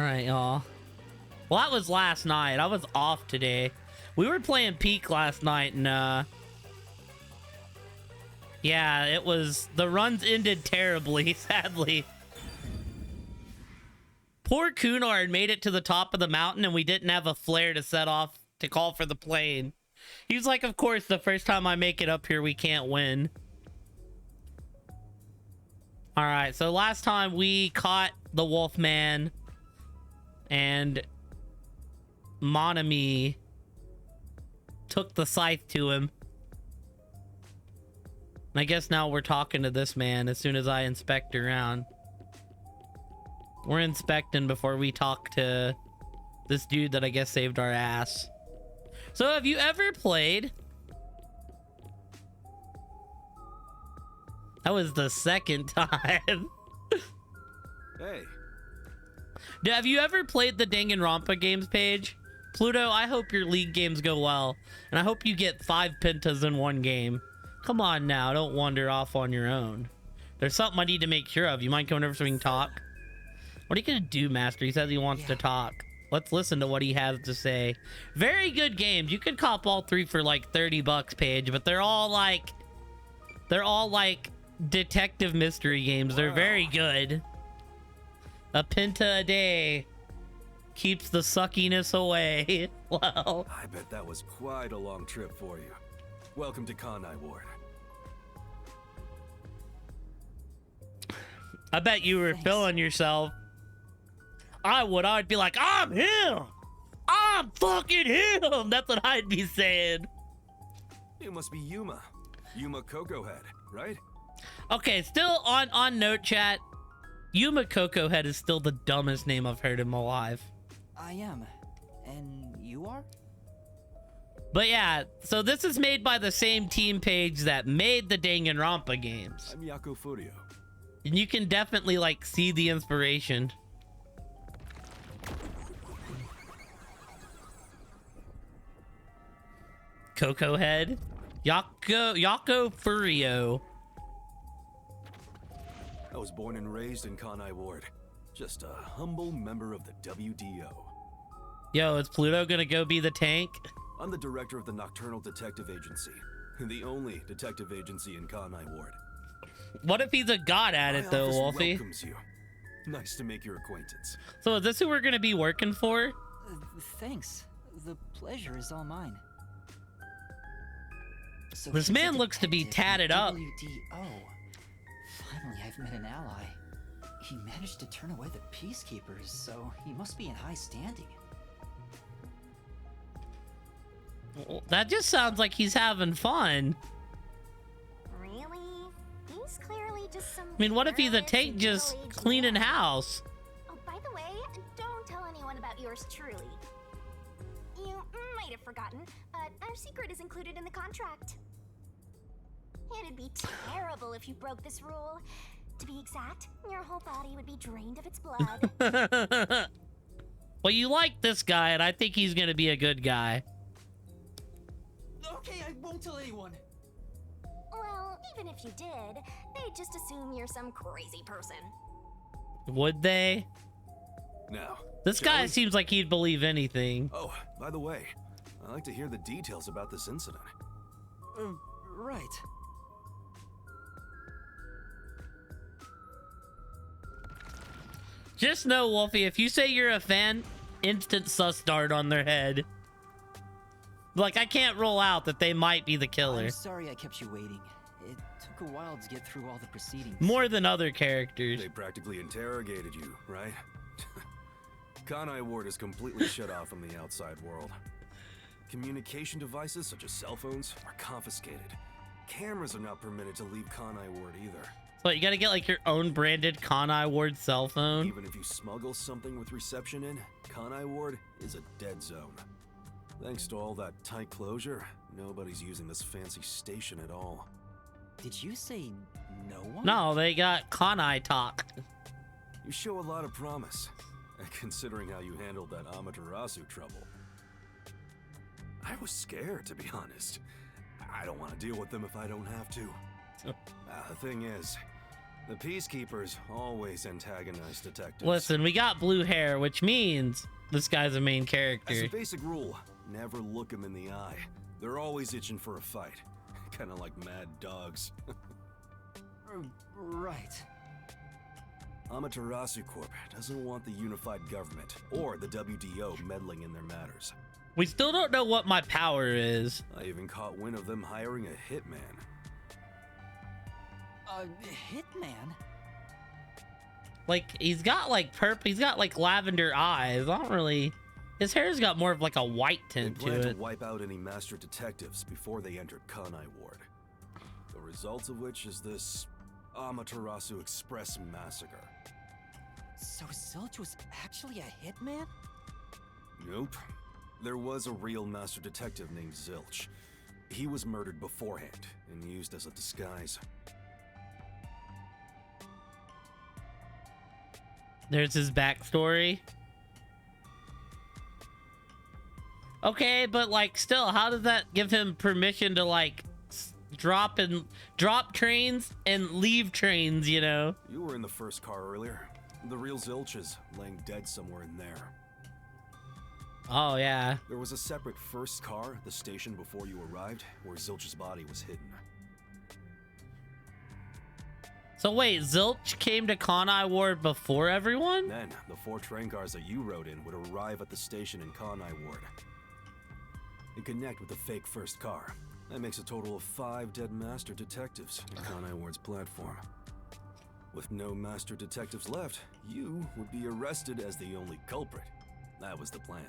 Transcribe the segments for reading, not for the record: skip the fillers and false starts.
Alright, y'all. Well, that was last night. I was off today. We were playing Peak last night, and, yeah, it was... The runs ended terribly, sadly. Poor Cunard made it to the top of the mountain, and we didn't have a flare to set off to call for the plane. He was like, of course, the first time I make it up here, we can't win. Alright, so last time we caught the Wolfman, and Monami took the scythe to him. And I guess now we're talking to this man as soon as I inspect around. We're inspecting before we talk to this dude that I guess saved our ass. So have you ever played? That was the second time. Hey. Have you ever played the Danganronpa games page? Pluto, I hope your league games go well. And I hope you get 5 pentas in one game. Come on now, don't wander off on your own. There's something I need to make sure of. You mind coming over so we can talk? What are you gonna do, Master? He says he wants to talk. Let's listen to what he has to say. Very good games. You could cop all 3 for like $30, Paige, but they're all like detective mystery games. They're very good. A penta a day keeps the suckiness away. Well, I bet that was quite a long trip for you. Welcome to Kanai Ward. I bet you were feeling yourself. I'd be like, I'm him. I'm fucking him. That's what I'd be saying. You must be Yuma. Yuma Cocoa Head, right? Okay, still on note chat. Yuma Cocoa Head is still the dumbest name I've heard in my life. I am. And you are? But yeah, so this is made by the same team page that made the Danganronpa games. I'm Yako Furio. And you can definitely like see the inspiration. Cocoa Head. Yako Furio. I was born and raised in Kanai Ward. Just a humble member of the WDO. Yo, is Pluto gonna go be the tank? I'm the director of the Nocturnal Detective Agency. The only detective agency in Kanai Ward. What if he's a god at it though, My office Wolfie? welcomes you. Nice to make your acquaintance. So is this who we're gonna be working for? Thanks. The pleasure is all mine. So This he's a man looks to be detective in tatted up. WDO. Finally, I've met an ally. He managed to turn away the peacekeepers, so he must be in high standing. That just sounds like he's having fun. Really? He's clearly just some... I mean, what if he's a careless tank just middle-aged cleaning man. house? Oh, by the way, don't tell anyone about yours truly. You might have forgotten, but our secret is included in the contract. It'd be terrible if you broke this rule. To be exact, your whole body would be drained of its blood. Well, you like this guy, and I think he's gonna be a good guy. Okay, I won't tell anyone. Well, even if you did, they'd just assume you're some crazy person. Would they? Now, This shall guy we? seems like he'd believe anything. Oh, by the way, I'd like to hear the details about this incident. Right. Just know, Wolfie, if you say you're a fan, instant sus dart on their head. Like, I can't rule out that they might be the killer. I'm sorry I kept you waiting. It took a while to get through all the proceedings. More than other characters. They practically interrogated you, right? Kanai Ward is completely shut off from the outside world. Communication devices such as cell phones are confiscated. Cameras are not permitted to leave Kanai Ward either. So you gotta get like your own branded Kanai Ward cell phone. Even if you smuggle something with reception in, Kanai Ward is a dead zone. Thanks to all that tight closure, nobody's using this fancy station at all. Did you say no one? No, they got Kanai talk. You show a lot of promise, considering how you handled that Amaterasu trouble. I was scared, to be honest. I don't want to deal with them if I don't have to. The thing is, The Peacekeepers always antagonize detectives. Listen, we got blue hair, which means this guy's a main As character. a basic rule, never look them in the eye. They're always itching for a fight. Kind of like mad dogs. Right. Amaterasu Corp doesn't want the unified government or the WDO meddling in their matters. We still don't know what my power is. I even caught wind of them hiring a hitman. Hitman? Like, he's got like he's got like lavender eyes. I don't really. His hair's got more of like a white They tint plan to to it. wipe out any master detectives before they enter Kanai Ward. The result of which is this Amaterasu Express massacre. So Zilch was actually a hitman? Nope. There was a real master detective named Zilch. He was murdered beforehand and used as a disguise. There's his backstory. Okay, but like still, how does that give him permission to like drop trains and leave trains, you know? You were in the first car earlier. The real Zilch is laying dead somewhere in there. Oh yeah. There was a separate first car at the station before you arrived, where Zilch's body was hidden. So wait, Zilch came to Kanai Ward before everyone? Then, the 4 train cars that you rode in would arrive at the station in Kanai Ward and connect with the fake first car. That makes a total of 5 dead master detectives in Kanai Ward's platform. With no master detectives left, you would be arrested as the only culprit. That was the plan.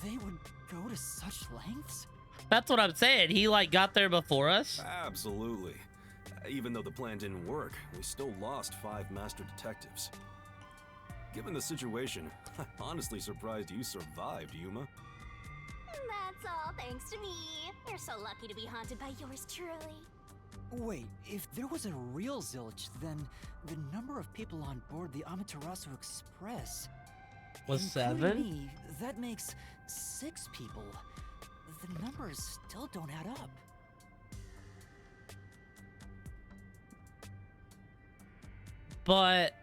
They would go to such lengths? That's what I'm saying. He like got there before us. Absolutely. Even though the plan didn't work, we still lost 5 master detectives. Given the situation, I'm honestly surprised you survived, Yuma. That's all thanks to me. You're so lucky to be haunted by yours truly. Wait, if there was a real Zilch, then the number of people on board the Amaterasu Express Was including 7? me, that makes 6 people. The numbers still don't add up. But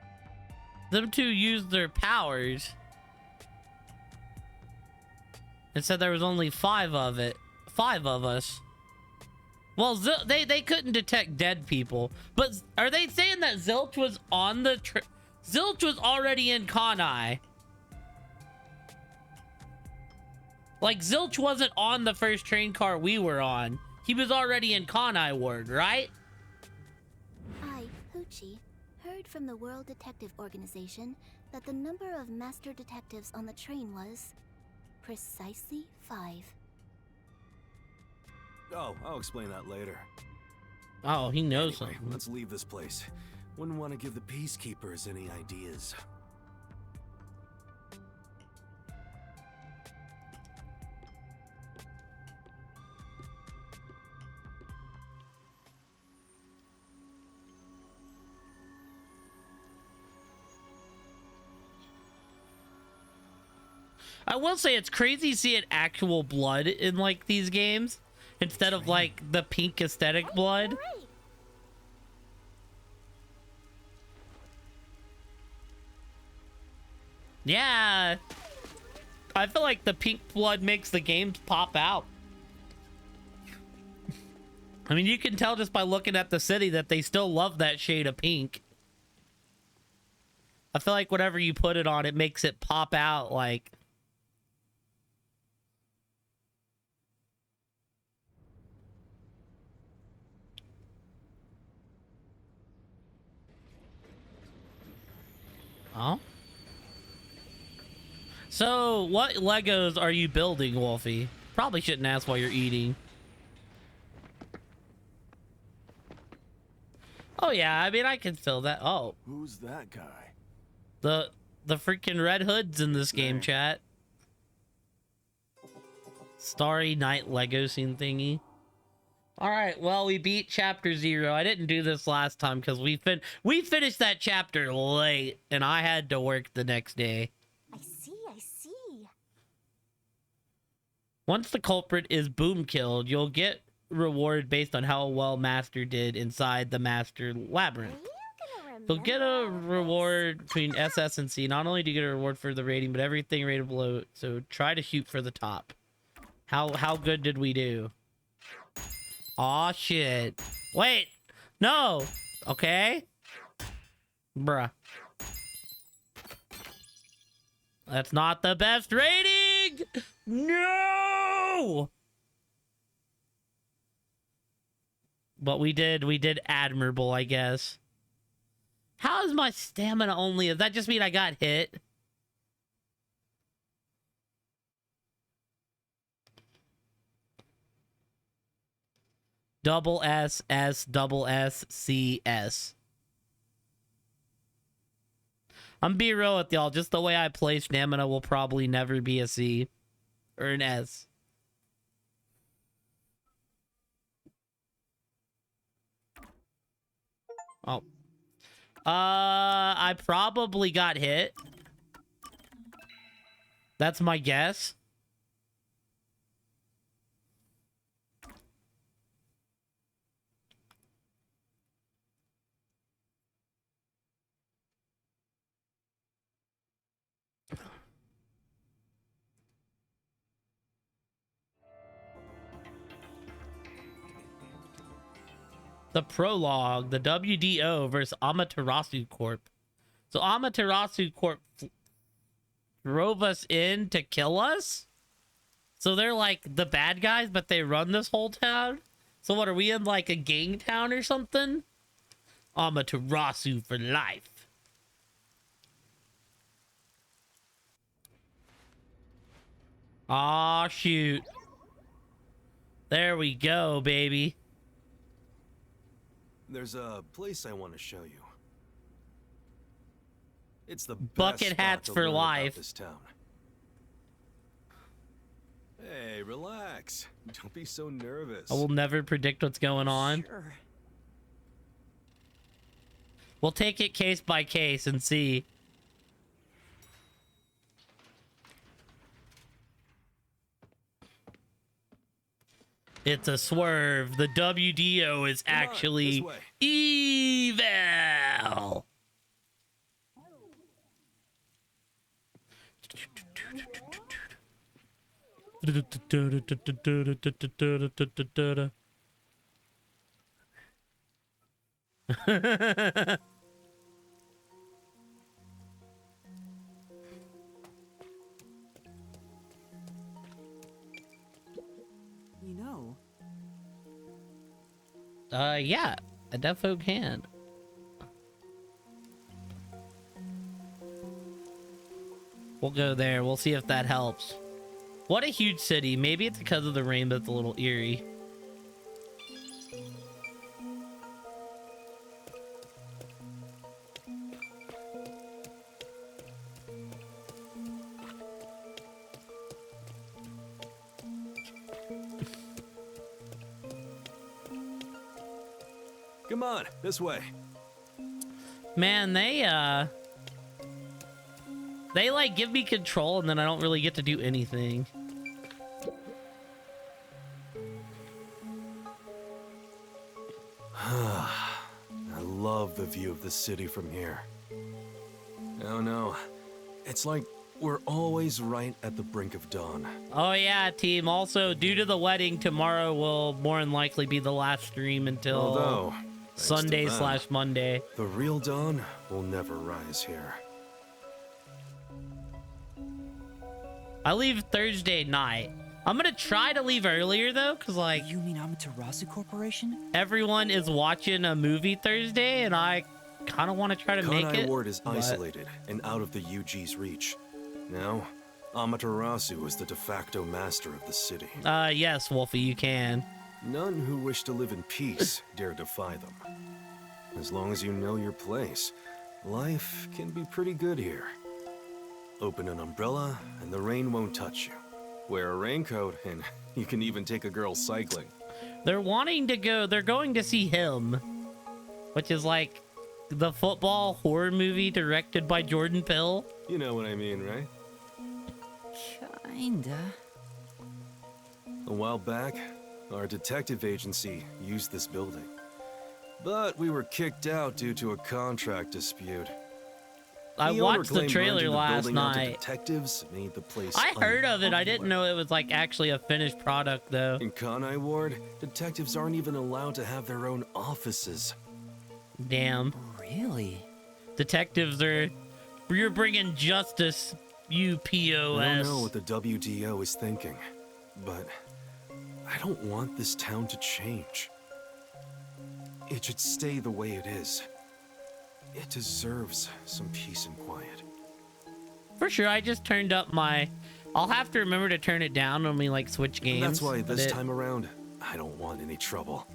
them two used their powers and said there was only 5 of it. 5 of us. Well, they couldn't detect dead people. But are they saying that Zilch was on the Zilch was already in Kanai? Like, Zilch wasn't on the first train car we were on. He was already in Kanai Ward, right? I, Hoochie, heard from the World Detective Organization that the number of master detectives on the train was precisely 5. Oh, I'll explain that later. Oh, he knows Anyway, something. let's leave this place. Wouldn't want to give the Peacekeepers any ideas. I will say it's crazy seeing actual blood in like these games instead of like the pink aesthetic blood. Right. Yeah. I feel like the pink blood makes the games pop out. I mean, you can tell just by looking at the city that they still love that shade of pink. I feel like whatever you put it on, it makes it pop out like... Oh? So, what Legos are you building, Wolfie? Probably shouldn't ask while you're eating. Oh yeah, I mean I can fill that. Oh, Who's that guy? the freaking Red Hoods in this game, chat. Starry Night Lego scene thingy. All right, well, we beat chapter 0. I didn't do this last time because we finished that chapter late, and I had to work the next day. I see. Once the culprit is boom killed, you'll get reward based on how well Master did inside the Master Labyrinth. Real You'll get a reward between SS and C. Not only do you get a reward for the rating, but everything rated below. So try to shoot for the top. How good did we do? Aw, shit. Wait. No. Okay. Bruh. That's not the best rating. No. But we did admirable, I guess. How is my stamina only? Does that just mean I got hit? Double S, S, double S, C, S. I'm being real with y'all. Just the way I play, stamina will probably never be a C or an S. Oh. I probably got hit. That's my guess. The prologue, the WDO versus Amaterasu Corp. So Amaterasu Corp drove us in to kill us? So they're like the bad guys, but they run this whole town? So what, are we in like a gang town or something? Amaterasu for life. Aw, shoot. There we go, baby. There's a place I want to show you. It's the Bucket best hats spot to for learn about life. this town. Hey, relax. Don't be so nervous. I will never predict what's going on. Sure. We'll take it case by case and see. It's a swerve. The WDO is Come on, actually this way. evil. You know, Yeah, I defo can. We'll go there. We'll see if that helps. What a huge city. Maybe it's because of the rain, but it's a little eerie. Come on, this way. Man, they like give me control and then I don't really get to do anything. I love the view of the city from here. Oh no, it's like we're always right at the brink of dawn. Oh yeah, team. Also, due to the wedding, tomorrow will more than likely be the last stream until Although, thanks to Sunday them, / Monday. the real dawn will never rise here. I leave Thursday night. I'm gonna try to leave earlier though, cause like you mean Amaterasu Corporation? everyone is watching a movie Thursday, and I kind of want to try to make Kanai it. Ward is but- isolated and out of the UG's reach. Now, Amaterasu is the de facto master of the city. Yes, Wolfie, you can. None who wish to live in peace dare defy them. As long as you know your place, life can be pretty good here. Open an umbrella and the rain won't touch you. Wear a raincoat and you can even take a girl cycling. They're wanting to go. They're going to see Him, which is like the football horror movie directed by Jordan Peele. You know what I mean, right? Kinda. A while back, our detective agency used this building. but we were kicked out due to a contract dispute. I The owner watched the claimed trailer renting the last building out to night. detectives made the place I heard of it. I unpopular. didn't know it was like actually a finished product though. In Kanai Ward, detectives aren't even allowed to have their own offices. Damn. Really? Detectives are... You're bringing justice, you POS. I don't know what the WDO is thinking, but I don't want this town to change. It should stay the way it is. It deserves some peace and quiet. For sure, I just turned up my... I'll have to remember to turn it down when we like switch games. That's why but this time around, I don't want any trouble.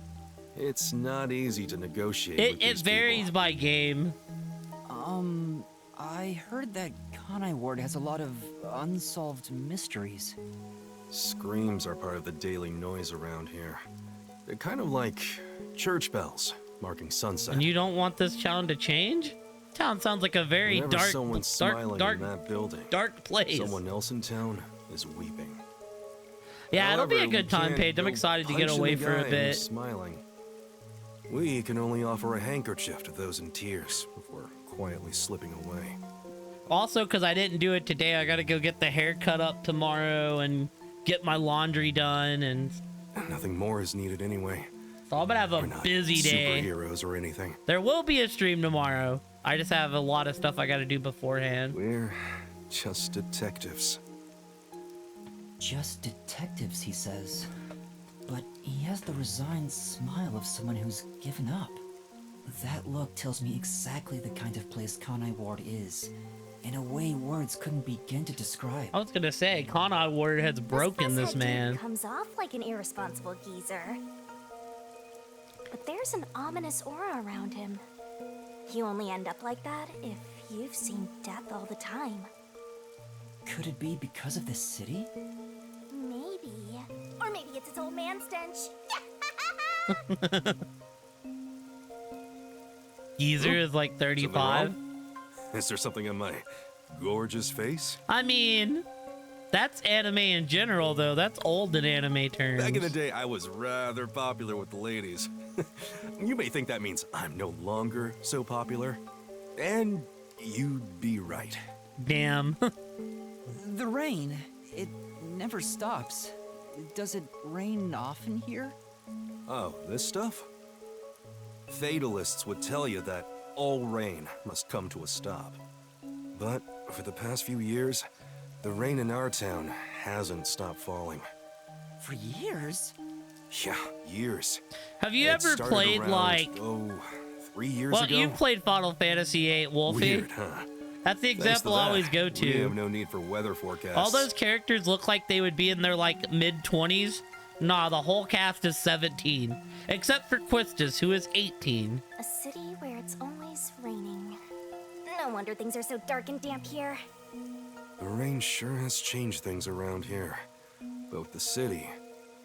It's not easy to negotiate with It these varies people. by game. I heard that Kanai Ward has a lot of unsolved mysteries. Screams are part of the daily noise around here. They're kind of like church bells marking sunset. And you don't want this town to change? Town sounds like a very Whenever dark, someone's smiling dark, in that building, dark place. someone else in town is weeping. Yeah, it'll be a However, good we time, can't Paige. I'm go excited to get punching away the for a guy bit. who's smiling. We can only offer a handkerchief to those in tears before quietly slipping away. Also, because I didn't do it today, I gotta go get the hair cut up tomorrow and get my laundry done, and Nothing more is needed anyway. so I'm gonna have a We're not busy day. superheroes or anything. There will be a stream tomorrow. I just have a lot of stuff I gotta do beforehand. We're just detectives. Just detectives, he says. But he has the resigned smile of someone who's given up. That look tells me exactly the kind of place Kanai Ward is. In a way words couldn't begin to describe. I was gonna say, Kanai Ward has broken this fusshead dude man. comes off like an irresponsible geezer. But there's an ominous aura around him. You only end up like that if you've seen death all the time. Could it be because of this city? Maybe. Or maybe it's its old man stench. Geezer is like 35. Is there something on my gorgeous face? I mean, that's anime in general, though. That's old in anime terms. Back in the day, I was rather popular with the ladies. You may think that means I'm no longer so popular. And you'd be right. Damn. The rain. It never stops. Does it rain often here? Oh, this stuff? Fatalists would tell you that all rain must come to a stop. But for the past few years, the rain in our town hasn't stopped falling. For years? Yeah, years. Have you It ever started played around, like... 3 years Well, ago? you've played Final Fantasy VIII, Wolfie. Weird, huh? That's the Thanks to example I that, always go We to. have no need for weather forecasts. All those characters look like they would be in their like mid-20s. Nah, the whole cast is 17. Except for Quistis, who is 18. A city where it's always raining. No wonder things are so dark and damp here. The rain sure has changed things around here. Both the city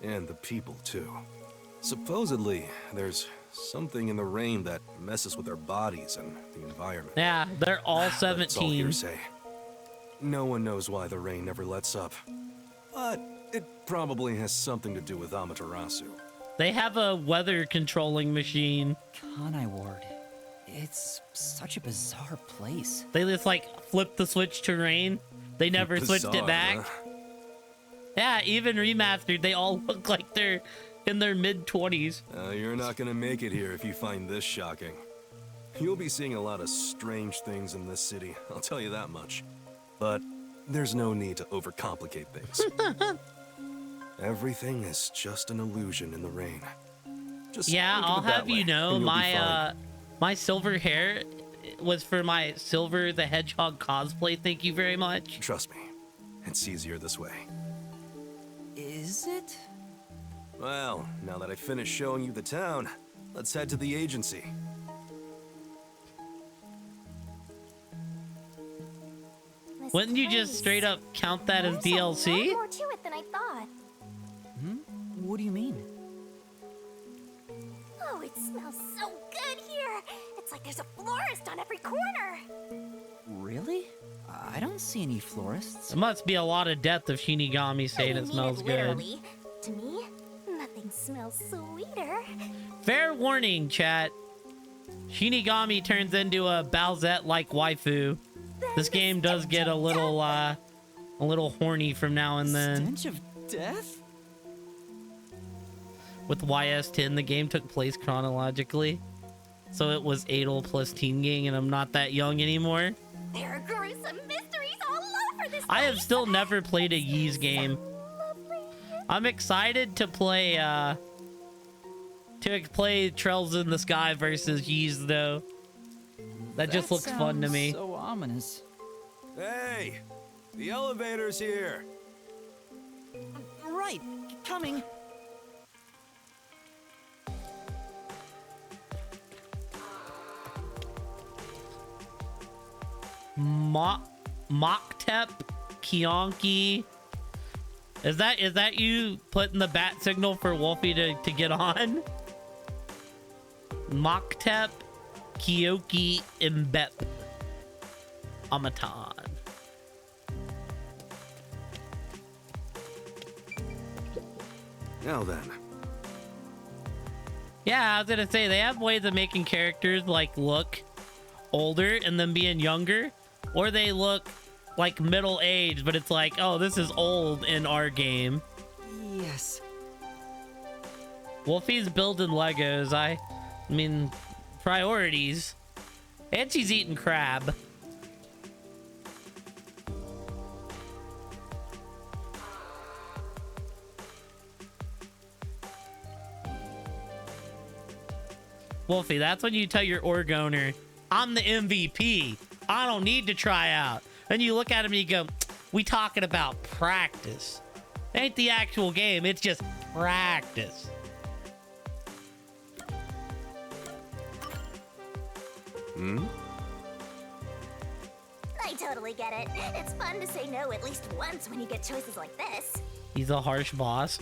and the people, too. Supposedly, there's something in the rain that messes with our bodies and the environment. Yeah, they're all But it's all 17. hearsay. No one knows why the rain never lets up. But it probably has something to do with Amaterasu. They have a weather controlling machine. Kanai Ward. It's such a bizarre place. They just like flip the switch to rain. They never switched it Bizarre, back. huh? Yeah, even remastered, they all look like they're in their mid-20s. You're not gonna make it here if you find this shocking. You'll be seeing a lot of strange things in this city, I'll tell you that much. But there's no need to overcomplicate things. Everything is just an illusion in the rain. Just Yeah, think of I'll it that have you way, know, and you'll be my fine. my silver hair was for my Silver the Hedgehog cosplay. Thank you very much. Trust me, it's easier this way. Is it? Well, now that I've finished showing you the town, let's head to the agency. This Wouldn't you just place- straight up count that as There's a lot DLC? more to it than I thought. What do you mean? Oh, it smells so good here. It's like there's a florist on every corner. Really? I don't see any florists. It must be a lot of death if Shinigami saying I it mean smells good. literally. To me, nothing smells sweeter. Fair warning, chat. Shinigami turns into a Bowsette-like waifu. This game does get a little horny from now and then. Stench of death? With YS10, the game took place chronologically. So it was Adel plus Teen Gang, and I'm not that young anymore. There are gruesome mysteries all over this I have place. still never played a Ys game. Lovely. I'm excited to play Trails in the Sky versus Ys though. That just looks fun to me. So ominous. Hey, the elevator's here. Right, coming. Moktep Kionki. Is that you putting the bat signal for Wolfie to get on? Moktep Kyoki Mbep Amaton. Now then. Yeah, I was gonna say they have ways of making characters like look older and then being younger, or they look like middle aged, but it's like, oh, this is old in our game. Yes. Wolfie's building Legos. I mean, priorities. And she's eating crab. Wolfie, that's when you tell your org owner, I'm the MVP. I don't need to try out. Then you look at him and you go, we talking about practice. It ain't the actual game, it's just practice. Hmm? I totally get it. It's fun to say no at least once when you get choices like this. He's a harsh boss.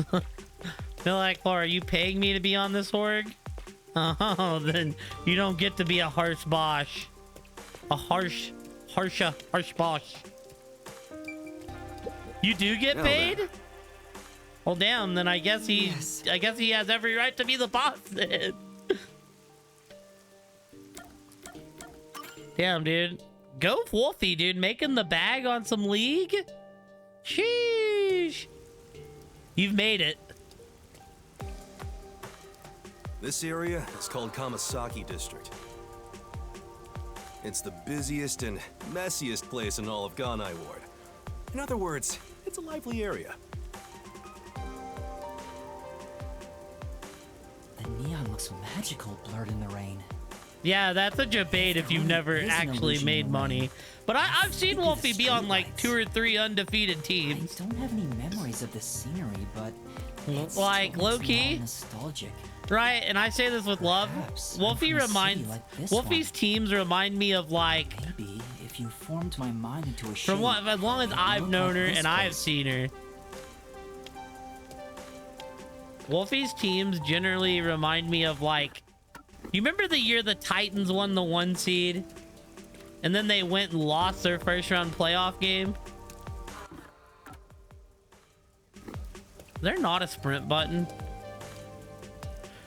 They're like, Laura, are you paying me to be on this org? Oh, then you don't get to be a harsh boss. A harsh boss. You do get Now paid? then. Well, damn. Then I guess Yes. I guess he has every right to be the boss. Then. Damn, dude. Go Wolfie, dude. Making the bag on some League. Sheesh. You've made it. This area is called Kamasaki District. It's the busiest and messiest place in all of Ganai Ward. In other words, it's a lively area. The neon looks magical blurred in the rain. Yeah, that's a debate if you've never Is an actually illusion made in the money. rain. But I've seen Maybe the Wolfie be on like streetlights. 2 or 3 undefeated I teams. don't have any memories of this scenery, but it Like, still looks low-key? more nostalgic. Right, and I say this with love. Perhaps Wolfie I'm from a city reminds like this Wolfie's one. teams remind me of like Maybe if you formed my mind into a shape. from what as long as it'd I've look known like her this and I've place. seen her. Wolfie's teams generally remind me of like, you remember the year the Titans won the 1 seed? And then they went and lost their first round playoff game? Is there not a sprint button?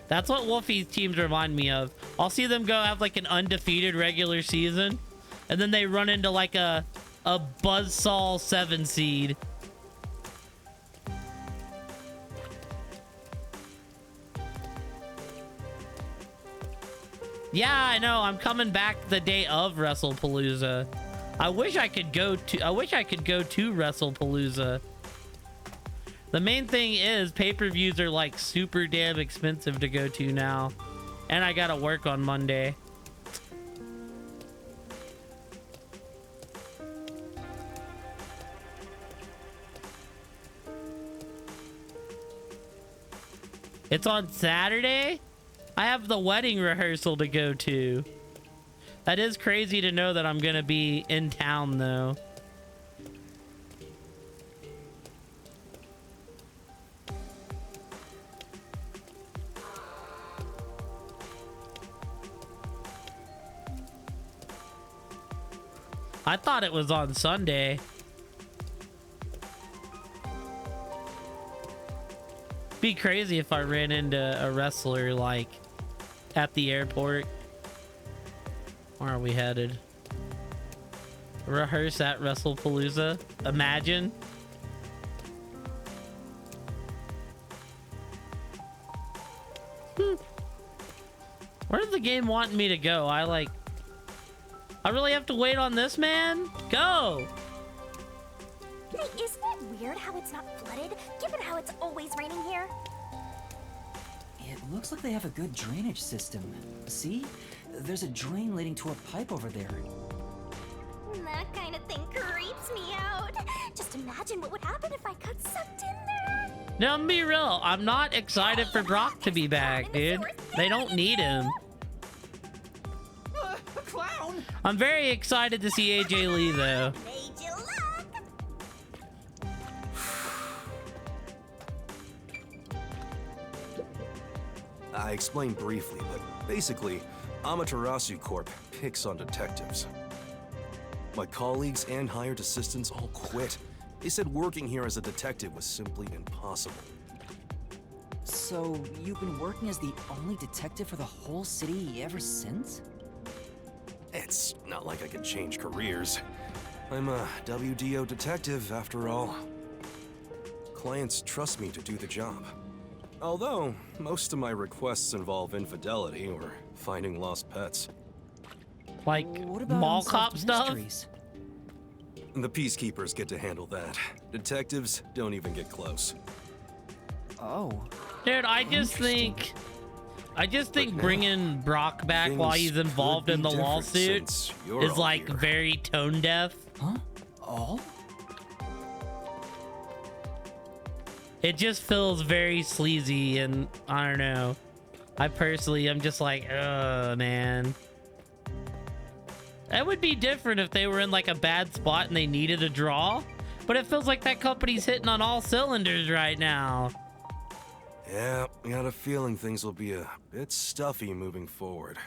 That's what Wolfie's teams remind me of. I'll see them go have like an undefeated regular season, and then they run into like a buzzsaw 7 seed. Yeah, I know. I'm coming back the day of WrestlePalooza. I wish I could go to WrestlePalooza. The main thing is pay-per-views are like super damn expensive to go to now. And I gotta work on Monday. It's on Saturday? I have the wedding rehearsal to go to. That is crazy to know that I'm gonna be in town though. I thought it was on Sunday. Be crazy if I ran into a wrestler like at the airport. Where are we headed? Rehearse at WrestlePalooza. Imagine. Where does the game want me to go? I really have to wait on this, man? Go! Hey, isn't it weird how it's not flooded, given how it's always raining here? It looks like they have a good drainage system. See? There's a drain leading to a pipe over there. That kind of thing creeps me out. Just imagine what would happen if I got sucked in there. Now, be real. I'm not excited for Brock to be back, dude. They don't need him. A clown! I'm very excited to see AJ Lee, though. Made you look. I explained briefly, but basically, Amaterasu Corp picks on detectives. My colleagues and hired assistants all quit. They said working here as a detective was simply impossible. So, you've been working as the only detective for the whole city ever since? It's not like I can change careers. I'm a WDO detective, after all. Clients trust me to do the job. Although, most of my requests involve infidelity or finding lost pets. Like, What about mall unsolved cop stuff? mysteries? The peacekeepers get to handle that. Detectives don't even get close. Oh. Dude, I just think But now, bringing Brock back while things he's involved could in be the different lawsuit since you're is all like here. very tone deaf. Huh? All? It just feels very sleazy, and I don't know. I personally am just like, man. That would be different if they were in like a bad spot and they needed a draw, but it feels like that company's hitting on all cylinders right now. Yeah, I got a feeling things will be a bit stuffy moving forward.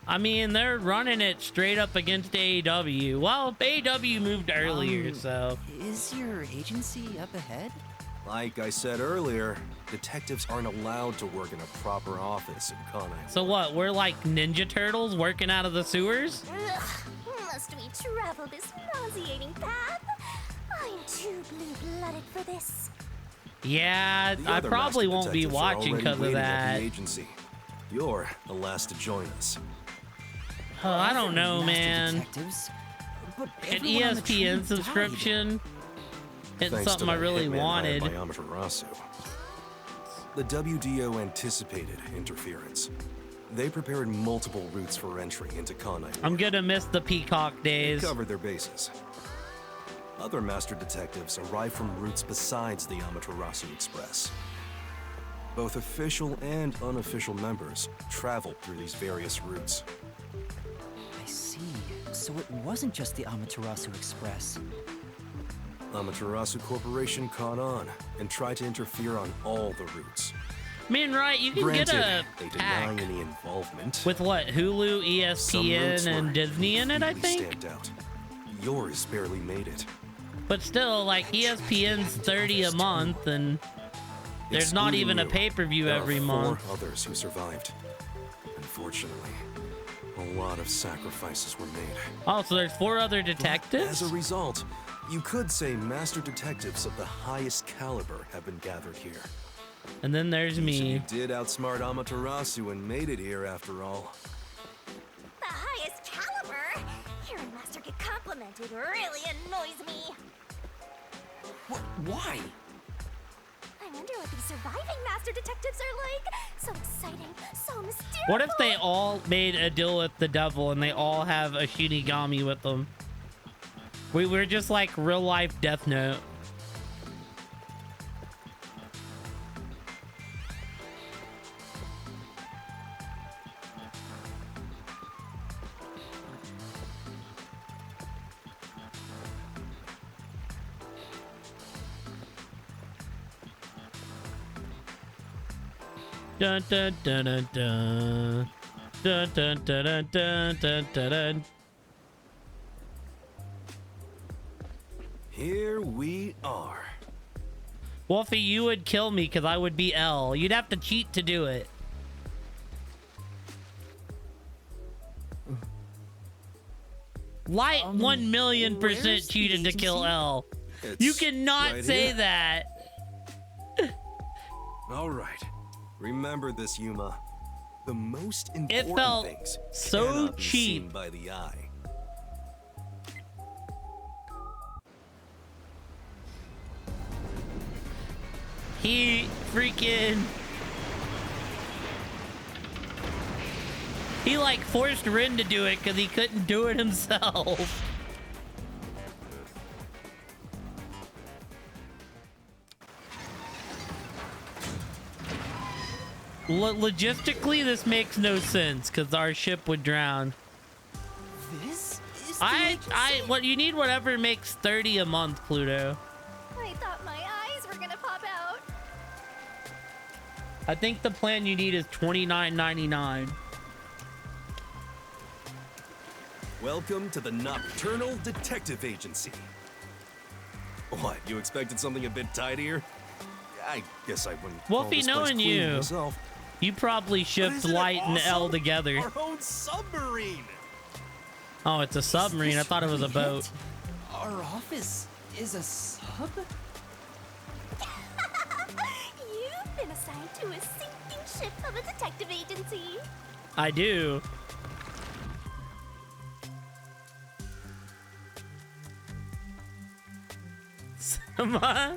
I mean, they're running it straight up against AEW. Well, AEW moved earlier, so. Is your agency up ahead? Like I said earlier, detectives aren't allowed to work in a proper office in Kanai. So what, we're like Ninja Turtles working out of the sewers? Ugh, must we travel this nauseating path? I'm too blue-blooded for this. Yeah, The I other probably master won't be detectives are watching already because of waiting at that. the agency. You're the last to join us. Oh, I don't know, Master man. detectives, but An everyone on the train ESPN died. subscription. It's Thanks to something I that really hitman hired wanted. by Amaterasu. The WDO anticipated interference. They prepared multiple routes for entry into Kanai. I'm gonna miss the Peacock They days. covered their bases. Other master detectives arrived from routes besides the Amaterasu Express. Both official and unofficial members traveled through these various routes. I see. So it wasn't just the Amaterasu Express. Amaterasu Corporation caught on and tried to interfere on all the routes. I mean, right, you can Granted, get a they pack deny any involvement. with what, Hulu, Some routes ESPN, and were Disney in it, I completely think? stamped out. Yours barely made it. But still, like, ESPN's 30 a month, and there's not Excluding even a you, pay-per-view there are every 4 month. others who survived. Unfortunately, a lot of sacrifices were made. Oh, so there's 4 other As detectives? a result, you could say master detectives of the highest caliber have been gathered here. And then there's You me. did outsmart Amaterasu and made it here after all. The highest caliber? Hearing Master get complimented really annoys me. Why? I wonder what these surviving Master Detectives are like. So exciting, so mysterious. What if they all made a deal with the devil and they all have a Shinigami with them? We're just like real life Death Note. Dun dun dun dun dun. Dun dun dun dun dun dun dun dun. Here we are. Wolfie, you would kill me because I would be L. You'd have to cheat to do it. Light 1,000,000% cheated to kill L. You It's cannot right say here. that. All right. Remember this, Yuma. The most important felt things so cannot be cheap. seen by the eye. He freaking... He like forced Rin to do it because he couldn't do it himself. Logistically, this makes no sense because our ship would drown. This is the What you need, whatever makes 30 a month, Pluto. I thought my eyes were gonna pop out. I think the plan you need is $29.99. Welcome to the Nocturnal Detective Agency. What, you expected something a bit tidier? I guess I wouldn't call Wolfie, this place knowing clean you, myself. you probably But shipped isn't it Light and L awesome? together. Our own submarine! Oh, it's a submarine. I thought it was a boat. Our office is a sub? You've been assigned to a sinking ship of a detective agency. I do. Sama?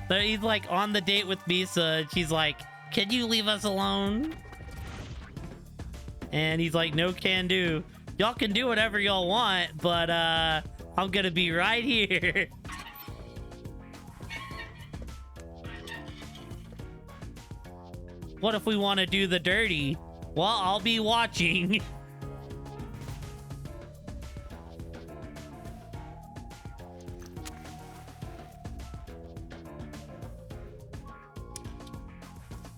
He's like on the date with Misa. And she's like, "Can you leave us alone?" And he's like, "No, can do. Y'all can do whatever y'all want, but I'm gonna be right here." What if we want to do the dirty? Well, I'll be watching.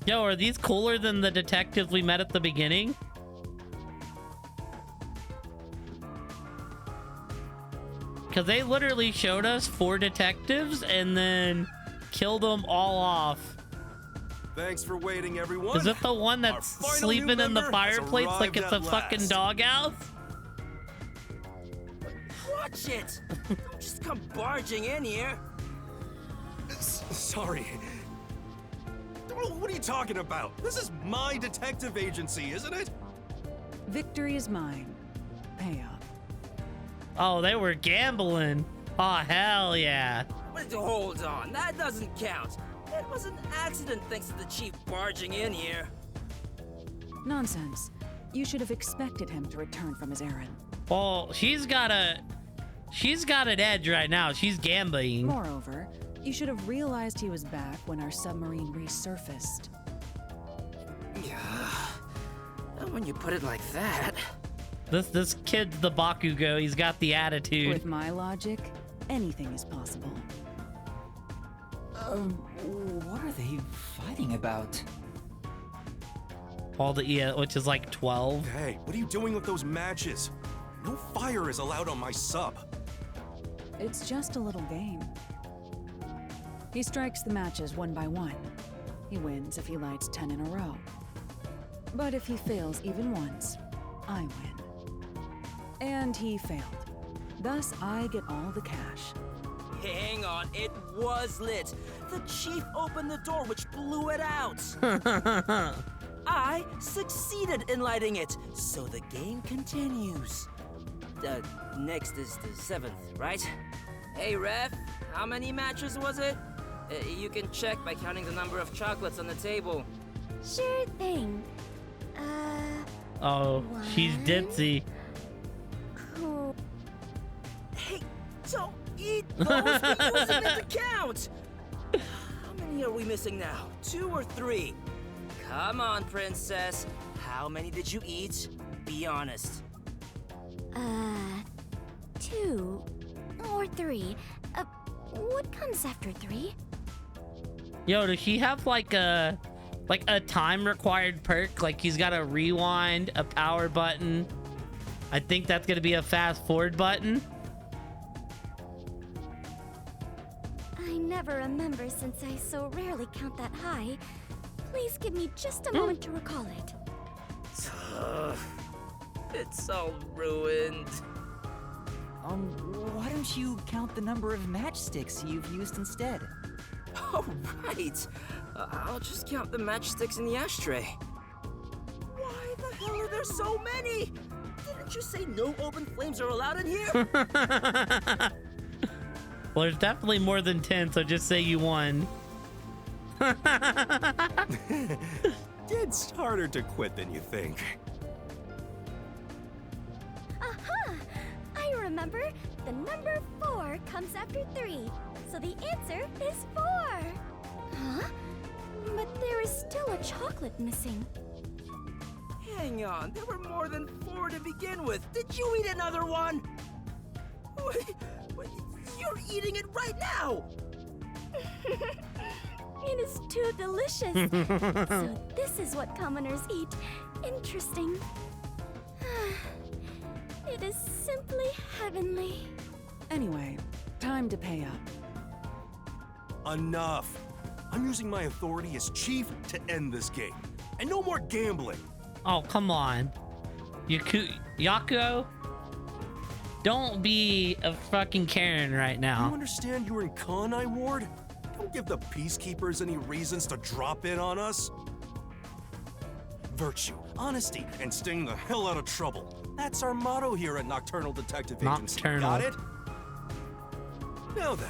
Yo, are these cooler than the detectives we met at the beginning? Because they literally showed us 4 detectives and then killed them all off. Thanks for waiting, everyone. Is it the one Our that's final sleeping new in the member has fireplace like arrived it's a at fucking last. doghouse? Watch it! Don't just come barging in here. Sorry. What are you talking about? This is my detective agency, isn't it? Victory is mine. Pay up. Oh, they were gambling. Oh, hell yeah. But hold on, that doesn't count. It was an accident thanks to the chief barging in here. Nonsense. You should have expected him to return from his errand. Well, she's got an edge right now. She's gambling. Moreover, you should have realized he was back when our submarine resurfaced. Yeah. When you put it like that. This kid's the Bakugo. He's got the attitude. With my logic, anything is possible. What are they fighting about? All the which is like 12. Hey, what are you doing with those matches? No fire is allowed on my sub. It's just a little game. He strikes the matches one by one. He wins if he lights 10 in a row. But if he fails even once, I win. And he failed. Thus, I get all the cash. Hang on, it was lit. The chief opened the door, which blew it out. I succeeded in lighting it, so the game continues. Next is the 7th, right? Hey, ref, how many matches was it? You can check by counting the number of chocolates on the table. Sure thing. Oh, she's ditzy. Cool. Hey, don't eat those! We use them to count! How many are we missing now? 2 or 3? Come on, princess. How many did you eat? Be honest. 2 or 3. What comes after 3? Yo, does she have like a time required perk? Like he's got a rewind, a power button. I think that's gonna be a fast forward button. never remember since I so rarely count that high. Please give me just a moment to recall it. It's all ruined. Why don't you count the number of matchsticks you've used instead? Oh, right. I'll just count the matchsticks in the ashtray. Why the hell are there so many? Didn't you say no open flames are allowed in here? Well, there's definitely more than 10, so just say you won. It's harder to quit than you think. Aha! I remember. The number 4 comes after 3, so the answer is 4. Huh? But there is still a chocolate missing. Hang on, there were more than 4 to begin with. Did you eat another one? Wait, you're eating it right now! It is too delicious. So this is what commoners eat. Interesting. It is simply heavenly. Anyway, time to pay up. Enough. I'm using my authority as chief to end this game. And no more gambling. Oh, come on. Yakuo? Don't be a fucking Karen right You now. understand you're in Kanai Ward? Don't give the peacekeepers any reasons to drop in on us. Virtue, honesty, and staying the hell out of trouble. That's our motto here at Nocturnal Detective Agency. Nocturnal. Got it? Now then,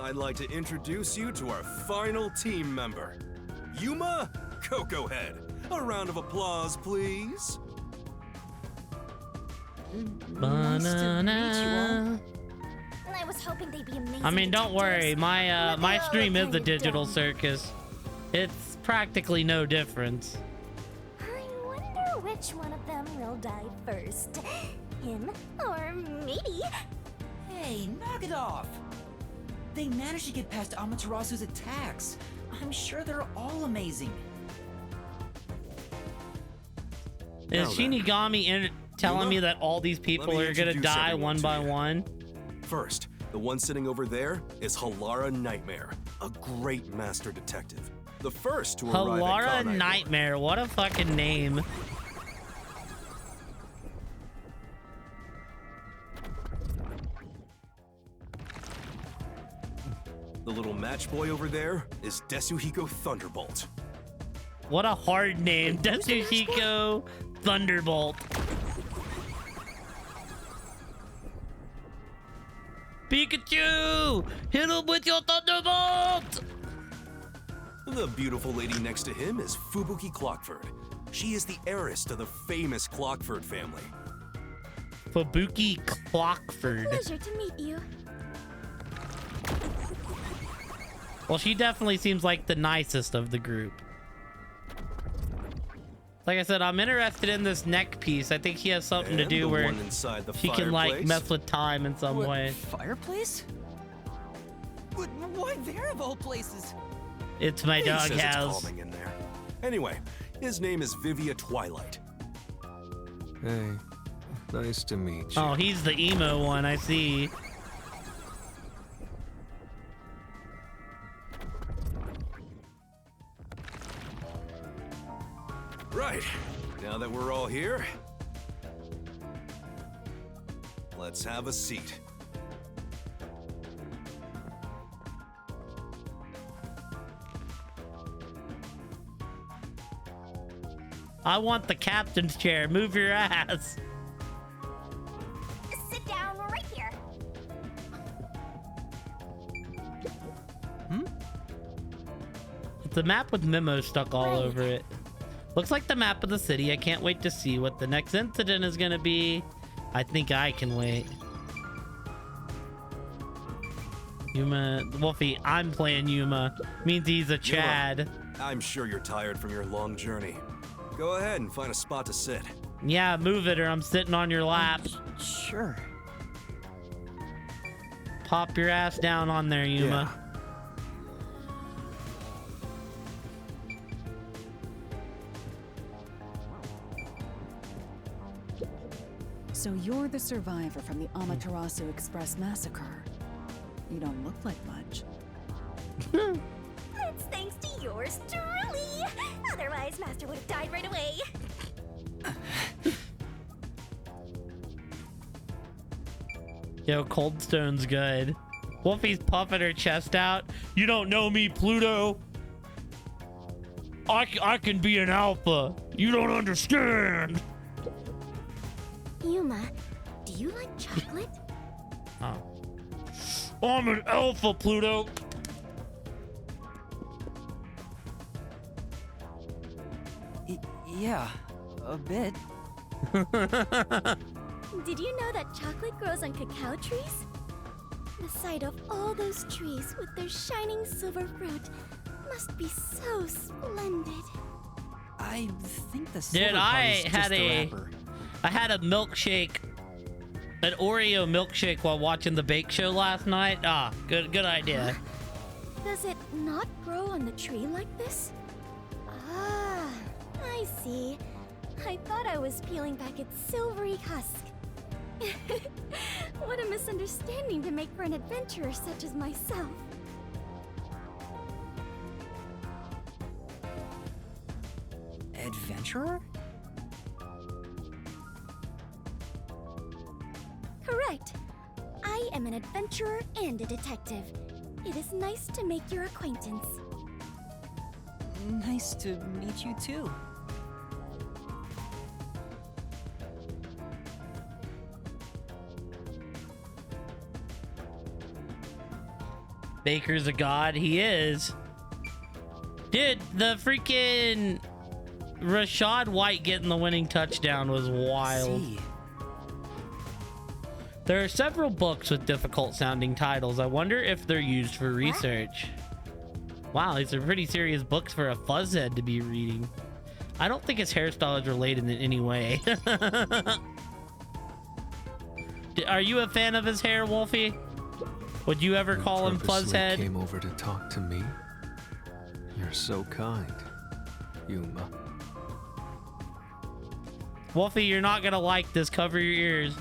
I'd like to introduce you to our final team member, Yuma Cocoa Head. A round of applause, please. Banana. I was hoping they'd be amazing. I mean, don't worry. detectives, My but my they all stream look is the kinda digital dumb. circus. It's practically no difference. I wonder which one of them will die first. Him or me? Hey, knock it off! They managed to get past Amaterasu's attacks. I'm sure they're all amazing. Is Now then, Shinigami telling Yuma, me that all these people me are gonna introduce die everyone one to by you. one? First, the one sitting over there is Halara Nightmare, a great master detective. The first to arrive at Halara Kanai Ward. Nightmare. What a fucking name. The little match boy over there is Desuhiko Thunderbolt. What a hard name. Desuhiko Thunderbolt. Pikachu! Hit him with your Thunderbolt! The beautiful lady next to him is Fubuki Clockford. She is the heiress to the famous Clockford family. Fubuki Clockford. Pleasure to meet you. Well, she definitely seems like the nicest of the group. Like I said, I'm interested in this neck piece. I think he has something to And do the where one inside the he can like fireplace. mess with time in some way. Fireplace? But why there of all places? It's my He dog says it's house. calming in there. Anyway, his name is Vivia Twilight. Hey, nice to meet you. Oh, he's the emo one, I see. Right. Now that we're all here, let's have a seat. I want the captain's chair. Move your ass. Sit down right here. It's a map with memos stuck all Right. over it. Looks like the map of the city. I can't wait to see what the next incident is gonna be. I think I can wait. Yuma, Wolfie, I'm playing Yuma. Means he's a Chad. I'm sure you're tired from your long journey. Go ahead and find a spot to sit. Yeah, move it or I'm sitting on your lap. Sure. Pop your ass down on there, Yuma. So you're the survivor from the Amaterasu Express massacre. You don't look like much. That's thanks to yours truly. Otherwise, Master would have died right away. Yo, Cold Stone's good. Wolfie's puffing her chest out. You don't know me, Pluto. I can be an alpha. You don't understand. Yuma, do you like chocolate? Oh. I'm an alpha, Pluto. Yeah, a bit. Did you know that chocolate grows on cacao trees? The sight of all those trees with their shining silver fruit must be so splendid. I think the silver Dude, part I is had just the a wrapper. I had a milkshake, an Oreo milkshake while watching the Bake Show last night. Ah, good idea. Does it not grow on the tree like this? Ah, I see. I thought I was peeling back its silvery husk. What a misunderstanding to make for an adventurer such as myself. Adventurer? Correct. I am an adventurer and a detective. It is nice to make your acquaintance. Nice to meet you too. Baker's a god. He is. Dude, the freaking Rashad White getting the winning touchdown was wild. See. There are several books with difficult sounding titles. I wonder if they're used for research. Wow, these are pretty serious books for a fuzzhead to be reading. I don't think his hairstyle is related in any way. Are you a fan of his hair, Wolfie? Would you ever call him purposely Fuzzhead? Came over to talk to me. You're so kind, Yuma. Wolfie, you're not gonna like this. Cover your ears.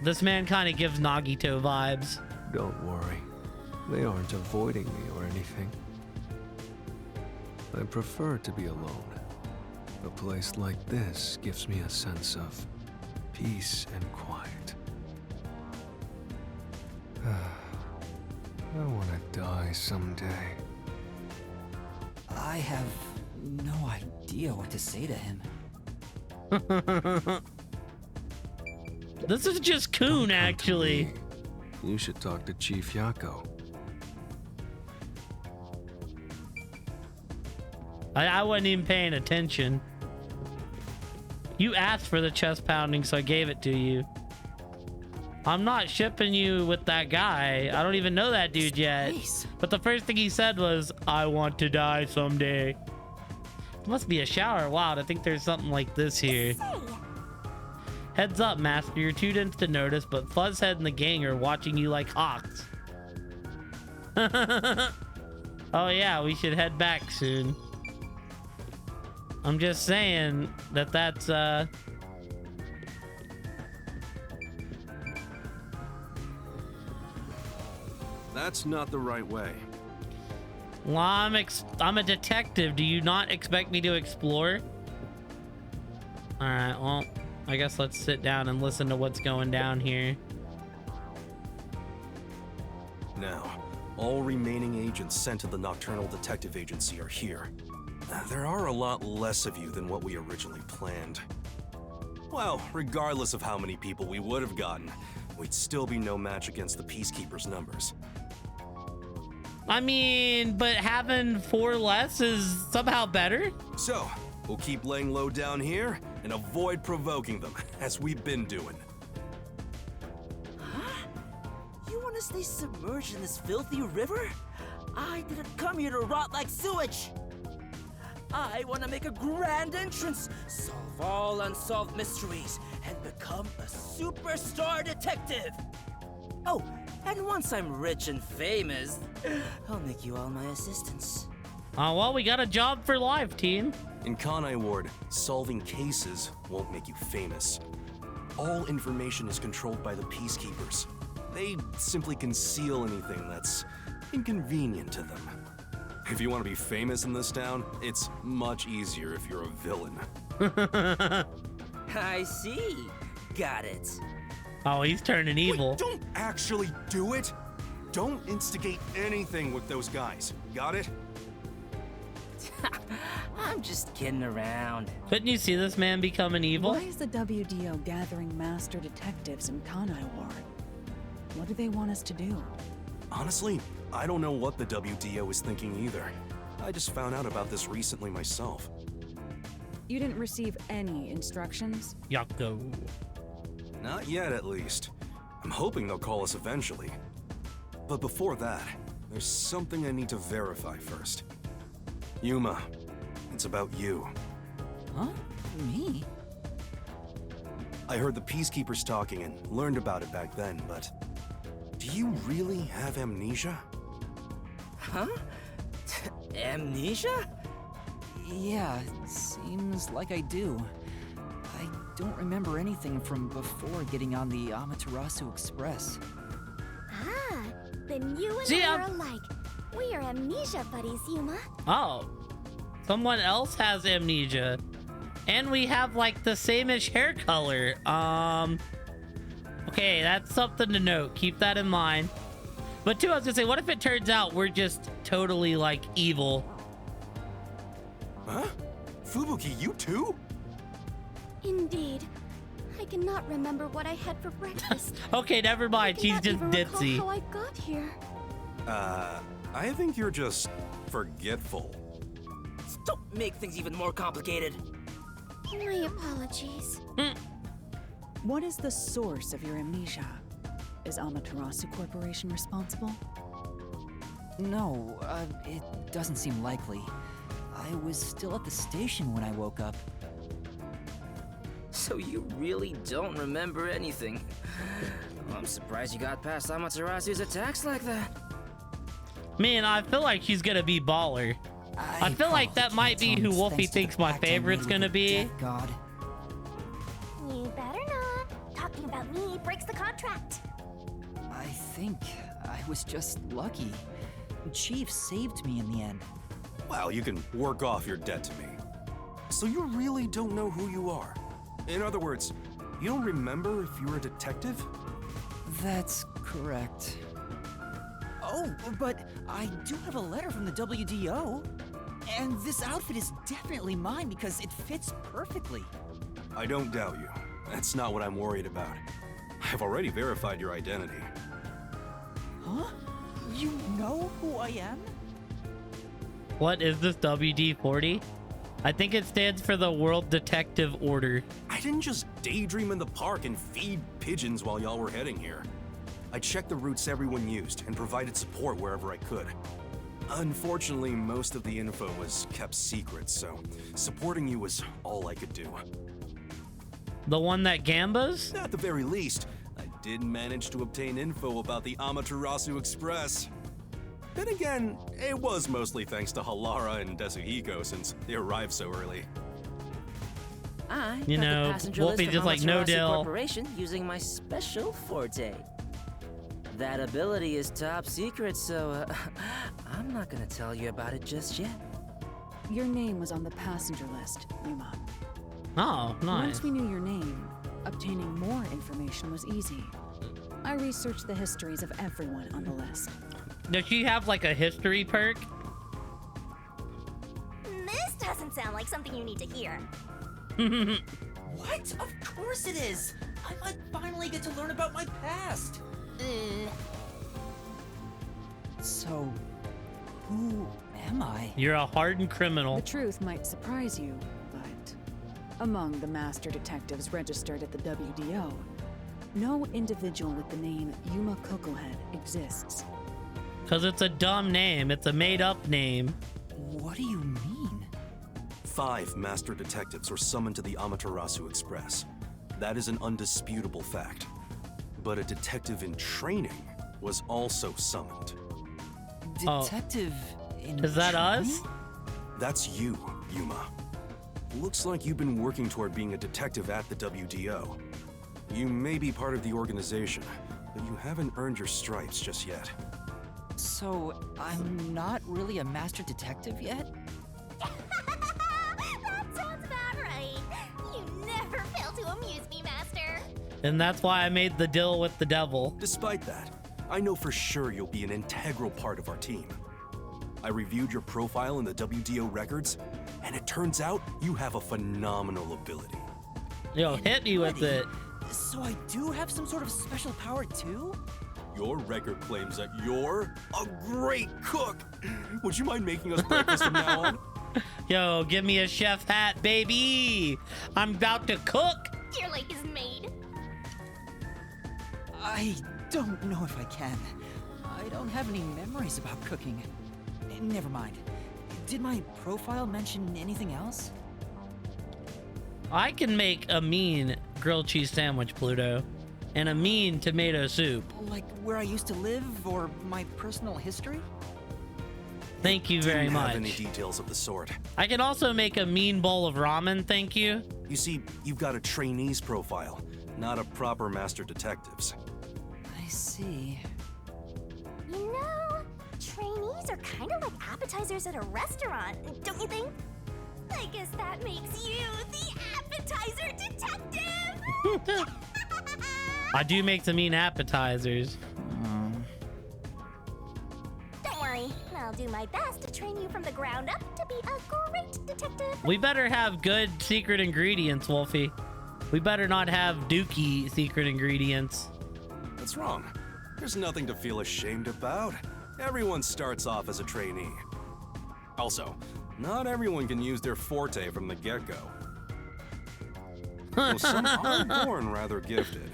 This man kind of gives Nagito vibes. Don't worry. They aren't avoiding me or anything. I prefer to be alone. A place like this gives me a sense of peace and quiet. I want to die someday. I have no idea what to say to him. This is just Don't Coon, come to actually. me. You should talk to Chief Yako. I wasn't even paying attention. You asked for the chest pounding, so I gave it to you. I'm not shipping you with that guy. I don't even know that dude yet. Space. But the first thing he said was, I want to die someday. Must be a shower. Wow, I think there's something like this here. Say, Heads up, Master. You're too dense to notice, but Fuzzhead and the gang are watching you like hawks. Oh yeah, we should head back soon. I'm just saying that's That's not the right way. well, I'm a detective. Do you not expect me to explore? All right, well, I guess let's sit down and listen to what's going down here. Now, all remaining agents sent to the Nocturnal Detective Agency are here. There are a lot less of you than what we originally planned. Well, regardless of how many people we would have gotten, we'd still be no match against the Peacekeepers' numbers. I mean, but having 4 less is somehow better? So, we'll keep laying low down here and avoid provoking them, as we've been doing. Huh? You want to stay submerged in this filthy river? I didn't come here to rot like sewage. I want to make a grand entrance, solve all unsolved mysteries, and become a superstar detective. Oh, and once I'm rich and famous, I'll make you all my assistants. Well, we got a job for life, team. In Kanai Ward, solving cases won't make you famous. All information is controlled by the Peacekeepers. They simply conceal anything that's inconvenient to them. If you want to be famous in this town, it's much easier if you're a villain. I see. Got it. Oh, he's turning evil. Wait, don't actually do it! Don't instigate anything with those guys. Got it? I'm just kidding around. Couldn't you see this man becoming evil? Why is the WDO gathering master detectives in Kanai Ward? What do they want us to do? Honestly, I don't know what the WDO is thinking either. I just found out about this recently myself. You didn't receive any instructions? Yako. Not yet, at least. I'm hoping they'll call us eventually. But before that, there's something I need to verify first. Yuma, it's about you. Huh? Me? I heard the Peacekeepers talking and learned about it back then, but do you really have amnesia? Huh? Amnesia? Yeah, seems like I do. I don't remember anything from before getting on the Amaterasu Express. Ah, then you and See, I are alike. We are amnesia buddies, Yuma. Oh. Someone else has amnesia. And we have like the same-ish hair color. Okay, that's something to note. Keep that in mind. But too, I was gonna say, what if it turns out we're just totally like evil? Huh? Fubuki, you too? Indeed. I cannot remember what I had for breakfast. Okay, never mind. I She's cannot just even recall ditzy. how I got here. I think you're just forgetful. Don't make things even more complicated. My apologies. What is the source of your amnesia? Is Amaterasu Corporation responsible? No, it doesn't seem likely. I was still at the station when I woke up. So you really don't remember anything. I'm surprised you got past Amaterasu's attacks like that. Man, I feel like she's gonna be baller. I feel like that might be who Wolfie thinks my favorite's gonna be. God. You better not. Talking about me breaks the contract. I think I was just lucky. Chief saved me in the end. Well, you can work off your debt to me. So you really don't know who you are? In other words, you don't remember if you're a detective? That's correct. Oh, but I do have a letter from the WDO. And this outfit is definitely mine because it fits perfectly. I don't doubt you. That's not what I'm worried about. I've already verified your identity. Huh? You know who I am? What is this WD-40? I think it stands for the World Detective Order. I didn't just daydream in the park and feed pigeons while y'all were heading here. I checked the routes everyone used and provided support wherever I could. Unfortunately, most of the info was kept secret, so supporting you was all I could do. The one that gambas? At the very least, I did manage to obtain info about the Amaterasu Express. Then again, it was mostly thanks to Halara and Desuhiko since they arrived so early. I You got the know, passenger Wolfie list just from like, no Amaterasu deal. Corporation using my special forte. That ability is top secret, so I'm not gonna tell you about it just yet. Your name was on the passenger list, Yuma. Oh, nice. Once we knew your name, obtaining more information was easy. I researched the histories of everyone on the list. Does she have like a history perk? This doesn't sound like something you need to hear. What? Of course it is! I might finally get to learn about my past! So, who am I? You're a hardened criminal. The truth might surprise you, but among the master detectives registered at the WDO, no individual with the name Yuma Kokohead exists. Because it's a dumb name. It's a made-up name. What do you mean? 5 master detectives were summoned to the Amaterasu Express. That is an undisputable fact. But a detective in training was also summoned. Detective in Is that us? training? That's you, Yuma. Looks like you've been working toward being a detective at the WDO. You may be part of the organization, but you haven't earned your stripes just yet. So, I'm not really a master detective yet? That sounds about right. You never fail to amuse me, Master. And that's why I made the deal with the devil. Despite that, I know for sure you'll be an integral part of our team. I reviewed your profile in the WDO records, and it turns out you have a phenomenal ability. Yo, hit me with it. So I do have some sort of special power too? Your record claims that you're a great cook. Would you mind making us breakfast from now on? Yo, give me a chef hat, baby. I'm about to cook. Your lake is made. I don't know if I can. I don't have any memories about cooking. Never mind. Did my profile mention anything else? I can make a mean grilled cheese sandwich, Pluto, and a mean tomato soup. Like where I used to live or my personal history? Thank you very Didn't have much. any details of the sort. I can also make a mean bowl of ramen, thank you. You see, you've got a trainee's profile, not a proper master detective's. I see. You know, trainees are kind of like appetizers at a restaurant, don't you think? I guess that makes you the appetizer detective! I do make some mean appetizers. Don't worry, I'll do my best to train you from the ground up to be a great detective. We better have good secret ingredients, Wolfie. We better not have dookie secret ingredients. What's wrong? There's nothing to feel ashamed about. Everyone starts off as a trainee. Also, not everyone can use their forte from the get-go. Though some are born rather gifted.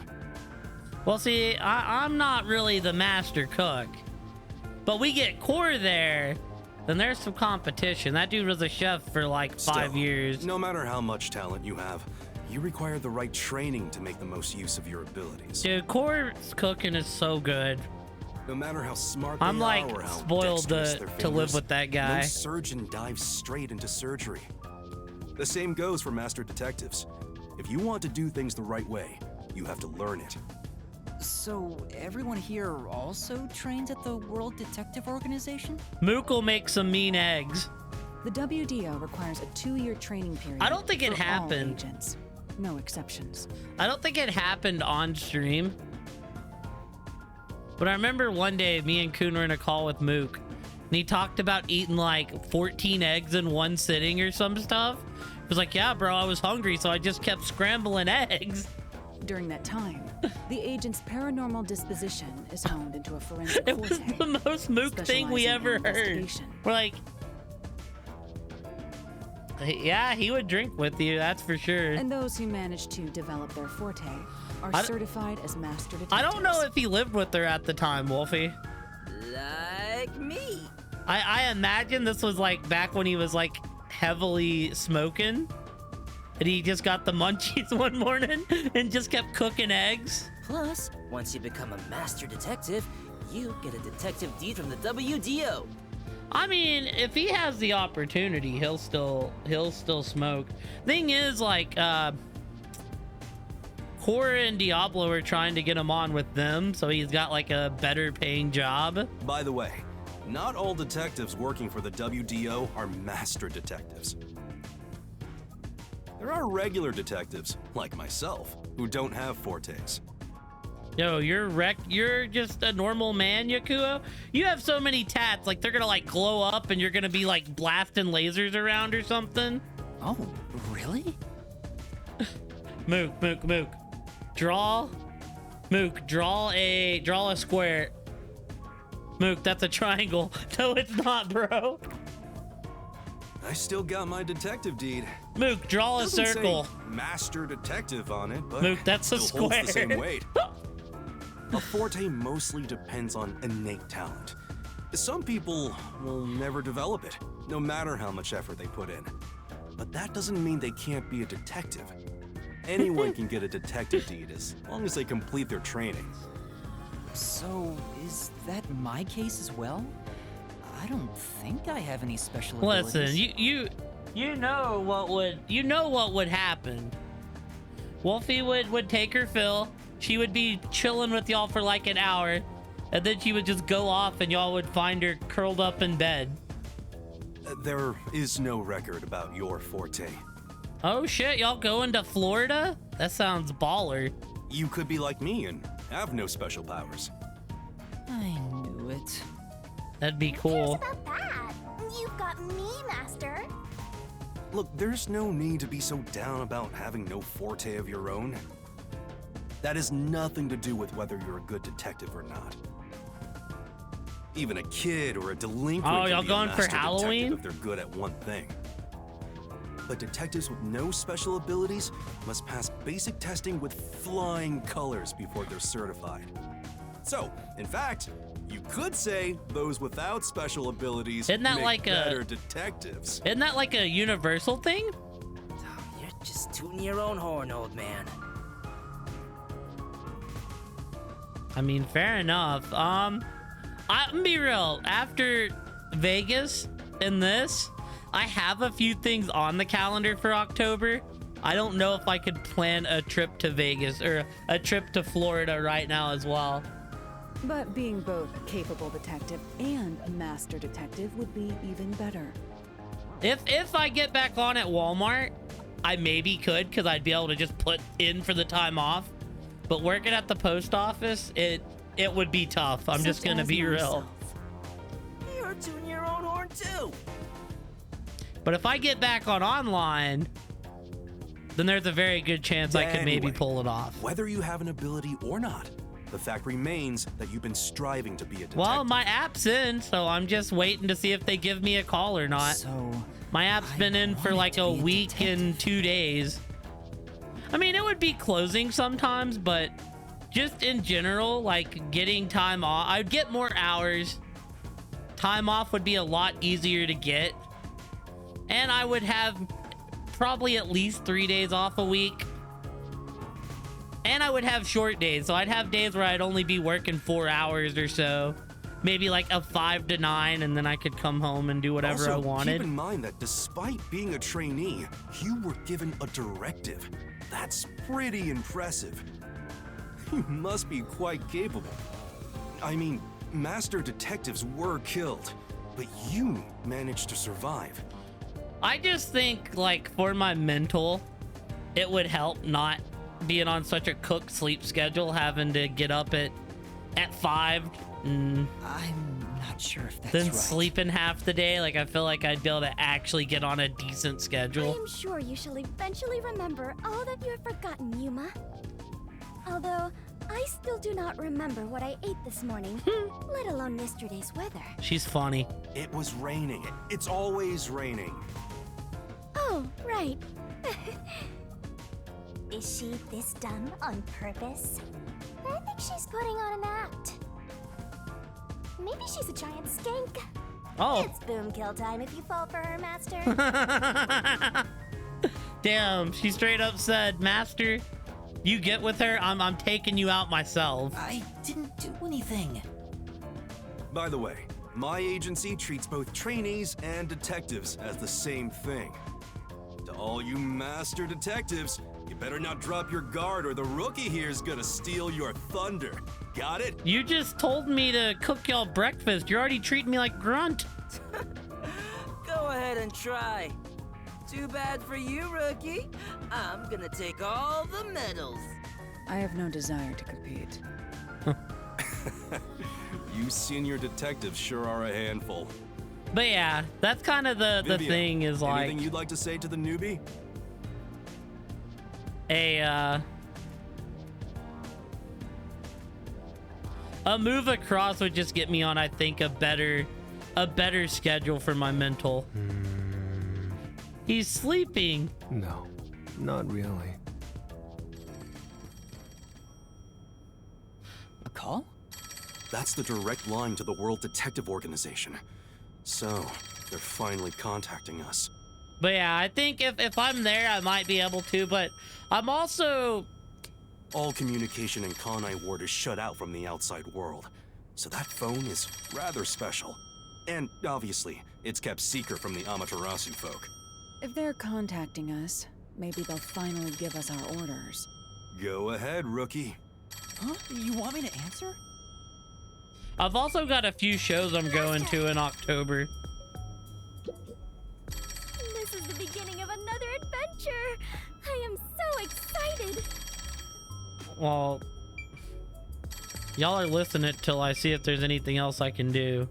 Well, see, I'm not really the master cook, but we get Core there, then there's some competition. That dude was a chef for like 5 Still, years. No matter how much talent you have, you require the right training to make the most use of your abilities. Dude, Core's cooking is so good. No matter how smart I'm they like are or how spoiled dexterous to their live fingers, with that guy. No surgeon dives straight into surgery. The same goes for master detectives. If you want to do things the right way, you have to learn it. So everyone here also trains at the World Detective Organization? Mook will make some mean eggs. The WDO requires a 2-year training period. I don't think it for all happened. agents. No exceptions. I don't think it happened on stream. But I remember one day me and Kuhn were in a call with Mook, and he talked about eating like 14 eggs in one sitting or some stuff. He was like, yeah, bro, I was hungry, so I just kept scrambling eggs. During that time, the agent's paranormal disposition is honed into a forensic It was forte, the most Mook thing we specializing ever in heard. investigation. We're like, yeah, he would drink with you, that's for sure. And those who manage to develop their forte are I d- certified as master detectives. I don't know if he lived with her at the time, Wolfie. Like me. I imagine this was like back when he was like heavily smoking, and he just got the munchies one morning and just kept cooking eggs. Plus, once you become a master detective, you get a detective deed from the WDO. I mean, if he has the opportunity, he'll still smoke. Thing is, like, Cora and Diablo are trying to get him on with them, so he's got like a better paying job. By the way, not all detectives working for the WDO are master detectives. There are regular detectives, like myself, who don't have fortes. Yo, you're just a normal man, Yakuo. You have so many tats, like they're gonna like glow up and you're gonna be like blasting lasers around or something. Oh, really? Mook. Draw a square. Mook, that's a triangle. No, it's not, bro. I still got my detective deed. Mook, draw a Doesn't say circle. master detective on it, but Mook, that's a still holds the square. same weight. A forte mostly depends on innate talent. Some people will never develop it, no matter how much effort they put in. But that doesn't mean they can't be a detective. Anyone can get a detective deed as long as they complete their training. So, is that my case as well? I don't think I have any special Listen, abilities. you know what would happen. Wolfie would take her fill. she would be chilling with y'all for like an hour, and then she would just go off and y'all would find her curled up in bed. There is no record about your forte. Oh shit, y'all going to Florida? That sounds baller. You could be like me and have no special powers. I knew it. That'd be Who cool. cares about that? You've got me, Master. Look, there's no need to be so down about having no forte of your own. That has nothing to do with whether you're a good detective or not. Even a kid or a delinquent Oh, can y'all be a going for master detective Halloween? if they're good at one thing. But detectives with no special abilities must pass basic testing with flying colors before they're certified. So, in fact, you could say those without special abilities Isn't that make like better detectives. Isn't that like a universal thing? You're just tooting your own horn, old man. I mean, fair enough. I'm gonna be real. After Vegas and this, I have a few things on the calendar for October. I don't know if I could plan a trip to Vegas or a trip to Florida right now as well. But being both a capable detective and a master detective would be even better. If I get back on at Walmart, I maybe could, because I'd be able to just put in for the time off. But working at the post office, it would be tough. I'm just Such gonna as be real. myself. You're tooting your own horn too. But if I get back on online, then there's a very good chance I could maybe Anyway, pull it off. Whether you have an ability or not, the fact remains that you've been striving to be a detective. Well, my app's in, so I'm just waiting to see if they give me a call or not. So, My app's I been in for wanted like to a be a week detective. and 2 days. I mean, it would be closing sometimes, but just in general, like getting time off, I'd get more hours. Time off would be a lot easier to get. And I would have probably at least 3 days off a week. And I would have short days, so I'd have days where I'd only be working 4 hours or so. Maybe like a 5 to 9, and then I could come home and do whatever also, I wanted. keep in mind that despite being a trainee, you were given a directive. That's pretty impressive. You must be quite capable. I mean, master detectives were killed, but you managed to survive. I just think, like, for my mental, it would help not being on such a cook sleep schedule, having to get up at 5 and I'm not sure if that's then right. sleeping half the day. Like, I feel like I'd be able to actually get on a decent I schedule. am sure you shall eventually remember all that you have forgotten, Yuma. Although, I still do not remember what I ate this morning, let alone yesterday's weather. She's funny. It was raining. It's always raining. Oh, right. Is she this dumb on purpose? I think she's putting on an act. Maybe she's a giant skink. Oh. It's boom kill time if you fall for her, Master. Damn, she straight up said, Master, you get with her, I'm taking you out myself. I didn't do anything. By the way, my agency treats both trainees and detectives as the same thing. To all you master detectives, you better not drop your guard or the rookie here's gonna steal your thunder. Got it? You just told me to cook y'all breakfast. You're already treating me like Grunt. Go ahead and try. Too bad for you, rookie. I'm gonna take all the medals. I have no desire to compete. You senior detectives sure are a handful. But yeah, that's kind of the Vivian, thing is like anything you'd like to say to the newbie? a move across would just get me on, I think, a better schedule for my mental. He's sleeping. No, not really. A call? That's the direct line to the World Detective Organization. So, they're finally contacting us. But yeah, I think if I'm there, I might be able to, but I'm also... All communication in Kanai Ward is shut out from the outside world, so that phone is rather special. And obviously, it's kept secret from the Amaterasu folk. If they're contacting us, maybe they'll finally give us our orders. Go ahead, rookie. Huh? You want me to answer? I've also got a few shows I'm going to in October. This is the beginning of another adventure. I am so excited. Well, y'all are listening till I see if there's anything else I can do.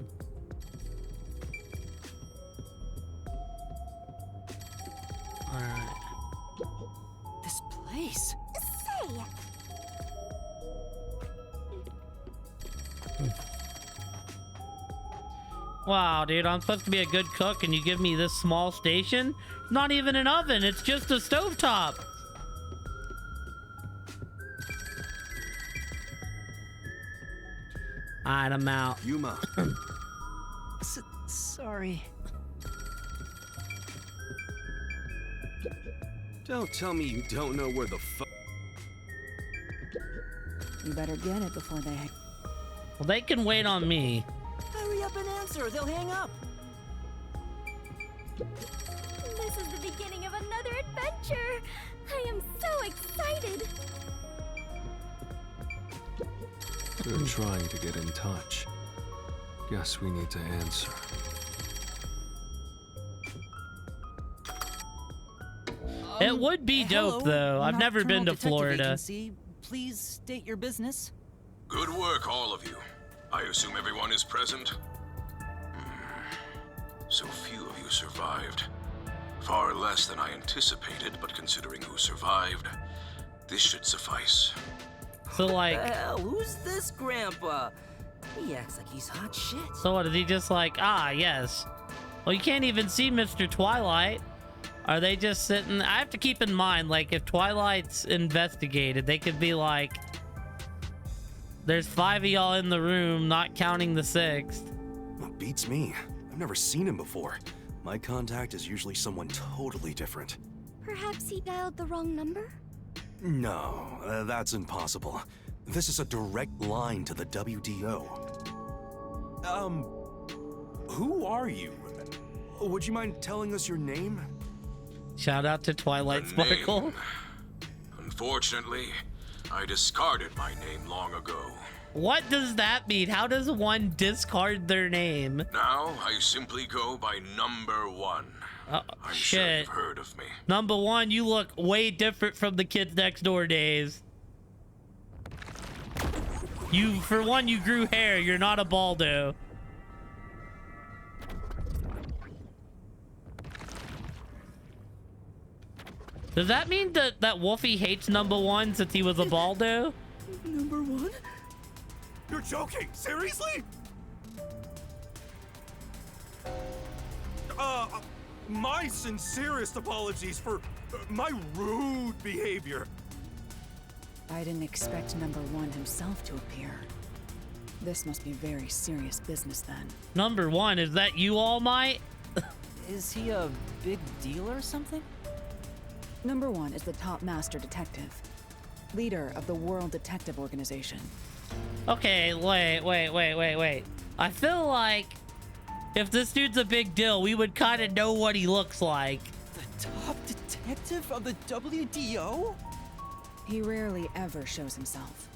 Alright. This place. Say, Wow, dude, I'm supposed to be a good cook and you give me this small station? Not even an oven, it's just a stovetop. Alright, I'm out. Yuma. Sorry. Don't tell me you don't know where the fuck. You better get it before they hang. Well, they can wait on me. Hurry up and answer, they'll hang up. This is the beginning of another adventure. I am so excited. They're trying to get in touch. Guess we need to answer. It would be dope, though. I've never been to Nocturnal Detective Florida. Agency. Please state your business. Good work, all of you. I assume everyone is present? So few of you survived. Far less than I anticipated, but considering who survived, this should suffice. So, like, Hell, who's this grandpa? He acts like he's hot shit. so what, is he just like, ah, yes. Well, you can't even see Mr. Twilight. Are they just sitting? I have to keep in mind, like, if Twilight's investigated, they could be like, there's 5 of y'all in the room, not counting the 6th. Well, beats me. I've never seen him before. My contact is usually someone totally different. Perhaps he dialed the wrong number? No, that's impossible. This is a direct line to the WDO. Who are you? Would you mind telling us your name? Shout out to Twilight The name. Sparkle. Unfortunately, I discarded my name long ago. What does that mean? How does one discard their name? Now, I simply go by number 1. Oh, I'm sure shit. you've heard of me. Number 1, you look way different from the kids next door days. You, for one, you grew hair. You're not a baldo. Does that mean that Wolfie hates number 1 since he was a baldo? Number 1? You're joking? Seriously? My sincerest apologies for my rude behavior. I didn't expect number 1 himself to appear. This must be very serious business then. Number 1, is that you, All Might? Is he a big deal or something? Number 1 is the top master detective, leader of the World Detective Organization. Okay, wait. I feel like if this dude's a big deal, we would kind of know what he looks like. The top detective of the WDO? He rarely ever shows himself.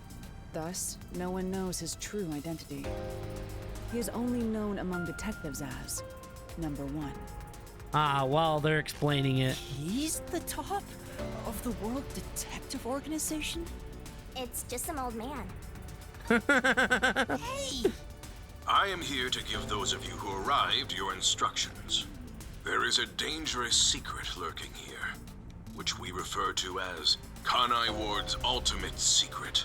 Thus, no one knows his true identity. He is only known among detectives as number 1. Ah, well, they're explaining it. He's the top of the World Detective Organization? it's just some old man. Hey! I am here to give those of you who arrived your instructions. There is a dangerous secret lurking here, which we refer to as Kanai Ward's ultimate secret.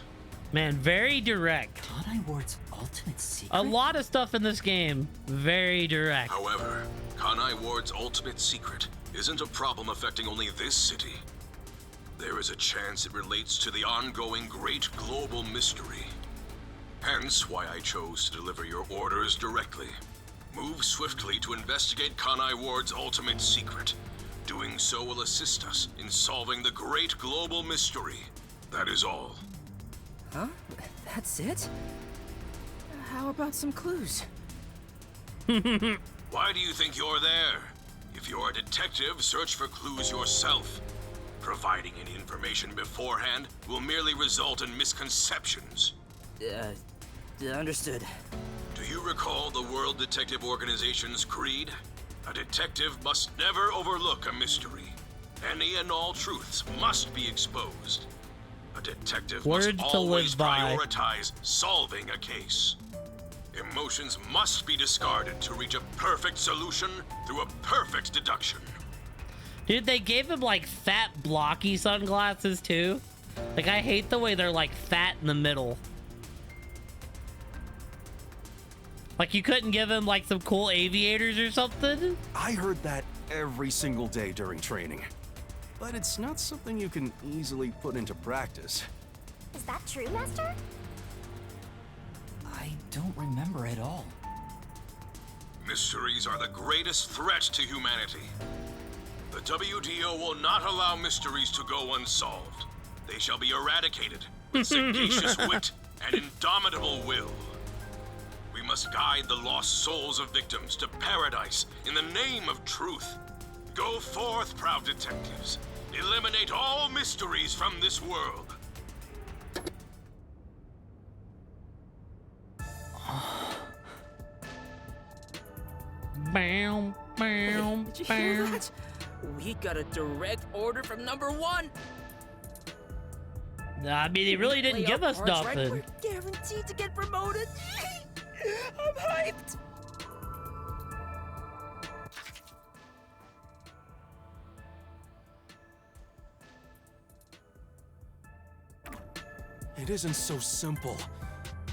Man, very direct. Kanai Ward's ultimate secret? A lot of stuff in this game, very direct. However, Kanai Ward's ultimate secret isn't a problem affecting only this city. There is a chance it relates to the ongoing great global mystery. Hence why I chose to deliver your orders directly. Move swiftly to investigate Kanai Ward's ultimate secret. Doing so will assist us in solving the great global mystery. That is all. Huh? That's it? How about some clues? Why do you think you're there? If you're a detective, search for clues yourself. Providing any information beforehand will merely result in misconceptions. Understood. Do you recall the World Detective Organization's creed? A detective must never overlook a mystery. Any and all truths must be exposed. A detective Words must to always live by. prioritize solving a case. Emotions must be discarded to reach a perfect solution through a perfect deduction. Dude, they gave him like fat blocky sunglasses too. Like, I hate the way they're like fat in the middle. Like, you couldn't give him like some cool aviators or something? I heard that every single day during training. But it's not something you can easily put into practice. Is that true, Master? I don't remember at all. Mysteries are the greatest threat to humanity. The WDO will not allow mysteries to go unsolved. They shall be eradicated with sagacious wit and indomitable will. We must guide the lost souls of victims to paradise in the name of truth. Go forth, proud detectives. Eliminate all mysteries from this world. Bam, bam, Did you hear bam. that? We got a direct order from number 1. I mean, he really didn't Play give our us parts right, nothing. we're guaranteed to get promoted. I'm hyped. It isn't so simple.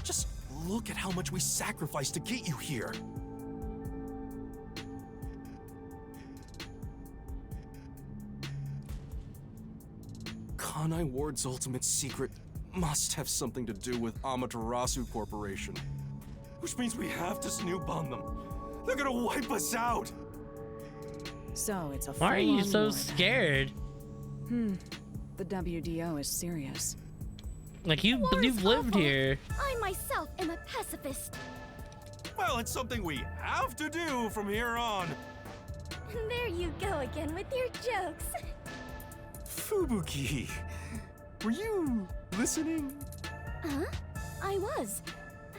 Just look at how much we sacrificed to get you here. Kanai Ward's ultimate secret must have something to do with Amaterasu Corporation. Which means we have to snoop on them. They're gonna wipe us out! So it's a Why are you full-on so war. scared? The WDO is serious. Like, you've War's lived awful. here. I myself am a pacifist. Well, it's something we have to do from here on. There you go again with your jokes. Fubuki, were you listening? Huh? I was.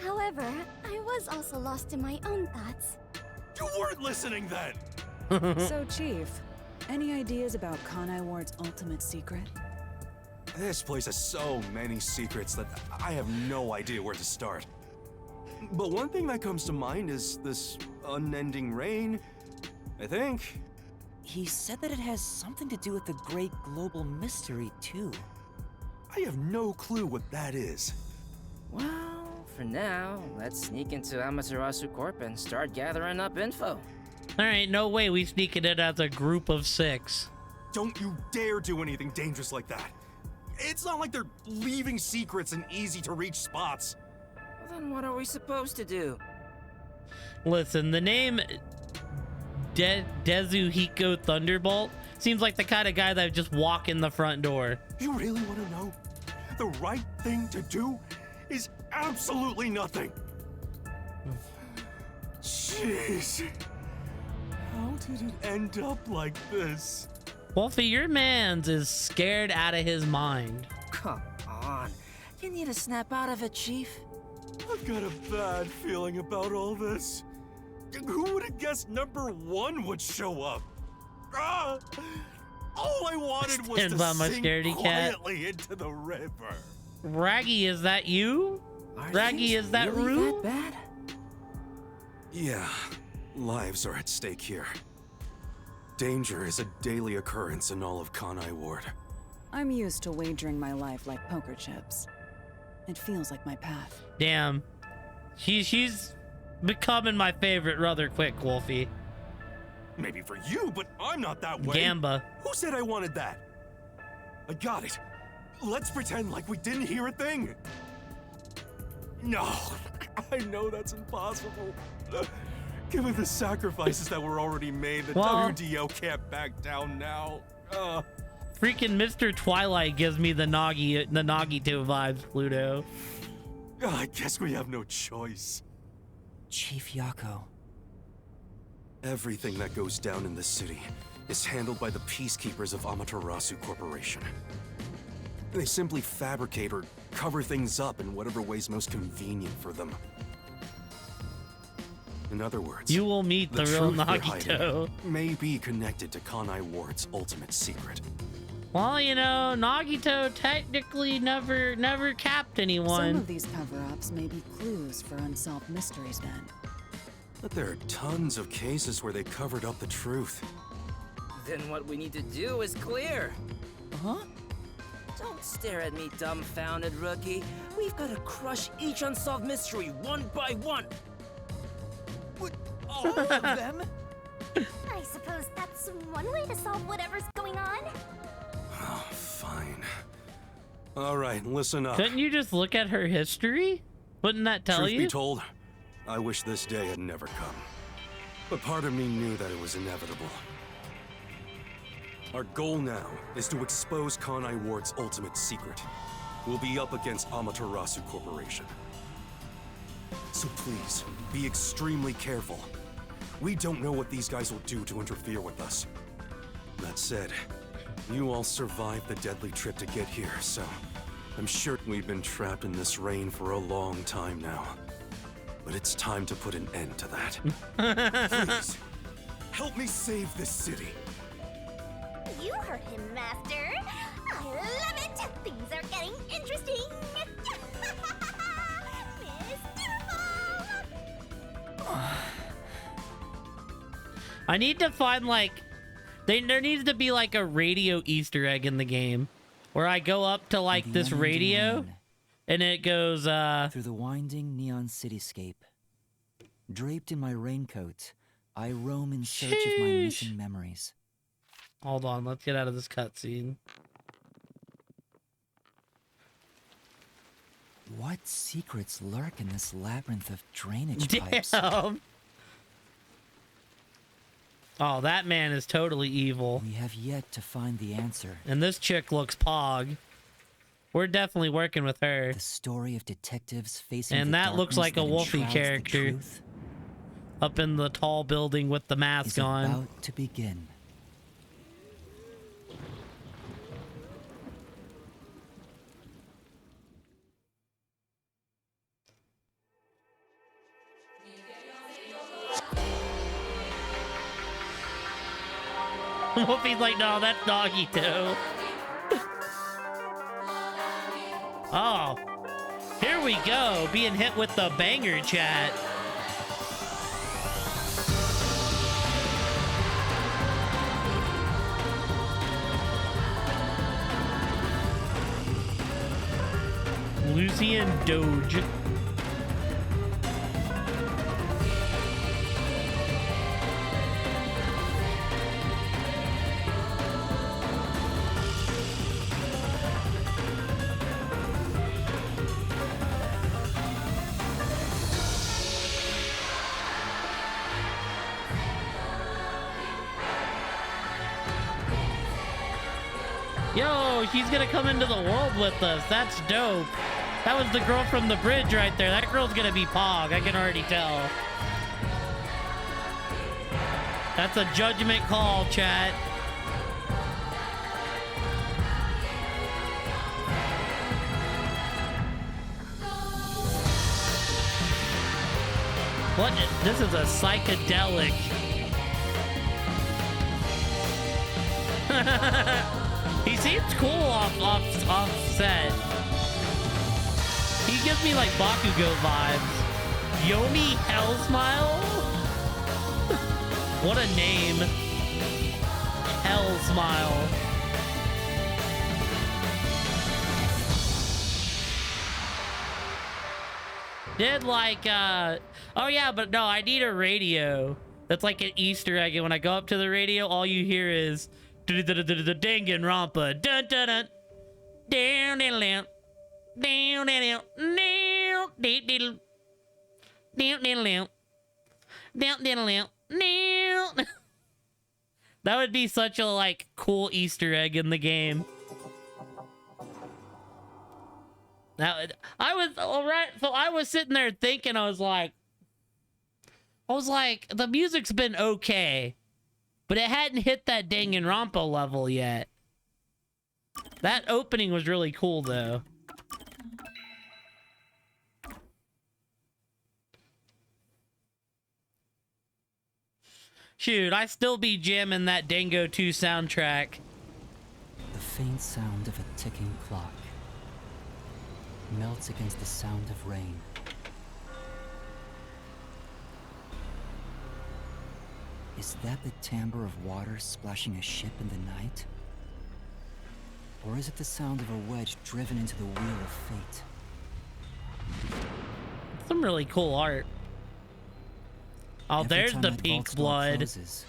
However, I was also lost in my own thoughts. You weren't listening then! So, Chief, any ideas about Kanai Ward's ultimate secret? This place has so many secrets that I have no idea where to start. But one thing that comes to mind is this unending rain, I think. He said that it has something to do with the great global mystery, too. I have no clue what that is. Well, for now, let's sneak into Amaterasu Corp and start gathering up info. Alright, no way we sneaking in as a group of 6. Don't you dare do anything dangerous like that. It's not like they're leaving secrets in easy-to-reach spots. Well, then what are we supposed to do? Listen, the name Dezuhiko Thunderbolt seems like the kind of guy that would just walk in the front door. You really want to know? The right thing to do is absolutely nothing. Jeez. How did it end up like this? Wolfie, your man's is scared out of his mind. Come on. You need to snap out of it, Chief. I've got a bad feeling about all this. Who would have guessed number 1 would show up? Ah! All I wanted was Stand to by my sink scaredy cat. quietly into the river. Raggy, is that you? Are Raggy, things is that really Rue? that bad? Yeah, lives are at stake here. Danger is a daily occurrence in all of Kanai Ward. I'm used to wagering my life like poker chips. It feels like my path. Damn. She's becoming my favorite rather quick, Wolfie. Maybe for you, but I'm not that way. Gamba. Who said I wanted that? I got it. Let's pretend like we didn't hear a thing. No, I know that's impossible. Given the sacrifices that were already made, the Well- WDO can't back down now. Freaking Mr. Twilight gives me the Nagito vibes, Pluto. I guess we have no choice. Chief Yako. Everything that goes down in this city is handled by the peacekeepers of Amaterasu Corporation. They simply fabricate or cover things up in whatever way's most convenient for them. In other words, You will meet the real truth they're hiding Nagito. may be connected to Kanai Ward's ultimate secret. Well, you know, Nagito technically never capped Some anyone. of these cover-ups may be clues for unsolved mysteries then. But there are tons of cases where they covered up the truth. Then what we need to do is clear. Huh? Don't stare at me, dumbfounded rookie. We've got to crush each unsolved mystery one by one. What, all of them? I suppose that's one way to solve whatever's going on. Oh, fine. All right, listen up. Couldn't you just look at her history? Wouldn't that tell Truth you? be told, I wish this day had never come. But part of me knew that it was inevitable. Our goal now is to expose Kanai Ward's ultimate secret. We'll be up against Amaterasu Corporation. So please, be extremely careful. We don't know what these guys will do to interfere with us. That said, you all survived the deadly trip to get here, so I'm sure we've been trapped in this rain for a long time now. But it's time to put an end to that. Please, help me save this city. You heard him, Master. I love it. Things are getting interesting. Mystical. I need to find like there needs to be like a radio Easter egg in the game where I go up to like The this unending radio line and it goes through the winding neon cityscape. Draped in my raincoat, I roam in search of my Sheesh. missing memories. hold on, let's get out of this cutscene. What secrets lurk in this labyrinth of drainage pipes? Damn. Oh, that man is totally evil. We have yet to find the answer. And this chick looks pog. We're definitely working with her. The story of detectives facing And the that looks darkness like a that Wolfie enshrouds the character. truth Up in the tall building with the is mask on. about to begin. Wolfie's like, no, that's doggy too. Oh, here we go, being hit with the banger chat. Lucian Doge. Yo, she's gonna come into the world with us. That's dope. That was the girl from the bridge right there. That girl's gonna be Pog. I can already tell. That's a judgment call, chat. What? This is a psychedelic. He seems cool off set. He gives me like Bakugo vibes. Yomi Hell Smile? What a name. Hell Smile. Did like oh yeah, but no, I need a radio. That's like an Easter egg, and when I go up to the radio, all you hear is Danganronpa. Dun dun dun. Down down down. Down down down. Down down down. Down down down. Down down down. Down. That would be such a like cool Easter egg in the game. Now, I was all right. So I was sitting there thinking, I was like, the music's been okay, but it hadn't hit that Danganronpa level yet. That opening was really cool, though. Shoot, I still be jamming that Dango 2 soundtrack. The faint sound of a ticking clock melts against the sound of rain. Is that the timbre of water splashing a ship in the night? Or is it the sound of a wedge driven into the wheel of fate? Some really cool art. Oh, Every there's time the that pink vault's door blood. closes,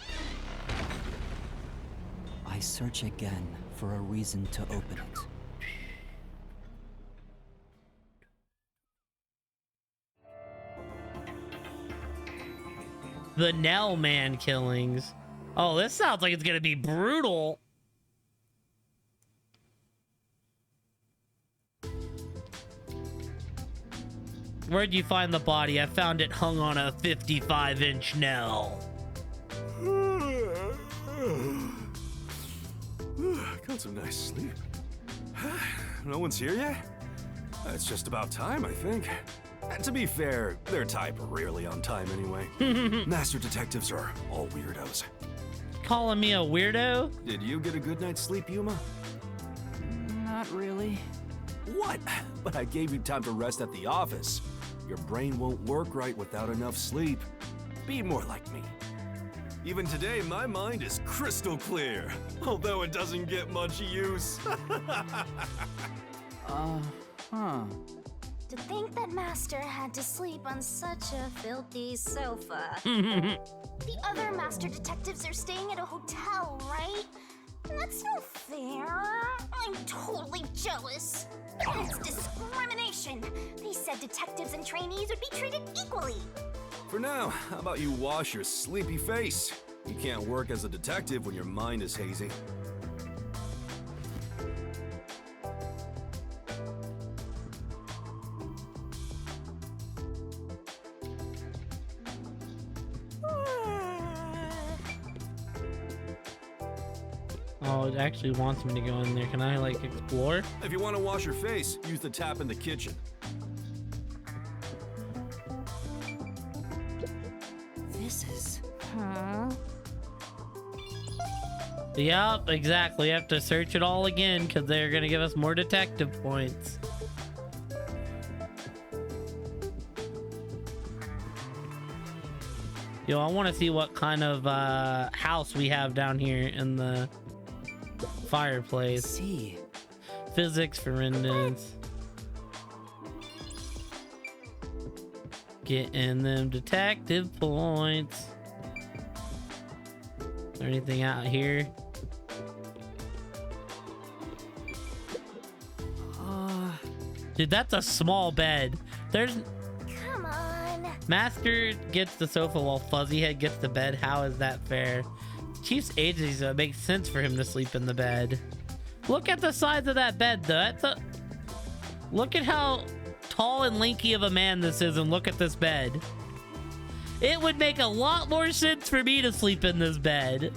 I search again for a reason to open it. The Nell Man killings. Oh, this sounds like it's gonna be brutal. Where'd you find the body? I found it hung on a 55-inch Nell. Got some nice sleep. No one's here yet? It's just about time, I think. And to be fair, their type are rarely on time anyway. Master detectives are all weirdos. Calling me a weirdo? Did you get a good night's sleep, Yuma? Not really. What? But I gave you time to rest at the office. Your brain won't work right without enough sleep. Be more like me. Even today, my mind is crystal clear, although it doesn't get much use. Huh. To think that Master had to sleep on such a filthy sofa. The other Master detectives are staying at a hotel, right? That's no fair. I'm totally jealous. It's discrimination. They said detectives and trainees would be treated equally. For now, how about you wash your sleepy face? You can't work as a detective when your mind is hazy. Oh, it actually wants me to go in there. Can I, like, explore? If you want to wash your face, use the tap in the kitchen. This is... Yep, exactly. You have to search it all again because they're going to give us more detective points. Yo, I want to see what kind of house we have down here in the fireplace. See. Physics for instance. Getting them detective points. Is there anything out here? Dude, that's a small bed. There's... Come on. Master gets the sofa while Fuzzyhead gets the bed. How is that fair? Chief's agency, so it makes sense for him to sleep in the bed. Look at the size of that bed, though. That's a... Look at how tall and lanky of a man this is, and look at this bed. It would make a lot more sense for me to sleep in this bed.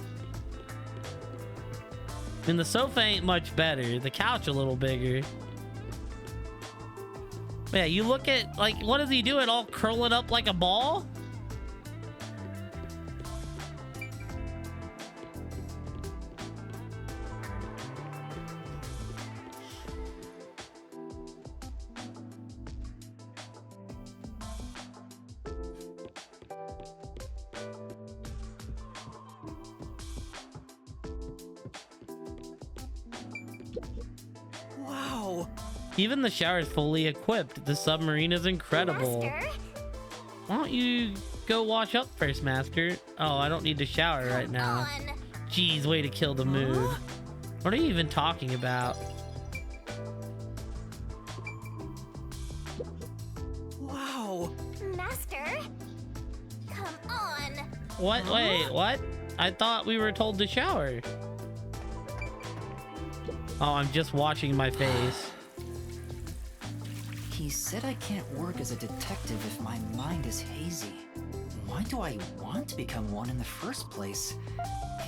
And the sofa ain't much better. The couch a little bigger. Yeah, you look at, like, what does he do? It all curling up like a ball? Wow. Even the shower is fully equipped. The submarine is incredible. Master? Why don't you go wash up first, Master? Oh, I don't need to shower right now. Come on. Jeez, way to kill the mood. What are you even talking about? Wow. Master? Come on. What? Wait, what? I thought we were told to shower. Oh, I'm just washing my face. He said I can't work as a detective if my mind is hazy. Why why do I want to become one in the first place?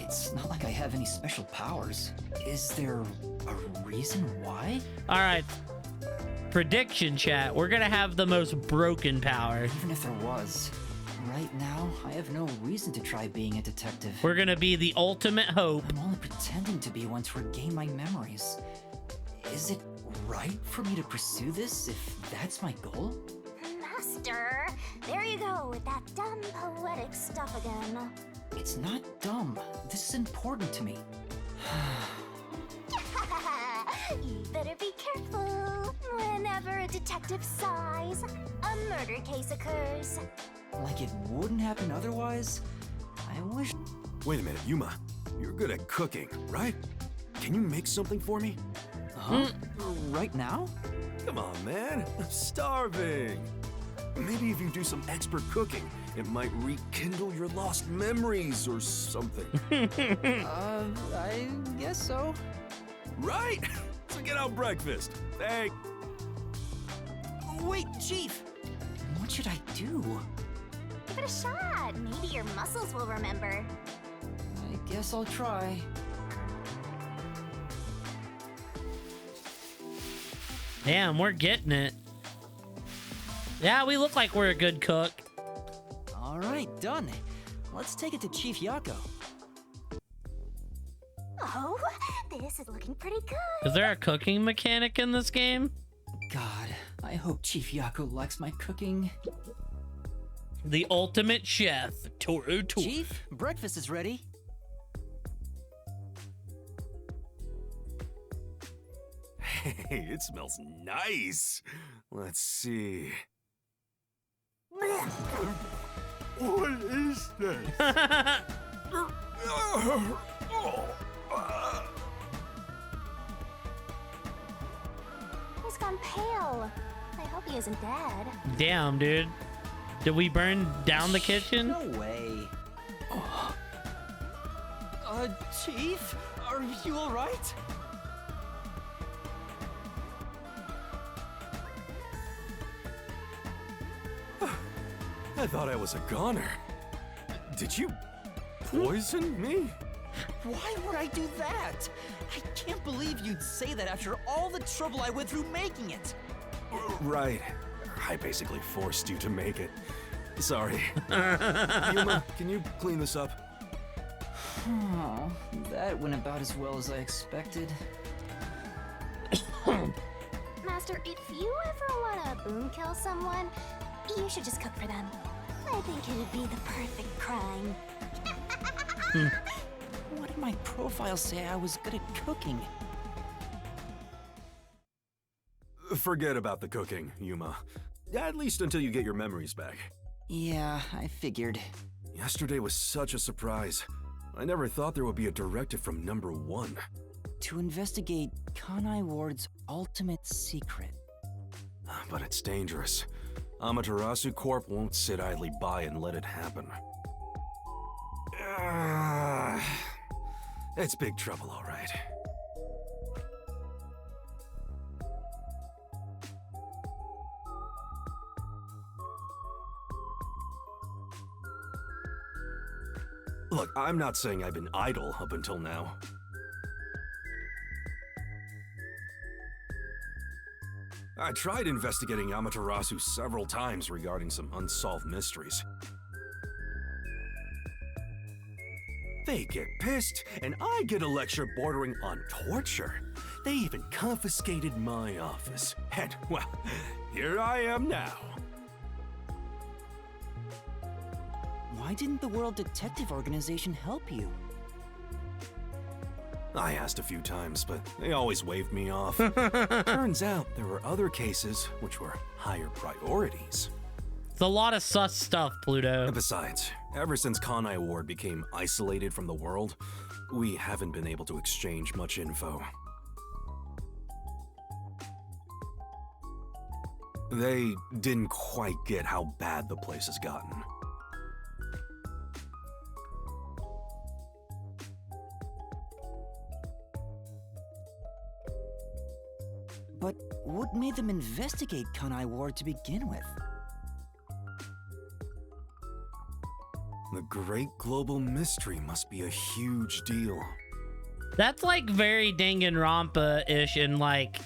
It's not like I have any special powers. Is there a reason why? All right. Prediction chat. We're gonna have the most broken power. Even if there was, right now, I have no reason to try being a detective. We're gonna be the ultimate hope. I'm only pretending to be one to regain my memories. Is it right for me to pursue this if that's my goal? Master, there you go with that dumb poetic stuff again. It's not dumb. This is important to me. You better be careful. Whenever a detective sighs, a murder case occurs. Like it wouldn't happen otherwise? I wish... Wait a minute, Yuma. You're good at cooking, right? Can you make something for me? Huh? Right now? Come on, man. I'm starving. Maybe if you do some expert cooking, it might rekindle your lost memories or something. I guess so. Right? So get out breakfast. Hey. Wait, Chief! What should I do? Give it a shot. Maybe your muscles will remember. I guess I'll try. Damn, we're getting it. Yeah, we look like we're a good cook. All right, done. Let's take it to Chief Yako. Oh, this is looking pretty good. Is there a cooking mechanic in this game? God, I hope Chief Yako likes my cooking. The ultimate chef, Toru. Chief, breakfast is ready. Hey, it smells nice. Let's see. What is this? He's gone pale. I hope he isn't dead. Damn, dude. Did we burn down the kitchen? No way. Chief, are you all right? I thought I was a goner. Did you poison me? Why would I do that? I can't believe you'd say that after all the trouble I went through making it. Right. I basically forced you to make it. Sorry. Yuma, can you clean this up? Oh, that went about as well as I expected. Master, if you ever want to boom kill someone, you should just cook for them. I think it would be the perfect crime. What did my profile say I was good at cooking? Forget about the cooking, Yuma. At least until you get your memories back. Yeah, I figured. Yesterday was such a surprise. I never thought there would be a directive from number 1. To investigate Kanai Ward's ultimate secret. But it's dangerous. Amaterasu Corp won't sit idly by and let it happen. It's big trouble, all right. Look, I'm not saying I've been idle up until now. I tried investigating Amaterasu several times regarding some unsolved mysteries. They get pissed, and I get a lecture bordering on torture. They even confiscated my office. And, well, here I am now. Why didn't the World Detective Organization help you? I asked a few times, but they always waved me off. Turns out there were other cases which were higher priorities. It's a lot of sus stuff, Pluto. And besides, ever since Kanai Ward became isolated from the world, we haven't been able to exchange much info. They didn't quite get how bad the place has gotten. But what made them investigate Kanai Ward to begin with? great global mystery must be a huge deal. That's like very Danganronpa-ish, and like,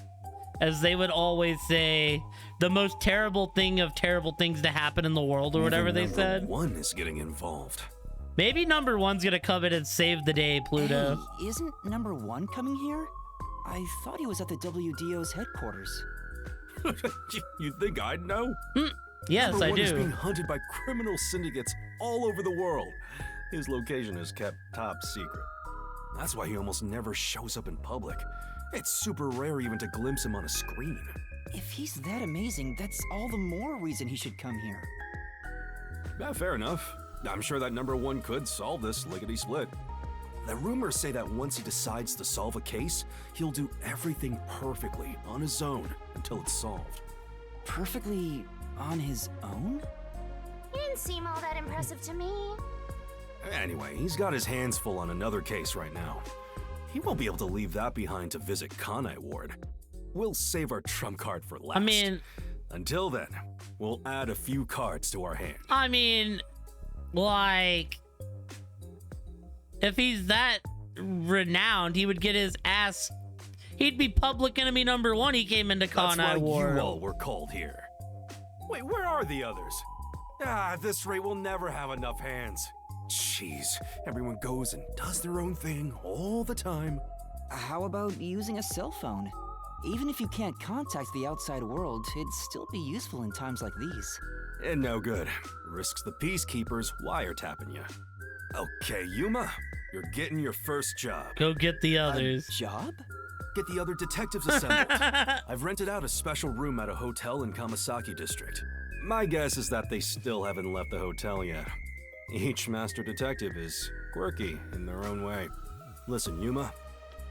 as they would always say, the most terrible thing of terrible things to happen in the world, or whatever they said. Number 1 is getting involved. Maybe number 1's gonna come in and save the day, Pluto. Hey, isn't number 1 coming here? I thought he was at the WDO's headquarters. You think I'd know? Yes, Number I 1 is do. being hunted by criminal syndicates all over the world. His location is kept top secret. That's why he almost never shows up in public. It's super rare even to glimpse him on a screen. If he's that amazing, that's all the more reason he should come here. Yeah, fair enough. I'm sure that number 1 could solve this lickety-split. The rumors say that once he decides to solve a case, he'll do everything perfectly on his own until it's solved. Perfectly on his own? He didn't seem all that impressive to me. Anyway, he's got his hands full on another case right now. He won't be able to leave that behind to visit Kanai Ward. We'll save our trump card for last. I mean... Until then, we'll add a few cards to our hand. I mean, like, if he's that renowned, he would get his ass. He'd be public enemy number 1. He came into That's Kanai why Ward. you all were called here. Wait, where are the others? At this rate, we'll never have enough hands. Jeez, everyone goes and does their own thing all the time. How about using a cell phone? Even if you can't contact the outside world, it'd still be useful in times like these. And no good. Risks the peacekeepers wiretapping you. Okay, Yuma, you're getting your first job. Go get the others. Job? Get the other detectives assembled. I've rented out a special room at a hotel in Kamasaki District. My guess is that they still haven't left the hotel yet. Each master detective is quirky in their own way. Listen, Yuma,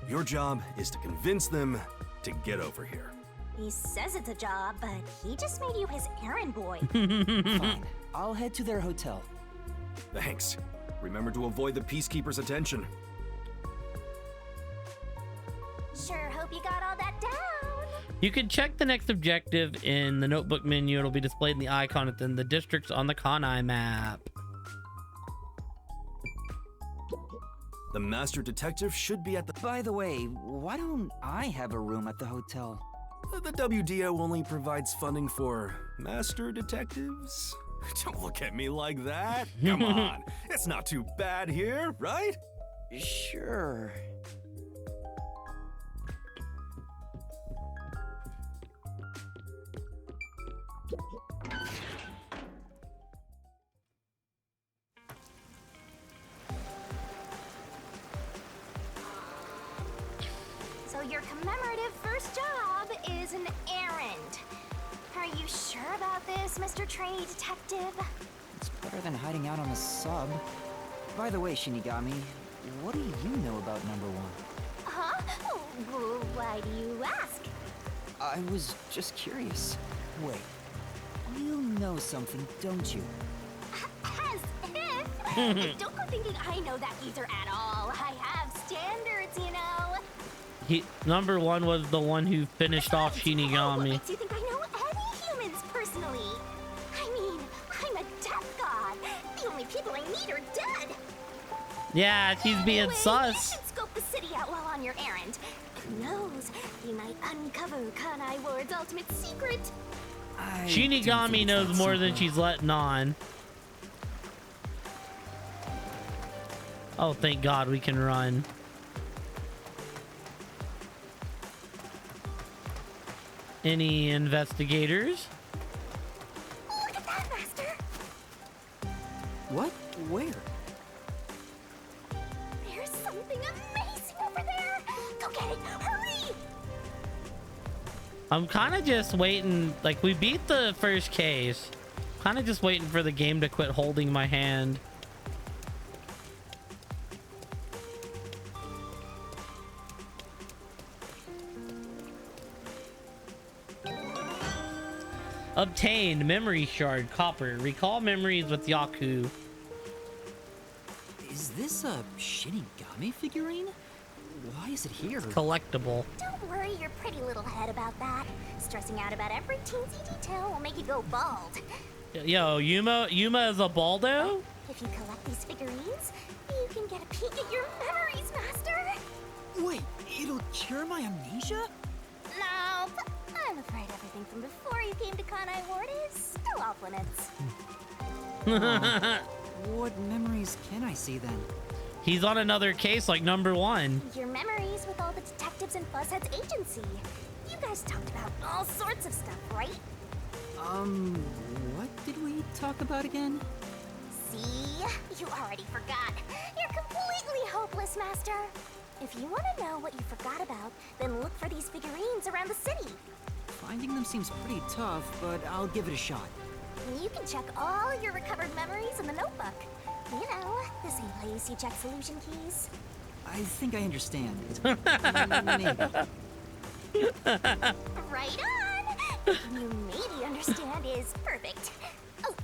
your job is to convince them to get over here. He says it's a job, but he just made you his errand boy. Fine. I'll head to their hotel. Thanks. Remember to avoid the peacekeepers' attention. Sure hope you got all that down. You can check the next objective in the notebook menu. It'll be displayed in the icon within the districts on the Kanai map. The master detective should be at the... By the way, why don't I have a room at the hotel? The WDO only provides funding for master detectives? Don't look at me like that. Come on. It's not too bad here, right? Sure. So your commemorative first job is an errand. Are you sure about this, Mr. Trainee Detective? It's better than hiding out on a sub. By the way, Shinigami, what do you know about number 1? Huh? Why do you ask? I was just curious. Wait, you know something, don't you? As if! Don't go thinking I know that either at all. I have standards, you know. Number 1 was the one who finished off Shinigami. Makes you think I know any humans personally? I mean, I'm a death god. The only people I need are dead. Yeah, she's being Anyway, sus. You should scope the city out while on your errand. Who knows? You might uncover Kanai Ward's ultimate secret. Shinigami knows more than she's letting on. Oh, thank God we can run. Any investigators? Look at that, Master. What? Where? There's something amazing over there. Go get it. Hurry. I'm kind of just waiting. Like, we beat the first case. Kind of just waiting for the game to quit holding my hand. Obtained memory shard copper. Recall memories with Yaku. Is this a Shinigami figurine? Why is it here? Collectible. Don't worry your pretty little head about that. Stressing out about every teensy detail will make you go bald. Yo, Yuma is a baldo? If you collect these figurines, you can get a peek at your memories, Master. Wait, it'll cure my amnesia? No, I'm afraid everything from before you came to Kanai Ward is still off limits. What memories can I see then? He's on another case like number 1. Your memories with all the detectives in Fuzzhead's agency. You guys talked about all sorts of stuff, right? What did we talk about again? See? You already forgot. You're completely hopeless, Master. If you want to know what you forgot about, then look for these figurines around the city. Finding them seems pretty tough, but I'll give it a shot. You can check all your recovered memories in the notebook. You know, the same place you check solution keys. I think I understand. Maybe. Right on! You maybe understand is perfect. Oh,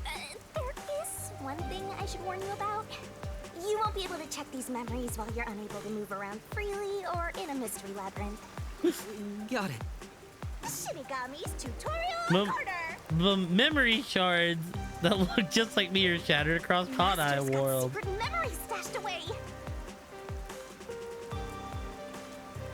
there is one thing I should warn you about. You won't be able to check these memories while you're unable to move around freely or in a mystery labyrinth. Got it. Shinigami's tutorial Mom- corner! The memory shards that look just like me are shattered across Kanai Master's got World. secret memories stashed away.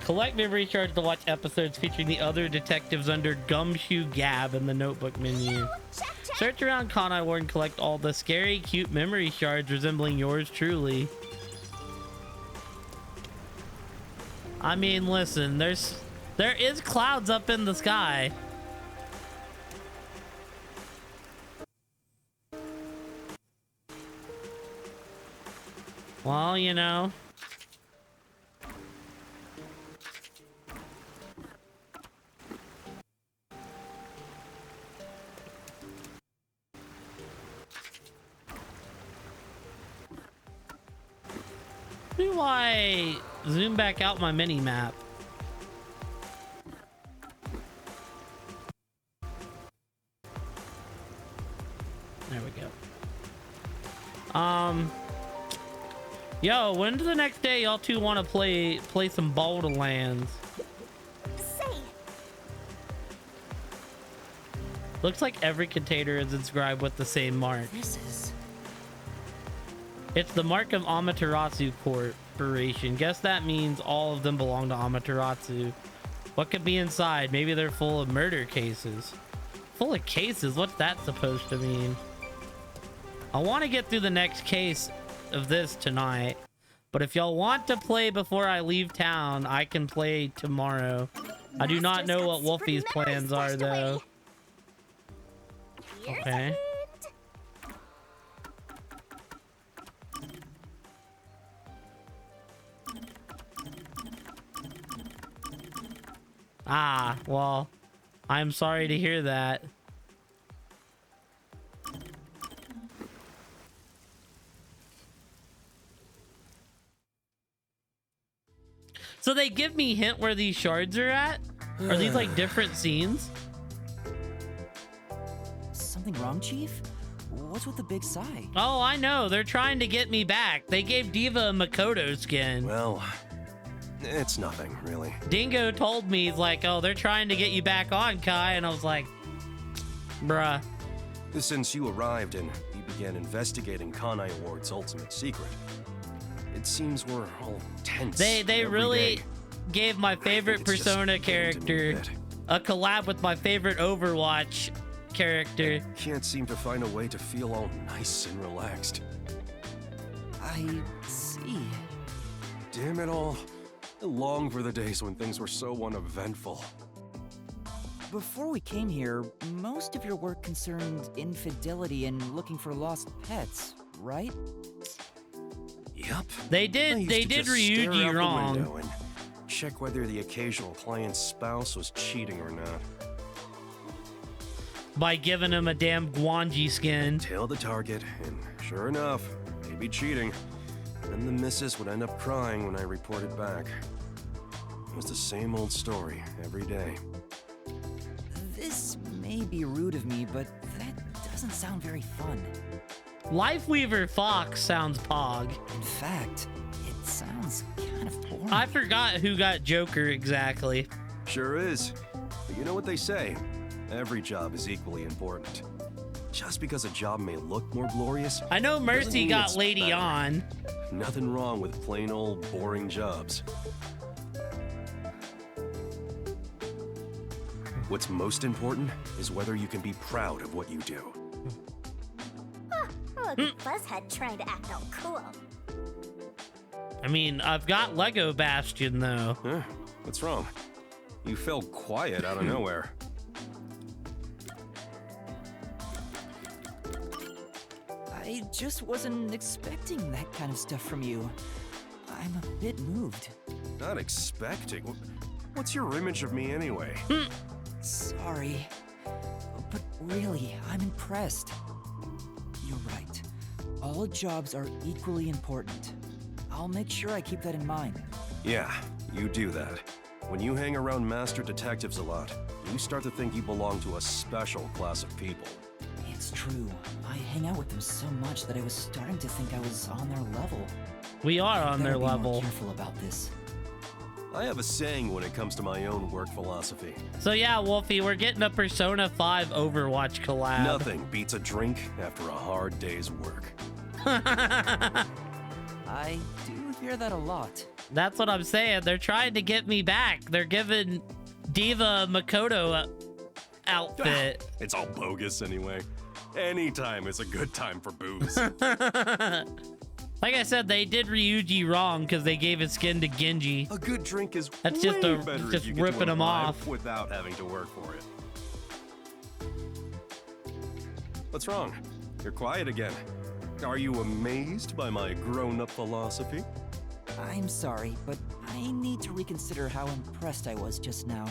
Collect memory shards to watch episodes featuring the other detectives under Gumshoe Gab in the notebook menu. Check, check. Search around Kanai Ward and collect all the scary, cute memory shards resembling yours truly. I mean, listen, there is clouds up in the sky. Well, you know. Do I zoom back out my mini map? There we go. Yo, when's the next day y'all two want to play some Borderlands? Say, Looks like every container is inscribed with the same mark. This is... It's the mark of Amaterasu Corporation. Guess that means all of them belong to Amaterasu. What could be inside? Maybe they're full of murder cases. Full of cases? What's that supposed to mean? I want to get through the next case of this tonight, but if y'all want to play before I leave town, I can play tomorrow. I do not know what Wolfie's plans are, though. Okay. Ah, well, I'm sorry to hear that. So they give me hint where these shards are at? Are these like different scenes? Something wrong, Chief? What's with the big sigh? Oh, I know. They're trying to get me back. They gave Diva a Makoto skin. Well, it's nothing, really. Dingo told me, he's like, oh, they're trying to get you back on, Kai. And I was like, bruh. Since you arrived and we began investigating Kanai Ward's ultimate secret, it seems we're all tense. They every really day. gave my favorite it's just Persona getting to me a character bit. a collab with my favorite Overwatch character. Can't seem to find a way to feel all nice and relaxed. I see. Damn it all. I long for the days when things were so uneventful. Before we came here, most of your work concerned infidelity and looking for lost pets, right? Yep. They I did used they to did just stare out Ryuji the wrong. window and check whether the occasional client's spouse was cheating or not. By giving him a damn Guanji skin. Tail the target, and sure enough, they'd be cheating. Then the missus would end up crying when I reported back. It was the same old story every day. This may be rude of me, but that doesn't sound very fun. Lifeweaver Fox sounds pog. In fact, it sounds kind of boring. I forgot who got Joker exactly. Sure is. But you know what they say? Every job is equally important. Just because a job may look more glorious, I know doesn't Mercy mean got it's Lady better. on. Nothing wrong with plain old boring jobs. What's most important is whether you can be proud of what you do. Look at Buzzhead trying to act all cool. I mean, I've got Lego Bastion though. Huh? What's wrong? You fell quiet out of nowhere. I just wasn't expecting that kind of stuff from you. I'm a bit moved. Not expecting? What's your image of me anyway? Sorry. But really, I'm impressed. You're right. All jobs are equally important. I'll make sure I keep that in mind. Yeah, you do that. When you hang around master detectives a lot, you start to think you belong to a special class of people. It's true. I hang out with them so much that I was starting to think I was on their level. We are I on their better be more level. careful about this. I have a saying when it comes to my own work philosophy. So yeah, Wolfie, we're getting a Persona 5 Overwatch collab. Nothing beats a drink after a hard day's work. I do hear that a lot. That's what I'm saying. They're trying to get me back. They're giving Diva Makoto a outfit. It's all bogus anyway. Anytime is a good time for booze. Like I said, they did Ryuji wrong because they gave his skin to Genji. A good drink is That's way just better just if you get ripping to them imbibe off. without having to work for it. What's wrong? You're quiet again. Are you amazed by my grown-up philosophy? I'm sorry, but I need to reconsider how impressed I was just now.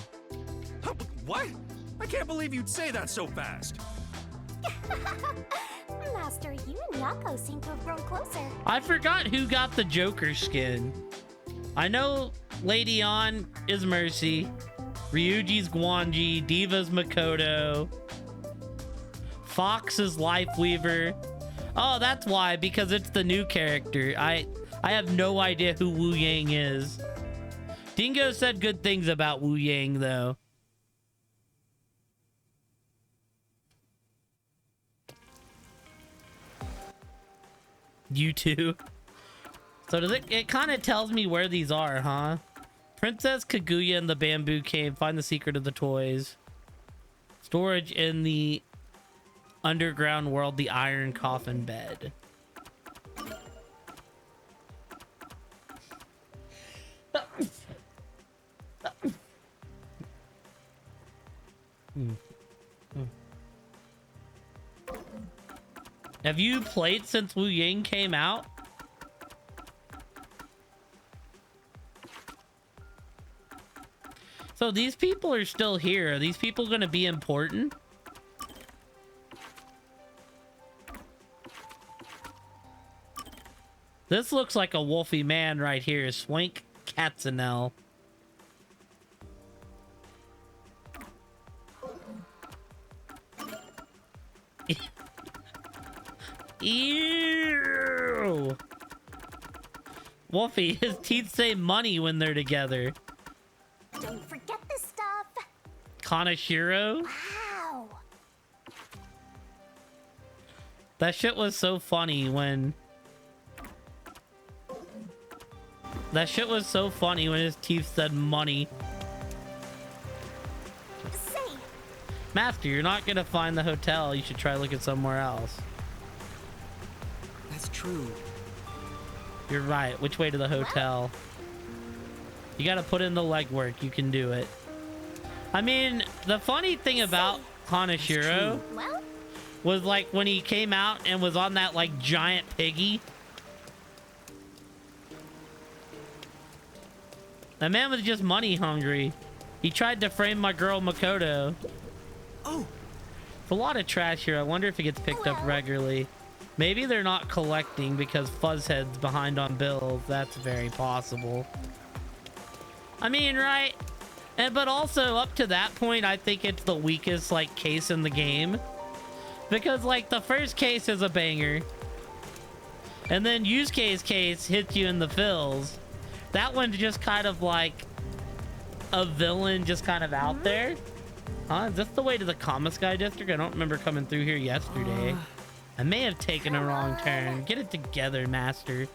What? I can't believe you'd say that so fast. Master, you and Yako seem to have grown closer. I forgot who got the Joker skin. I know Lady On is Mercy, Ryuji's Gwanji, Diva's Makoto, Fox is Lifeweaver. Oh, that's why, because it's the new character. I have no idea who Wu Yang is. Dingo said good things about Wu Yang, though. You too. So does it kind of tells me where these are, huh? Princess Kaguya in the bamboo cave. Find the secret of the toys. Storage in the underground world. The iron coffin bed. Have you played since Wu Yang came out? So these people are still here. Are these people going to be important? This looks like a wolfy man right here. Swank Katzenell. Ew. Wolfie, his teeth say money when they're together. Don't forget this stuff. Kanashiro? Wow. That shit was so funny when... That shit was so funny when his teeth said money. Say, Master, you're not gonna find the hotel. You should try looking somewhere else. That's true. You're right. Which way to the hotel? You gotta put in the legwork. You can do it. I mean, the funny thing about Kanashiro well, was like when he came out and was on that like giant piggy. That man was just money hungry. He tried to frame my girl Makoto. Oh, It's a lot of trash here. I wonder if it gets picked up regularly. Maybe they're not collecting because Fuzzhead's behind on bills. That's very possible. I mean, right? But also up to that point, I think it's the weakest like case in the game. Because like the first case is a banger. And then Yusuke's case hits you in the fills. That one's just kind of like a villain just kind of out there. Is this the way to the Commissky district? I don't remember coming through here yesterday. I may have taken a wrong turn. Get it together, master.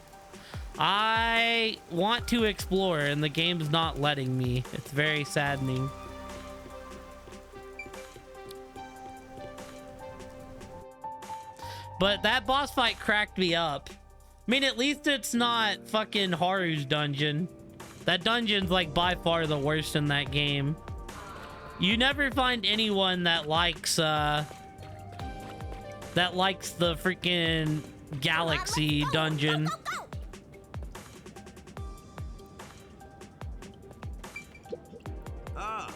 I want to explore and the game's not letting me. It's very saddening. But that boss fight cracked me up. I mean, at least it's not fucking Haru's dungeon. That dungeon's like by far the worst in that game. You never find anyone that likes the freaking galaxy dungeon. Go, go, go.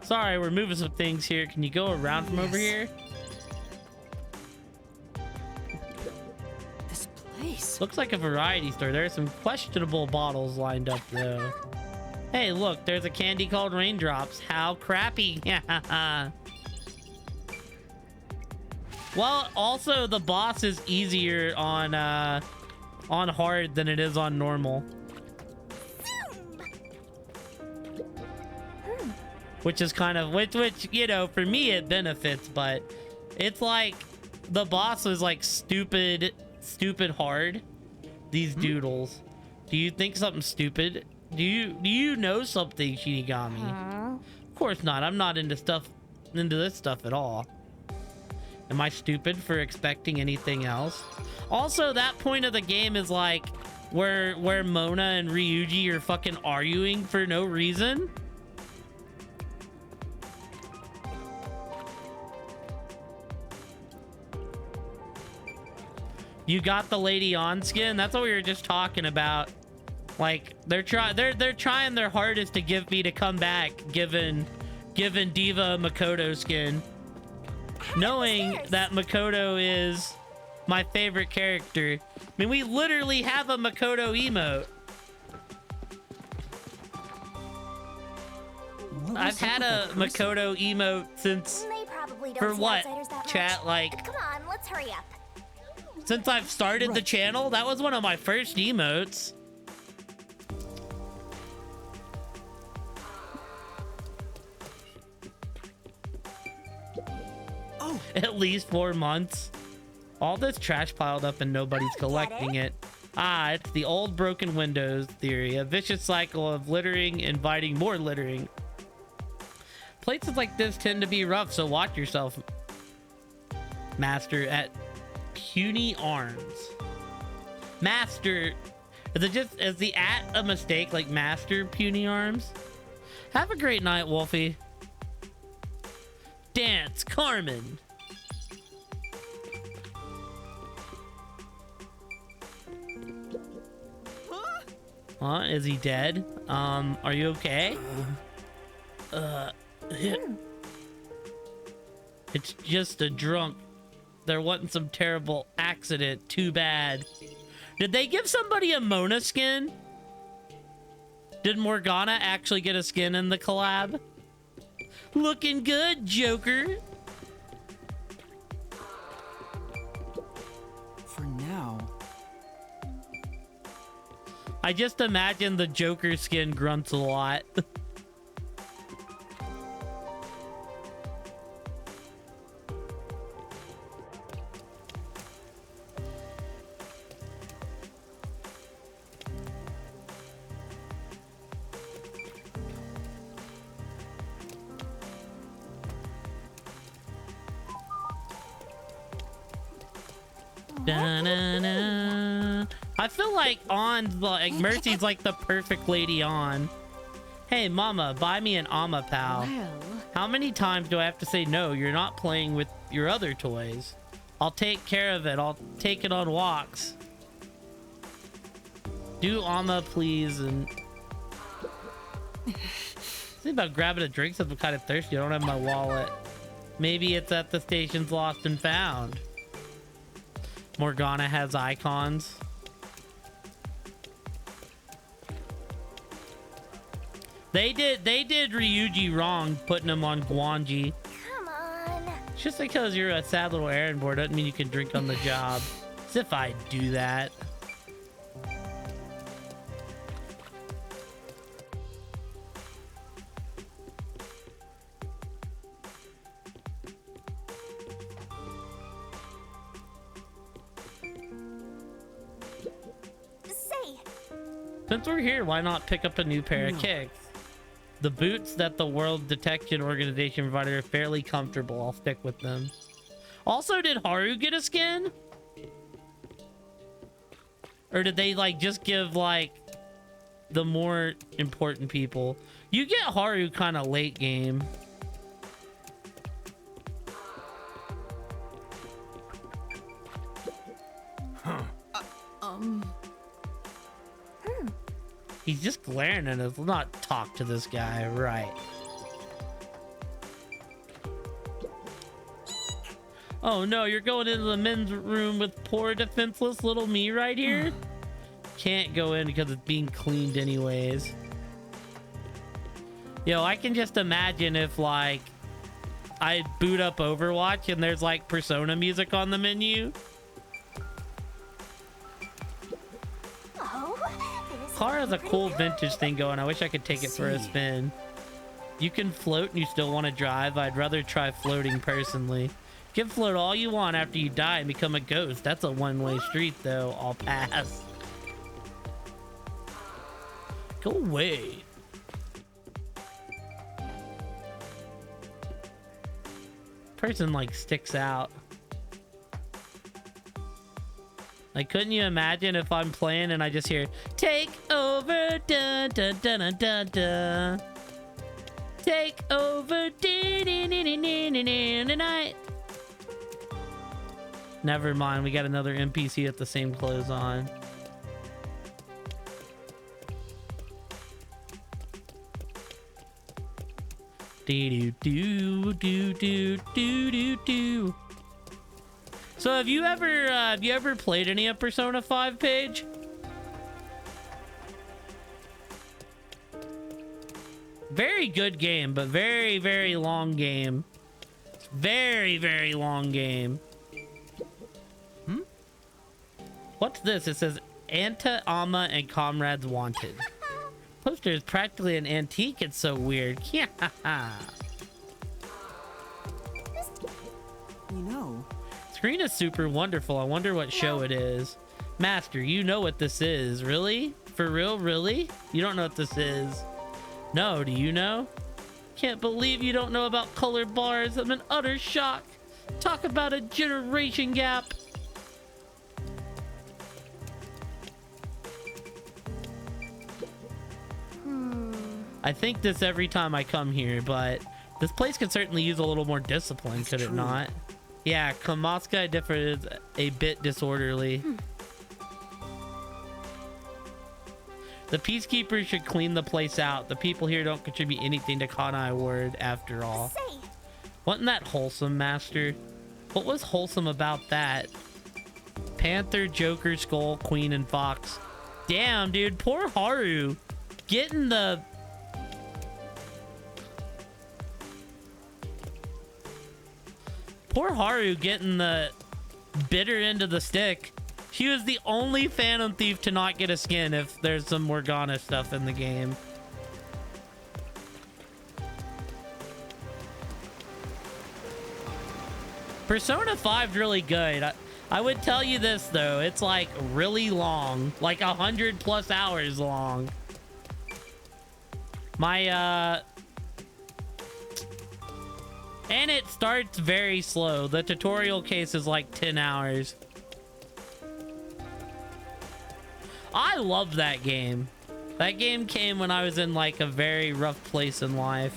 Sorry, we're moving some things here. Can you go around from over here? This place. Looks like a variety store. There are some questionable bottles lined up though. Hey, look, there's a candy called Raindrops. How crappy. Well, also the boss is easier on hard than it is on normal. Which is kind of which you know, for me it benefits, but it's like the boss is like stupid hard. These doodles. Do you think something stupid? Do you know something, Shinigami? Of course not. I'm not into this stuff at all. Am I stupid for expecting anything else? Also, that point of the game is like where Mona and Ryuji are fucking arguing for no reason. You got the Lady On skin? That's what we were just talking about. Like they're trying their hardest to give me to come back given Diva Makoto skin. Knowing that Makoto is my favorite character. I mean, we literally have a Makoto emote. I've had a Makoto emote since They probably don't for see what? outsiders that Chat much. like Come on, let's hurry up. since I've started the channel. That was one of my first emotes. At least 4 months. All this trash piled up and nobody's collecting it. Ah, it's the old broken windows theory. A vicious cycle of littering, inviting more littering. Places like this tend to be rough, so watch yourself, Master, at Puny Arms. Master, is the at a mistake, like Master Puny Arms? Have a great night, Wolfie. Dance, Carmen. Is he dead? Are you okay? It's just a drunk. There wasn't some terrible accident. Too bad. Did they give somebody a Mona skin? Did Morgana actually get a skin in the collab? Looking good, Joker. For now. I just imagine the Joker skin grunts a lot. Da-na-na. I feel like Mercy's like the perfect lady on. Hey, Mama, buy me an Amma Pal. Well, How many times do I have to say no? You're not playing with your other toys. I'll take care of it. I'll take it on walks. Do Amma, please, and think about grabbing a drink since I'm kind of thirsty. I don't have my wallet. Maybe it's at the station's lost and found. Morgana has icons. They did Ryuji wrong putting him on Guanji. Come on. Just because you're a sad little errand boy doesn't mean you can drink on the job. As if I do that. Since we're here, why not pick up a new pair of kicks? The boots that the World Detection Organization provided are fairly comfortable. I'll stick with them. Also, did Haru get a skin? Or did they, like, just give, like, the more important people? You get Haru kind of late game. He's just glaring at us. Let's not talk to this guy, right? Oh no, you're going into the men's room with poor defenseless little me right here? Can't go in because it's being cleaned anyways. Yo, I can just imagine if, like, I boot up Overwatch and there's, like, Persona music on the menu. Car has a cool vintage thing going. I wish I could take it for a spin. You can float and you still want to drive. I'd rather try floating personally. You can float all you want after you die and become a ghost. That's a one-way street, though. I'll pass. Go away. Person, like, sticks out. Like, couldn't you imagine if I'm playing and I just hear "Take over, da da da da da da. Take over, tonight." Never mind, we got another NPC with the same clothes on. Do do do do do do do. So have you ever played any of Persona 5, Paige? Very good game, but very, very long game. Very, very long game. What's this? It says Anta, Amma, and Comrades Wanted. Poster is practically an antique. It's so weird. Yeah. You know, Screen is super wonderful. I wonder what show it is. Master, you know what this is. Really? For real? Really? You don't know what this is? No, do you know? Can't believe you don't know about color bars. I'm in utter shock. Talk about a generation gap. I think this every time I come here, but this place could certainly use a little more discipline, could it not? Yeah, Kamatsuka differs a bit disorderly. The Peacekeepers should clean the place out. The people here don't contribute anything to Kanai Ward after all. Wasn't that wholesome, Master? What was wholesome about that? Panther, Joker, Skull, Queen, and Fox. Damn, dude, poor Haru. Getting the... Poor Haru getting the bitter end of the stick. She was the only Phantom Thief to not get a skin if there's some Morgana stuff in the game. Persona 5's really good. I would tell you this though, it's like really long, like 100+ hours long. And it starts very slow. The tutorial case is like 10 hours. I love that game. That game came when I was in like a very rough place in life.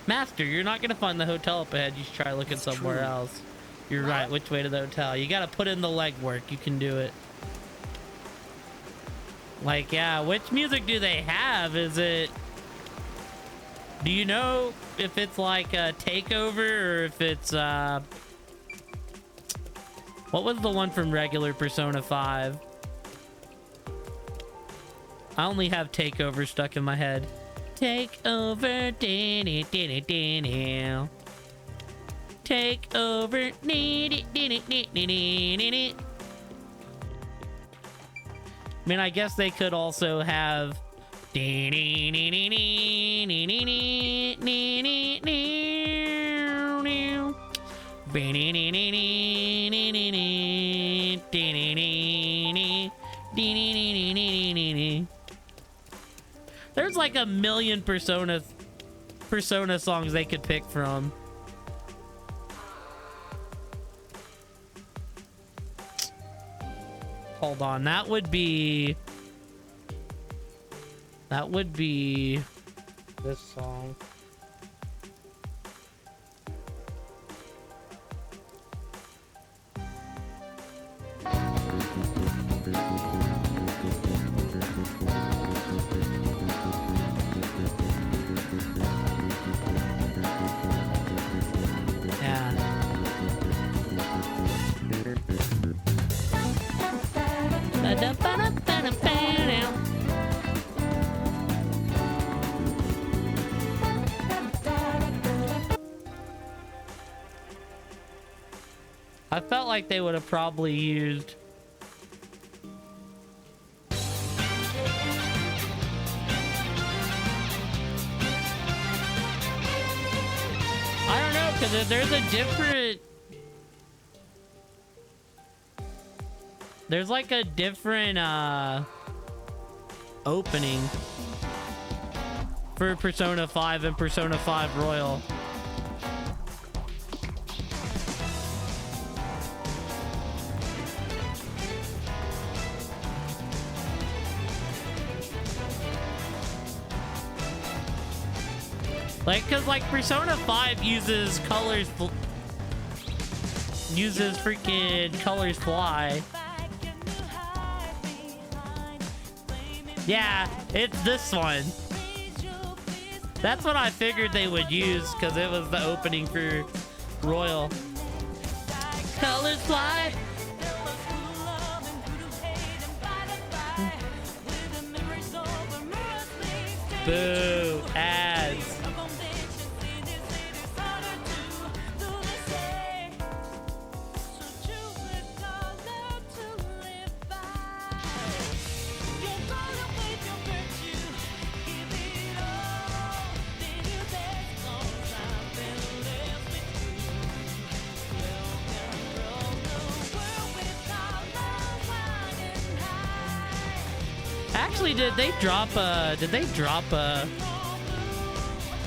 Master, you're not gonna find the hotel up ahead. You should try looking somewhere else. You're right. Which way to the hotel? You gotta put in the legwork. You can do it. Like, yeah, which music do they have? Is it... Do you know if it's like a takeover or if it's, What was the one from regular Persona 5? I only have takeover stuck in my head. Take over, take over, I mean, I guess they could also have There's like a million Persona songs they could pick from. Hold on, that would be this song. I felt like they would have probably used I don't know, because there's a different there's like a different opening for Persona 5 and Persona 5 Royal. Like, cause like Persona 5 uses freaking colors fly. Yeah, it's this one. That's what I figured they would use, because it was the opening for Royal. Colors fly. Boo, ads. Actually, did they drop a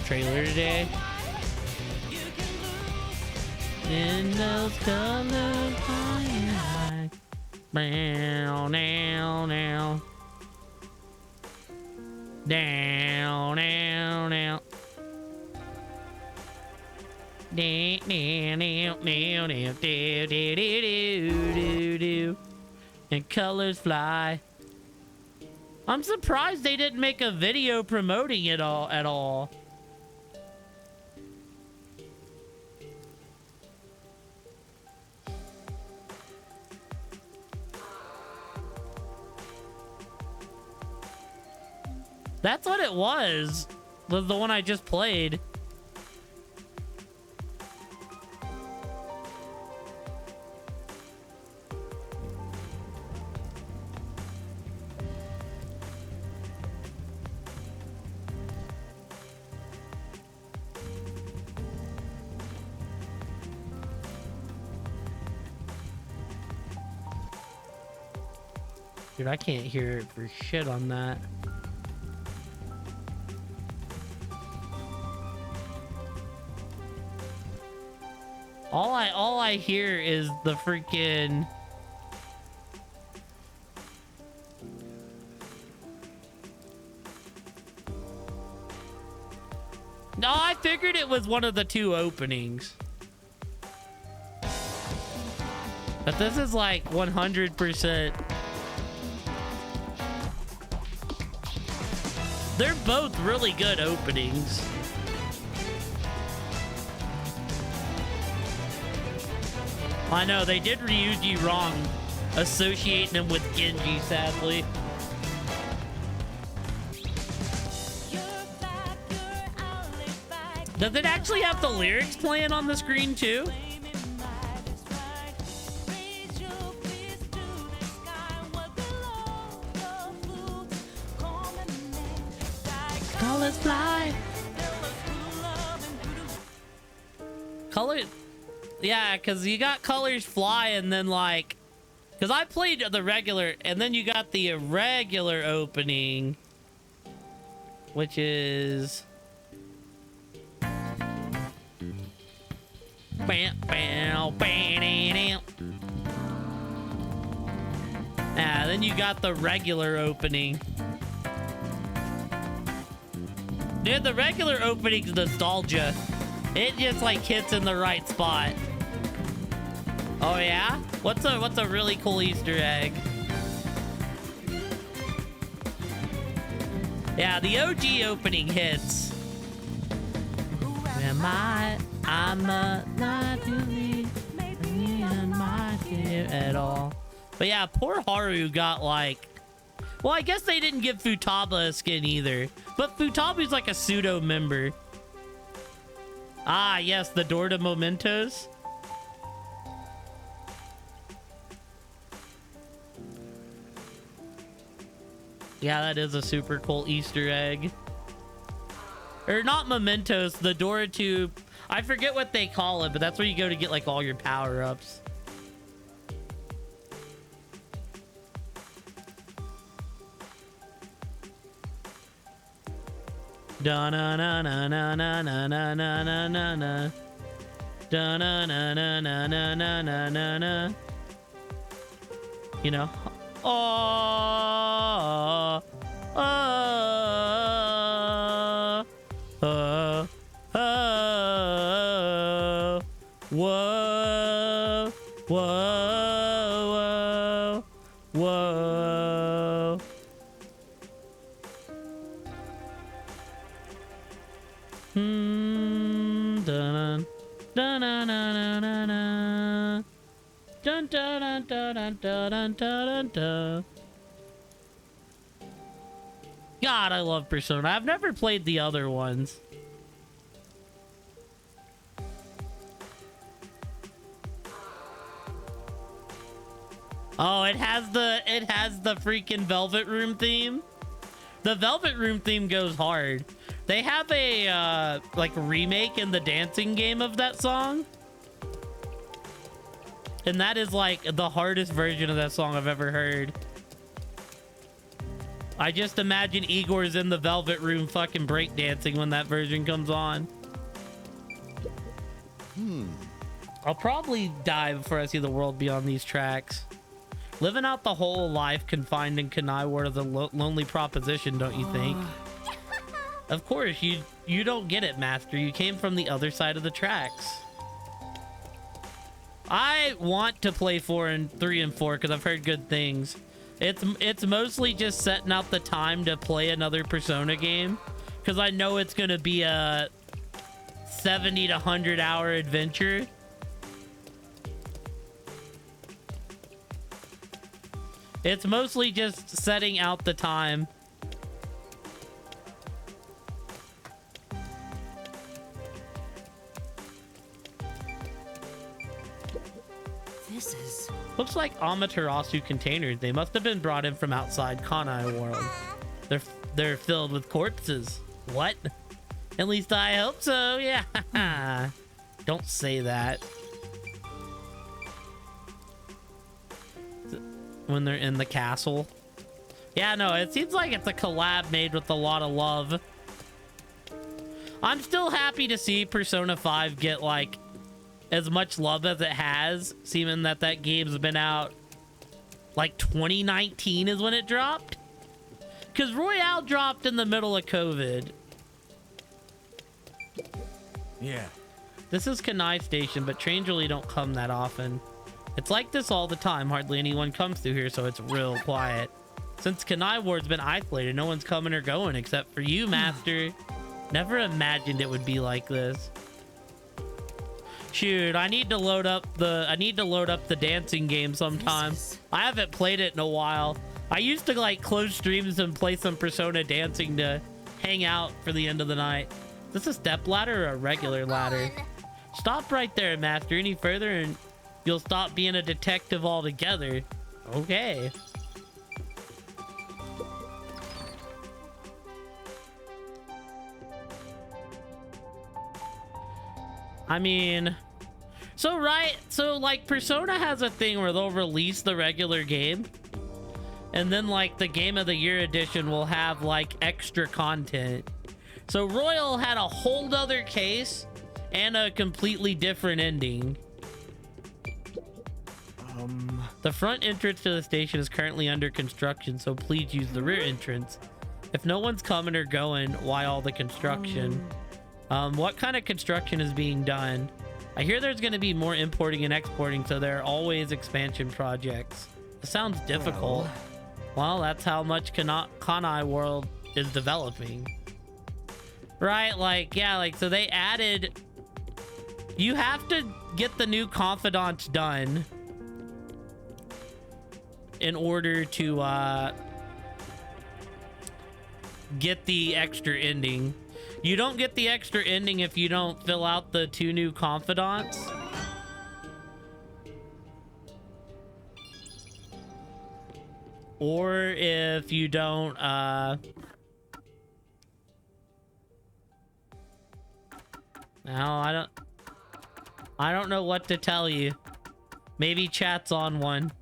trailer today? In those colors high, down, down, down, down, down, down. And colors fly. I'm surprised they didn't make a video promoting it at all. That's what it was the one I just played. Dude, I can't hear it for shit on that. All I hear is the freaking No, I figured it was one of the two openings. But this is like 100%. They're both really good openings. I know, they did Ryuji wrong, associating him with Genji, sadly. Does it actually have the lyrics playing on the screen too? Colors fly. Yeah, because you got colors fly and then like... Because I played the regular, and then you got the irregular opening, which is... Then you got the regular opening. Dude, the regular opening's nostalgia. It just like hits in the right spot. Oh yeah? What's a really cool Easter egg? Yeah, the OG opening hits. I'm not really at all. But yeah, poor Haru got like... Well, I guess they didn't give Futaba a skin either. But Futaba's like a pseudo member. Ah, yes, the door to Mementos. Yeah, that is a super cool Easter egg. Or not Mementos, the door to... I forget what they call it, but that's where you go to get like all your power-ups. Da na na na na na na na na na na na. Da na na na na na na na na na. You know. Oh. Oh. Oh. Oh. Whoa. Whoa. Whoa. Whoa. Dun dun dun dun dun dun dun dun dun dun dun dun. God, I love Persona. I've never played the other ones. Oh, it has the freaking Velvet Room theme. The Velvet Room theme goes hard. They have a like remake in the dancing game of that song. And that is like the hardest version of that song I've ever heard. I just imagine Igor's in the Velvet Room fucking breakdancing when that version comes on. I'll probably die before I see the world beyond these tracks. Living out the whole life confined in Kanai Ward is a lonely proposition, don't you think? Of course, you don't get it, Master. You came from the other side of the tracks. I want to play 3 and 4 because I've heard good things. It's mostly just setting out the time to play another Persona game because I know it's going to be a 70 to 100 hour adventure. It's mostly just setting out the time. This is... Looks like Amaterasu containers. They must have been brought in from outside Kanai World. They're filled with corpses. What? At least I hope so, yeah. Don't say that. When they're in the castle. Yeah, no, it seems like it's a collab made with a lot of love. I'm still happy to see Persona 5 get like as much love as it has, seeming that that game's been out like 2019 is when it dropped. Because Royale dropped in the middle of COVID. Yeah. This is Kanai Station, but trains really don't come that often. It's like this all the time. Hardly anyone comes through here, so it's real quiet. Since Kanai Ward's been isolated, no one's coming or going except for you, Master. Never imagined it would be like this. Shoot, I need to load up the dancing game sometime. I haven't played it in a while. I used to like close streams and play some Persona dancing to hang out for the end of the night. Is this a step ladder or a regular ladder? Stop right there, Master. Any further and you'll stop being a detective altogether. Okay. I mean, So right, so like Persona has a thing where they'll release the regular game, and then like the Game of the Year edition will have like extra content. So Royal had a whole other case and a completely different ending. The front entrance to the station is currently under construction, so please use the rear entrance. If no one's coming or going, why all the construction? What kind of construction is being done? I hear there's going to be more importing and exporting, so there are always expansion projects. It sounds difficult. Well, that's how much Kanai World is developing. Right, like, yeah, like, so they added... You have to get the new confidants done in order to get the extra ending. You don't get the extra ending if you don't fill out the 2 new confidants. Or if you don't no, I don't know what to tell you. Maybe chat's on one.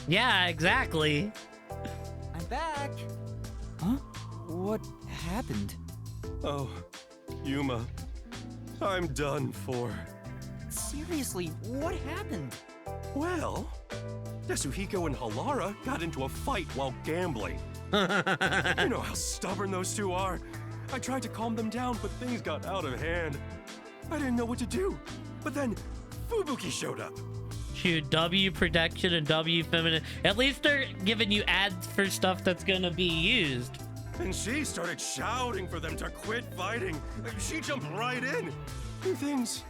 Yeah, exactly. I'm back. Huh? What happened? Oh, Yuma. I'm done for. Seriously, what happened? Well, Yasuhiko and Halara got into a fight while gambling. You know how stubborn those two are. I tried to calm them down, but things got out of hand. I didn't know what to do. But then Fubuki showed up. Shoot, W protection and W feminine. At least they're giving you ads for stuff that's gonna be used. And she started shouting for them to quit fighting. She jumped right in. And things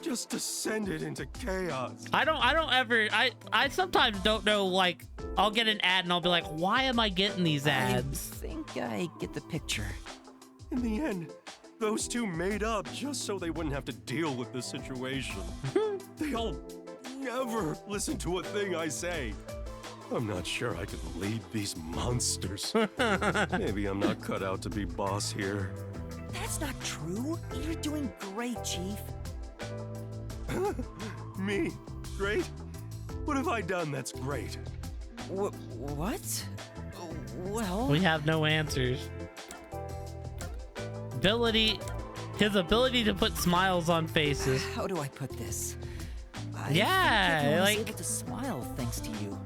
just descended into chaos. I sometimes don't know, like, I'll get an ad and I'll be like, why am I getting these ads? I think I get the picture. In the end, those two made up just so they wouldn't have to deal with this situation. They'll never listen to a thing I say. I'm not sure I could lead these monsters. Maybe I'm not cut out to be boss here. That's not true. You're doing great, Chief. Me? Great? What have I done that's great? What? Well... We have no answers. His ability to put smiles on faces. How do I put this? I yeah, think I was like... able to smile thanks to you.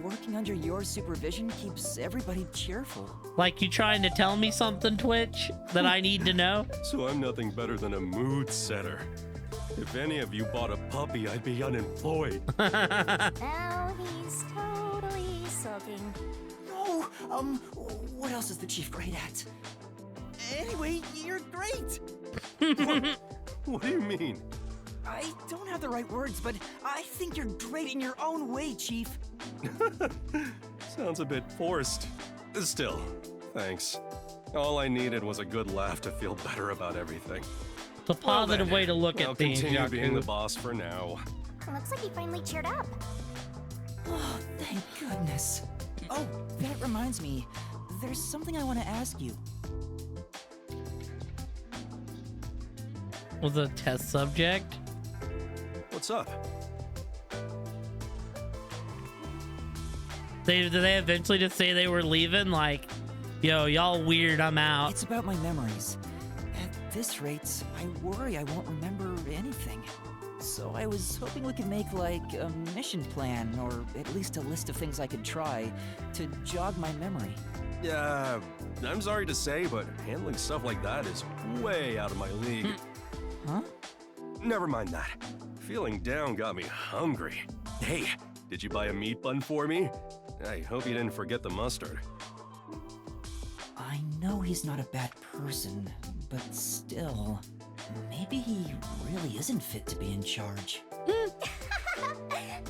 Working under your supervision keeps everybody cheerful. Like you trying to tell me something, Twitch, that I need to know? So I'm nothing better than a mood setter. If any of you bought a puppy, I'd be unemployed. Now he's totally sulking. No, what else is the Chief great at? Anyway, you're great! What do you mean? I don't have the right words, but I think you're great in your own way, Chief. Sounds a bit forced. Still, thanks. All I needed was a good laugh to feel better about everything. It's a positive way to look at things, I'll continue Yaku. being the boss for now. Looks like he finally cheered up. Oh, thank goodness. Oh, that reminds me. There's something I want to ask you. Was a test subject? What's up? Did they eventually just say they were leaving? Like, yo, y'all weird, I'm out. It's about my memories. At this rate, I worry I won't remember anything. So I was hoping we could make, like, a mission plan, or at least a list of things I could try to jog my memory. Yeah, I'm sorry to say, but handling stuff like that is way out of my league. Huh? Never mind that. Feeling down got me hungry. Hey, did you buy a meat bun for me? I hope you didn't forget the mustard. I know he's not a bad person, but still, maybe he really isn't fit to be in charge.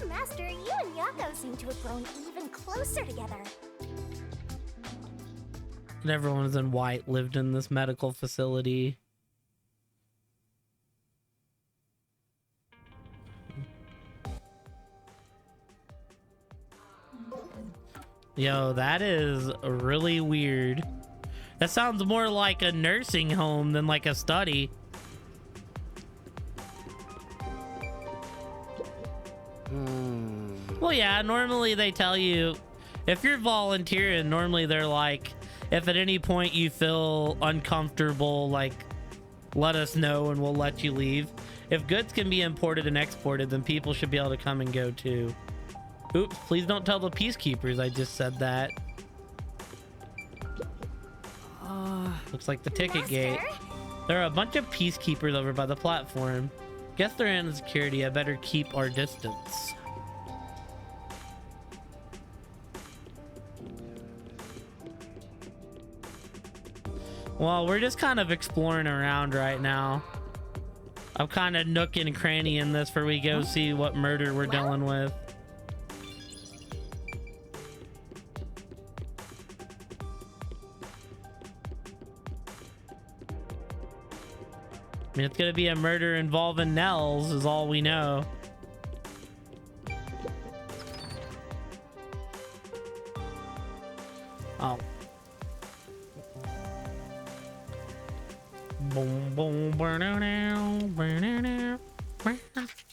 Master, you and Yako seem to have grown even closer together. And everyone's in white lived in this medical facility. Yo, that is really weird. That sounds more like a nursing home than like a study. Well, yeah, normally they tell you if you're volunteering, normally they're like, if at any point you feel uncomfortable, like, let us know and we'll let you leave. If goods can be imported and exported, then people should be able to come and go too. Oops, please don't tell the peacekeepers I just said that. Looks like the ticket gate. There are a bunch of peacekeepers over by the platform. Guess they're in security. I better keep our distance. Well, we're just kind of exploring around right now. I'm kind of nook and cranny in this before we go see what murder we're dealing with. I mean, it's gonna be a murder involving Nels is all we know. Oh. Boom, boom,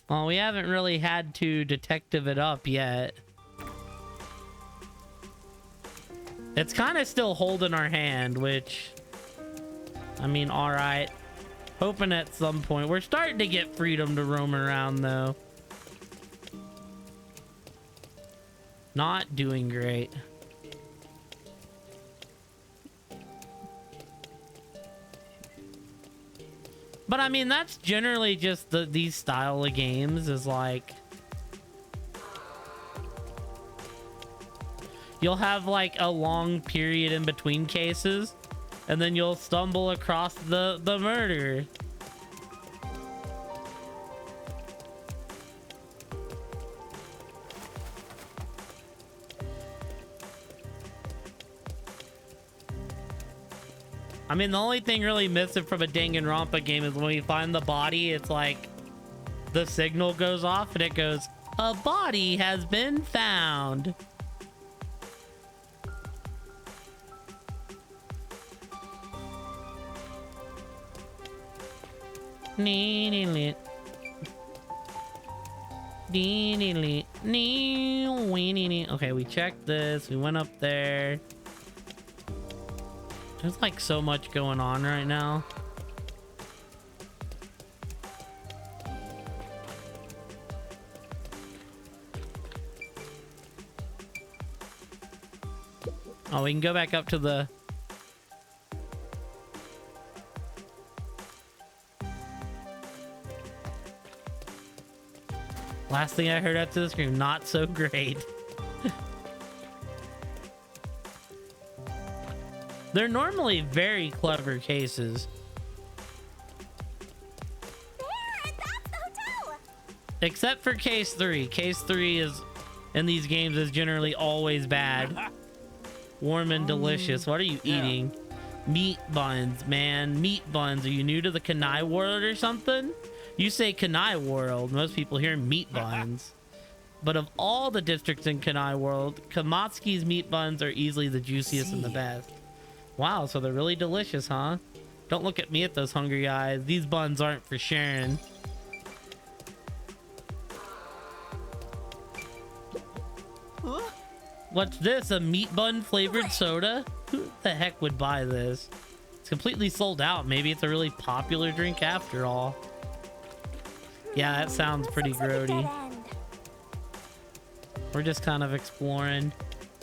well, we haven't really had to detective it up yet. It's kind of still holding our hand, which, I mean, all right. Hoping at some point. We're starting to get freedom to roam around, though. Not doing great. But I mean, that's generally just these style of games is like, you'll have like a long period in between cases, and then you'll stumble across the murder. I mean, the only thing really missing from a Danganronpa game is when you find the body, it's like the signal goes off and it goes, a body has been found. Okay, we checked this. We went up there. There's like so much going on right now. Oh, we can go back up to the... Last thing I heard after the scream, not so great. They're normally very clever cases. There, that's the hotel. Except for case 3. Case 3 is, in these games, is generally always bad. Warm and delicious. What are you eating? Meat buns, man. Meat buns. Are you new to the Kanai world or something? You say Kanai world. Most people hear meat buns. But of all the districts in Kanai world, Kamatsuki's meat buns are easily the juiciest and the best. Wow, so they're really delicious, huh? Don't look at me at those hungry eyes. These buns aren't for sharing. Huh? What's this? A meat bun flavored soda? Who the heck would buy this? It's completely sold out. Maybe it's a really popular drink after all. Yeah, that sounds pretty grody. We're just kind of exploring,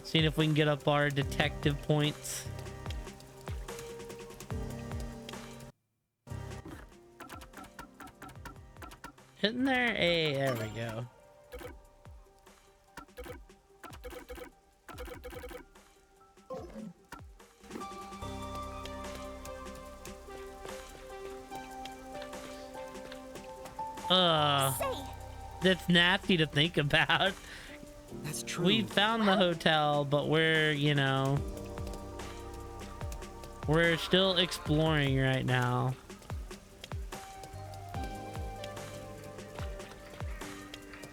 seeing if we can get up our detective points. Hitting there? Hey, there we go. That's nasty to think about. That's true. We found the hotel, but we're, you know, We're still exploring right now.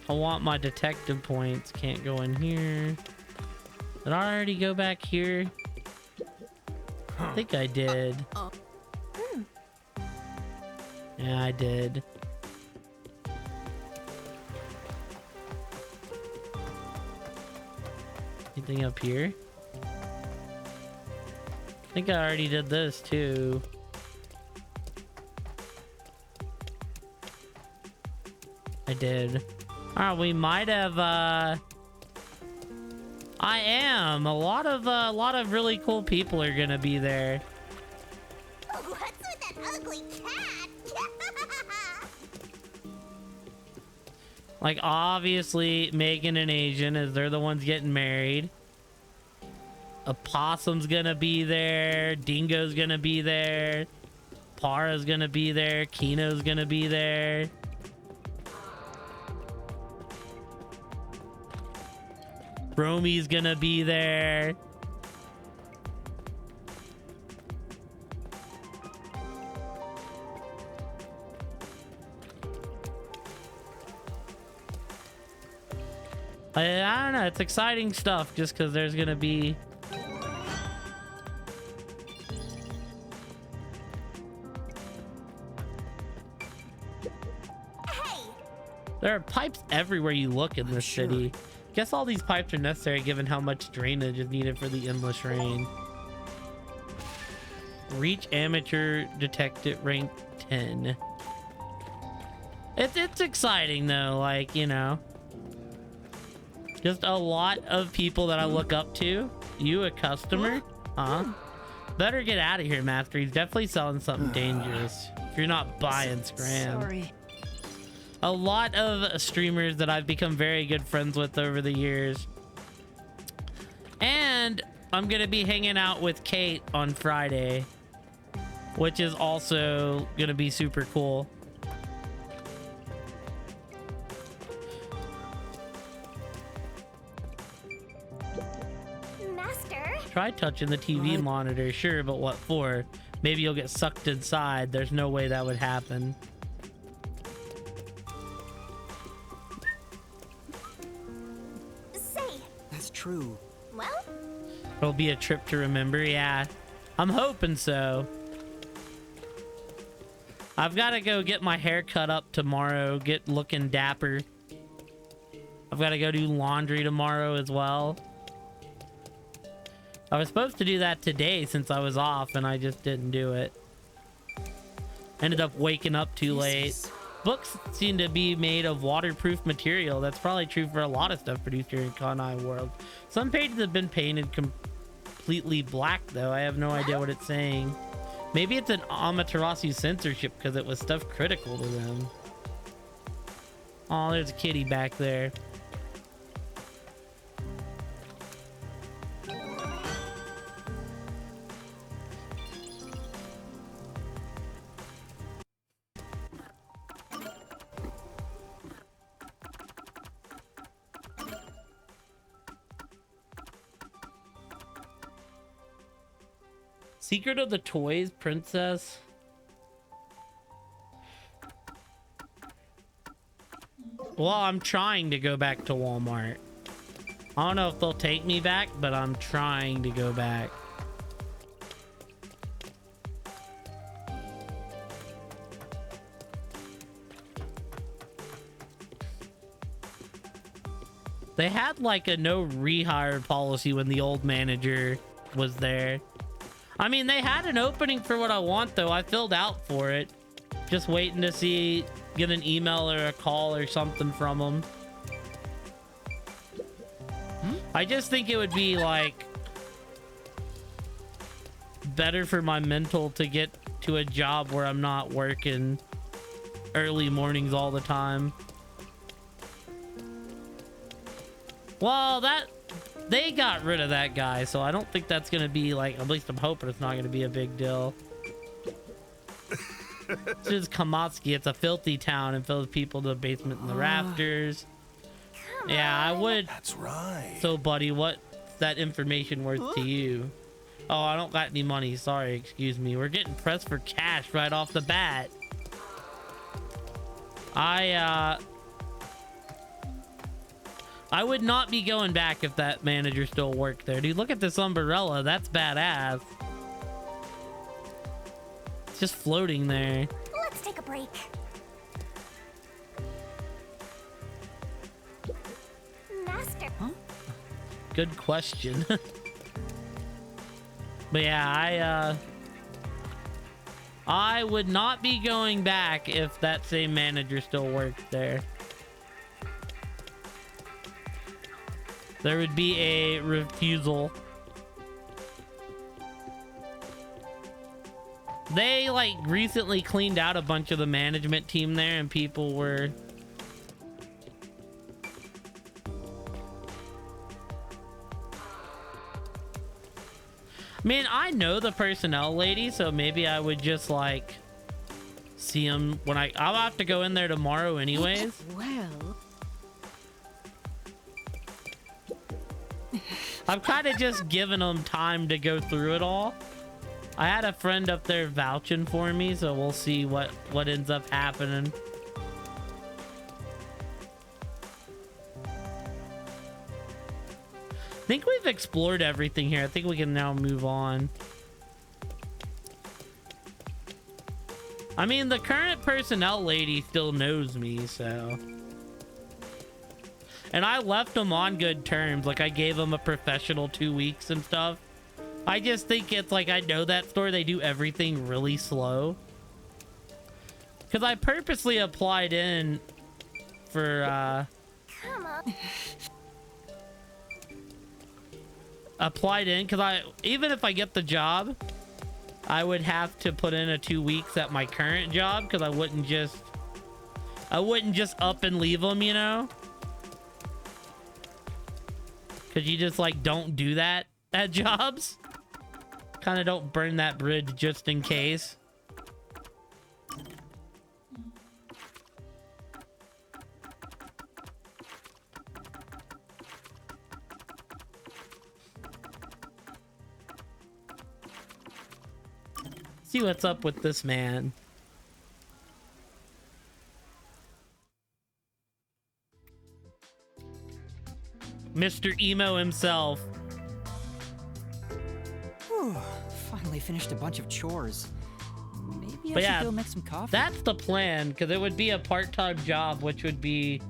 I want my detective points. Can't go in here. Did I already go back here? I think I did. Yeah, I did. Anything up here? I think I already did this too. I did. Alright, we might have I am. A lot of really cool people are gonna be there. What's with that ugly cat? Like, obviously, Megan and Asian, as they're the ones getting married. Opossum's gonna be there. Dingo's gonna be there. Para's gonna be there. Kino's gonna be there. Romy's gonna be there. I don't know, it's exciting stuff just because there's gonna be there are pipes everywhere you look in this city. Guess all these pipes are necessary given how much drainage is needed for the endless rain. Reach amateur detective rank 10. It's exciting though, like, you know. Just a lot of people that I look up to. You a customer? Huh? Better get out of here, Master. He's definitely selling something dangerous. If you're not buying Scram. Sorry. A lot of streamers that I've become very good friends with over the years. And I'm gonna be hanging out with Kate on Friday, which is also gonna be super cool. Master? Try touching the TV monitor, sure, but what for? Maybe you'll get sucked inside. There's no way that would happen. That's true. Well, It'll be a trip to remember, yeah. I'm hoping so. I've got to go get my hair cut up tomorrow, get looking dapper. I've got to go do laundry tomorrow as well. I was supposed to do that today since I was off, and I just didn't do it. Ended up waking up too late. Books seem to be made of waterproof material. That's probably true for a lot of stuff produced here in Kanai World. Some pages have been painted completely black, though. I have no idea what it's saying. Maybe it's an Amaterasu censorship because it was stuff critical to them. Oh, there's a kitty back there. Secret of the Toys, Princess. Well, I'm trying to go back to Walmart. I don't know if they'll take me back, but I'm trying to go back. They had like a no rehire policy when the old manager was there. I mean, they had an opening for what I want, though. I filled out for it. Just waiting to see, get an email or a call or something from them. I just think it would be, like, better for my mental to get to a job where I'm not working early mornings all the time. Well, they got rid of that guy, so I don't think that's gonna be like, at least I'm hoping it's not gonna be a big deal. This is Kamatsuki. It's a filthy town and fills people to the basement and the rafters. Yeah, I would. That's right. So, buddy, what's that information worth to you? Oh, I don't got any money. Sorry, excuse me. We're getting pressed for cash right off the bat. I would not be going back if that manager still worked there. Dude, look at this umbrella. That's badass. It's just floating there. Let's take a break. Master. Huh? Good question. But yeah, I would not be going back if that same manager still worked there. There would be a refusal. They like recently cleaned out a bunch of the management team there, and people were I mean, I know the personnel lady, so maybe I would just like see him when I'll have to go in there tomorrow anyways. Well, I'm kind of just giving them time to go through it all. I had a friend up there vouching for me, so we'll see what ends up happening. I think we've explored everything here. I think we can now move on. I mean, the current personnel lady still knows me, so. And I left them on good terms. Like, I gave them a professional 2 weeks and stuff. I just think it's like, I know that store, they do everything really slow. Because I purposely applied in for, Come on. applied in because even if I get the job, I would have to put in a 2 weeks at my current job because I wouldn't just up and leave them, you know, because you just like don't do that at jobs. Kind of don't burn that bridge just in case. See what's up with this man. Mr. Emo himself. Whew, finally finished a bunch of chores. Maybe I But should yeah, go make some coffee. That's the plan, because it would be a part-time job, which would be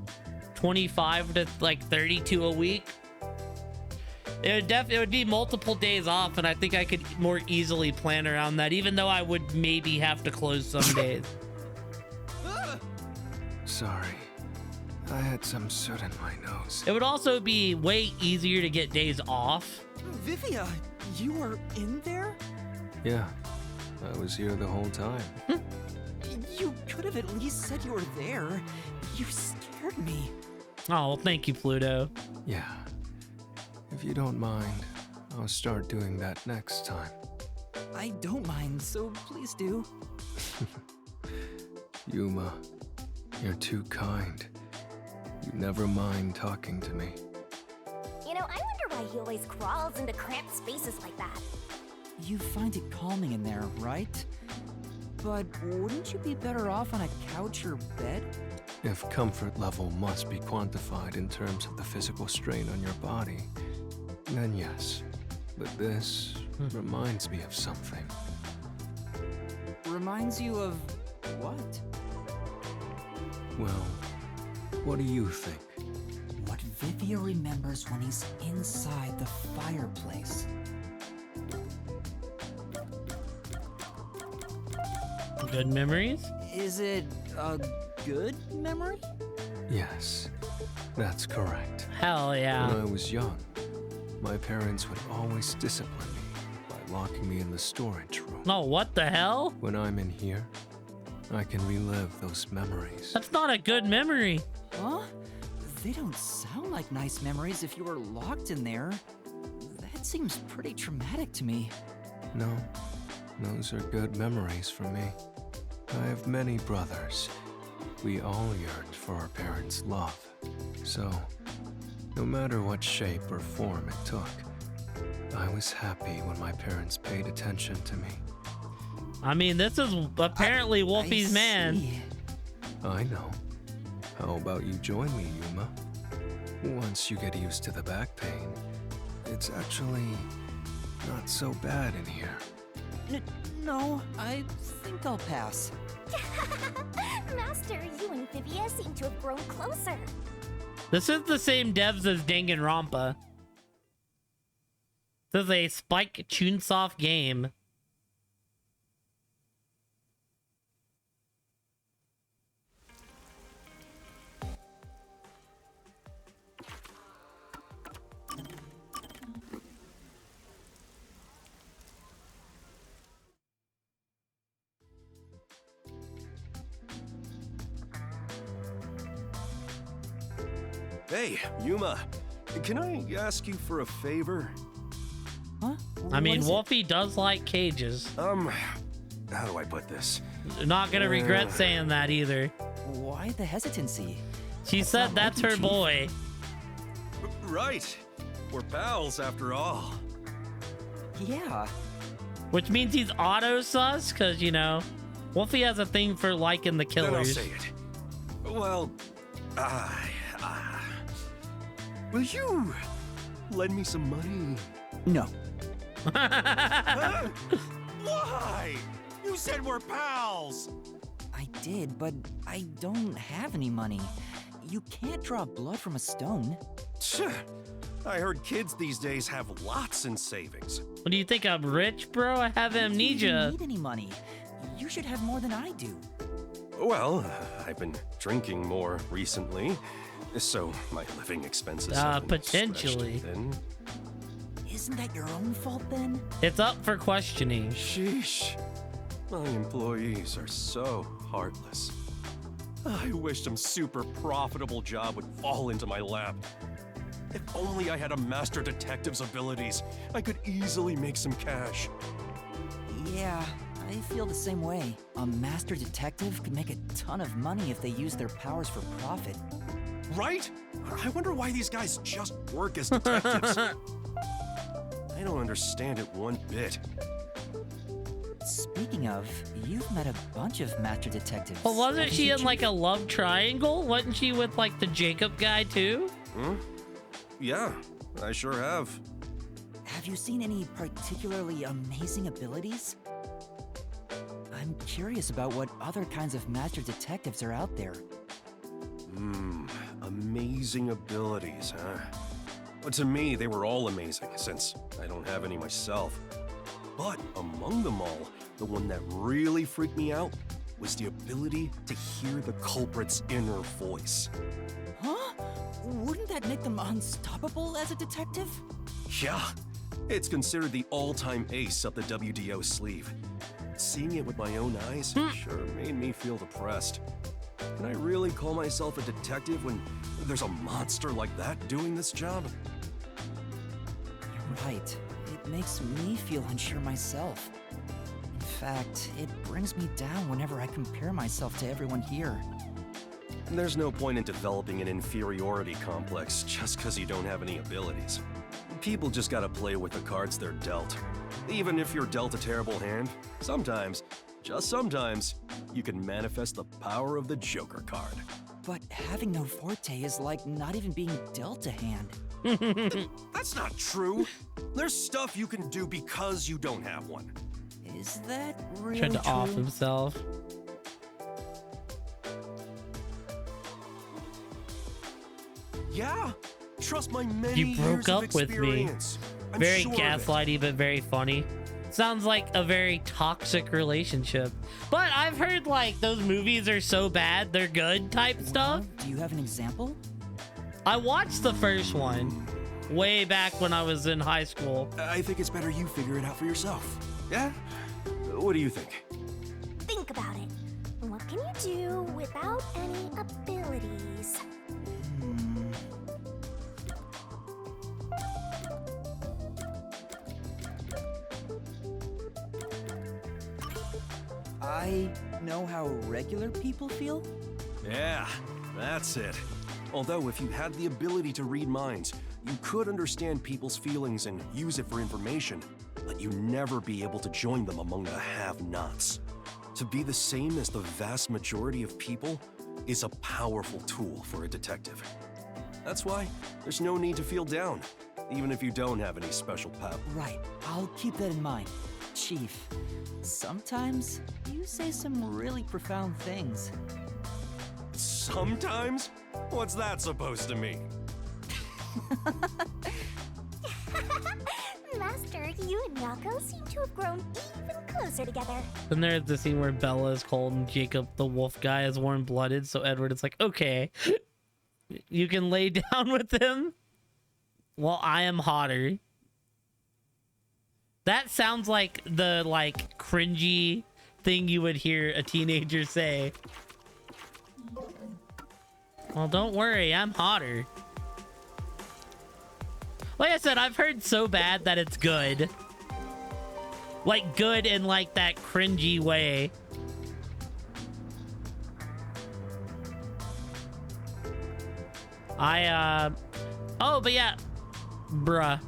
25 to like 32 a week. It would be multiple days off, and I think I could more easily plan around that, even though I would maybe have to close some days. Sorry. I had some soot in my nose. It would also be way easier to get days off. Vivia, you were in there? Yeah, I was here the whole time. You could have at least said you were there. You scared me. Oh, well, thank you, Pluto. Yeah. If you don't mind, I'll start doing that next time. I don't mind, so please do. Yuma, you're too kind. You never mind talking to me. You know, I wonder why he always crawls into cramped spaces like that. You find it calming in there, right? But wouldn't you be better off on a couch or bed? If comfort level must be quantified in terms of the physical strain on your body, then yes. But this reminds me of something. Reminds you of what? Well, what do you think? What Vivia remembers when he's inside the fireplace. Good memories? Is it a good memory? Yes, that's correct. Hell yeah. When I was young, my parents would always discipline me by locking me in the storage room. No, what the hell? When I'm in here, I can relive those memories. That's not a good memory. Huh? They don't sound like nice memories if you were locked in there. That seems pretty traumatic to me. No, those are good memories for me. I have many brothers. We all yearned for our parents' love. So, no matter what shape or form it took, I was happy when my parents paid attention to me. I mean, this is apparently Wolfie's man. see. I know. How about you join me, Yuma? Once you get used to the back pain, it's actually not so bad in here. No, I think I'll pass. Master, you and Vivia seem to have grown closer. This is the same devs as Danganronpa. This is a Spike Chunsoft game. Hey, Yuma, can I ask you for a favor? Huh? I mean, What is it? Wolfie does like cages. How do I put this? Not gonna regret saying that either. Why the hesitancy? She said not that's like her you, boy. Right. We're pals after all. Yeah. Which means he's auto sus, because, you know, Wolfie has a thing for liking the Then I'll killers. say it. Well, will you lend me some money? No. Huh? Why? You said we're pals! I did, but I don't have any money. You can't draw blood from a stone. Tch, I heard kids these days have lots in savings. What do you think? I'm rich, bro? I have You amnesia. don't need any money. You should have more than I do. Well, I've been drinking more recently, so my living expenses have been potentially. stretched thin. Isn't that your own fault then? It's up for questioning. Sheesh. My employees are so heartless. I wish some super profitable job would fall into my lap. If only I had a master detective's abilities, I could easily make some cash. Yeah, I feel the same way. A master detective could make a ton of money if they use their powers for profit. Right? I wonder why these guys just work as detectives. I don't understand it one bit. Speaking of, you've met a bunch of master detectives. Well, wasn't haven't she you, in like a love triangle? Wasn't she with like the Jacob guy too? Yeah, I sure have. Have you seen any particularly amazing abilities? I'm curious about what other kinds of master detectives are out there. Amazing abilities, huh? Well, to me, they were all amazing, since I don't have any myself. But among them all, the one that really freaked me out was the ability to hear the culprit's inner voice. Huh? Wouldn't that make them unstoppable as a detective? Yeah, it's considered the all-time ace up the WDO sleeve. Seeing it with my own eyes sure made me feel depressed. Can I really call myself a detective when there's a monster like that doing this job? You're right. It makes me feel unsure myself. In fact, it brings me down whenever I compare myself to everyone here. There's no point in developing an inferiority complex just because you don't have any abilities. People just gotta play with the cards they're dealt. Even if you're dealt a terrible hand, sometimes, just sometimes, you can manifest the power of the Joker card. But having no forte is like not even being dealt a hand. That's not true. There's stuff you can do because you don't have one. Is that really Tried to true? off himself. Yeah, trust my many You broke years of up with me. experience. I'm Very sure of it. gaslighty, but very funny. Sounds like a very toxic relationship. But I've heard like those movies are so bad they're good type stuff. Do you have an example? I watched the first one way back when I was in high school. I think it's better you figure it out for yourself. Yeah? What do you think? Think about it. What can you do without any abilities? I know how regular people feel? Yeah, that's it. Although if you had the ability to read minds, You could understand people's feelings and use it for information, but you never be able to join them among the have-nots. To be the same as the vast majority of people is a powerful tool for a detective. That's why there's no need to feel down, even if you don't have any special power. Right, I'll keep that in mind. Chief, sometimes you say some really profound things. Sometimes? What's that supposed to mean? Master, you and Yako seem to have grown even closer together. Then there's the scene where Bella is cold and Jacob, the wolf guy, is warm-blooded. So Edward is like, okay, you can lay down with him while I am hotter. That sounds like the cringy thing you would hear a teenager say. Well, don't worry, I'm hotter. Like I said, I've heard so bad that it's good. Like, good in, like, that cringy way. Oh, but yeah. Bruh.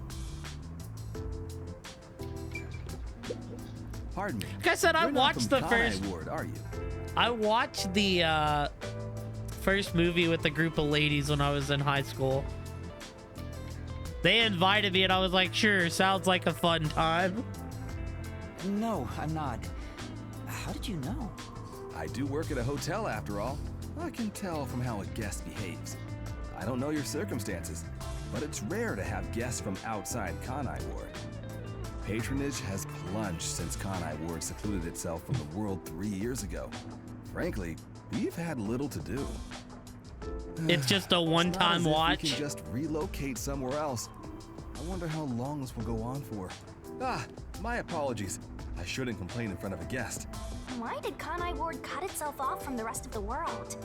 Pardon me. Like I said, I watched the first... Ward, are you? I watched the, first movie with a group of ladies when I was in high school. They invited me and I was like, sure, sounds like a fun time. No, I'm not. How did you know? I do work at a hotel after all. I can tell from how a guest behaves. I don't know your circumstances, but it's rare to have guests from outside Kanai Ward. Patronage has plunged since Kanai Ward secluded itself from the world 3 years ago. Frankly, we've had little to do. It's just a one-time watch. We can just relocate somewhere else. I wonder how long this will go on for. Ah, my apologies. I shouldn't complain in front of a guest. Why did Kanai Ward cut itself off from the rest of the world?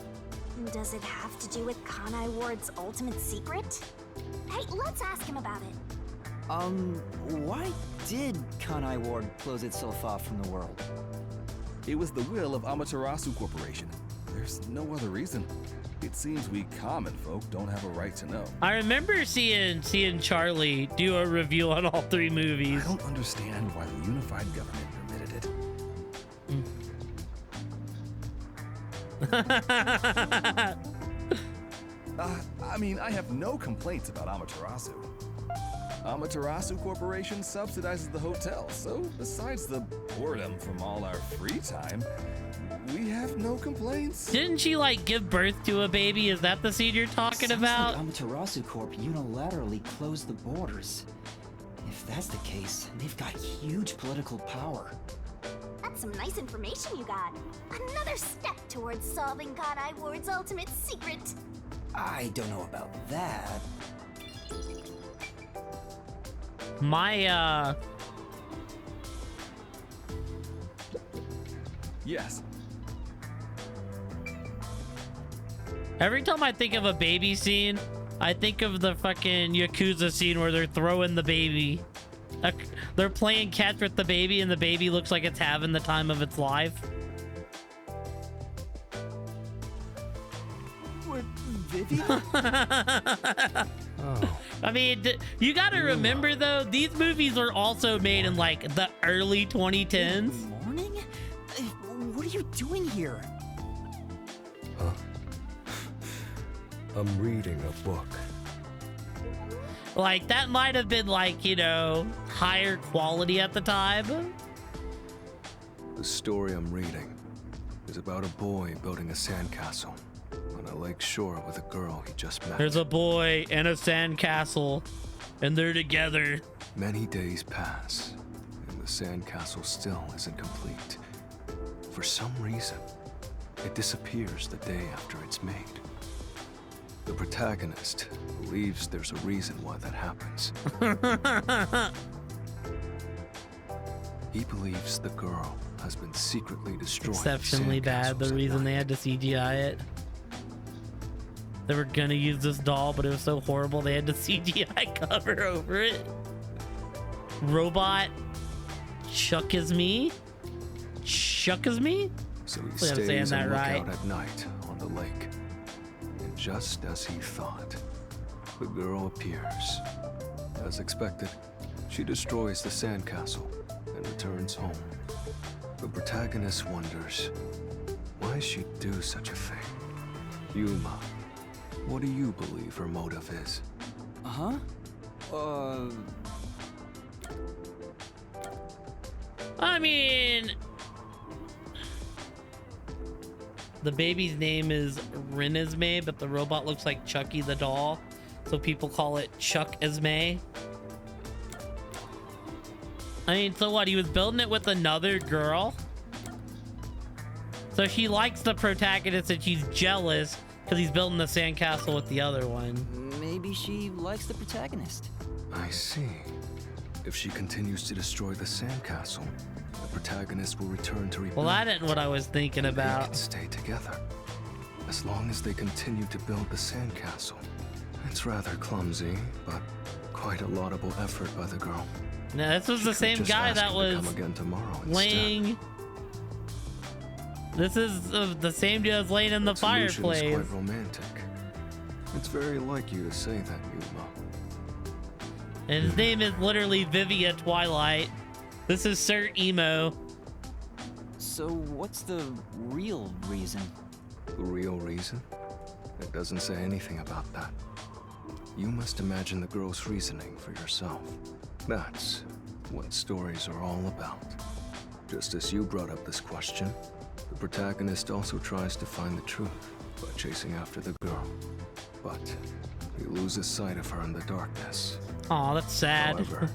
Does it have to do with Kanai Ward's ultimate secret? Hey, let's ask him about it. Why did Kanai Ward close itself off from the world? It was the will of Amaterasu Corporation. There's no other reason. It seems we common folk don't have a right to know. I remember seeing Charlie do a review on all three movies. I don't understand why the unified government permitted it. I mean, I have no complaints about Amaterasu. Amaterasu Corporation subsidizes the hotel, so besides the boredom from all our free time, we have no complaints. Didn't she, like, give birth to a baby? Is that the scene you're talking about? Like Amaterasu Corp unilaterally closed the borders. If that's the case, they've got huge political power. That's some nice information you got. Another step towards solving Kanai Ward's ultimate secret. I don't know about that. My, Yes. Every time I think of a baby scene, I think of the fucking Yakuza scene where they're throwing the baby. They're playing catch with the baby and the baby looks like it's having the time of its life. What, Vivian? Oh. I mean, you gotta remember though, these movies were also made in like the early 2010s. Good morning? What are you doing here? Huh? I'm reading a book. Like, that might have been like, you know, higher quality at the time. The story I'm reading is about a boy building a sandcastle on a lake shore with a girl he just met. There's a boy and a sandcastle, and they're together. Many days pass, and the sandcastle still isn't complete. For some reason, it disappears the day after it's made. The protagonist believes there's a reason why that happens. He believes the girl has been secretly destroyed. Exceptionally bad, the reason they had to CGI it. They were gonna use this doll, but it was so horrible they had to CGI cover over it. Robot Chuck is me? Chuck is me? So he Hopefully I'm saying stays that on right. lookout at night on the lake. And just as he thought, the girl appears. As expected, she destroys the sandcastle and returns home. The protagonist wonders why she'd do such a thing. Yuma, what do you believe her motive is? Huh? I mean, the baby's name is Renesmee, but the robot looks like Chucky the doll, so people call it Chuck Esme. I mean, so what? He was building it with another girl? So she likes the protagonist and she's jealous because he's building the sandcastle with the other one. Maybe she likes the protagonist. I see. If she continues to destroy the sandcastle, the protagonist will return to rebuild. Well, that ain't what I was thinking They about. can stay together. As long as they continue to build the sandcastle. It's rather clumsy, but quite a laudable effort by the girl. No, this was She the could same just guy ask that him to was come again tomorrow instead. laying. This is the same dude that's laying in the That solution is fireplace. quite romantic. It's very like you to say that, Yuma. And his name is literally Vivia Twilight. This is Sir Emo. So what's the real reason? The real reason? It doesn't say anything about that. You must imagine the girl's reasoning for yourself. That's what stories are all about. Just as you brought up this question, the protagonist also tries to find the truth by chasing after the girl. But he loses sight of her in the darkness. Aw, that's sad. However,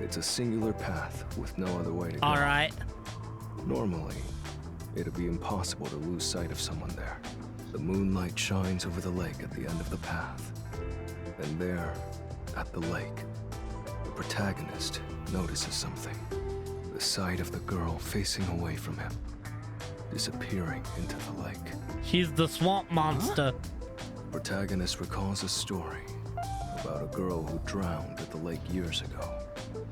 it's a singular path with no other way to go. All right. Normally, it'd be impossible to lose sight of someone there. The moonlight shines over the lake at the end of the path. And there, at the lake, the protagonist notices something. The sight of the girl facing away from him, disappearing into the lake. She's the swamp monster. The protagonist recalls a story about a girl who drowned at the lake years ago,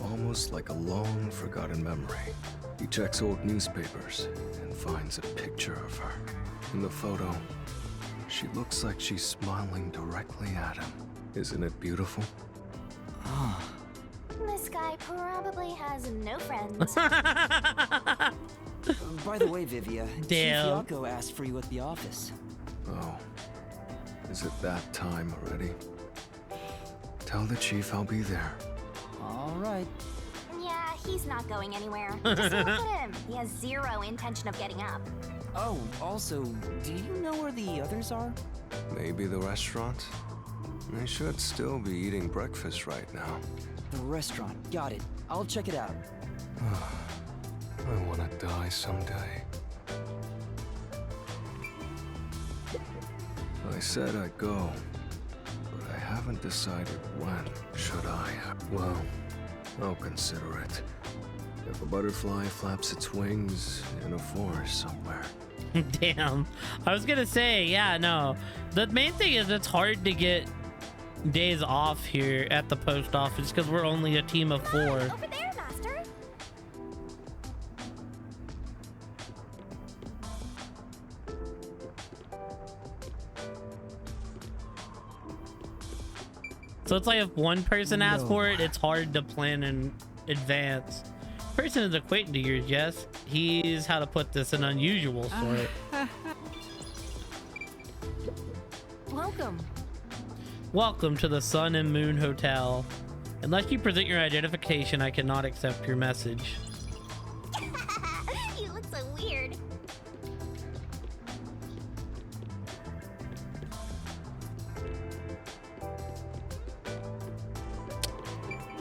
almost like a long forgotten memory. He checks old newspapers and finds a picture of her. In the photo, she looks like she's smiling directly at him. Isn't it beautiful? This guy probably has no friends. By the way, Vivia, Chief Damn. Yako asked for you at the office. Oh, is it that time already? Tell the chief I'll be there. All right. Yeah, he's not going anywhere. Just look at him. He has zero intention of getting up. Oh, also, do you know where the others are? Maybe the restaurant? They should still be eating breakfast right now. The restaurant. Got it. I'll check it out. I want to die someday. I said I'd go, but I haven't decided when. Should I? Well, I'll consider it. If a butterfly flaps its wings in a forest somewhere. Damn. I was gonna say, yeah, no. The main thing is it's hard to get days off here at the post office because we're only a team of 4. Over there, Master. So it's like if one person asks for it, it's hard to plan in advance. Person is acquainted to yours, yes. He's, how to put this, an unusual sort. Welcome. Welcome to the Sun and Moon Hotel. Unless you present your identification, I cannot accept your message. You look so weird.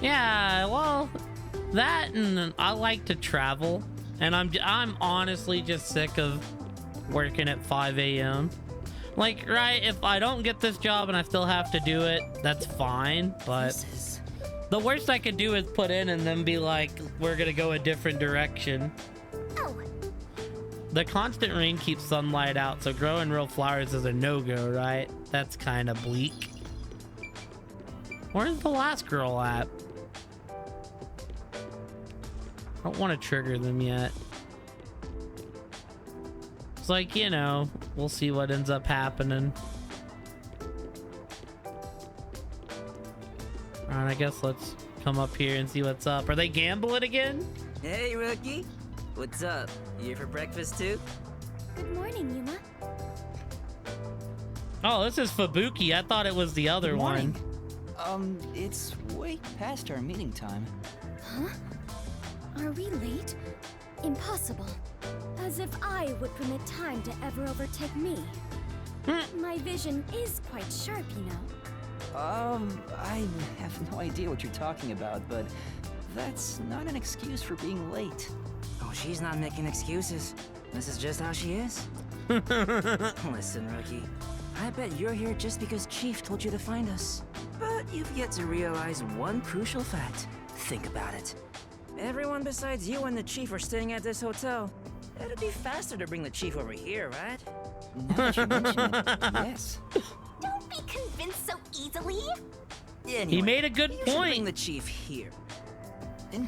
Yeah, well, that and I like to travel, and I'm honestly just sick of working at 5 a.m. Like, right, if I don't get this job and I still have to do it, that's fine, but the worst I could do is put in and then be like, we're gonna go a different direction. Oh, The constant rain keeps sunlight out, so growing real flowers is a no-go, right? That's kind of bleak. Where's the last girl at? I don't want to trigger them yet. It's like, you know, we'll see what ends up happening. All right, I guess let's come up here and see what's up. Are they gambling again? Hey, rookie. What's up? You here for breakfast too? Good morning, Yuma. Oh, this is Fubuki. I thought it was the other Good one. morning. It's way past our meeting time. Huh? Are we late? Impossible. As if I would permit time to ever overtake me. My vision is quite sharp, you know. I have no idea what you're talking about, but that's not an excuse for being late. Oh, she's not making excuses. This is just how she is. Listen, rookie. I bet you're here just because Chief told you to find us. But you've yet to realize one crucial fact. Think about it. Everyone besides you and the Chief are staying at this hotel. It'd be faster to bring the Chief over here, right? Now that you mention it, yes. Don't be convinced so easily. Anyway, He made a good you should bring point. the Chief here.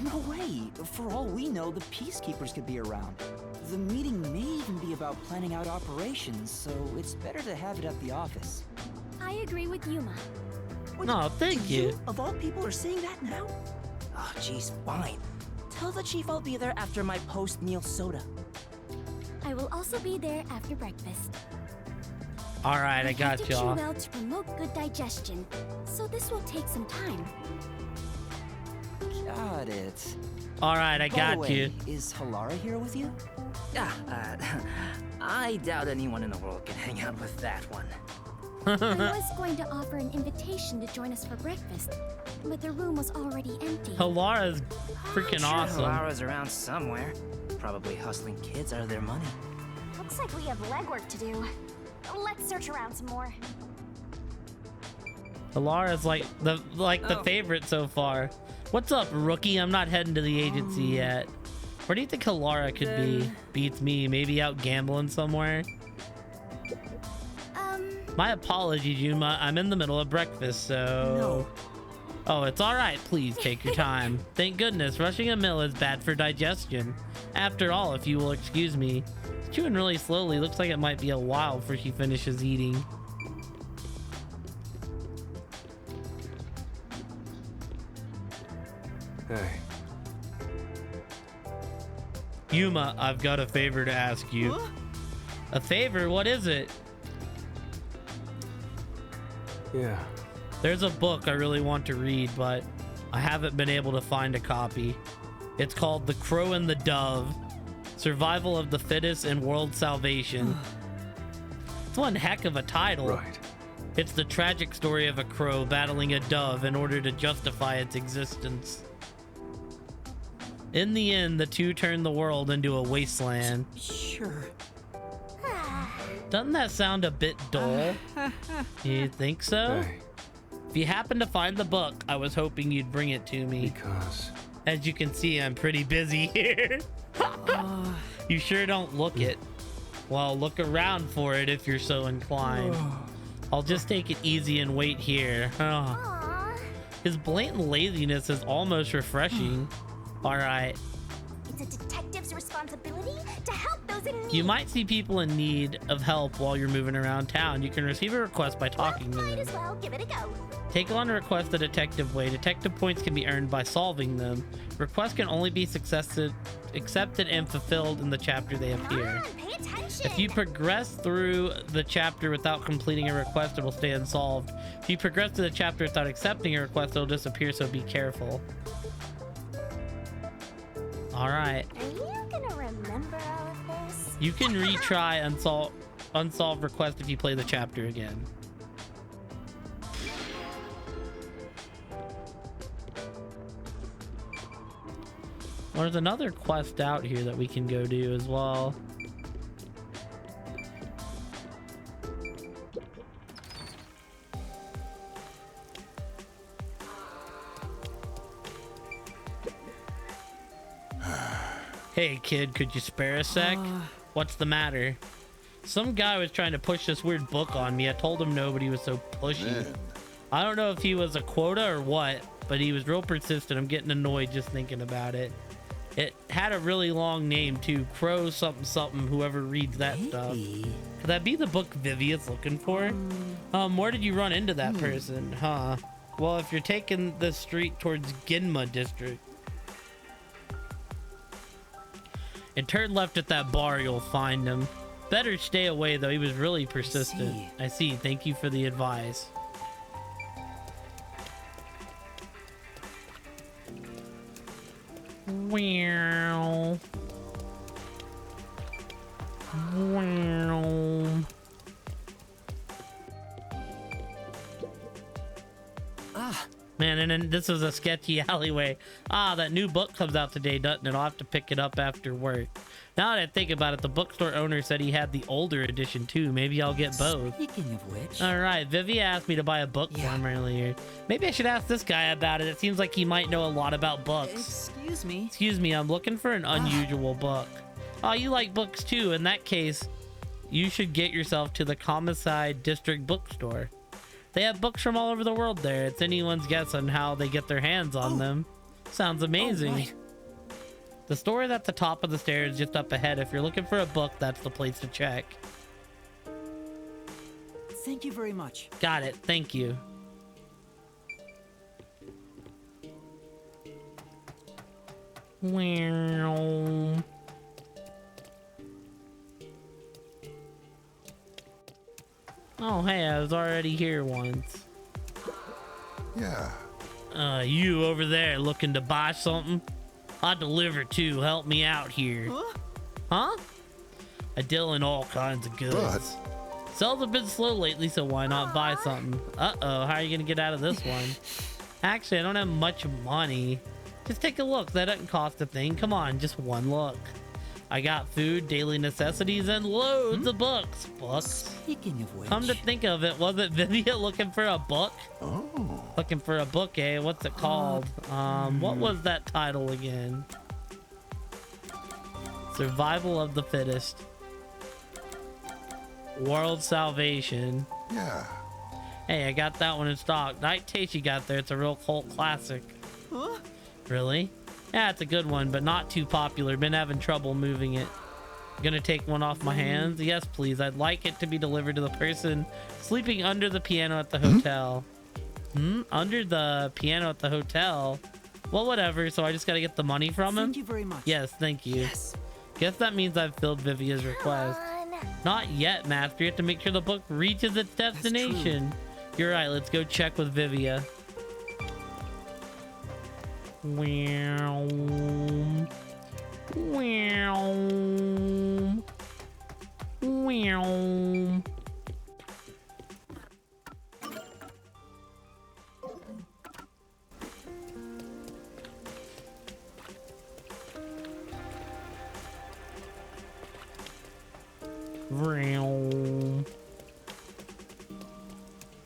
No way. For all we know, the peacekeepers could be around. The meeting may even be about planning out operations, so it's better to have it at the office. I agree with Yuma. No, thank you. Of all people, are saying that now? Oh, jeez, fine. Tell the Chief I'll be there after my post-meal soda. I will also be there after breakfast. All right, I have got to chew y'all. well to promote good digestion, so this will take some time. Got it. All right, I By the got way, you. Is Halara here with you? I doubt anyone in the world can hang out with that one. I was going to offer an invitation to join us for breakfast, but the room was already empty. Halara's freaking Sure, awesome. Lara's around somewhere. Probably hustling kids out of their money. Looks like we have legwork to do. Let's search around some more. Halara's like the favorite so far. What's up, rookie? I'm not heading to the agency yet. Where do you think Halara could be? Beats me. Maybe out gambling somewhere. My apologies, Yuma. I'm in the middle of breakfast, so... No. Oh, it's all right. Please take your time. Thank goodness. Rushing a meal is bad for digestion. After all, if you will excuse me. Chewing really slowly. Looks like it might be a while before she finishes eating. Hey, Yuma, I've got a favor to ask you. Huh? A favor? What is it? yeah. There's a book I really want to read, but I haven't been able to find a copy. It's called The Crow and the Dove: Survival of the Fittest and World Salvation. It's one heck of a title. Right. It's the tragic story of a crow battling a dove in order to justify its existence. In the end, the two turn the world into a wasteland. Sure. Doesn't that sound a bit dull? You think so? Hey, If you happen to find the book, I was hoping you'd bring it to me. because As you can see, I'm pretty busy here. You sure don't look it. Well, look around for it if you're so inclined. I'll just take it easy and wait here. Oh, Aww. his blatant laziness is almost refreshing. All right. It's a detective's responsibility to help those in need. You might see people in need of help while you're moving around town. You can receive a request by talking to Might them. as well give it a go. Take on a request the detective way. Detective points can be earned by solving them. Requests can only be accepted and fulfilled in the chapter they Come appear. on, pay attention. If you progress through the chapter without completing a request, it will stay unsolved. If you progress to the chapter without accepting a request, it will disappear, so be careful. All right. Are you gonna remember all of this? You can retry unsolved request if you play the chapter again. Well, there's another quest out here that we can go do as well. Hey kid, could you spare a sec? What's the matter? Some guy was trying to push this weird book on me. I told him nobody was so pushy. I don't know if he was a quota or what, but he was real persistent. I'm getting annoyed just thinking about it. It had a really long name too. Crow something something, whoever reads that stuff. Could that be the book Vivia's looking for? Where did you run into that person? Huh? Well, if you're taking the street towards Ginma District and turn left at that bar, you'll find him. Better stay away, though. He was really persistent. I see. Thank you for the advice. Wow. Wow. Man, and then this was a sketchy alleyway. That new book comes out today, doesn't it? I'll have to pick it up after work. Now that I think about it, the bookstore owner said he had the older edition too. Maybe I'll get both. Speaking of which... Alright, Vivi asked me to buy a book for him earlier. Maybe I should ask this guy about it. It seems like he might know a lot about books. Excuse me. Excuse me, I'm looking for an unusual book. Oh, you like books too. In that case, you should get yourself to the Kaiparasite District bookstore. They have books from all over the world there. It's anyone's guess on how they get their hands on them. Sounds amazing. Right. The store is at the top of the stairs just up ahead. If you're looking for a book, that's the place to check. Thank you very much. Got it. Thank you. Wow. Oh, hey, I was already here once. Yeah. You over there looking to buy something? I deliver too. Help me out here. Huh? I deal in all kinds of goods. Sales have been slow lately, so why not buy something? Uh-oh, how are you gonna get out of this one? Actually, I don't have much money. Just take a look. That doesn't cost a thing. Come on, just one look. I got food, daily necessities, and loads of books. Speaking of which... Come to think of it, wasn't Vivian looking for a book? Oh. Looking for a book, eh? What's it called? What was that title again? Survival of the Fittest. World Salvation. Yeah. Hey, I got that one in stock. Night Taste you got there. It's a real cult classic. Really? Yeah, it's a good one, but not too popular. Been having trouble moving it. Gonna take one off my hands? Yes, please. I'd like it to be delivered to the person sleeping under the piano at the hotel. Under the piano at the hotel? Well, whatever. So I just gotta get the money from him? Thank you very much. Yes, thank you. Yes. Guess that means I've filled Vivia's request. Not yet, Master. You have to make sure the book reaches its destination. You're right. Let's go check with Vivia. Wow. Wow. Wow.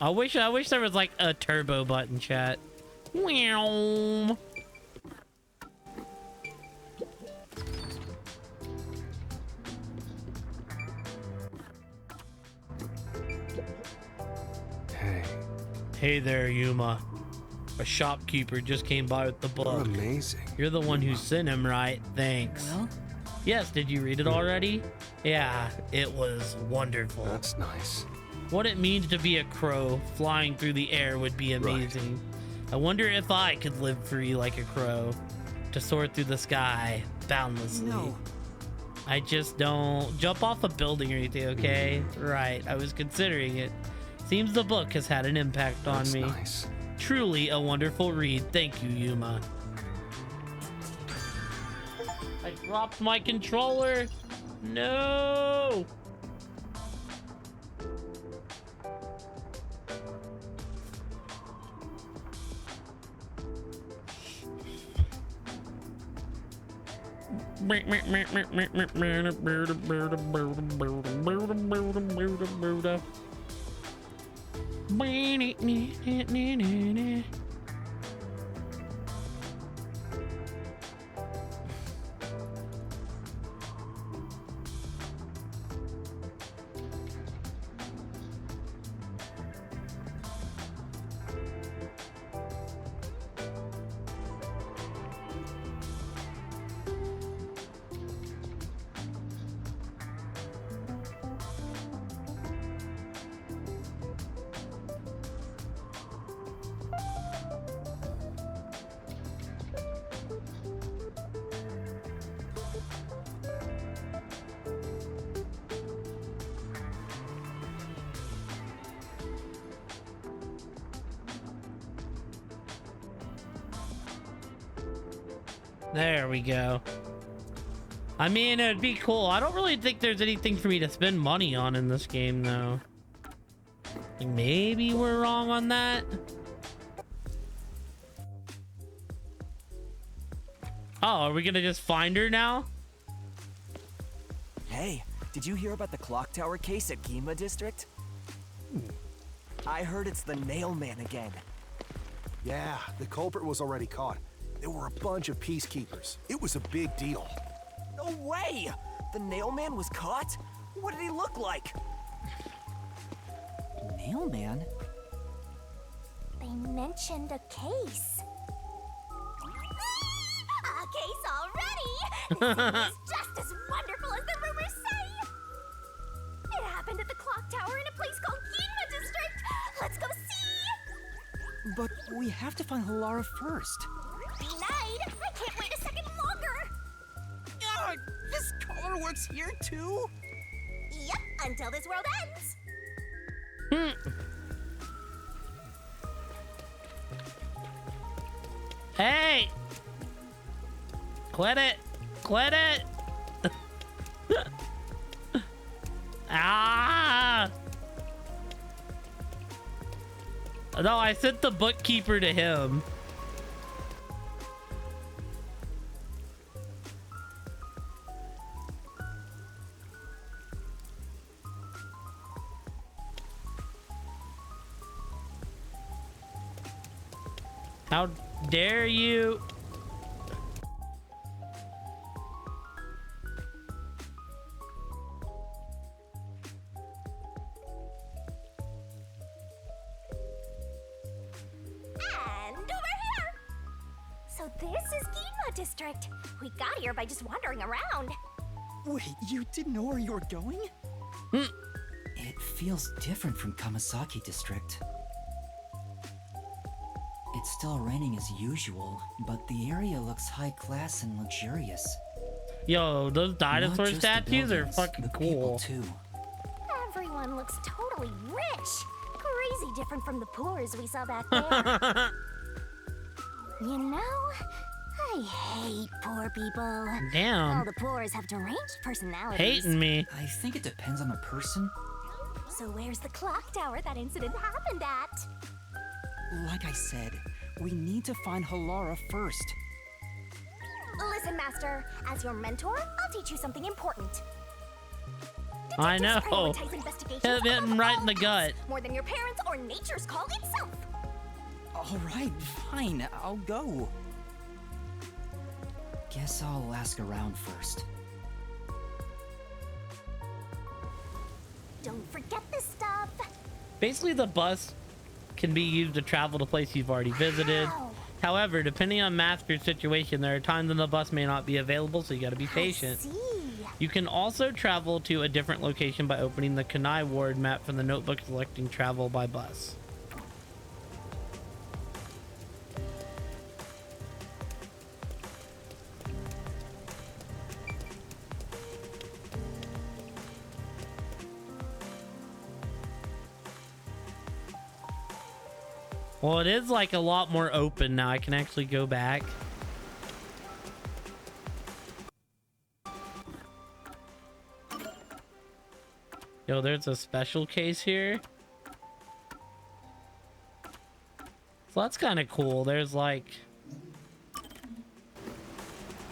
I wish there was like a turbo button, chat. Wow. Hey there, Yuma. A shopkeeper just came by with the book. You're amazing. You're the one who sent him, right? Thanks. Well? Yes, did you read it already? Yeah, it was wonderful. That's nice. What it means to be a crow flying through the air would be amazing. I wonder if I could live free like a crow, to soar through the sky boundlessly. No. I just don't jump off a building or anything, okay? Right, I was considering it. Seems the book has had an impact on That's me. Nice. Truly a wonderful read. Thank you, Yuma. I dropped my controller. No. There we go. I mean, it'd be cool. I don't really think there's anything for me to spend money on in this game, though. Maybe we're wrong on that. Oh, are we gonna just find her now? Hey, did you hear about the clock tower case at Gima District? I heard it's the nail man again. Yeah, the culprit was already caught. There were a bunch of peacekeepers. It was a big deal. No way! The nail man was caught? What did he look like? Nail man? They mentioned a case. A case already! This city is just as wonderful as the rumors say! It happened at the clock tower in a place called Ginma District! Let's go see! But we have to find Halara first. Denied! I can't wait a second longer! This color works here too? Yep, until this world ends! Hey! Quit it! Quit it! Ah! No, I sent the bookkeeper to him. How dare you? And over here! So this is Ginma District. We got here by just wandering around. Wait, you didn't know where you were going? It feels different from Kamasaki District. It's still raining as usual, but the area looks high class and luxurious. Yo, those dinosaur Not just the statues are buildings, fucking the cool. people too. Everyone looks totally rich. Crazy different from the poors we saw back there. You know, I hate poor people. All Damn. the poors have deranged personalities. Hating me. I think it depends on the person. So where's the clock tower that incident happened at? Like I said, we need to find Halara first. Listen, Master, as your mentor, I'll teach you something important. I Detectives know. prioritize investigations Hit him above right all in the gut. else, more than your parents or nature's call itself. All right, fine, I'll go. Guess I'll ask around first. Don't forget this stuff. Basically, the bus can be used to travel to places you've already visited. Wow. However, depending on Master's situation, there are times when the bus may not be available, so you gotta be patient. I see. You can also travel to a different location by opening the Kanai Ward map from the notebook, selecting travel by bus. Well, it is like a lot more open now. I can actually go back. Yo, there's a special case here. So that's kind of cool. There's like...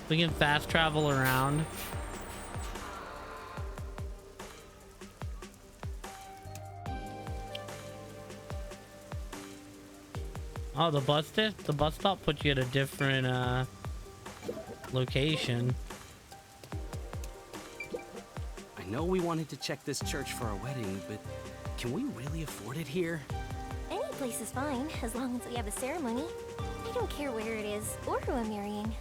we can fast travel around. Oh, the bus stop puts you at a different location. I know we wanted to check this church for our wedding, but can we really afford it here? Any place is fine, as long as we have a ceremony. I don't care where it is, or who I'm marrying.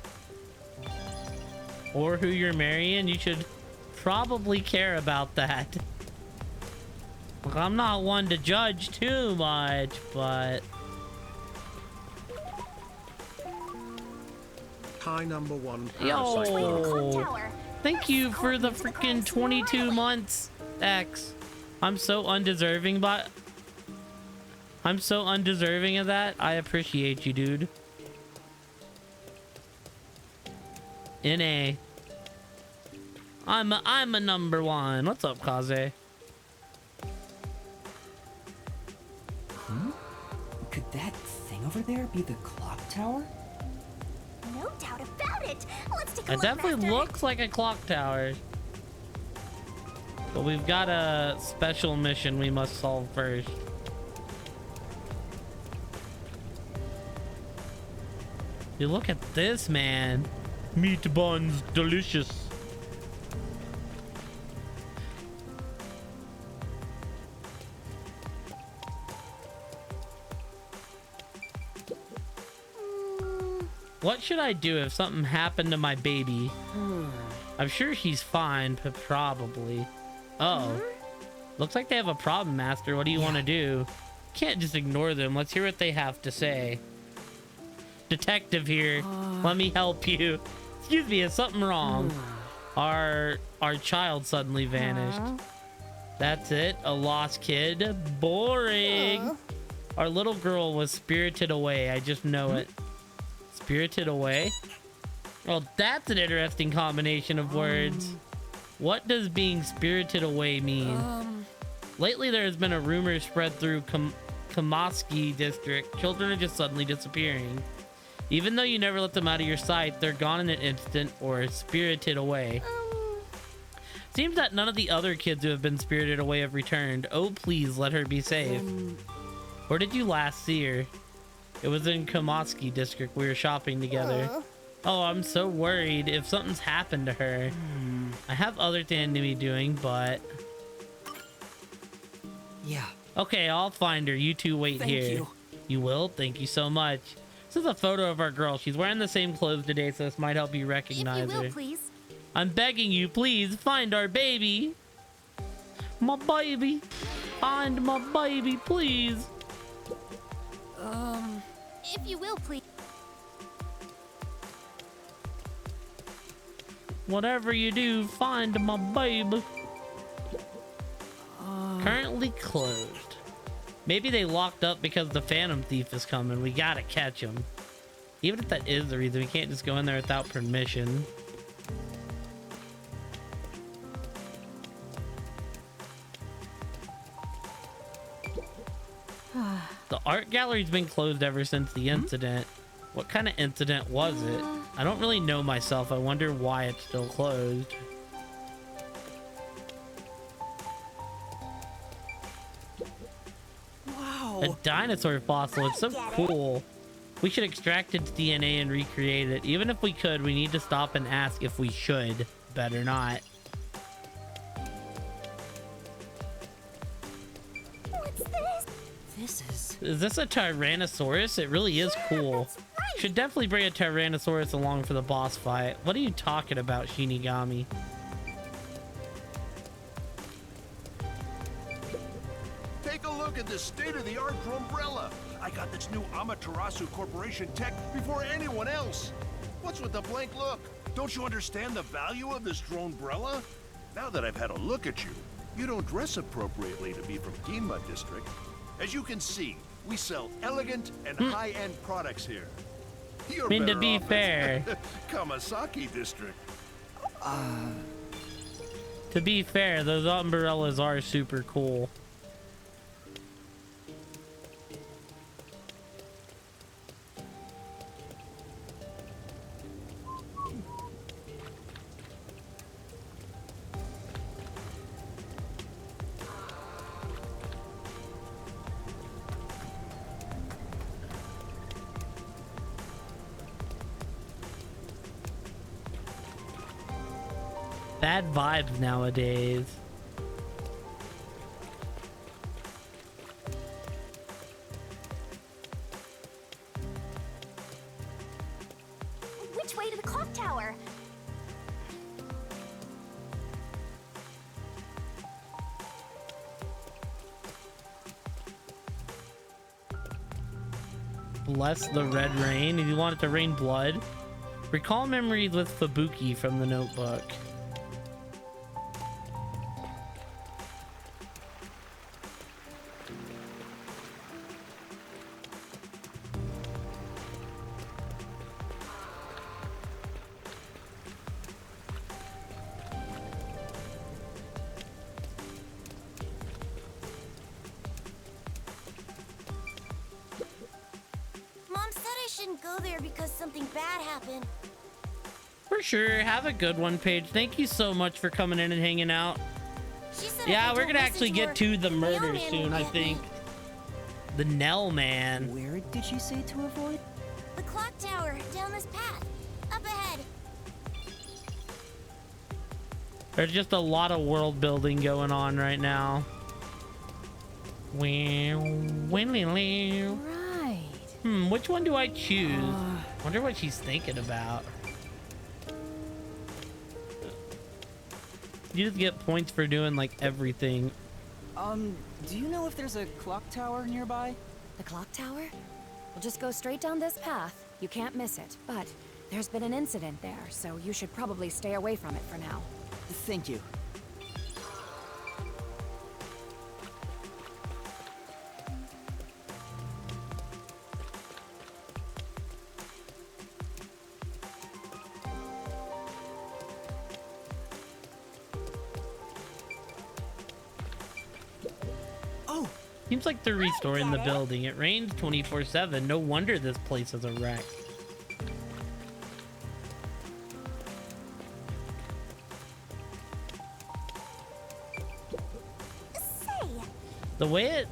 Or who you're marrying, you should probably care about that. Look, I'm not one to judge too much, but... Hi, number one. Yo! Thank you for the freaking 22 months, X. I'm so undeserving, but... I'm so undeserving of that. I appreciate you, dude. NA. I'm a number one. What's up, Kaze? Could that thing over there be the clock tower? No doubt about it. Let's take a It look, definitely Master. looks like a clock tower. But we've got a special mission we must solve first. You look at this, man. Meat buns, delicious. What should I do if something happened to my baby? I'm sure he's fine, but probably. Oh. Looks like they have a problem, Master. What do you want to do? Can't just ignore them. Let's hear what they have to say. Detective here. Let me help you. Excuse me, is something wrong? Our child suddenly vanished. That's it? A lost kid? Boring. Our little girl was spirited away. I just know it. Spirited away? Well, that's an interesting combination of words. What does being spirited away mean? Lately, there has been a rumor spread through Kamaski district. Children are just suddenly disappearing. Even though you never let them out of your sight, they're gone in an instant or spirited away. Seems that none of the other kids who have been spirited away have returned. Oh, please let her be safe. Where did you last see her? It was in Kamaski district. We were shopping together. Oh, I'm so worried if something's happened to her. I have other things to be doing, but... Yeah. Okay, I'll find her. You two wait Thank here. you. You will? Thank you so much. This is a photo of our girl. She's wearing the same clothes today, so this might help you If recognize you will, her. please. I'm begging you, please find our baby. My baby. Find my baby, please. If you will, please. Whatever you do, find my baby. Currently closed. Maybe they locked up because the Phantom Thief is coming. We gotta catch him. Even if that is the reason, we can't just go in there without permission. The art gallery's been closed ever since the incident. What kind of incident was it? I don't really know myself. I wonder why it's still closed. Wow. A dinosaur fossil. It's so cool. We should extract its DNA and recreate it. Even if we could, we need to stop and ask if we should. Better not. What's this? This is... Is this a Tyrannosaurus? It really is cool. That's right. Should definitely bring a Tyrannosaurus along for the boss fight. What are you talking about, Shinigami? Take a look at this state-of-the-art umbrella. I got this new Amaterasu Corporation tech before anyone else. What's with the blank look? Don't you understand the value of this dronebrella? Now that I've had a look at you, you don't dress appropriately to be from Ginma District. As you can see, we sell elegant and high-end products here. You're To better be off as fair. Kamasaki District. To be fair, those umbrellas are super cool. Bad vibes nowadays. Which way to the clock tower? Bless the red rain. If you want it to rain blood, recall memories with Fubuki from the notebook. didn't go there because something bad happened. For sure. Have a good one, Paige. Thank you so much for coming in and hanging out. She said Yeah, if I we're don't gonna listen actually to get her, to the the murder mailman soon, will I get think. me. The Nell Man. Where did she say to avoid? The clock tower, down this path. Up ahead. There's just a lot of world building going on right now. Right. Which one do I choose? Wonder what she's thinking about. You just get points for doing like everything. Do you know if there's a clock tower nearby? The clock tower? We'll just go straight down this path. You can't miss it. But there's been an incident there, so you should probably stay away from it for now. Thank you. Seems like they're restoring the building. It rains 24/7. No wonder this place is a wreck. Say, The way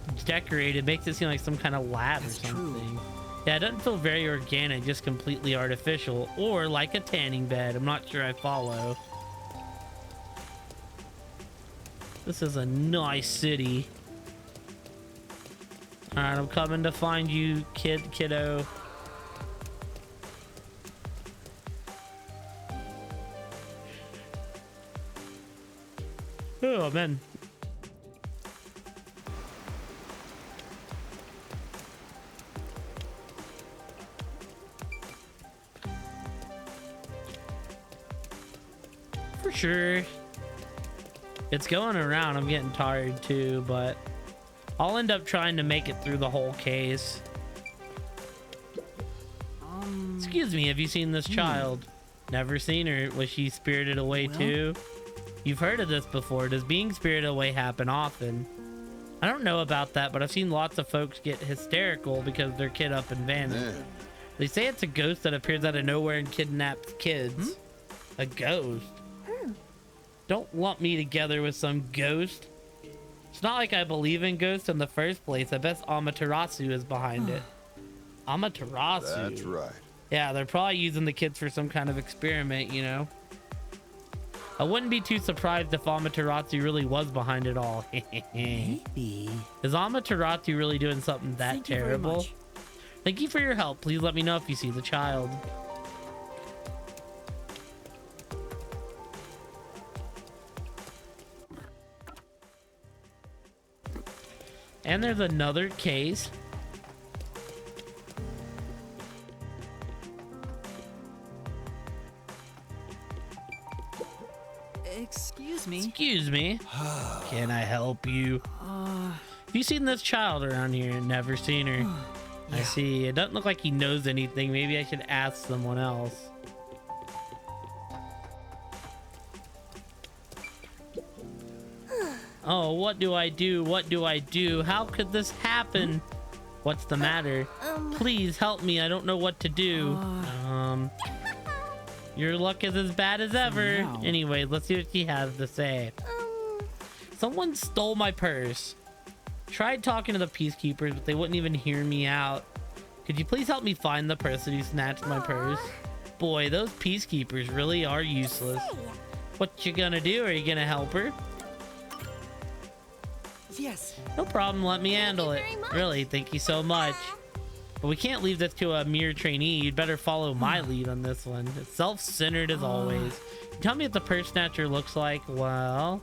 it's decorated makes it seem like some kind of lab or something. Yeah, it doesn't feel very organic, just completely artificial. Or like a tanning bed. I'm not sure I follow. This is a nice city. Alright, I'm coming to find you, kiddo. Oh, man. For sure. It's going around. I'm getting tired too, but I'll end up trying to make it through the whole case. Excuse me, have you seen this child? Never seen her. Was she spirited away too? You've heard of this before. Does being spirited away happen often? I don't know about that, but I've seen lots of folks get hysterical because their kid up and vanished. They say it's a ghost that appears out of nowhere and kidnaps kids. A ghost? Don't lump me together with some ghost. It's not like I believe in ghosts in the first place. I bet Amaterasu is behind it. Amaterasu. That's right. Yeah, they're probably using the kids for some kind of experiment, you know? I wouldn't be too surprised if Amaterasu really was behind it all. Maybe. Is Amaterasu really doing something that terrible? Thank you for your help. Please let me know if you see the child. And there's another case. Excuse me. Excuse me. Can I help you? Have you seen this child around here? Never seen her. I see. It doesn't look like he knows anything. Maybe I should ask someone else. Oh, what do I do? What do I do? How could this happen? What's the matter? Please help me. I don't know what to do. Your luck is as bad as ever. Anyway, let's see what she has to say. Someone stole my purse. Tried talking to the peacekeepers, but they wouldn't even hear me out. Could you please help me find the person who snatched my purse? Boy, those peacekeepers really are useless. What you gonna do? Are you gonna help her? Yes. No problem, let me handle it. Really, thank you so much. But we can't leave this to a mere trainee. You'd better follow my lead on this one. It's self-centered as always. Tell me what the purse snatcher looks like. Well,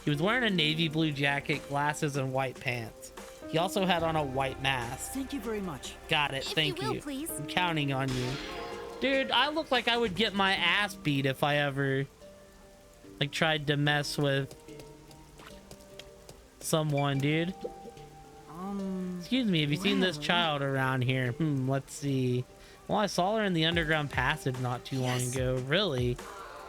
he was wearing a navy blue jacket, glasses, and white pants. He also had on a white mask. Thank you very much. Got it, thank you. Please. I'm counting on you. Dude, I look like I would get my ass beat if I ever like tried to mess with someone, dude. Excuse me, have you seen this child around here? Let's see. Well, I saw her in the underground passage not too long ago. Really?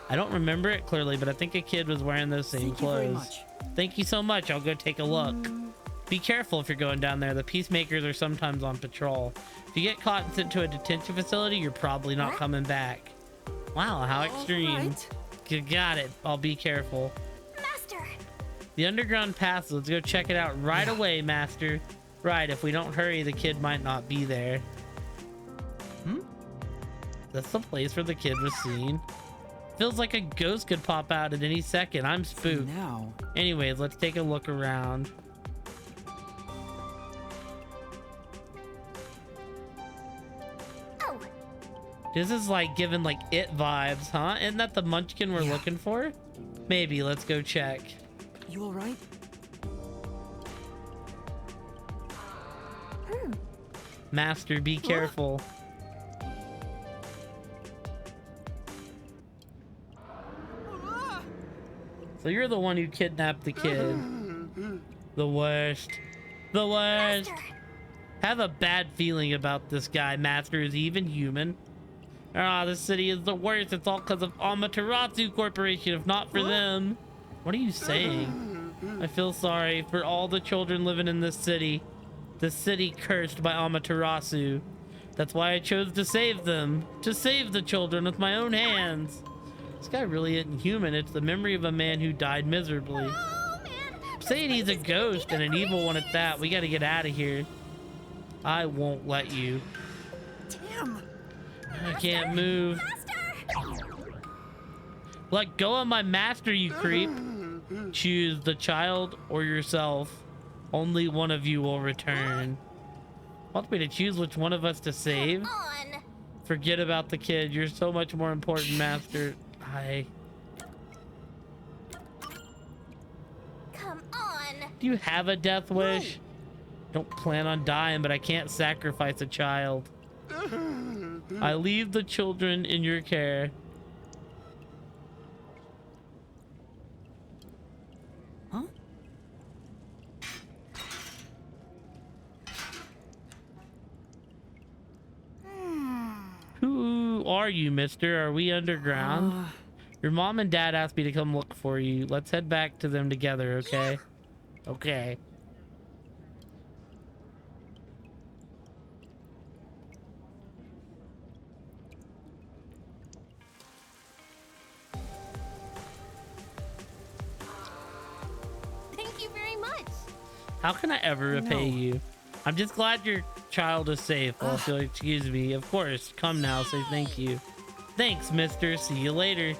I don't remember it clearly, but I think a kid was wearing those same clothes. Thank you so much. I'll go take a look. Be careful if you're going down there. The peacemakers are sometimes on patrol. If you get caught and sent to a detention facility, you're probably not coming back. Wow, how extreme. Right. You got it. I'll be careful. Master! The underground pass. Let's go check it out right away, Master. Right, if we don't hurry, the kid might not be there. That's the place where the kid was seen. Feels like a ghost could pop out at any second. I'm spooked. Now, Anyways, let's take a look around. Oh, This is like giving like It vibes, huh? Isn't that the munchkin we're looking for? Maybe. Let's go check. you all right? Master, be careful. So you're the one who kidnapped the kid. The worst. The worst. Master! Have a bad feeling about this guy, Master. Is he even human? Ah, this city is the worst. It's all because of Amaterasu Corporation. If not for them. What are you saying? I feel sorry for all the children living in this city. The city cursed by Amaterasu. That's why I chose to save them. To save the children with my own hands. This guy really isn't human. It's the memory of a man who died miserably. Oh, man! Saying he's a ghost and an evil one at that. We gotta get out of here. I won't let you. Damn. I can't move. Master! Let go of my master, you creep. Choose the child or yourself. Only one of you will return. Want me to choose which one of us to save? On! Forget about the kid. You're so much more important, Master. Come on! Do you have a death wish? Don't plan on dying, but I can't sacrifice a child. I leave the children in your care. Huh? Who are you, mister? Are we underground? Your mom and dad asked me to come look for you. Let's head back to them together, okay? Okay. Thank you very much! How can I ever repay you? I'm just glad your child is safe. Oh, if you'll excuse me. Of course. Come now. Say thank you. Thanks, mister. See you later.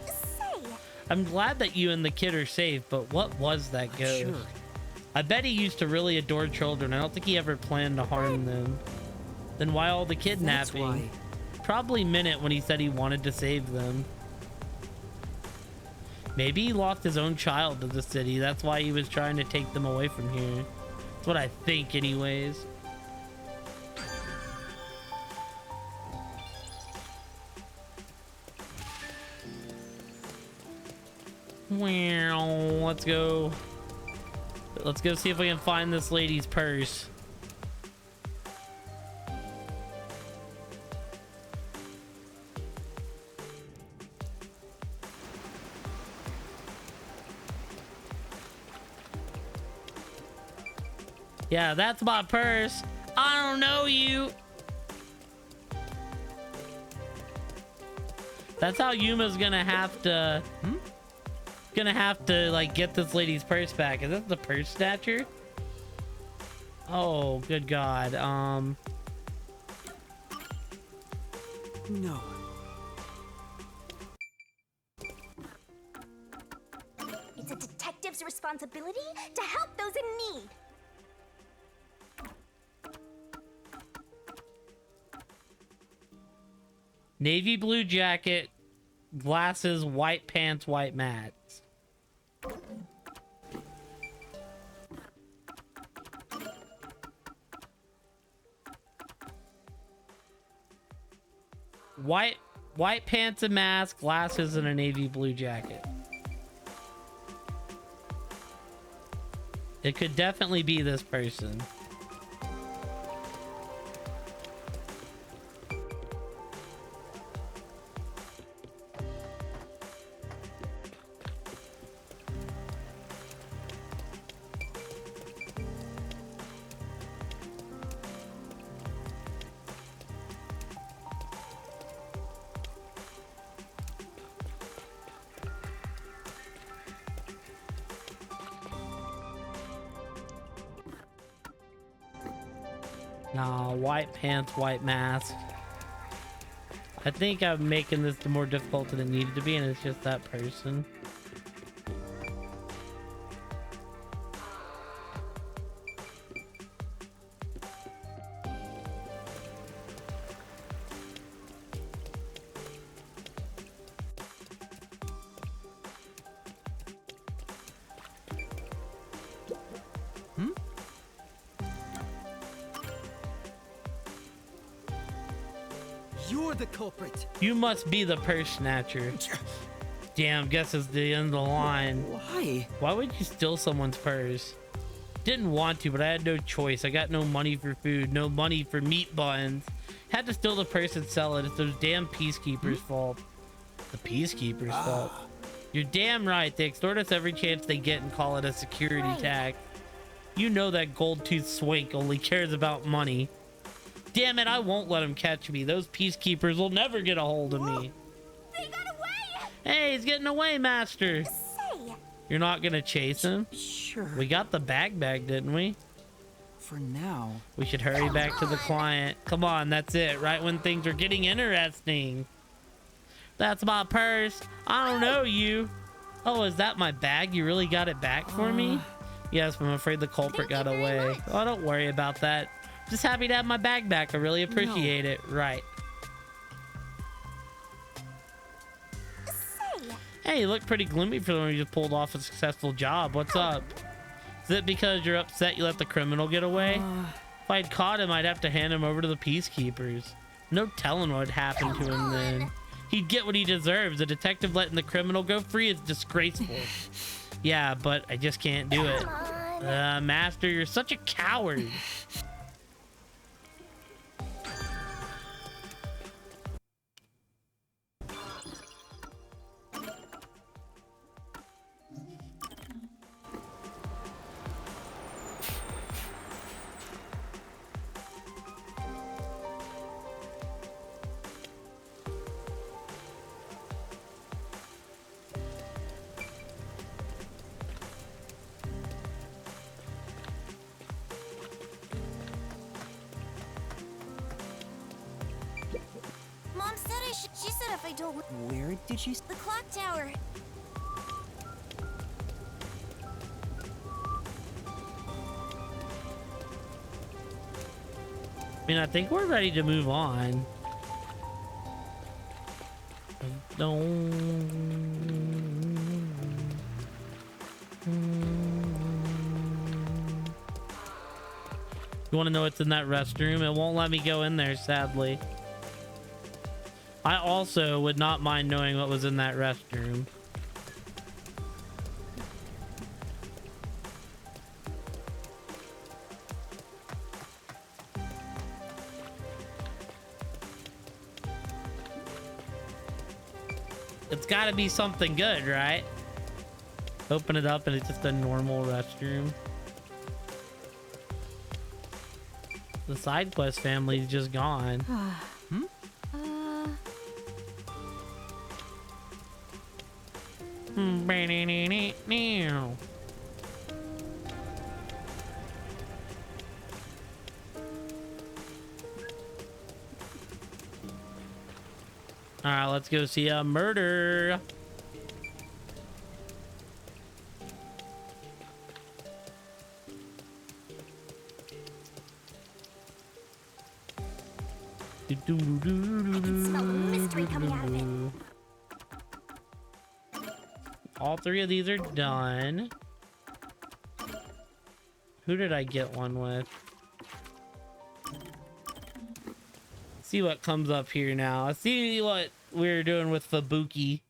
Say, I'm glad that you and the kid are safe, but what was that ghost? Sure. I bet he used to really adore children. I don't think he ever planned to harm them. Then why all the kidnapping? why. Probably meant it when he said he wanted to save them. Maybe he lost his own child to the city. That's why he was trying to take them away from here. That's what I think anyways. Wow, let's go. Let's go see if we can find this lady's purse. Yeah, that's my purse. I don't know you. That's how Yuma's gonna have to like get this lady's purse back. Is that the purse snatcher? Oh, good God. No. it's a detective's responsibility to help those in need. Navy blue jacket, glasses, white pants, white mats. White pants and mask, glasses, and a navy blue jacket. It could definitely be this person. Nah, white pants, white mask. I think I'm making this more difficult than it needed to be, and it's just that person. You're the culprit. You must be the purse snatcher. Damn, guess it's the end of the line. Why? Why would you steal someone's purse? Didn't want to, but I had no choice. I got no money for food, no money for meat buns. Had to steal the purse and sell it. It's those damn peacekeepers' fault. The peacekeepers' fault. You're damn right. They extort us every chance they get and call it a security tax. You know that gold-toothed swink only cares about money. Damn it, I won't let him catch me. Those peacekeepers will never get a hold of me. They got away! Hey, he's getting away, master. Say, You're not gonna chase him? Sure. We got the bag, didn't we? For now. We should hurry back to the client. Come on, that's it. Right when things are getting interesting. That's my purse. I don't know you. Oh, is that my bag? You really got it back for me? Yes, but I'm afraid the culprit got away. Oh, don't worry about that. Just happy to have my bag back. I really appreciate it. Right. say. Hey, you look pretty gloomy for when you just pulled off a successful job. What's up? Is it because you're upset you let the criminal get away? If I'd caught him, I'd have to hand him over to the peacekeepers. No telling what would happen to him then. He'd get what he deserves. A detective letting the criminal go free is disgraceful. Yeah, but I just can't do it. Master, you're such a coward. Mom said she said if I don't... Where did you... The clock tower. I mean, I think we're ready to move on. You want to know what's in that restroom? It won't let me go in there, sadly. I also would not mind knowing what was in that restroom. It's got to be something good, right? Open it up and it's just a normal restroom. The side quest family's just gone. All right, let's go see a murder. I can smell the mystery coming out of it. All three of these are done. Who did I get one with? See what comes up here now. Let's see what we're doing with Fabuki.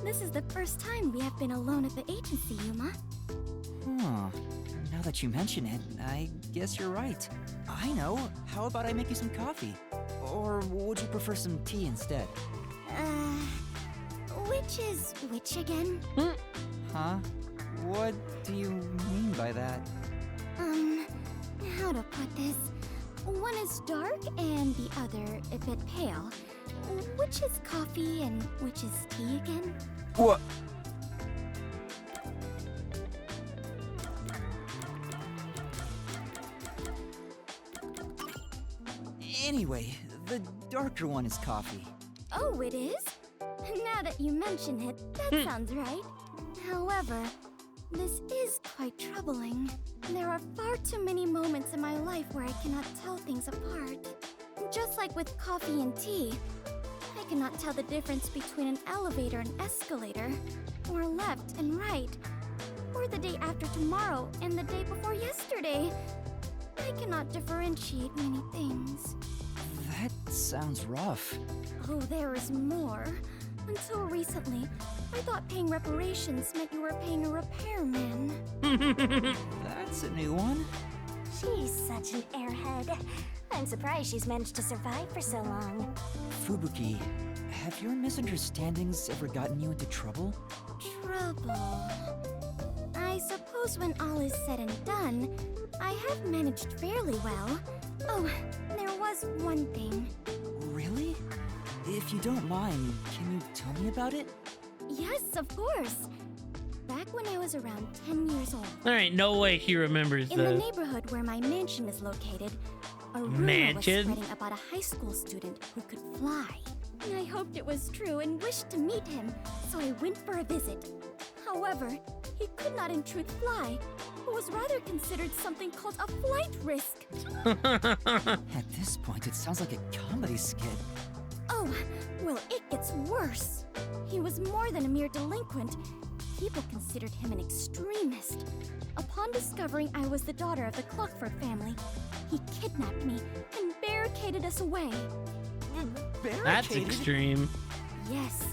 This is the first time we have been alone at the agency, Yuma. Huh. Now that you mention it, I guess you're right. I know. How about I make you some coffee? Or would you prefer some tea instead? Which is which again? Huh? What do you mean by that? How to put this? One is dark and the other a bit pale. which is coffee and which is tea again? What? Anyway, the darker one is coffee. Oh, it is? Now that you mention it, that sounds right. However, this is quite troubling. There are far too many moments in my life where I cannot tell things apart. Just like with coffee and tea, I cannot tell the difference between an elevator and escalator, or left and right, or the day after tomorrow and the day before yesterday. I cannot differentiate many things. That sounds rough. Oh, there is more. Until recently, I thought paying reparations meant you were paying a repairman. That's a new one. She's such an airhead. I'm surprised she's managed to survive for so long. Fubuki, have your misunderstandings ever gotten you into trouble? Trouble. I suppose when all is said and done, I have managed fairly well. Oh, there was one thing. Really? If you don't mind, can you tell me about it? Yes, of course. Back when I was around 10 years old. There ain't no way he remembers In the this. neighborhood where my mansion is located, a rumor was spreading about a high school student who could fly. I hoped it was true and wished to meet him, so I went for a visit. However, he could not in truth fly, but was rather considered something called a flight risk. At this point, it sounds like a comedy skit. Oh, well, it gets worse. He was more than a mere delinquent. People considered him an extremist. Upon discovering I was the daughter of the Clockford family, he kidnapped me and barricaded us away. That's extreme. Yes.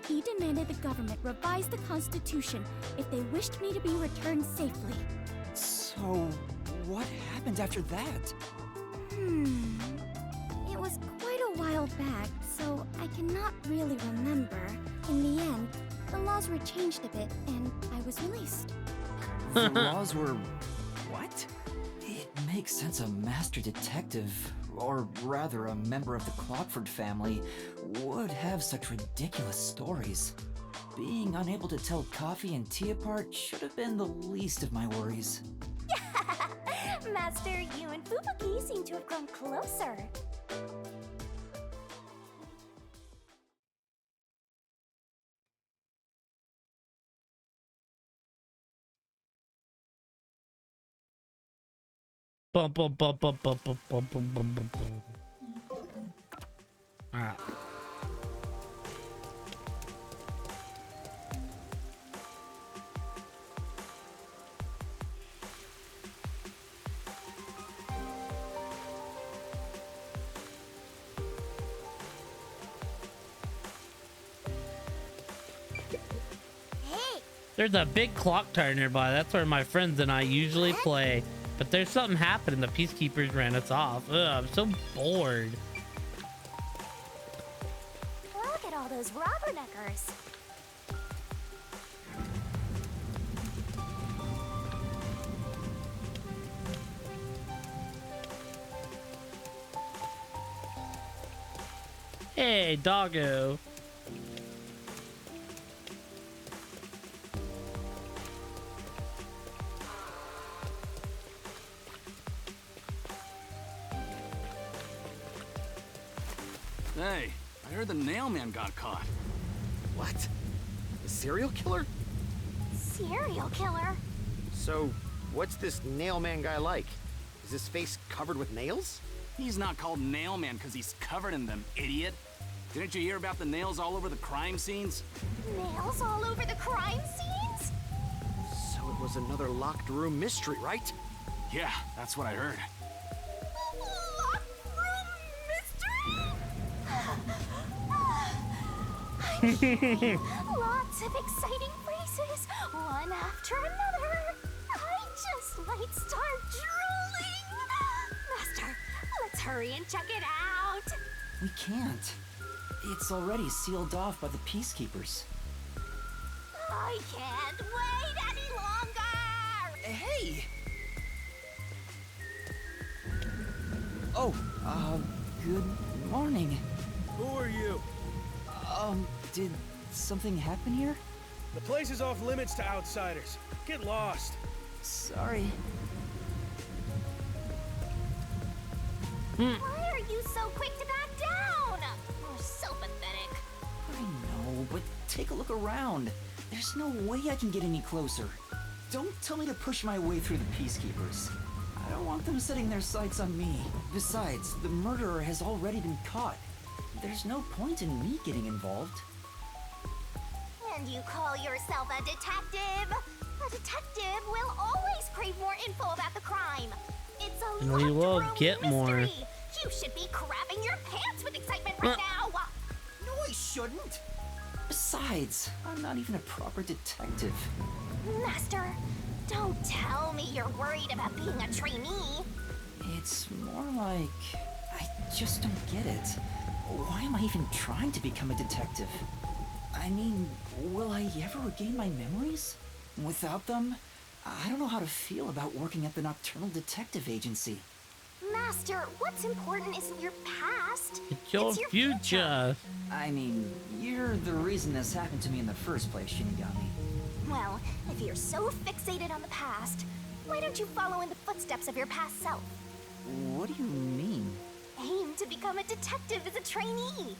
He demanded the government revise the Constitution if they wished me to be returned safely. So, what happened after that? It was quite a while back, so I cannot really remember. In the end, the laws were changed a bit, and I was released. The laws were... what? It makes sense a master detective, or rather a member of the Clockford family, would have such ridiculous stories. Being unable to tell coffee and tea apart should have been the least of my worries. Master, you and Fubuki seem to have grown closer. Bum, bum, bum, bum, bum, bum, bum, bum, bum, bum, bum. All right. There's a big clock tower nearby. That's where my friends and I usually play. But there's something happened and the peacekeepers ran us off. Ugh, I'm so bored. Look at all those rubberneckers. Hey, doggo. Hey, I heard the nail man got caught. What? A serial killer? Serial killer? So, what's this nail man guy like? Is his face covered with nails? He's not called nail man because he's covered in them, idiot. Didn't you hear about the nails all over the crime scenes? Nails all over the crime scenes? So it was another locked room mystery, right? Yeah, that's what I heard. Locked room mystery? Lots of exciting phrases, one after another. I just might start drooling. Master, let's hurry and check it out. We can't. It's already sealed off by the peacekeepers. I can't wait any longer. Hey! Oh, good morning. Who are you? Did something happen here? The place is off limits to outsiders. Get lost. Sorry. Why are you so quick to back down? You're so pathetic. I know, but take a look around. There's no way I can get any closer. Don't tell me to push my way through the Peacekeepers. I don't want them setting their sights on me. Besides, the murderer has already been caught. There's no point in me getting involved. And you call yourself a detective? A detective will always crave more info about the crime. It's a And we will get more. You should be crapping your pants with excitement right now. No, I shouldn't. Besides, I'm not even a proper detective. Master, don't tell me you're worried about being a trainee. It's more like I just don't get it. Why am I even trying to become a detective? I mean, will I ever regain my memories? Without them, I don't know how to feel about working at the Nocturnal Detective Agency. Master, what's important isn't your past. It's your future. I mean, you're the reason this happened to me in the first place, Shinigami. Well, if you're so fixated on the past, why don't you follow in the footsteps of your past self? What do you mean? Aim to become a detective as a trainee.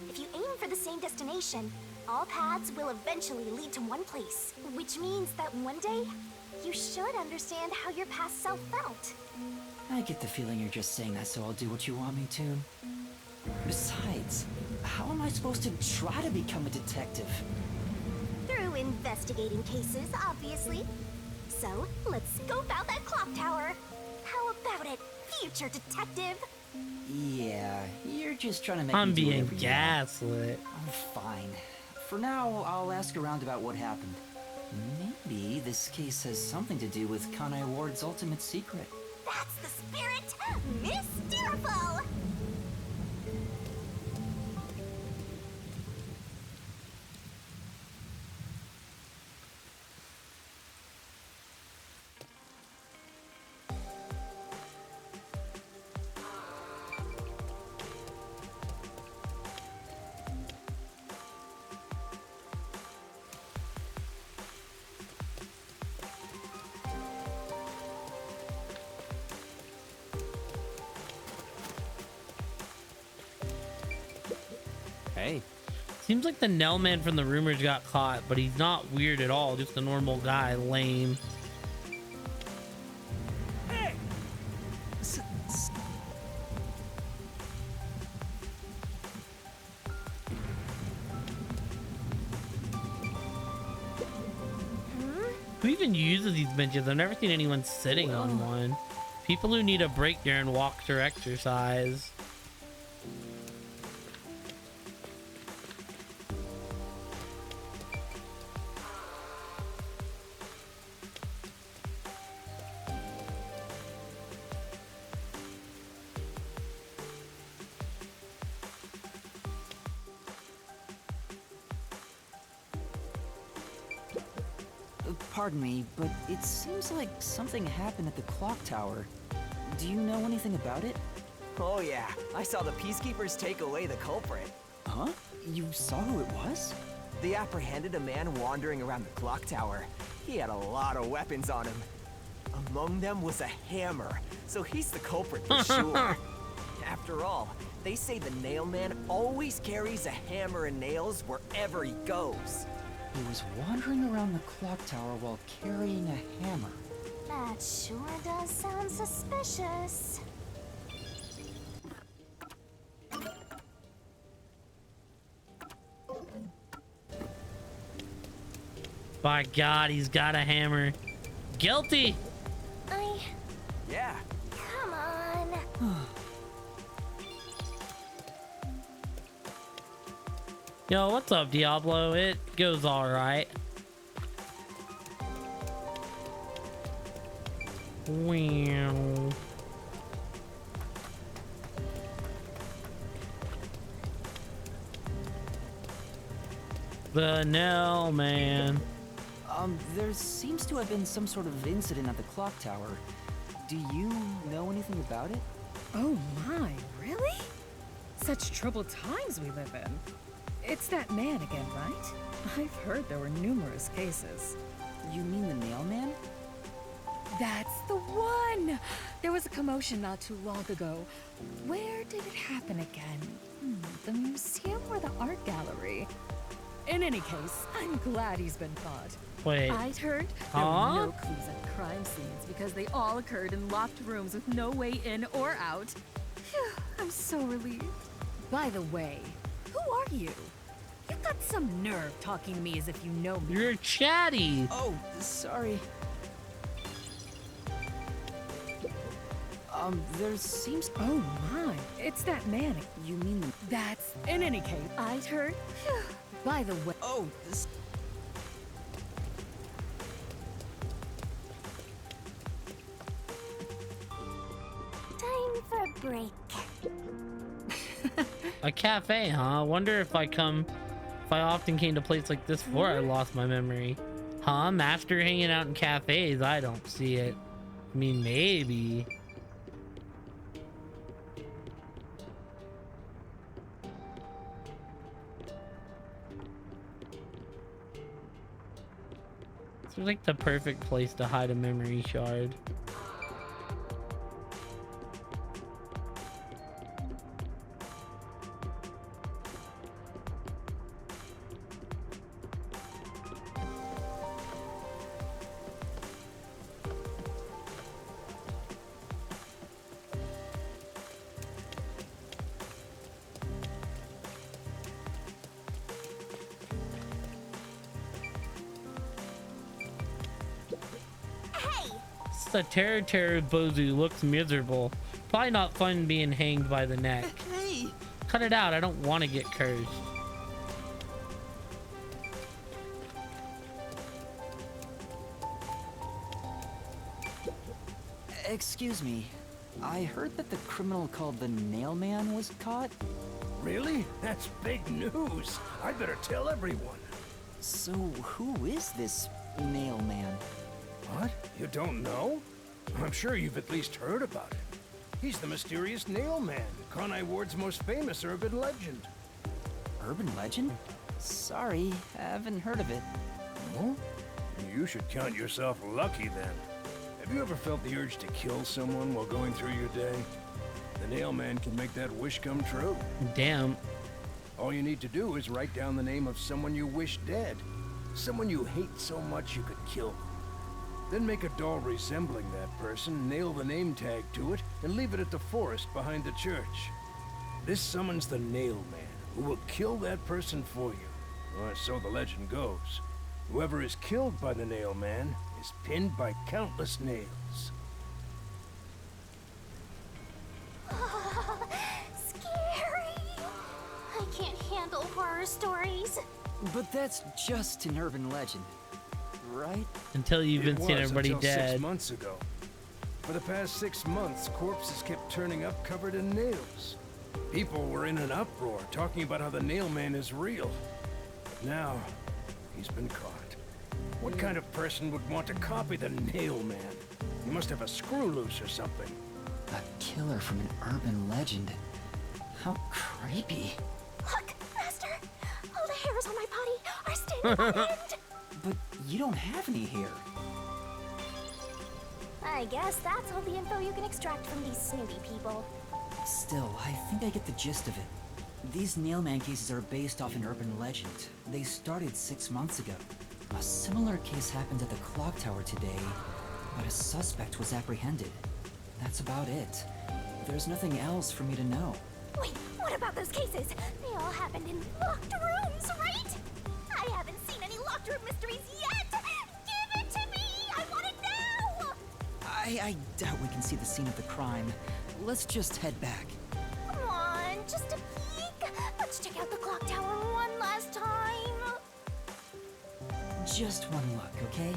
If you aim for the same destination, all paths will eventually lead to one place, which means that one day, you should understand how your past self felt. I get the feeling you're just saying that so I'll do what you want me to. Besides, how am I supposed to try to become a detective? Through investigating cases, obviously. So, let's scope out that clock tower. How about it, future detective? Yeah, you're just trying to make I'm me do being whatever you gaslit. want. Fine. For now, I'll ask around about what happened. Maybe this case has something to do with Kanai Ward's ultimate secret. That's the spirit! Mysteriful! Hey. Seems like the Nell Man from the rumors got caught, but he's not weird at all. Just a normal guy, lame. Hey! Who even uses these benches? I've never seen anyone sitting on one. People who need a break during walks or exercise. Pardon me, but it seems like something happened at the clock tower. Do you know anything about it? Oh yeah, I saw the Peacekeepers take away the culprit. Huh? You saw who it was? They apprehended a man wandering around the clock tower. He had a lot of weapons on him. Among them was a hammer, so he's the culprit for sure. After all, they say the nail man always carries a hammer and nails wherever he goes. He was wandering around the clock tower while carrying a hammer. That sure does sound suspicious. By God, he's got a hammer. Guilty! Yeah. Come on. Yo, what's up, Diablo? It goes alright. Wow. The Nell Man. There seems to have been some sort of incident at the clock tower. Do you know anything about it? Oh my, really? Such troubled times we live in. It's that man again, right? I've heard there were numerous cases. You mean the nail man? That's the one! There was a commotion not too long ago. Where did it happen again? The museum or the art gallery? In any case, I'm glad he's been caught. Wait. I'd heard there were no clues at crime scenes because they all occurred in locked rooms with no way in or out. Phew, I'm so relieved. By the way, who are you? You've got some nerve talking to me as if you know me. You're chatty. Oh, sorry. There seems... Oh my, it's that man. You mean... That's... In any case, I'd heard... Phew. By the way... Oh, this... Time for a break. A cafe, huh? Wonder if I often came to a place like this before I lost my memory. Huh? Master hanging out in cafes? I don't see it. I mean, maybe. It's like the perfect place to hide a memory shard. The Terror Bozu looks miserable. Probably not fun being hanged by the neck. Hey! Cut it out, I don't want to get cursed. Excuse me. I heard that the criminal called the Nail Man was caught. Really? That's big news. I better tell everyone. So who is this Nail Man? What? You don't know? I'm sure you've at least heard about him. He's the mysterious Nail Man, Conai Ward's most famous urban legend. Urban legend? Sorry, I haven't heard of it. Oh? You should count yourself lucky then. Have you ever felt the urge to kill someone while going through your day? The Nail Man can make that wish come true. Damn. All you need to do is write down the name of someone you wish dead. Someone you hate so much you could kill them. Then make a doll resembling that person, nail the name tag to it, and leave it at the forest behind the church. This summons the Nail Man, who will kill that person for you. Or so the legend goes. Whoever is killed by the Nail Man is pinned by countless nails. Scary. I can't handle horror stories. But that's just an urban legend, right? Until you've been seeing everybody until dead. 6 months ago. For the past 6 months, corpses kept turning up covered in nails. People were in an uproar, talking about how the Nail Man is real. But now, he's been caught. What kind of person would want to copy the Nail Man? He must have a screw loose or something. A killer from an urban legend. How creepy. Look, Master! All the hairs on my body are standing on end! But you don't have any hair. I guess that's all the info you can extract from these snooty people. Still, I think I get the gist of it. These Nailman cases are based off an urban legend. They started 6 months ago. A similar case happened at the clock tower today, but a suspect was apprehended. That's about it. There's nothing else for me to know. Wait, what about those cases? They all happened in locked rooms, right? I haven't seen any locked room mysteries yet! Give it to me! I want it now! I doubt we can see the scene of the crime. Let's just head back. Come on, just a peek. Let's check out the clock tower one last time. Just one look, okay?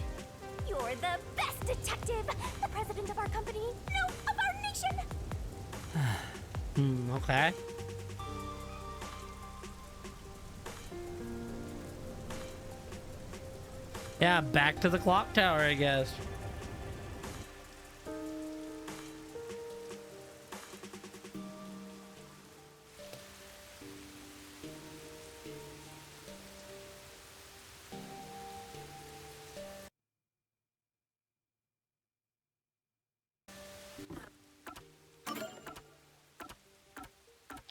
You're the best detective! The president of our company, no, of our nation! Okay. Yeah, back to the clock tower, I guess.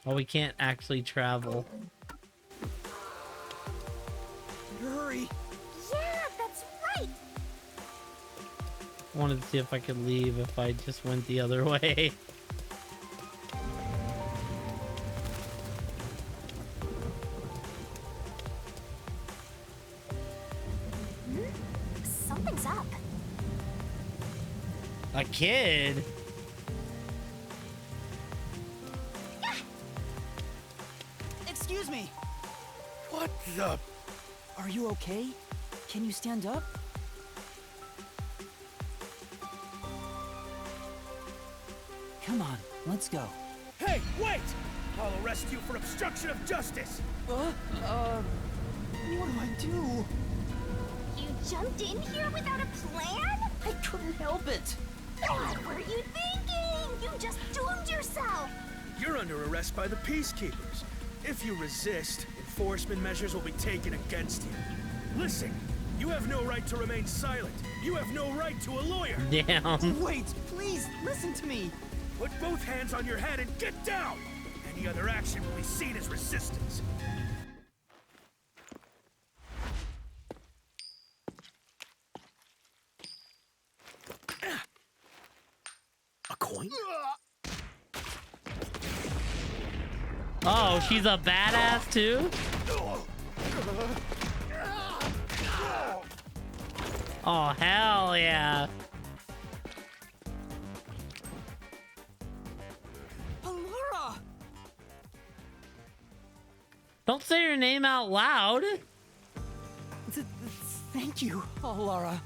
Oh, we can't actually travel. Hurry! Yeah, that's right! I wanted to see if I could leave if I just went the other way. Something's up. A kid? Excuse me. What the? Are you okay? Can you stand up? Come on, let's go. Hey, wait! I'll arrest you for obstruction of justice! What do I do? You jumped in here without a plan? I couldn't help it. What were you thinking? You just doomed yourself! You're under arrest by the Peacekeepers. If you resist, enforcement measures will be taken against you. Listen, you have no right to remain silent. You have no right to a lawyer. Damn. Wait, please, listen to me. Put both hands on your head and get down! Any other action will be seen as resistance. A coin? Oh, she's a badass too? Oh, hell yeah. Laura! Don't say your name out loud. Thank you, Laura.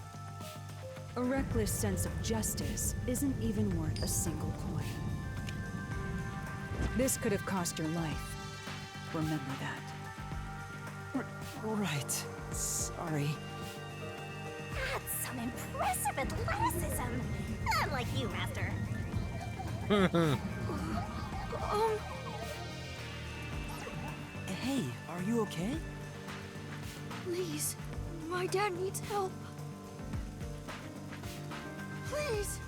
A reckless sense of justice isn't even worth a single coin. This could have cost your life. Remember that. Right. Sorry. That's some impressive athleticism. Unlike you, Master. Hey, are you okay? Please, my dad needs help. Please,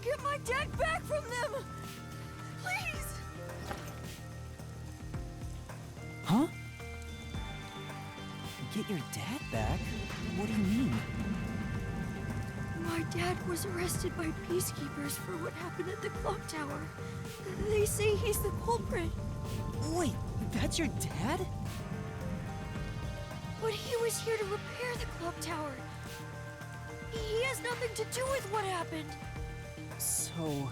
get my dad back from them. Please. Huh? Get your dad back? What do you mean? My dad was arrested by peacekeepers for what happened at the clock tower. They say he's the culprit. Wait, that's your dad? But he was here to repair the clock tower. He has nothing to do with what happened. So,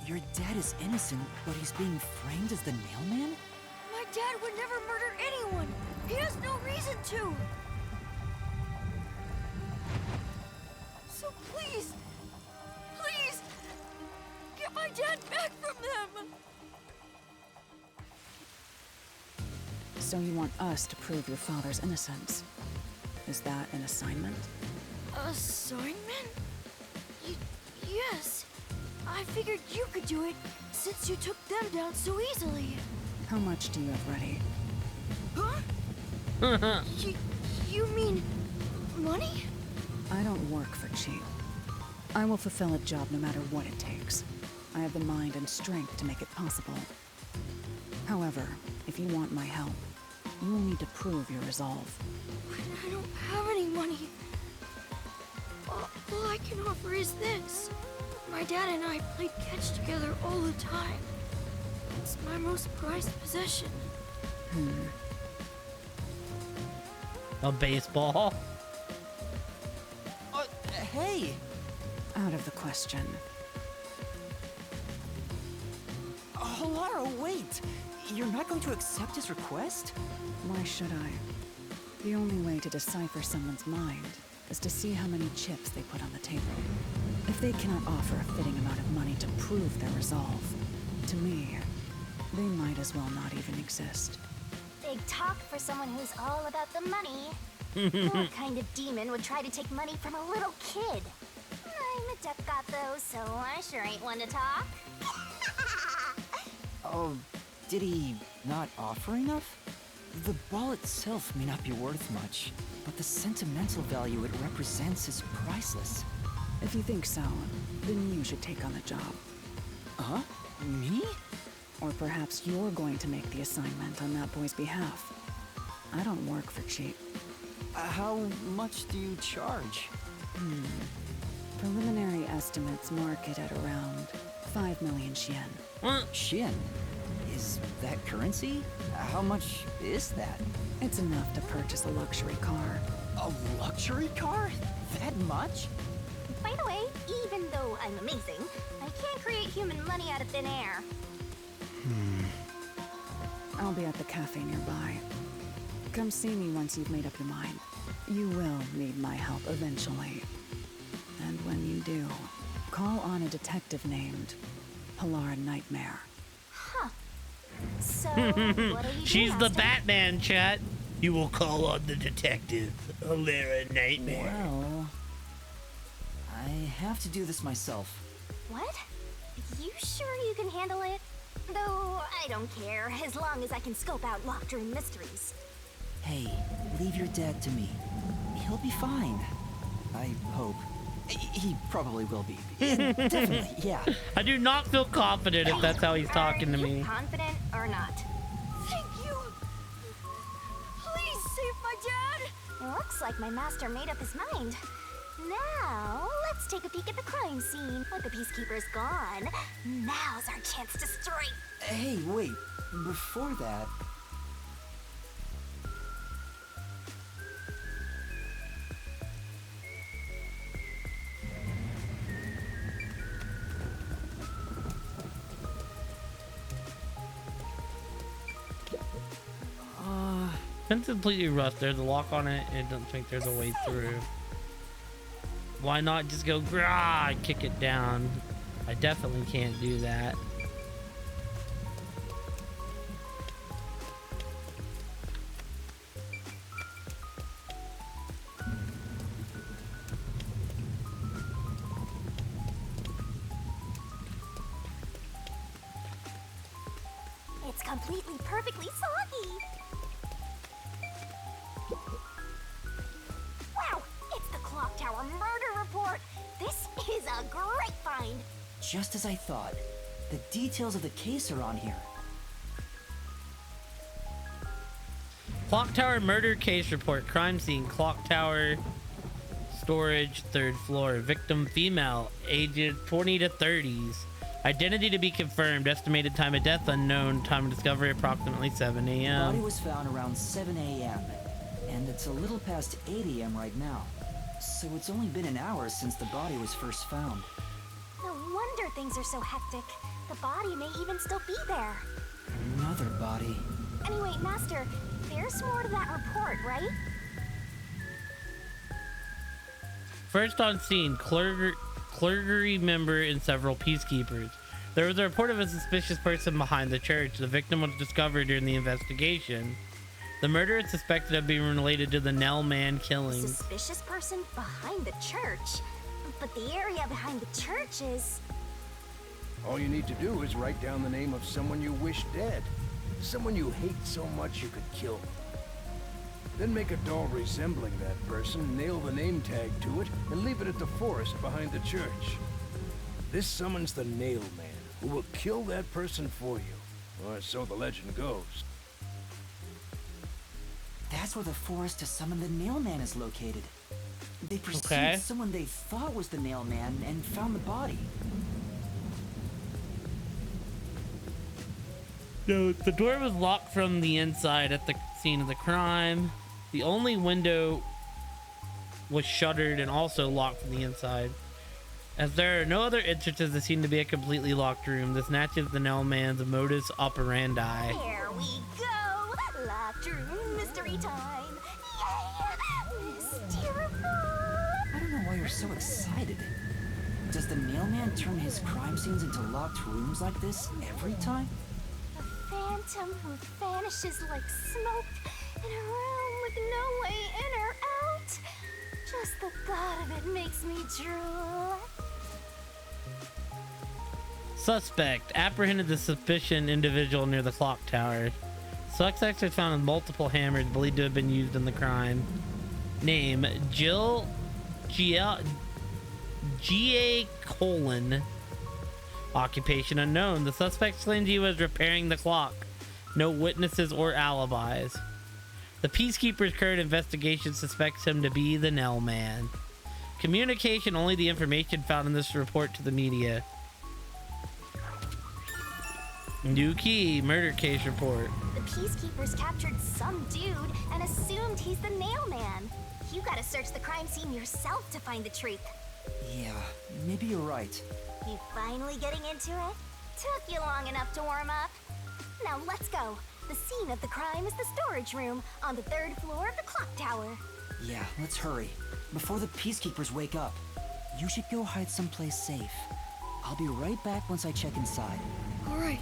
your dad is innocent, but he's being framed as the mailman? My dad would never murder anyone. He has no reason to. So please, please, get my dad back from them. So you want us to prove your father's innocence? Is that an assignment? Assignment? Yes. I figured you could do it since you took them down so easily. How much do you have ready? Huh? You mean money? I don't work for cheap. I will fulfill a job no matter what it takes. I have the mind and strength to make it possible. However, if you want my help, you will need to prove your resolve. I don't have any money. All I can offer is this. My dad and I played catch together all the time. It's my most prized possession. A baseball? Hey! Out of the question. Oh, Laura, wait! You're not going to accept his request? Why should I? The only way to decipher someone's mind is to see how many chips they put on the table. If they cannot offer a fitting amount of money to prove their resolve, to me, they might as well not even exist. Big talk for someone who's all about the money. What kind of demon would try to take money from a little kid? I'm a duck got those, so I sure ain't one to talk. Oh, did he not offer enough? The ball itself may not be worth much, but the sentimental value it represents is priceless. If you think so, then you should take on the job. Huh? Me? Or perhaps you're going to make the assignment on that boy's behalf. I don't work for cheap. How much do you charge? Preliminary estimates mark it at around 5 million yen. Shin? Is that currency? How much is that? It's enough to purchase a luxury car. A luxury car? That much? By the way, even though I'm amazing, I can't create human money out of thin air. I'll be at the cafe nearby. Come see me once you've made up your mind. You will need my help eventually. And when you do, call on a detective named Pilar Nightmare. Huh. So, what do you do, She's the Master? Batman, chat. You will call on the detective, Pilar Nightmare. Well, I have to do this myself. What? You sure you can handle it? Though, I don't care, as long as I can scope out locked room mysteries. Hey, leave your dad to me. He'll be fine. I hope. He probably will be. Definitely, yeah. I do not feel confident if that's how he's talking to me. Confident or not? Thank you! Please save my dad! It looks like my master made up his mind. Now, let's take a peek at the crime scene. With the peacekeepers gone, now's our chance to strike. Hey, wait. Before that... It's completely rust. There's a lock on it. It doesn't think there's a way through. Why not just go grah and kick it down? I definitely can't do that. It's completely, perfectly soggy. Wow, it's the Clock Tower murder report. This is a great find. Just as I thought. The details of the case are on here. Clock Tower murder case report. Crime scene. Clock Tower storage, 3rd floor. Victim female, aged 20 to 30s. Identity to be confirmed. Estimated time of death unknown. Time of discovery approximately 7 The body a.m. was found around 7 a.m. And it's a little past 8 a.m. right now. So it's only been an hour since the body was first found. No wonder things are so hectic. The body may even still be there. Another body. Anyway, Master, there's more to that report, right? First on scene, clergy member and several peacekeepers. There was a report of a suspicious person behind the church. The victim was discovered during the investigation. The murder is suspected of being related to the Nell Man killings. Suspicious person behind the church. But the area behind the church is... All you need to do is write down the name of someone you wish dead. Someone you hate so much you could kill. Then make a doll resembling that person, nail the name tag to it, and leave it at the forest behind the church. This summons the Nail Man, who will kill that person for you. Or so the legend goes. That's where the forest to summon the Nail Man is located. They pursued someone they thought was the Nail Man and found the body. No, the door was locked from the inside at the scene of the crime. The only window was shuttered and also locked from the inside. As there are no other entrances, it seemed to be a completely locked room. This matches the Nell Man's modus operandi. Here we go! Locked room mystery time! Yay! Mysteriful! I don't know why you're so excited. Does the Nail Man turn his crime scenes into locked rooms like this every time? A phantom who vanishes like smoke in a room with no way in or out. Just the thought of it makes me drool. Suspect apprehended the suspicious individual near the clock tower. Suspects are found with multiple hammers believed to have been used in the crime. Name G.A. Colon. Occupation unknown. The suspect claims he was repairing the clock. No witnesses or alibis. The Peacekeeper's current investigation suspects him to be the Nail Man. Communication, only the information found in this report to the media. New key, murder case report. The Peacekeepers captured some dude and assumed he's the Nail Man. You gotta search the crime scene yourself to find the truth. Yeah, maybe you're right. You finally getting into it? Took you long enough to warm up. Now let's go. The scene of the crime is the storage room on the 3rd floor of the clock tower. Yeah, let's hurry. Before the Peacekeepers wake up. You should go hide someplace safe. I'll be right back once I check inside. All right.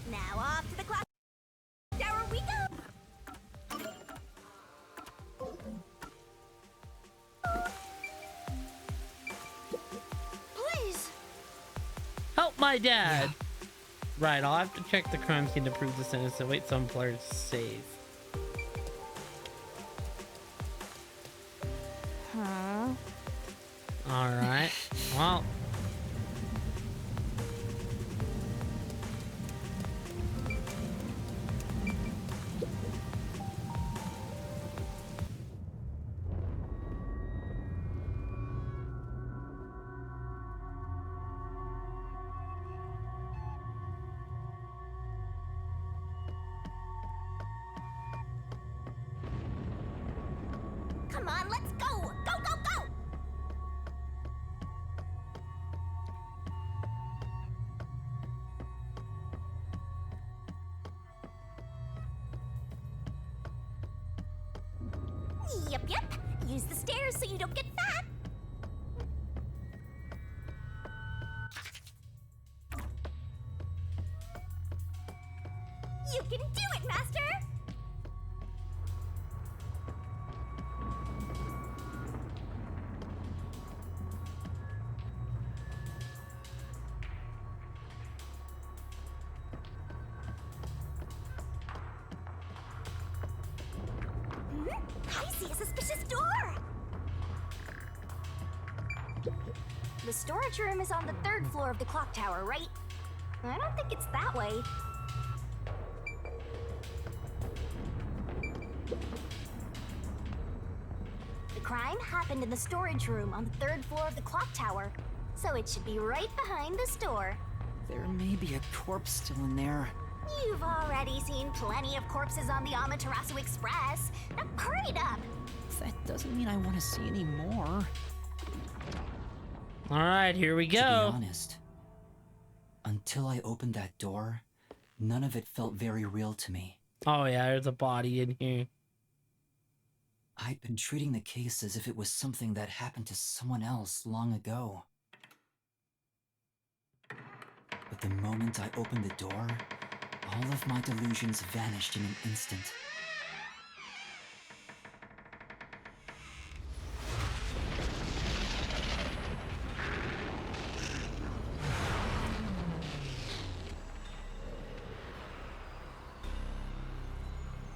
Now off to the clock tower we go! Please! Help my dad! Yeah. Right, I'll have to check the crime scene to prove this innocent. Wait, some players safe. Huh? Alright, well. Come on, let's go! Go, go, go! Yep. Use the stairs so you don't get fat. You can do it, Master! I see a suspicious door! The storage room is on the 3rd floor of the clock tower, right? I don't think it's that way. The crime happened in the storage room on the 3rd floor of the clock tower, so it should be right behind the store. There may be a corpse still in there. You've already seen plenty of corpses on the Amaterasu Express. Now hurry it up! That doesn't mean I want to see any more. Alright, here we go. To be honest, until I opened that door, none of it felt very real to me. Oh yeah, there's a body in here. I'd been treating the case as if it was something that happened to someone else long ago. But the moment I opened the door, all of my delusions vanished in an instant.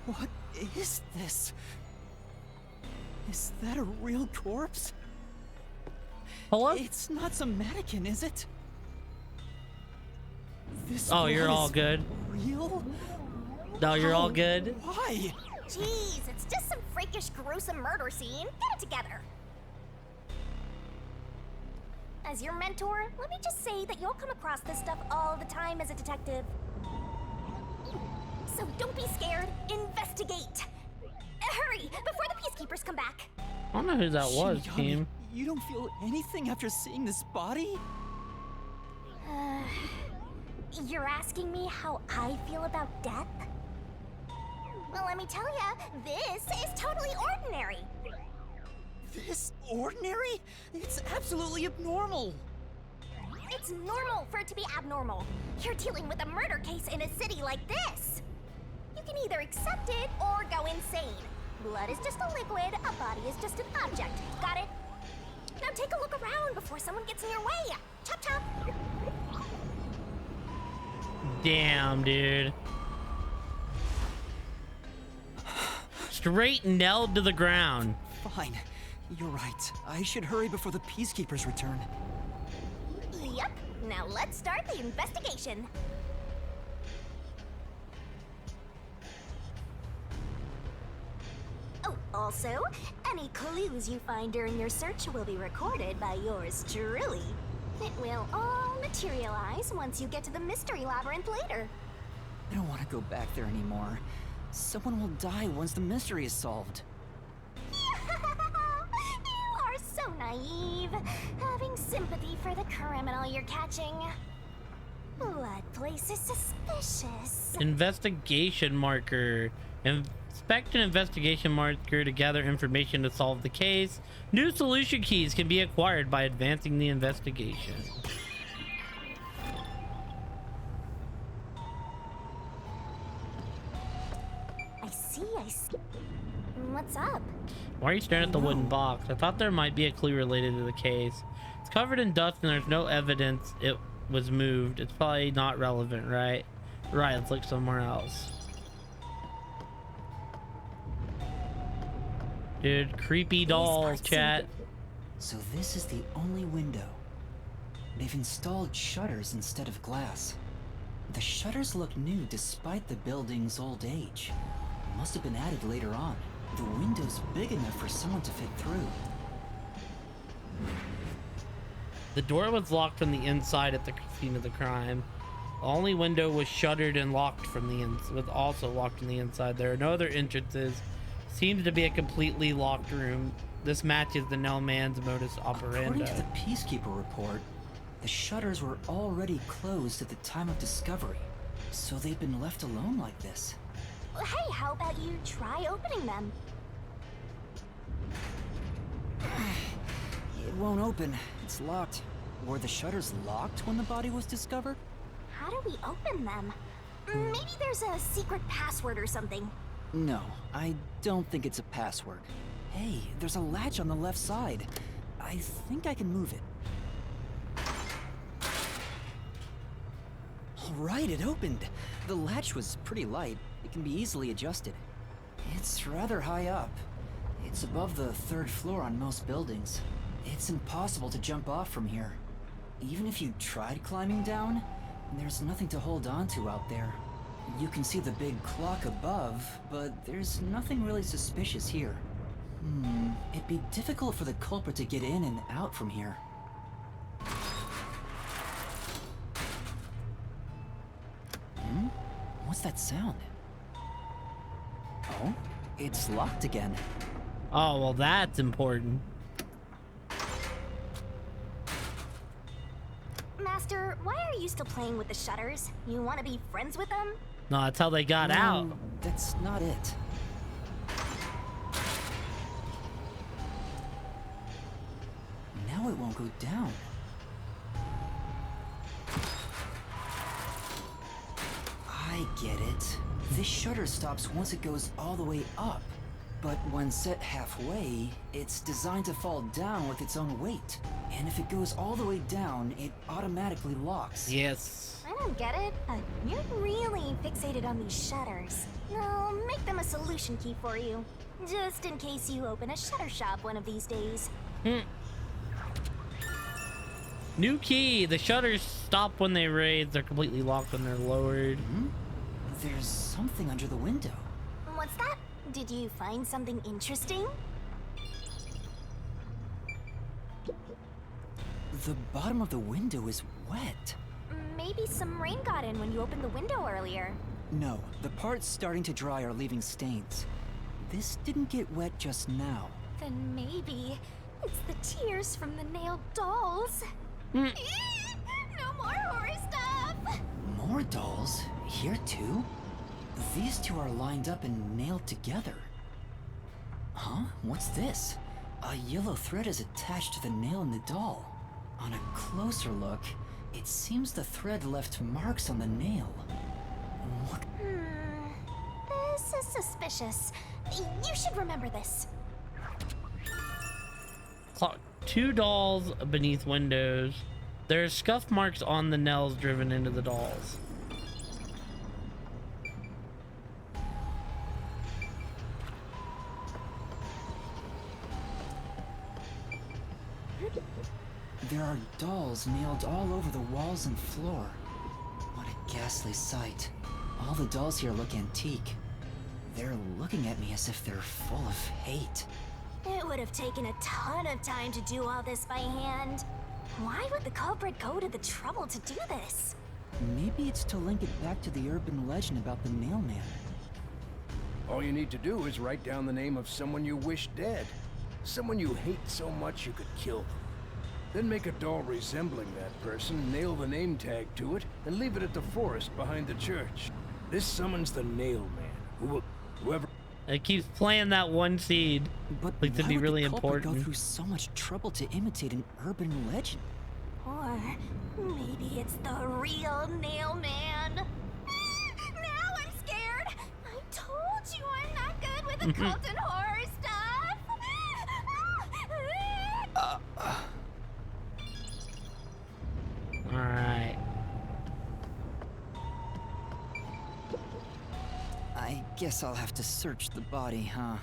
What is this? Is that a real corpse? Hello? It's not some mannequin, is it? This oh, you're all good. Real? No, you're all good. Why? Jeez, it's just some freakish, gruesome murder scene. Get it together. As your mentor, let me just say that you'll come across this stuff all the time as a detective. So don't be scared. Investigate. Hurry, before the Peacekeepers come back. I don't know who that was, team. You don't feel anything after seeing this body? You're asking me how I feel about death? Well, let me tell ya, this is totally ordinary. This ordinary? It's absolutely abnormal. It's normal for it to be abnormal. You're dealing with a murder case in a city like this. You can either accept it or go insane. Blood is just a liquid, a body is just an object. Got it? Now take a look around before someone gets in your way. Chop chop. Damn, dude. Straight nailed to the ground. Fine. You're right. I should hurry before the Peacekeepers return. Yep. Now let's start the investigation. Oh, also, any clues you find during your search will be recorded by yours truly. It will all materialize once you get to the mystery labyrinth later. I don't want to go back there anymore. Someone will die once the mystery is solved. You are so naive, having sympathy for the criminal you're catching. What place is suspicious? Investigation marker. Inspect an investigation marker to gather information to solve the case. New solution keys can be acquired by advancing the investigation. I see. What's up? Why are you staring at the wooden box? I thought there might be a clue related to the case. It's covered in dust and there's no evidence it was moved. It's probably not relevant, right? Right, let's look somewhere else. Dude, creepy dolls, chat. So this is the only window. They've installed shutters instead of glass. The shutters look new despite the building's old age. Must have been added later on. The window's big enough for someone to fit through. The door was locked from the inside at the scene of the crime. The only window was shuttered and locked from the inside. Was also locked from the inside. There are no other entrances. Seems to be a completely locked room. This matches the Nell man's modus operandi. According to the Peacekeeper report, the shutters were already closed at the time of discovery. So they've been left alone like this. Hey, how about you try opening them? It won't open. It's locked. Were the shutters locked when the body was discovered? How do we open them? Maybe there's a secret password or something. No, I don't think it's a password. Hey, there's a latch on the left side. I think I can move it. All right, it opened. The latch was pretty light. It can be easily adjusted. It's rather high up. It's above the 3rd floor on most buildings. It's impossible to jump off from here. Even if you tried climbing down, there's nothing to hold on to out there. You can see the big clock above, but there's nothing really suspicious here. It'd be difficult for the culprit to get in and out from here. What's that sound? Oh, it's locked again. Oh, well, that's important. Master, why are you still playing with the shutters? You want to be friends with them? No, that's how they got out. That's not it. Now it won't go down. I get it. This shutter stops once it goes all the way up. But when set halfway, it's designed to fall down with its own weight. And if it goes all the way down, it automatically locks. Yes. I don't get it. You're really fixated on these shutters. I'll make them a solution key for you. Just in case you open a shutter shop one of these days. New key. The shutters stop when they raise. They're completely locked when they're lowered. There's something under the window. What's that? Did you find something interesting? The bottom of the window is wet. Maybe some rain got in when you opened the window earlier. No, the parts starting to dry are leaving stains. This didn't get wet just now. Then maybe it's the tears from the nailed dolls. No more horror stuff! More dolls? Here too? These two are lined up and nailed together. Huh? What's this? A yellow thread is attached to the nail in the doll. On a closer look, it seems the thread left marks on the nail. What? This is suspicious. You should remember this. Two dolls beneath windows. There are scuff marks on the nails driven into the dolls. There are dolls nailed all over the walls and floor. What a ghastly sight. All the dolls here look antique. They're looking at me as if they're full of hate. It would have taken a ton of time to do all this by hand. Why would the culprit go to the trouble to do this? Maybe it's to link it back to the urban legend about the mailman. All you need to do is write down the name of someone you wish dead. Someone you hate so much you could kill them. Then make a doll resembling that person, nail the name tag to it, and leave it at the forest behind the church. This summons the Nail Man, whoever... It keeps playing that one seed. But like to why be would really the culprit important. go through so much trouble to imitate an urban legend? Or maybe it's the real Nail Man. Now I'm scared. I told you I'm not good with occult and horror stuff. Alright. I guess I'll have to search the body, huh?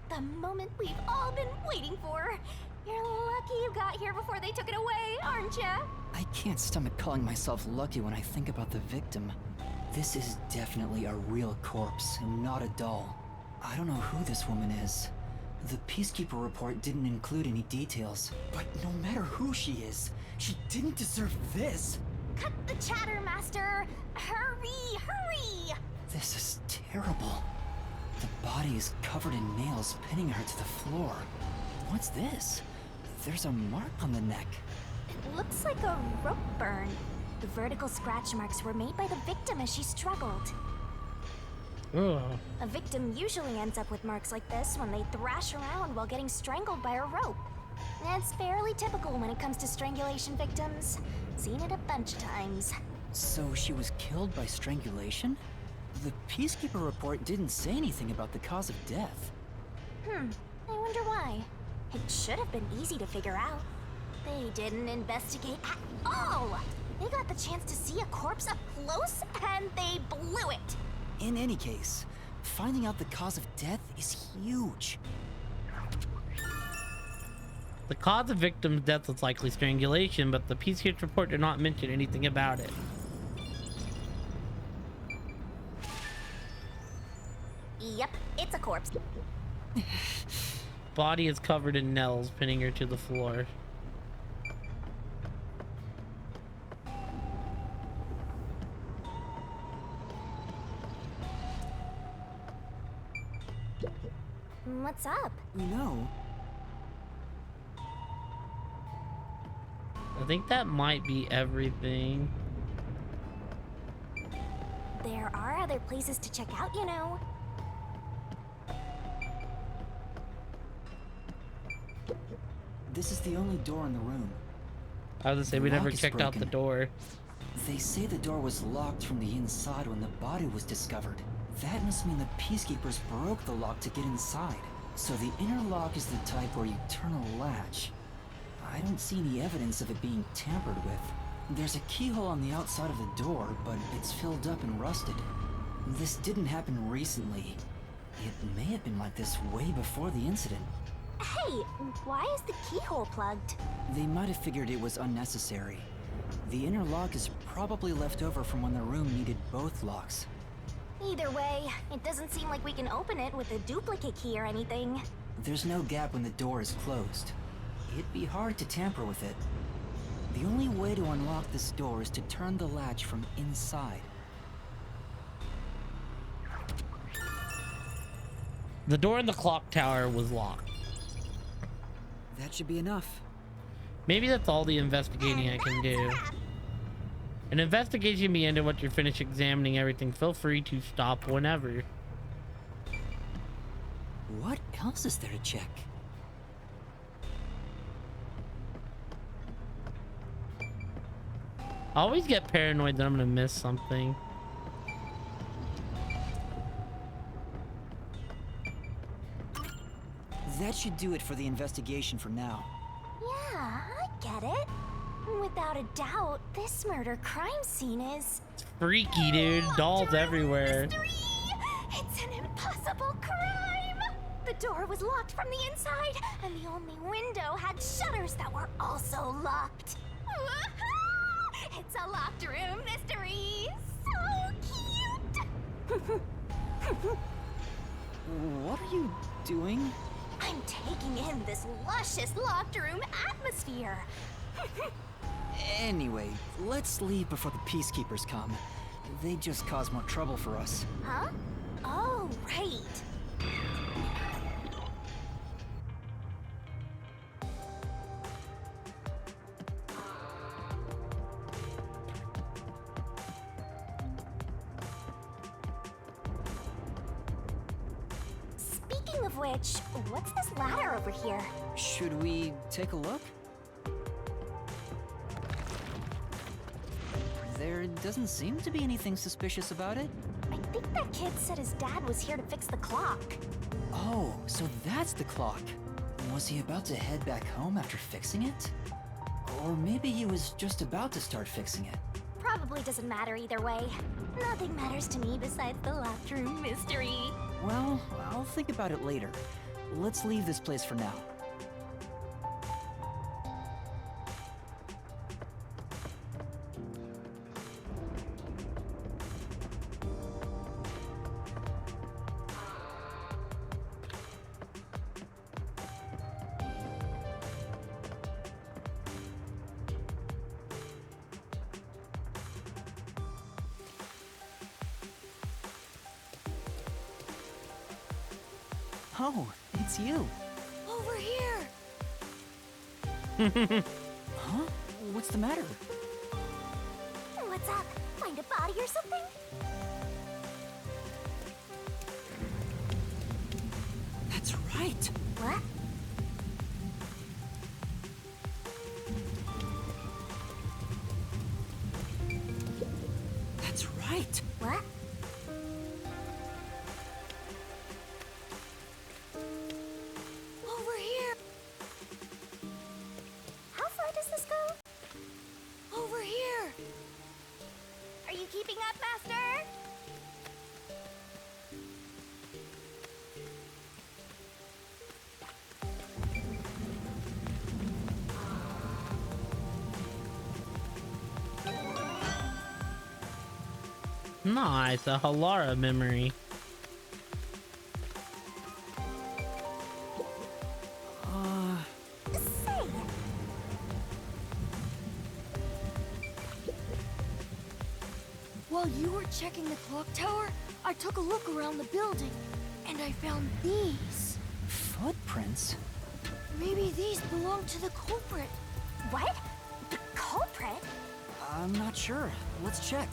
The moment we've all been waiting for. You're lucky you got here before they took it away, aren't ya? I can't stomach calling myself lucky when I think about the victim. This is definitely a real corpse and not a doll. I don't know who this woman is. The Peacekeeper report didn't include any details. But no matter who she is, she didn't deserve this. Cut the chatter, Master. Hurry, hurry. This is terrible. The body is covered in nails pinning her to the floor. What's this? There's a mark on the neck. It looks like a rope burn. The vertical scratch marks were made by the victim as she struggled. Ugh. A victim usually ends up with marks like this when they thrash around while getting strangled by a rope. It's fairly typical when it comes to strangulation victims. Seen it a bunch of times. So she was killed by strangulation? The Peacekeeper report didn't say anything about the cause of death. I wonder why. It should have been easy to figure out. They didn't investigate at all! They got the chance to see a corpse up close, and they blew it! In any case, finding out the cause of death is huge. The cause of victim's death was likely strangulation, but the Peacekeeper report did not mention anything about it. Yep, it's a corpse. Body is covered in nails, pinning her to the floor. What's up? No. I think that might be everything. There are other places to check out, you know. This is the only door in the room. I was gonna say we never checked out the door. They say the door was locked from the inside when the body was discovered. That must mean the Peacekeepers broke the lock to get inside. So the inner lock is the type where you turn a latch. I don't see any evidence of it being tampered with. There's a keyhole on the outside of the door, but it's filled up and rusted. This didn't happen recently. It may have been like this way before the incident. Hey, why is the keyhole plugged? They might have figured it was unnecessary. The inner lock is probably left over from when the room needed both locks. Either way, it doesn't seem like we can open it with a duplicate key or anything. There's no gap when the door is closed. It'd be hard to tamper with it. The only way to unlock this door is to turn the latch from inside. The door in the clock tower was locked. That should be enough. Maybe that's all the investigating I can do. An investigation be ended once you're finished examining everything. Feel free to stop whenever. What else is there to check? I always get paranoid that I'm gonna miss something. That should do it for the investigation for now. Yeah, I get it. Without a doubt, this murder crime scene is... Freaky, dude. Dolls everywhere. Mystery! It's an impossible crime! The door was locked from the inside, and the only window had shutters that were also locked. It's a locked room mystery. So cute. What are you doing? I'm taking in this luscious locked room atmosphere. Anyway, let's leave before the peacekeepers come. They just cause more trouble for us. Huh? Oh, right. Speaking of which, what's this ladder over here? Should we take a look? There doesn't seem to be anything suspicious about it. I think that kid said his dad was here to fix the clock. Oh, so that's the clock. Was he about to head back home after fixing it? Or maybe he was just about to start fixing it. Probably doesn't matter either way. Nothing matters to me besides the locked room mystery. Well, I'll think about it later. Let's leave this place for now. Oh, it's you. Over here! Huh? What's the matter? What's up? Find a body or something? That's right. What? That's right. What? Over here! How far does this go? Over here! Are you keeping up, Master? Nice, a Halara memory. Say, While you were checking the clock tower, I took a look around the building, and I found these. Footprints? Maybe these belong to the culprit. what? The culprit? I'm not sure. Let's check.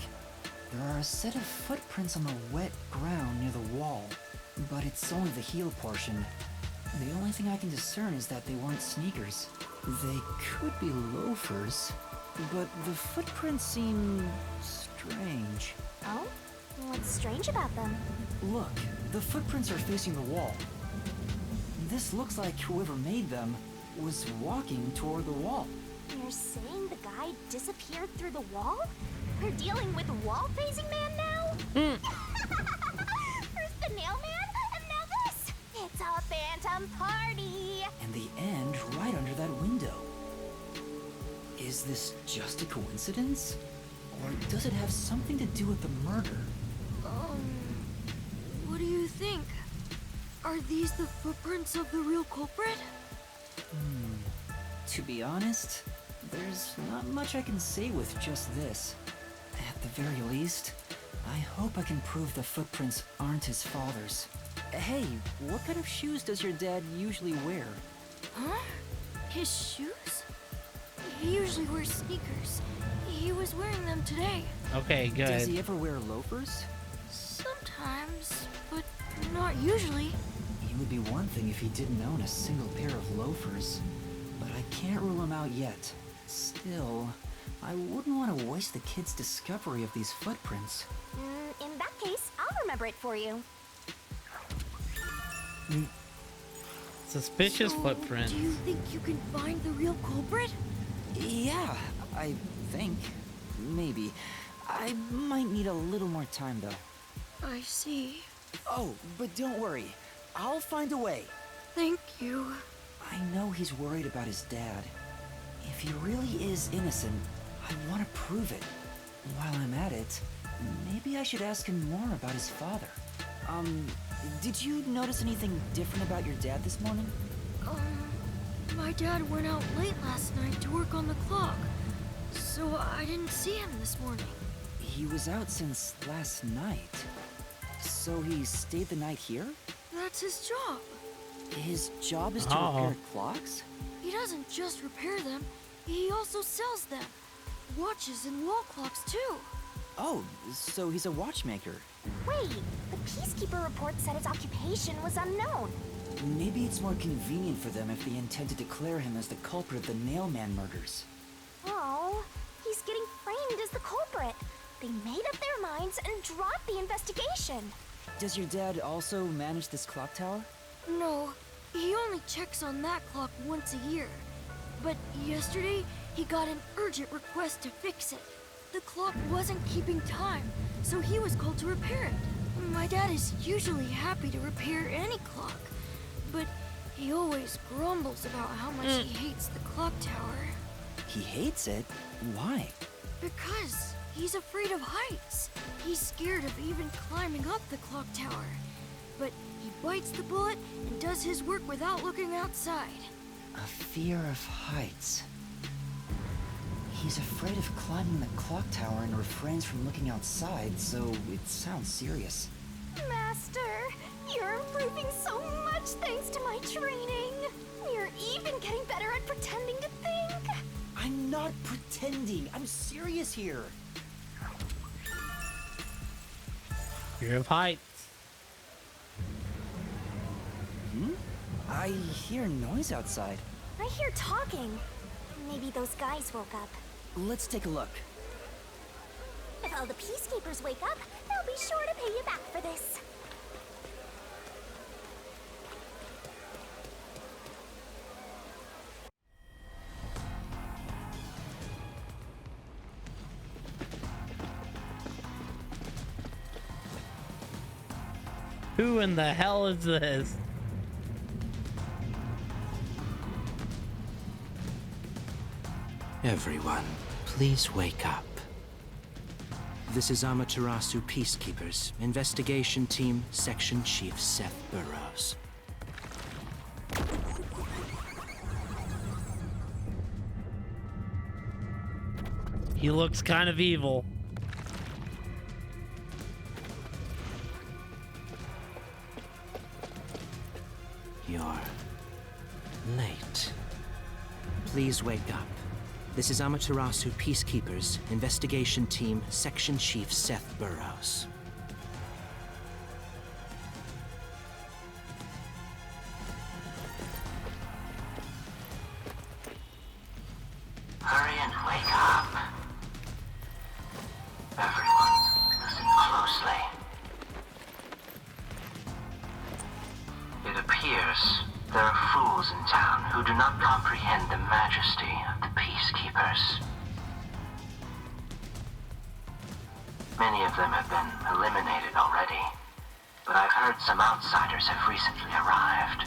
There are a set of footprints on the wet ground near the wall, but it's only the heel portion. The only thing I can discern is that they weren't sneakers. They could be loafers, but the footprints seem strange. Oh? What's strange about them? Look, the footprints are facing the wall. This looks like whoever made them was walking toward the wall. You're saying the guy disappeared through the wall? We're dealing with wall-facing man now? First the nail man, and now this! It's a phantom party! And the end right under that window. Is this just a coincidence? Or does it have something to do with the murder? What do you think? Are these the footprints of the real culprit? To be honest, there's not much I can say with just this. At the very least, I hope I can prove the footprints aren't his father's. Hey, what kind of shoes does your dad usually wear? Huh? His shoes? He usually wears sneakers. He was wearing them today. Okay, good. Does he ever wear loafers? Sometimes, but not usually. It would be one thing if he didn't own a single pair of loafers, but I can't rule him out yet. Still, I wouldn't want to waste the kid's discovery of these footprints. In that case, I'll remember it for you. Suspicious So, footprints. Do you think you can find the real culprit? Yeah, I think. Maybe. I might need a little more time, though. I see. Oh, but don't worry. I'll find a way. Thank you. I know he's worried about his dad. If he really is innocent, I want to prove it. While I'm at it, maybe I should ask him more about his father. Did you notice anything different about your dad this morning? My dad went out late last night to work on the clock, so I didn't see him this morning. He was out since last night. So he stayed the night here? That's his job. His job is to repair clocks? He doesn't just repair them, he also sells them. Watches and wall clocks, too. Oh, so he's a watchmaker. Wait, the Peacekeeper report said his occupation was unknown. Maybe it's more convenient for them if they intend to declare him as the culprit of the Nailman murders. Oh, he's getting framed as the culprit. They made up their minds and dropped the investigation. Does your dad also manage this clock tower? No, he only checks on that clock once a year. But yesterday, he got an urgent request to fix it. The clock wasn't keeping time, so he was called to repair it. My dad is usually happy to repair any clock, but he always grumbles about how much he hates the clock tower. He hates it? Why? Because he's afraid of heights. He's scared of even climbing up the clock tower. But he bites the bullet and does his work without looking outside. A fear of heights. He's afraid of climbing the clock tower and refrains from looking outside, so it sounds serious. Master, you're improving so much thanks to my training. You're even getting better at pretending to think. I'm not pretending. I'm serious here. Fear of heights. I hear noise outside. I hear talking. Maybe those guys woke up. Let's take a look. If all the Peacekeepers wake up, they'll be sure to pay you back for this. Who in the hell is this? Everyone, please wake up. This is Amaterasu Peacekeepers, Investigation Team, Section Chief Seth Burrows. He looks kind of evil. You're late. Please wake up. This is Amaterasu Peacekeepers, Investigation Team, Section Chief Seth Burrows. Hurry and wake up. Everyone, listen closely. It appears there are fools in town who do not comprehend the majesty of the Peacekeepers. Many of them have been eliminated already, but I've heard some outsiders have recently arrived.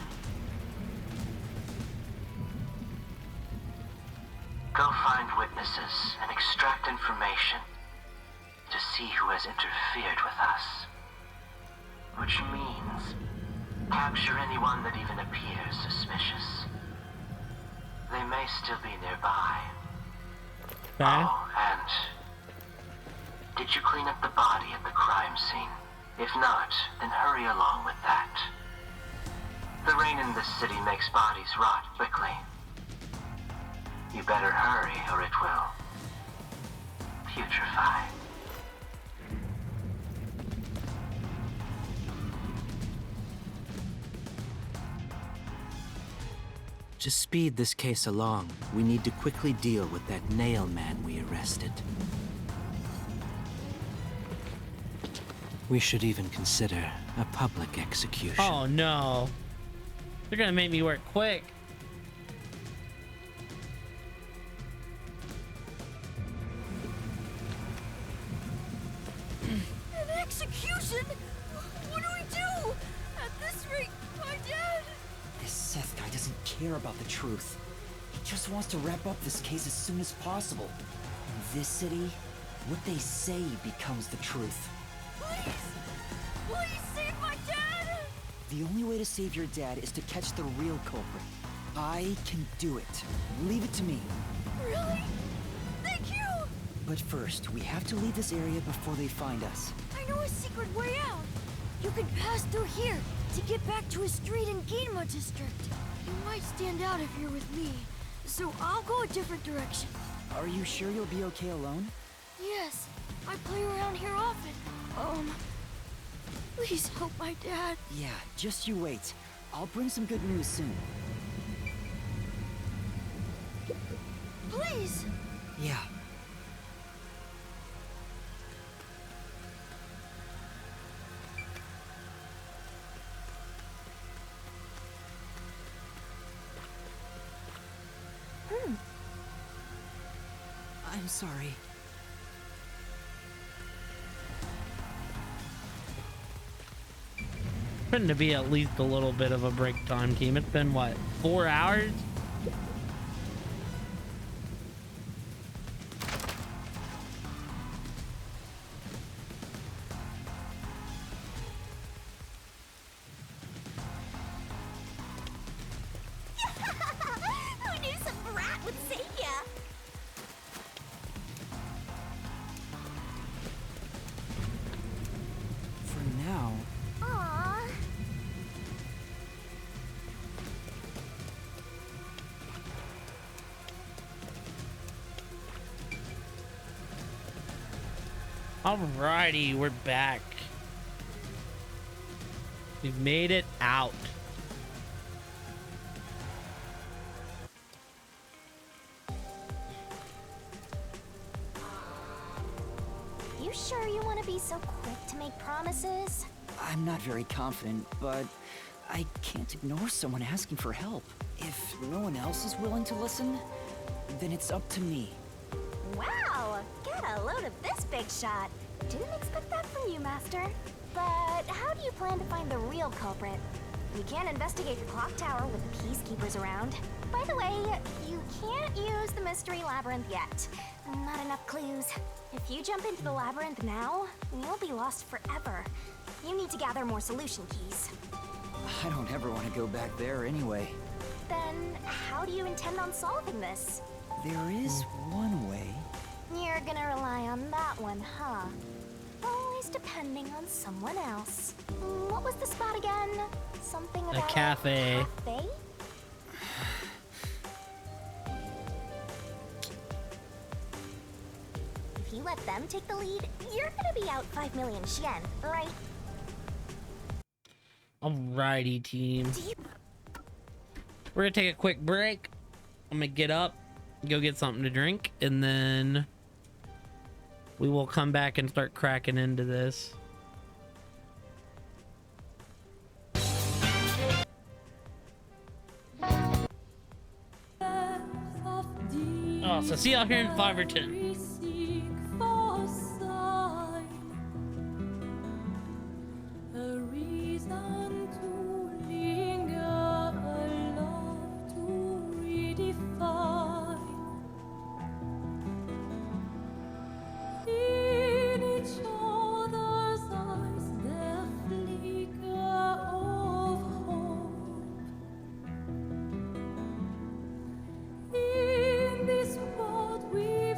Go find witnesses and extract information to see who has interfered with us. Which means capture anyone that even appears suspicious. They may still be nearby. Oh, and did you clean up the body at the crime scene? If not, then hurry along with that. The rain in this city makes bodies rot quickly. You better hurry or it will putrefy. To speed this case along, we need to quickly deal with that nail man we arrested. We should even consider a public execution. Oh no. They're gonna make me work quick. An execution? What do we do? At this rate, my dad... This Seth guy doesn't care about the truth. He just wants to wrap up this case as soon as possible. In this city, what they say becomes the truth. Please! Please save my dad! The only way to save your dad is to catch the real culprit. I can do it. Leave it to me. Really? Thank you! But first, we have to leave this area before they find us. I know a secret way out. You can pass through here to get back to a street in Ginma district. You might stand out if you're with me, so I'll go a different direction. Are you sure you'll be okay alone? Yes, I play around here often. Please help my dad. Yeah, just you wait. I'll bring some good news soon. Please! Yeah. I'm sorry. Trying to be at least a little bit of a break time, team. It's been what, 4 hours? Who knew some brat would save ya? For now. Aww. Alrighty, we're back. We've made it out. You sure you want to be so quick to make promises? I'm not very confident, but I can't ignore someone asking for help. If no one else is willing to listen, then it's up to me. Wow, get a load of this big shot. Didn't expect that from you, Master. But how do you plan to find the real culprit? We can't investigate the clock tower with the peacekeepers around. By the way, you can't use the mystery labyrinth yet. Not enough clues. If you jump into the labyrinth now, you'll be lost forever. You need to gather more solution keys. I don't ever want to go back there anyway. Then, how do you intend on solving this? There is one way. You're gonna rely on that one, huh? Always depending on someone else. What was the spot again? Something about A cafe. cafe? If you let them take the lead, you're gonna be out 5 million yen, right? Alrighty, team. We're gonna take a quick break. I'm gonna get up, go get something to drink, and then we will come back and start cracking into this. Oh, so see y'all here in 5 or 10. In this world we've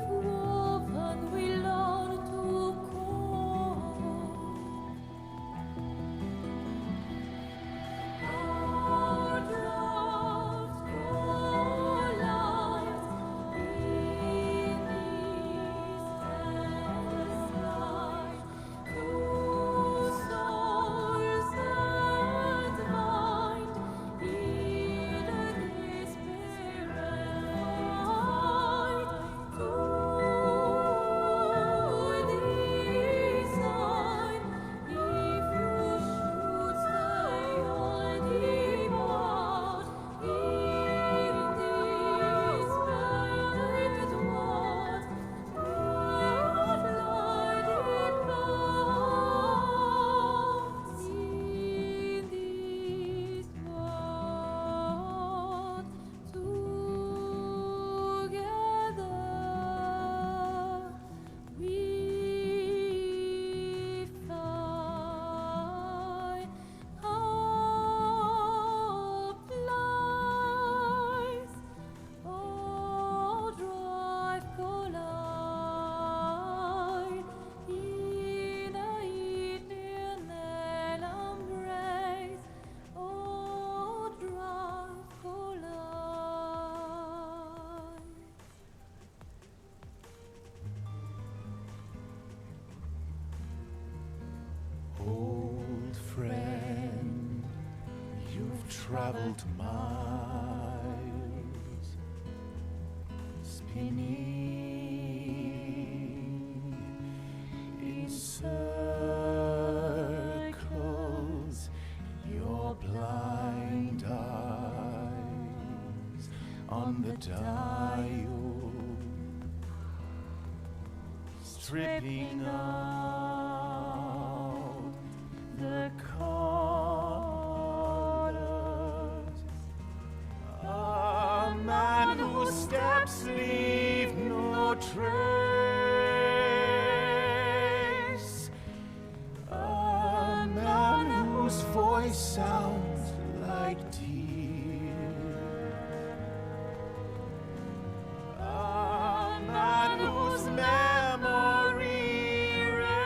traveled miles, spinning in circles, your blind eyes on the dial, stripping out the colors. A man whose steps leave no trace. A man whose voice sounds like tears. A man whose memory erased.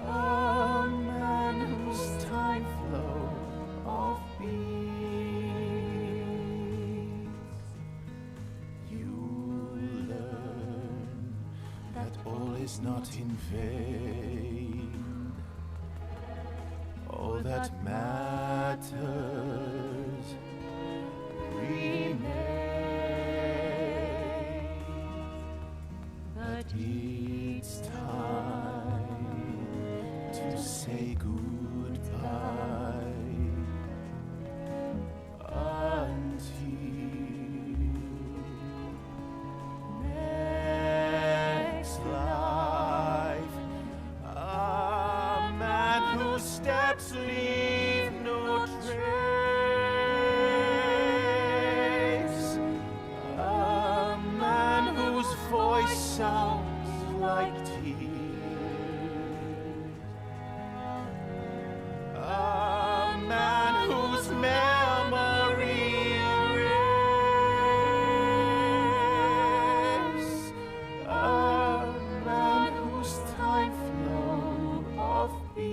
A man whose time flow off beats. You learn that all is not in vain. All that matters remains. But it's time to say goodbye until next life. A man whose steps leave no trace. A man whose voice sounds like tears. A man whose memory erased. A man whose time flow off beat.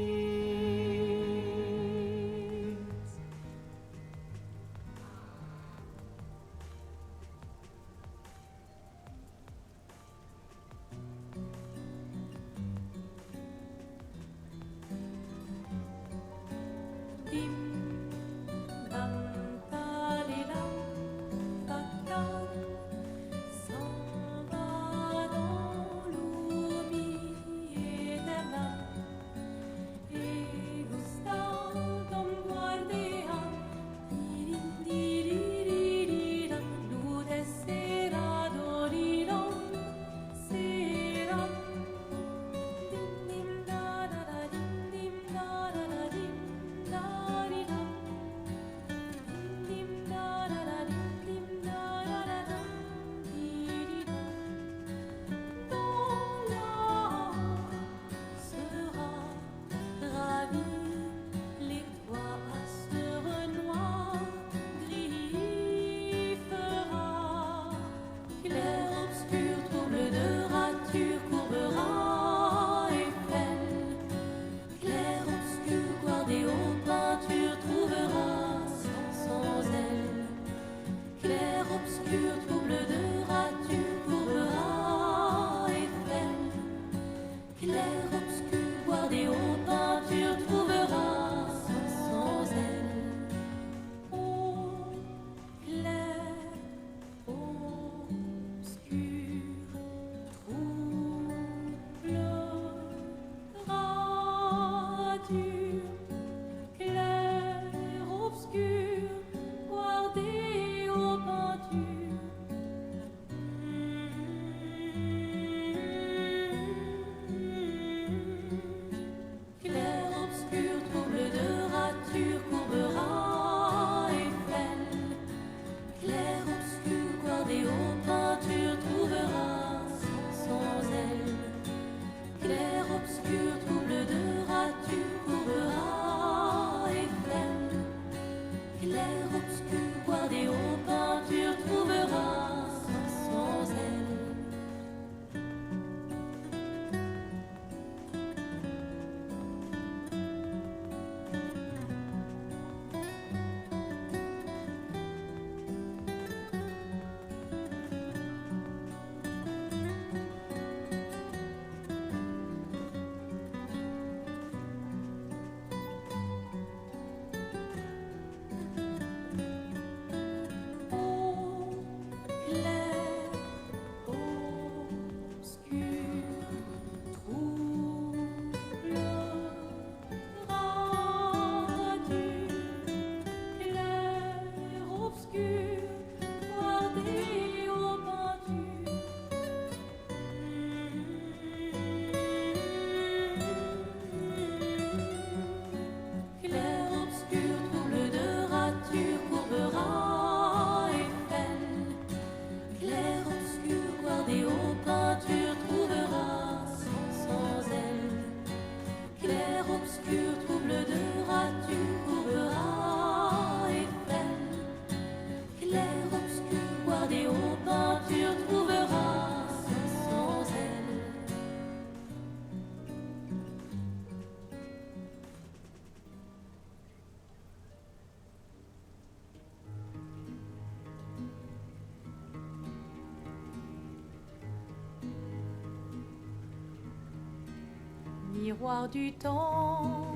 miroir du temps,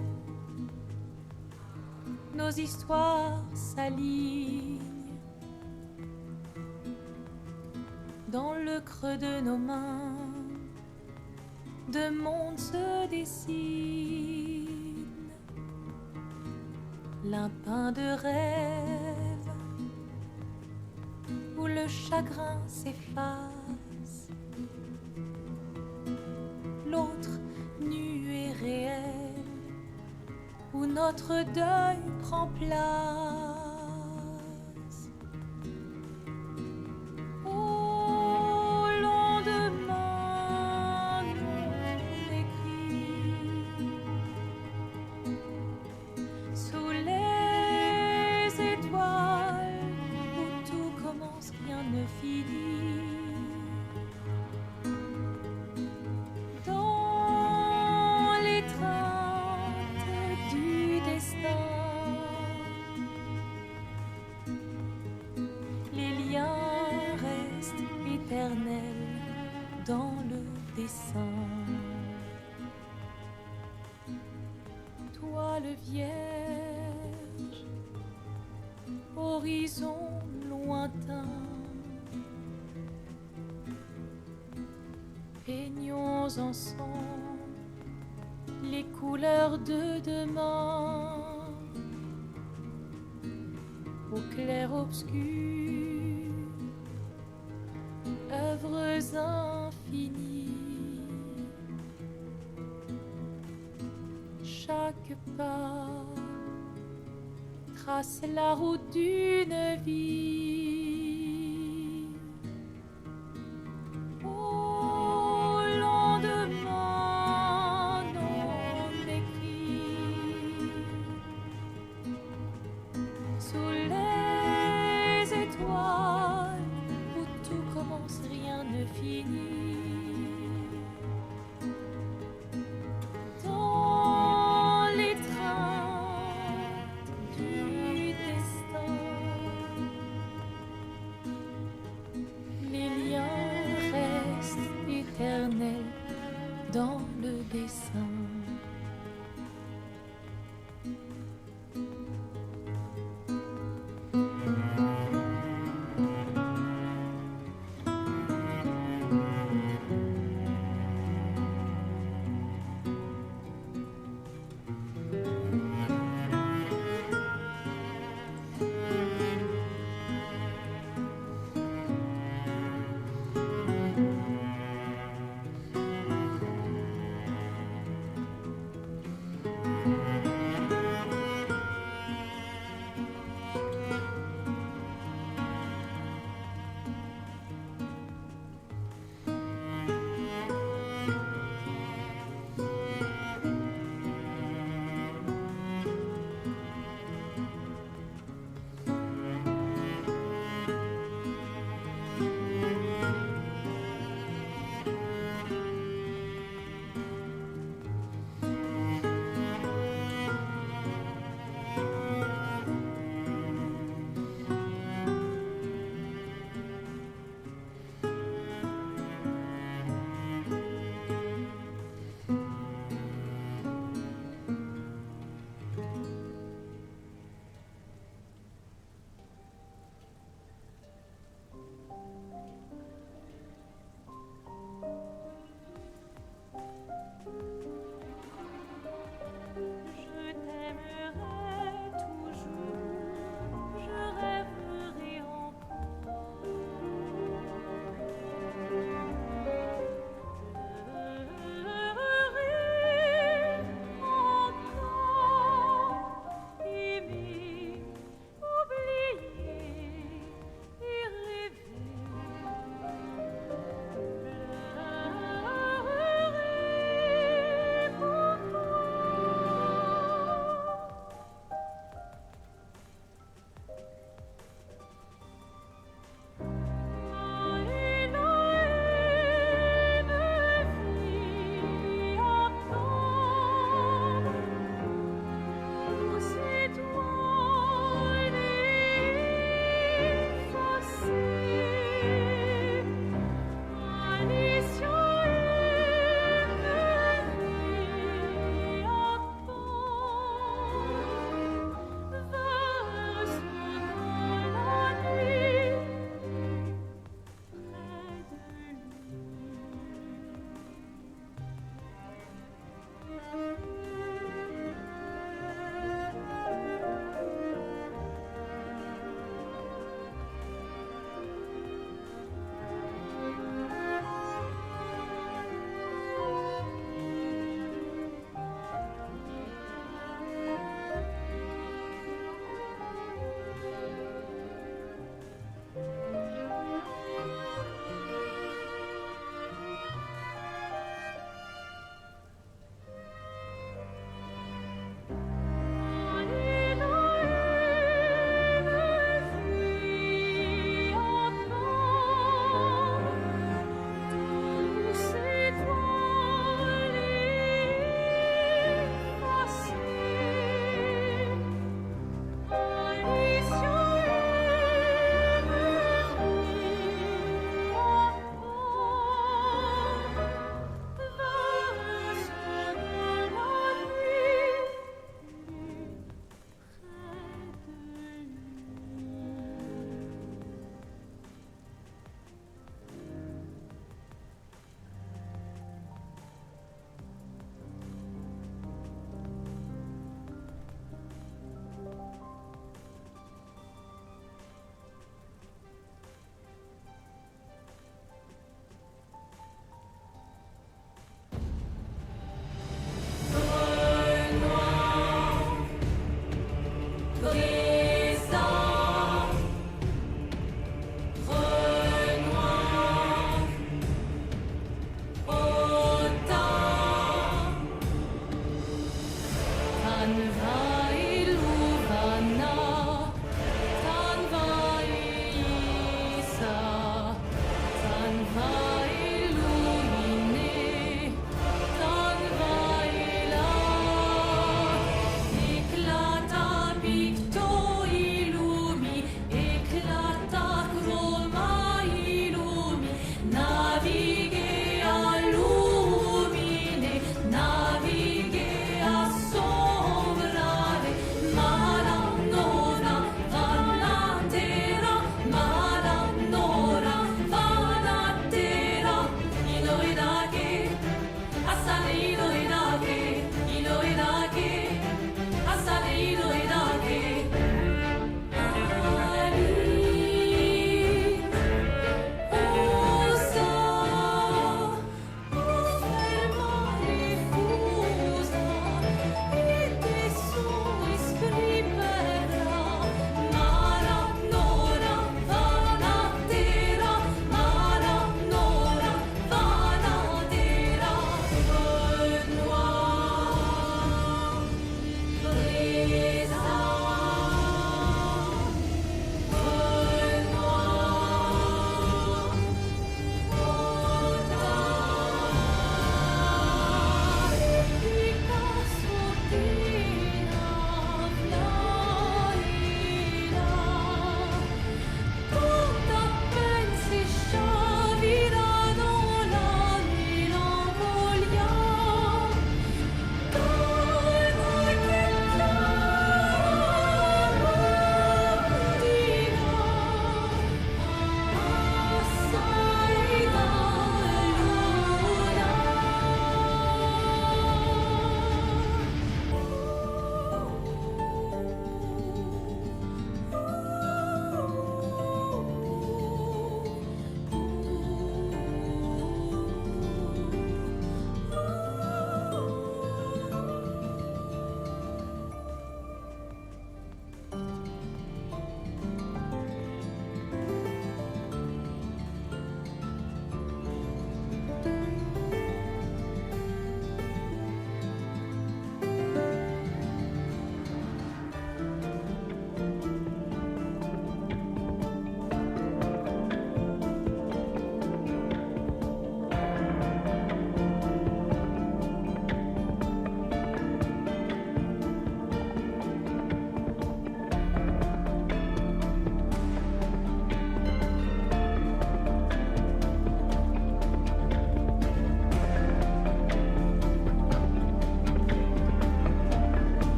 nos histoires s'alignent. Dans le creux de nos mains, deux mondes se dessinent. L'un peint de rêve, où le chagrin s'efface. L'autre nu et réel, où notre deuil prend place. Au lendemain non écrit, sous les étoiles, où tout commence, rien ne finit. Dans l'étreinte du destin, les liens restent éternels dans le dessin. Toile vierge, horizon lointain, peignons ensemble les couleurs de demain, au clair-obscur, œuvres infinies. Chaque pas trace la route d'une vie. Au lendemain non écrit, sous les étoiles, où tout commence, rien ne finit. Dans l'étreinte du destin,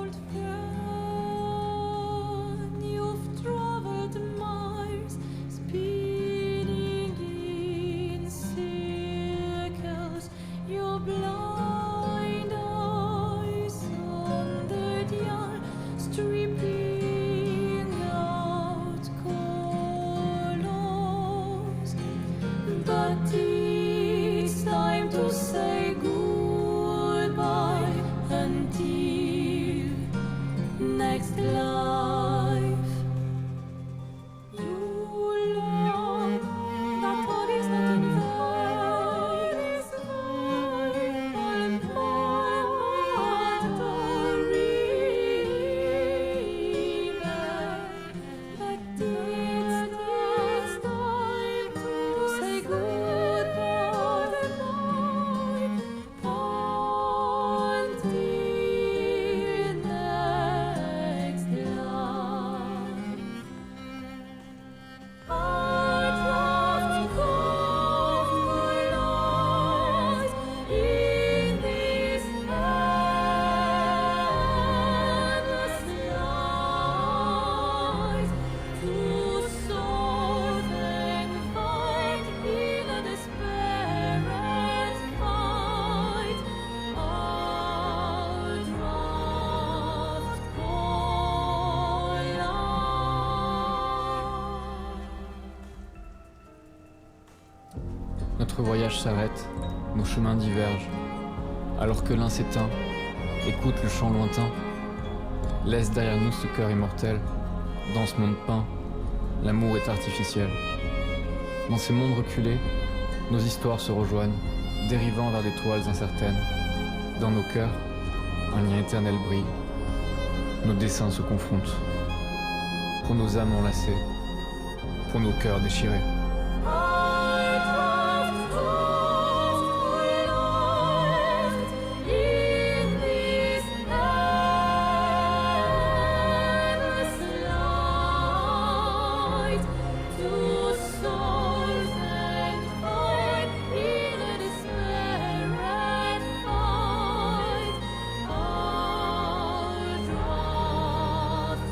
old friend, you've traveled miles, spinning in circles. Your blind eyes on the dial, stripping out colors. But it's time to say goodbye until next life. You learn that all is not in vain. All but the but it's time to say goodbye until next life. Our craft colonize in this endless lies. Two souls and fight in a desperate fight. Our craft colonize. Notre voyage s'arrête, nos chemins divergent. Alors que l'un s'éteint, écoute le chant lointain. Laisse derrière nous ce cœur immortel. Dans ce monde peint, l'amour est artificiel. Dans ces mondes reculés, nos histoires se rejoignent, dérivant vers des toiles incertaines. Dans nos cœurs, un lien éternel brille. Nos dessins se confrontent. Pour nos âmes enlacées, pour nos cœurs déchirés. In this endless light, two souls and fight in a desperate fight. Our draft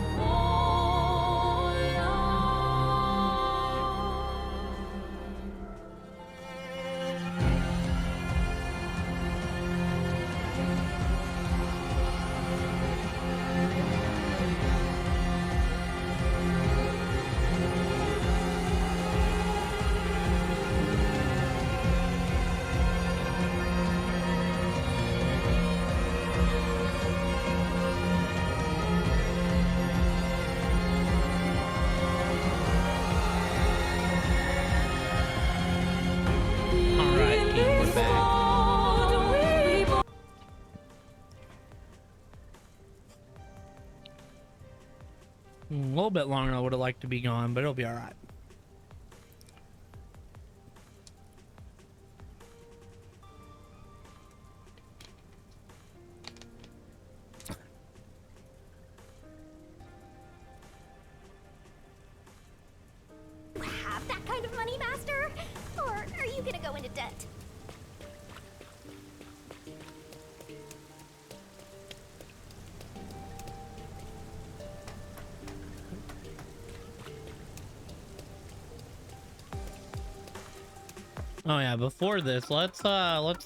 Alright, King, we're back. A little bit longer than I would have liked to be gone, but it'll be alright. Have that kind of money, Master? Or are you gonna go into debt? Oh yeah, before this, let's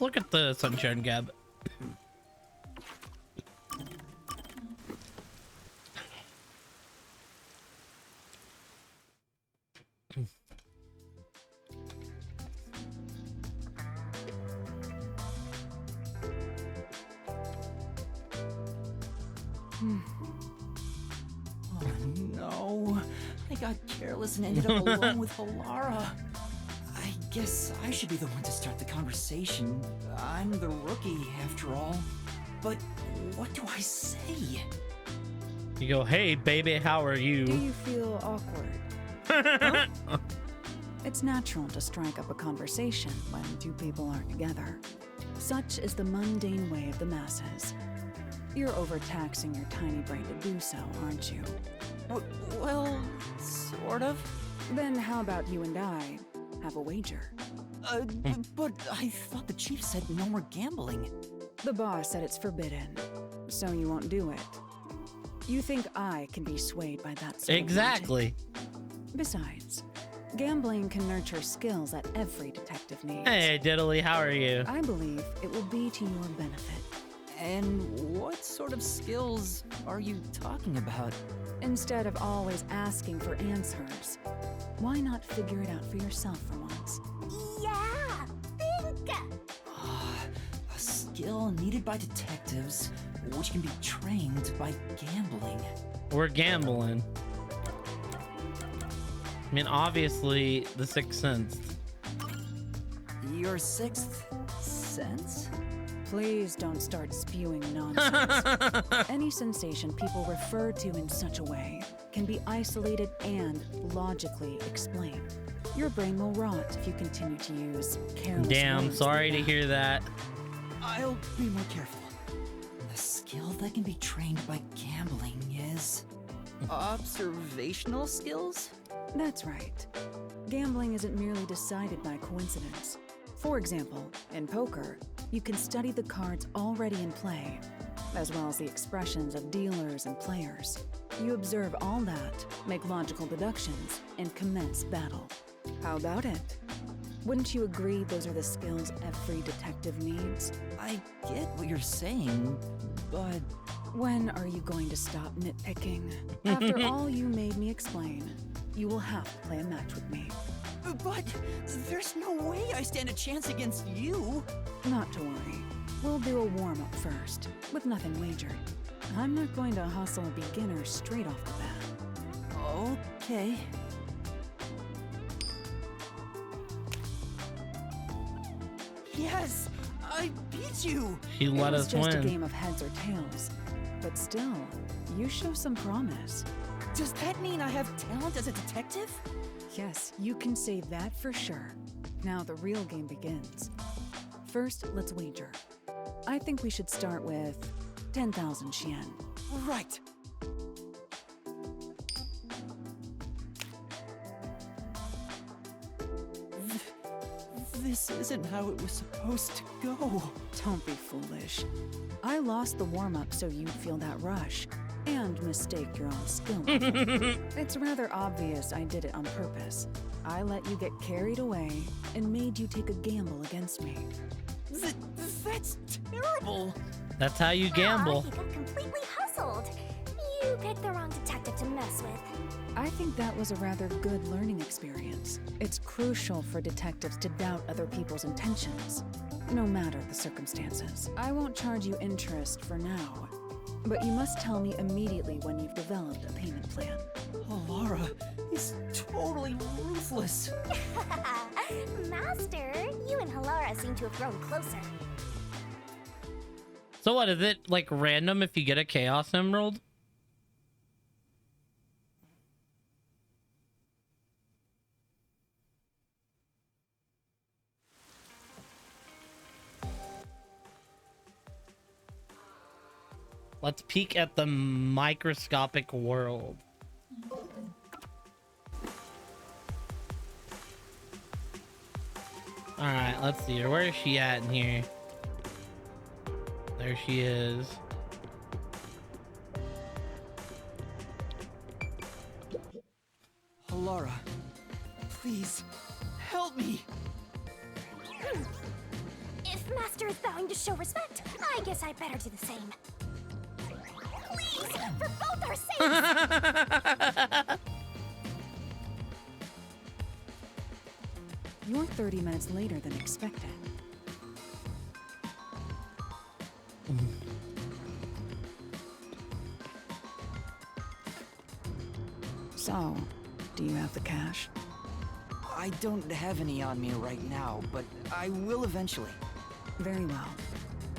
look at the Sunshine Gab. Oh no, I got careless and ended up alone with Holara. I guess I should be the one to start the conversation. I'm the rookie, after all. But what do I say? You go, hey baby, how are you? Do you feel awkward? Huh? It's natural to strike up a conversation when two people aren't together. Such is the mundane way of the masses. You're overtaxing your tiny brain to do so, aren't you? Well, sort of. Then how about you and I have a wager? But I thought the chief said no more gambling. The boss said it's forbidden, so you won't do it. You think I can be swayed by that sort of logic? Exactly. Besides, gambling can nurture skills that every detective needs. Hey, Diddley, how are you? I believe it will be to your benefit. And what sort of skills are you talking about? Instead of always asking for answers, why not figure it out for yourself for once? Yeah, think! A skill needed by detectives, which can be trained by gambling. We're gambling. I mean, obviously, the Sixth Sense. Your sixth sense? Please don't start spewing nonsense. Any sensation people refer to in such a way can be isolated and logically explained. Your brain will rot if you continue to use careless Damn, words sorry like to that. hear that. I'll be more careful. The skill that can be trained by gambling is observational skills? That's right. Gambling isn't merely decided by coincidence. For example, in poker, you can study the cards already in play, as well as the expressions of dealers and players. You observe all that, make logical deductions, and commence battle. How about it? Wouldn't you agree those are the skills every detective needs? I get what you're saying, but... When are you going to stop nitpicking? After all you made me explain, you will have to play a match with me. But there's no way I stand a chance against you. Not to worry. We'll do a warm-up first, with nothing wagered. I'm not going to hustle a beginner straight off the bat. Okay. Yes! I beat you! He let us It was just win. a game of heads or tails. But still, you show some promise. Does that mean I have talent as a detective? Yes, you can say that for sure. Now the real game begins. First, let's wager. I think we should start with 10,000 Xian. Right. This isn't how it was supposed to go. Don't be foolish. I lost the warm-up so you'd feel that rush and mistake your own skill level. It's rather obvious I did it on purpose. I let you get carried away and made you take a gamble against me. That's terrible. That's how you gamble. He got completely hustled. You picked the wrong detective to mess with. I think that was a rather good learning experience. It's crucial for detectives to doubt other people's intentions, no matter the circumstances. I won't charge you interest for now, but you must tell me immediately when you've developed a payment plan. Oh, Laura is totally ruthless. Master, you and Halara seem to have grown closer. So what, is it like random if you get a Chaos Emerald? Let's peek at the microscopic world. Alright, let's see her. Where is she at in here? There she is. Laura, please, help me. If Master is vowing to show respect, I guess I better do the same. Please, for both our sakes! You're 30 minutes later than expected. So, do you have the cash? I don't have any on me right now, but I will eventually. Very well.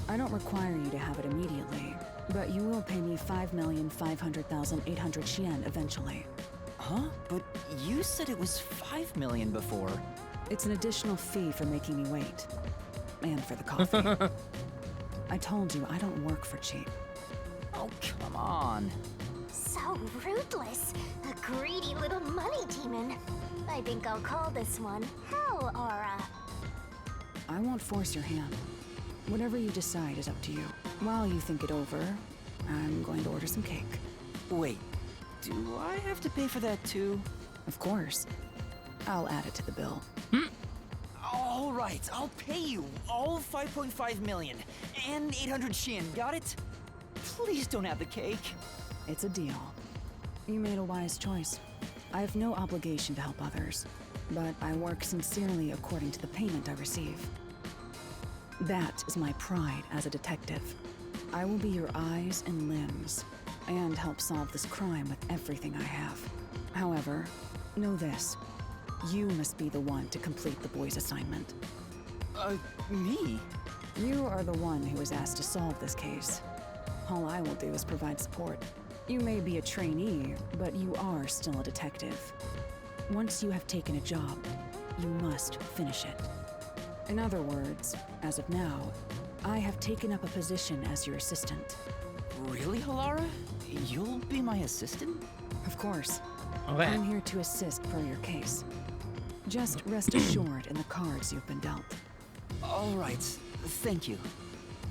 I don't require you to have it immediately, but you will pay me 5,500,800 Xian eventually. Huh? But you said it was 5 million before. It's an additional fee for making me wait. And for the coffee. I told you I don't work for cheap. Oh, come on. So ruthless. A greedy little money demon. I think I'll call this one Hell Aura. I won't force your hand. Whatever you decide is up to you. While you think it over, I'm going to order some cake. Wait, do I have to pay for that too? Of course. I'll add it to the bill. All right, I'll pay you all 5.5 million and 800 shin. Got it? Please don't have the cake. It's a deal. You made a wise choice. I have no obligation to help others, but I work sincerely according to the payment I receive. That is my pride as a detective. I will be your eyes and limbs, and help solve this crime with everything I have. However, know this. You must be the one to complete the boy's assignment. Me? You are the one who was asked to solve this case. All I will do is provide support. You may be a trainee, but you are still a detective. Once you have taken a job, you must finish it. In other words, as of now, I have taken up a position as your assistant. Really, Halara? You'll be my assistant? Of course. Okay. I'm here to assist per your case. Just rest assured in the cards you've been dealt. All right, thank you.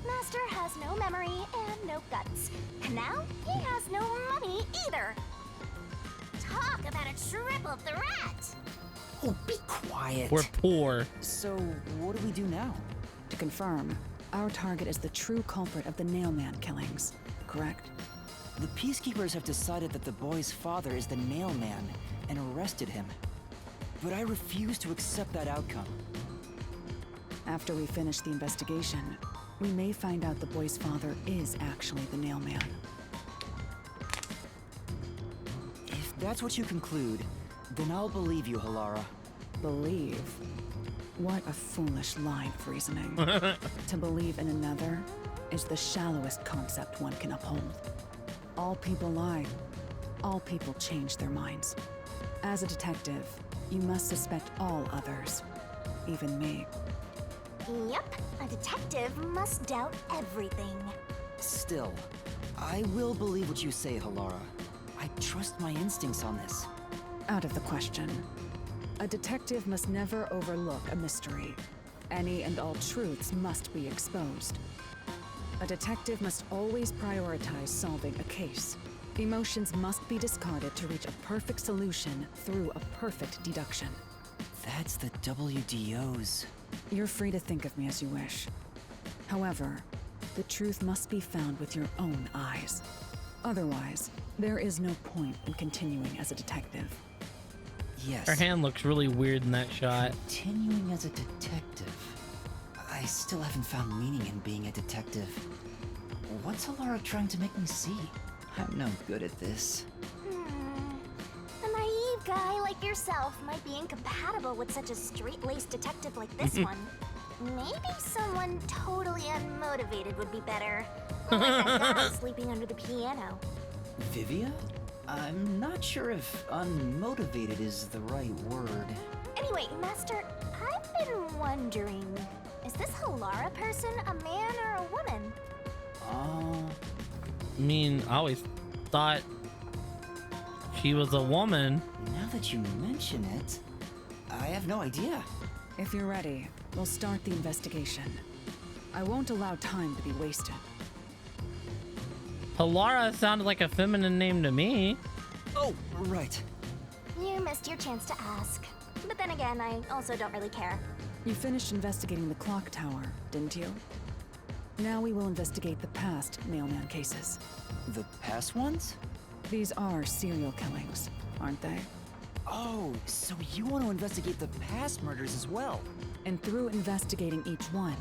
Master has no memory and no guts. And now he has no money either. Talk about a triple threat! Oh, be quiet. We're poor. So, what do we do now? To confirm, our target is the true culprit of the Nailman killings, correct? The Peacekeepers have decided that the boy's father is the Nailman and arrested him. But I refuse to accept that outcome. After we finish the investigation, we may find out the boy's father is actually the Nailman. If that's what you conclude, then I'll believe you, Halara. Believe? What a foolish line of reasoning. To believe in another is the shallowest concept one can uphold. All people lie. All people change their minds. As a detective, you must suspect all others, even me. Yep, a detective must doubt everything. Still, I will believe what you say, Halara. I trust my instincts on this. Out of the question. A detective must never overlook a mystery. Any and all truths must be exposed. A detective must always prioritize solving a case. Emotions must be discarded to reach a perfect solution through a perfect deduction. That's the WDOs. You're free to think of me as you wish. However, the truth must be found with your own eyes. Otherwise, there is no point in continuing as a detective. Yes. Her hand looks really weird in that shot. Continuing as a detective. I still haven't found meaning in being a detective. What's Halara trying to make me see? I'm no good at this. A naive guy like yourself might be incompatible with such a straight-laced detective like this one. Maybe someone totally unmotivated would be better. Like that guy sleeping under the piano. Vivia? I'm not sure if unmotivated is the right word. Anyway, Master, I've been wondering, is this Halara person a man or a woman? I mean, I always thought she was a woman. Now that you mention it, I have no idea. If you're ready, we'll start the investigation. I won't allow time to be wasted. Halara sounded like a feminine name to me. Oh, right. You missed your chance to ask. But then again, I also don't really care. You finished investigating the clock tower, didn't you? Now we will investigate the past Nailman cases. The past ones? These are serial killings, aren't they? Oh, so you want to investigate the past murders as well? And through investigating each one,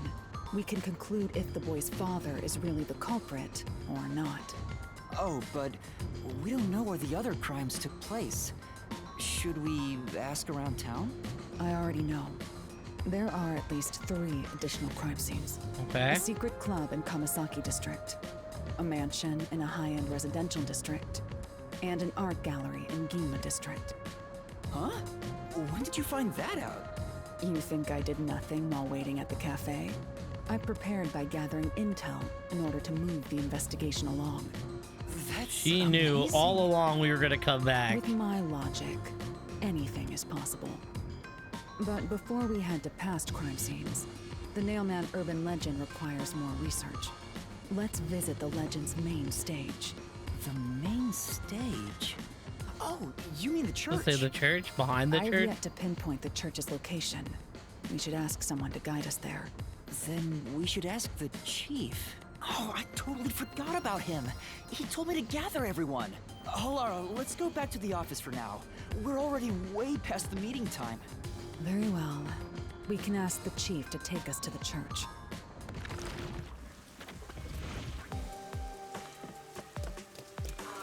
we can conclude if the boy's father is really the culprit or not. Oh, but we don't know where the other crimes took place. Should we ask around town? I already know. There are at least 3 additional crime scenes. Okay. A secret club in Kamasaki district, a mansion in a high-end residential district, and an art gallery in Ginma district. Huh? When did you find that out? You think I did nothing while waiting at the cafe? I prepared by gathering intel in order to move the investigation along. She knew all along we were gonna come back. With my logic, anything is possible. But before we head to past crime scenes, the Nailman urban legend requires more research. Let's visit the legend's main stage. The main stage? Oh, you mean the church? Let's say the church, behind the I've church. yet to pinpoint the church's location. We should ask someone to guide us there. Then we should ask the chief. Oh, I totally forgot about him. He told me to gather everyone. Lara, let's go back to the office for now. We're already way past the meeting time. Very well. We can ask the chief to take us to the church.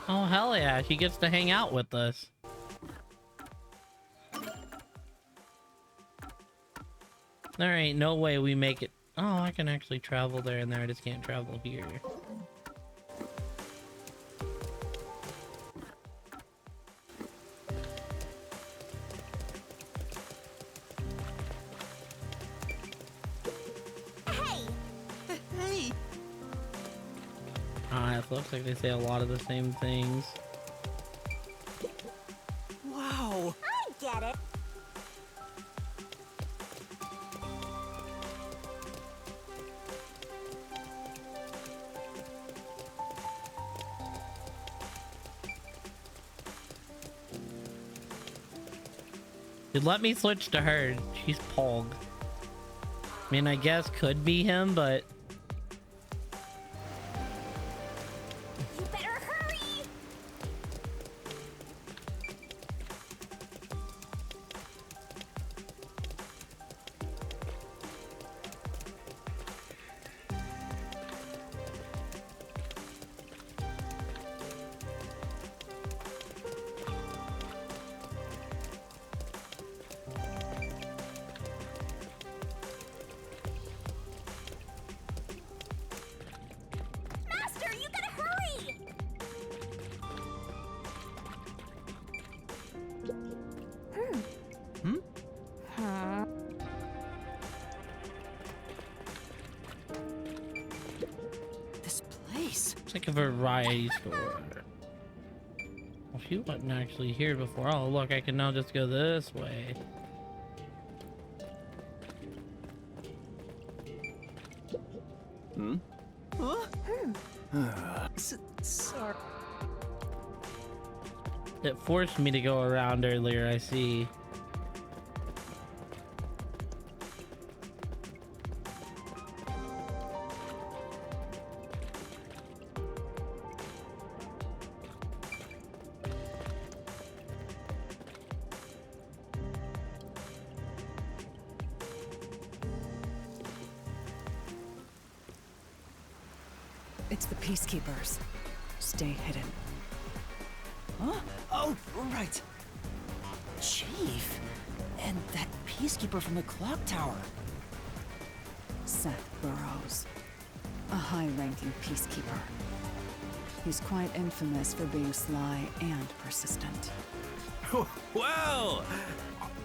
Oh, hell yeah, she gets to hang out with us. There ain't no way we make it. Oh, I can actually travel there and there. I just can't travel here. Hey! It looks like they say a lot of the same things. Wow! I get it. Dude, let me switch to her. She's Pog. I mean, I guess could be him, but You better hurry. Master, you gotta hurry. This place. it's like a variety store. Well, she wasn't actually here before. Oh, look, I can now just go this way. Sorry. It forced me to go around earlier, I see. It's the Peacekeepers. Stay hidden. Huh? Oh, right. Chief. And that peacekeeper from the clock tower. Seth Burrows. A high-ranking peacekeeper. He's quite infamous for being sly and persistent. Well,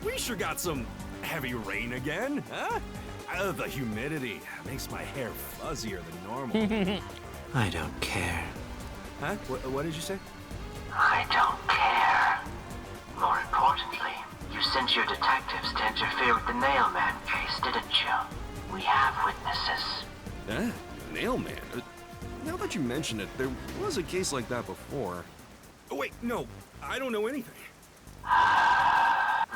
we sure got some heavy rain again, huh? The humidity makes my hair fuzzier than normal. I don't care. Huh? What did you say? I don't care. More importantly, you sent your detectives to interfere with the Nailman case, didn't you? We have witnesses. Nailman? Now that you mention it, there was a case like that before. Oh, wait, no, I don't know anything.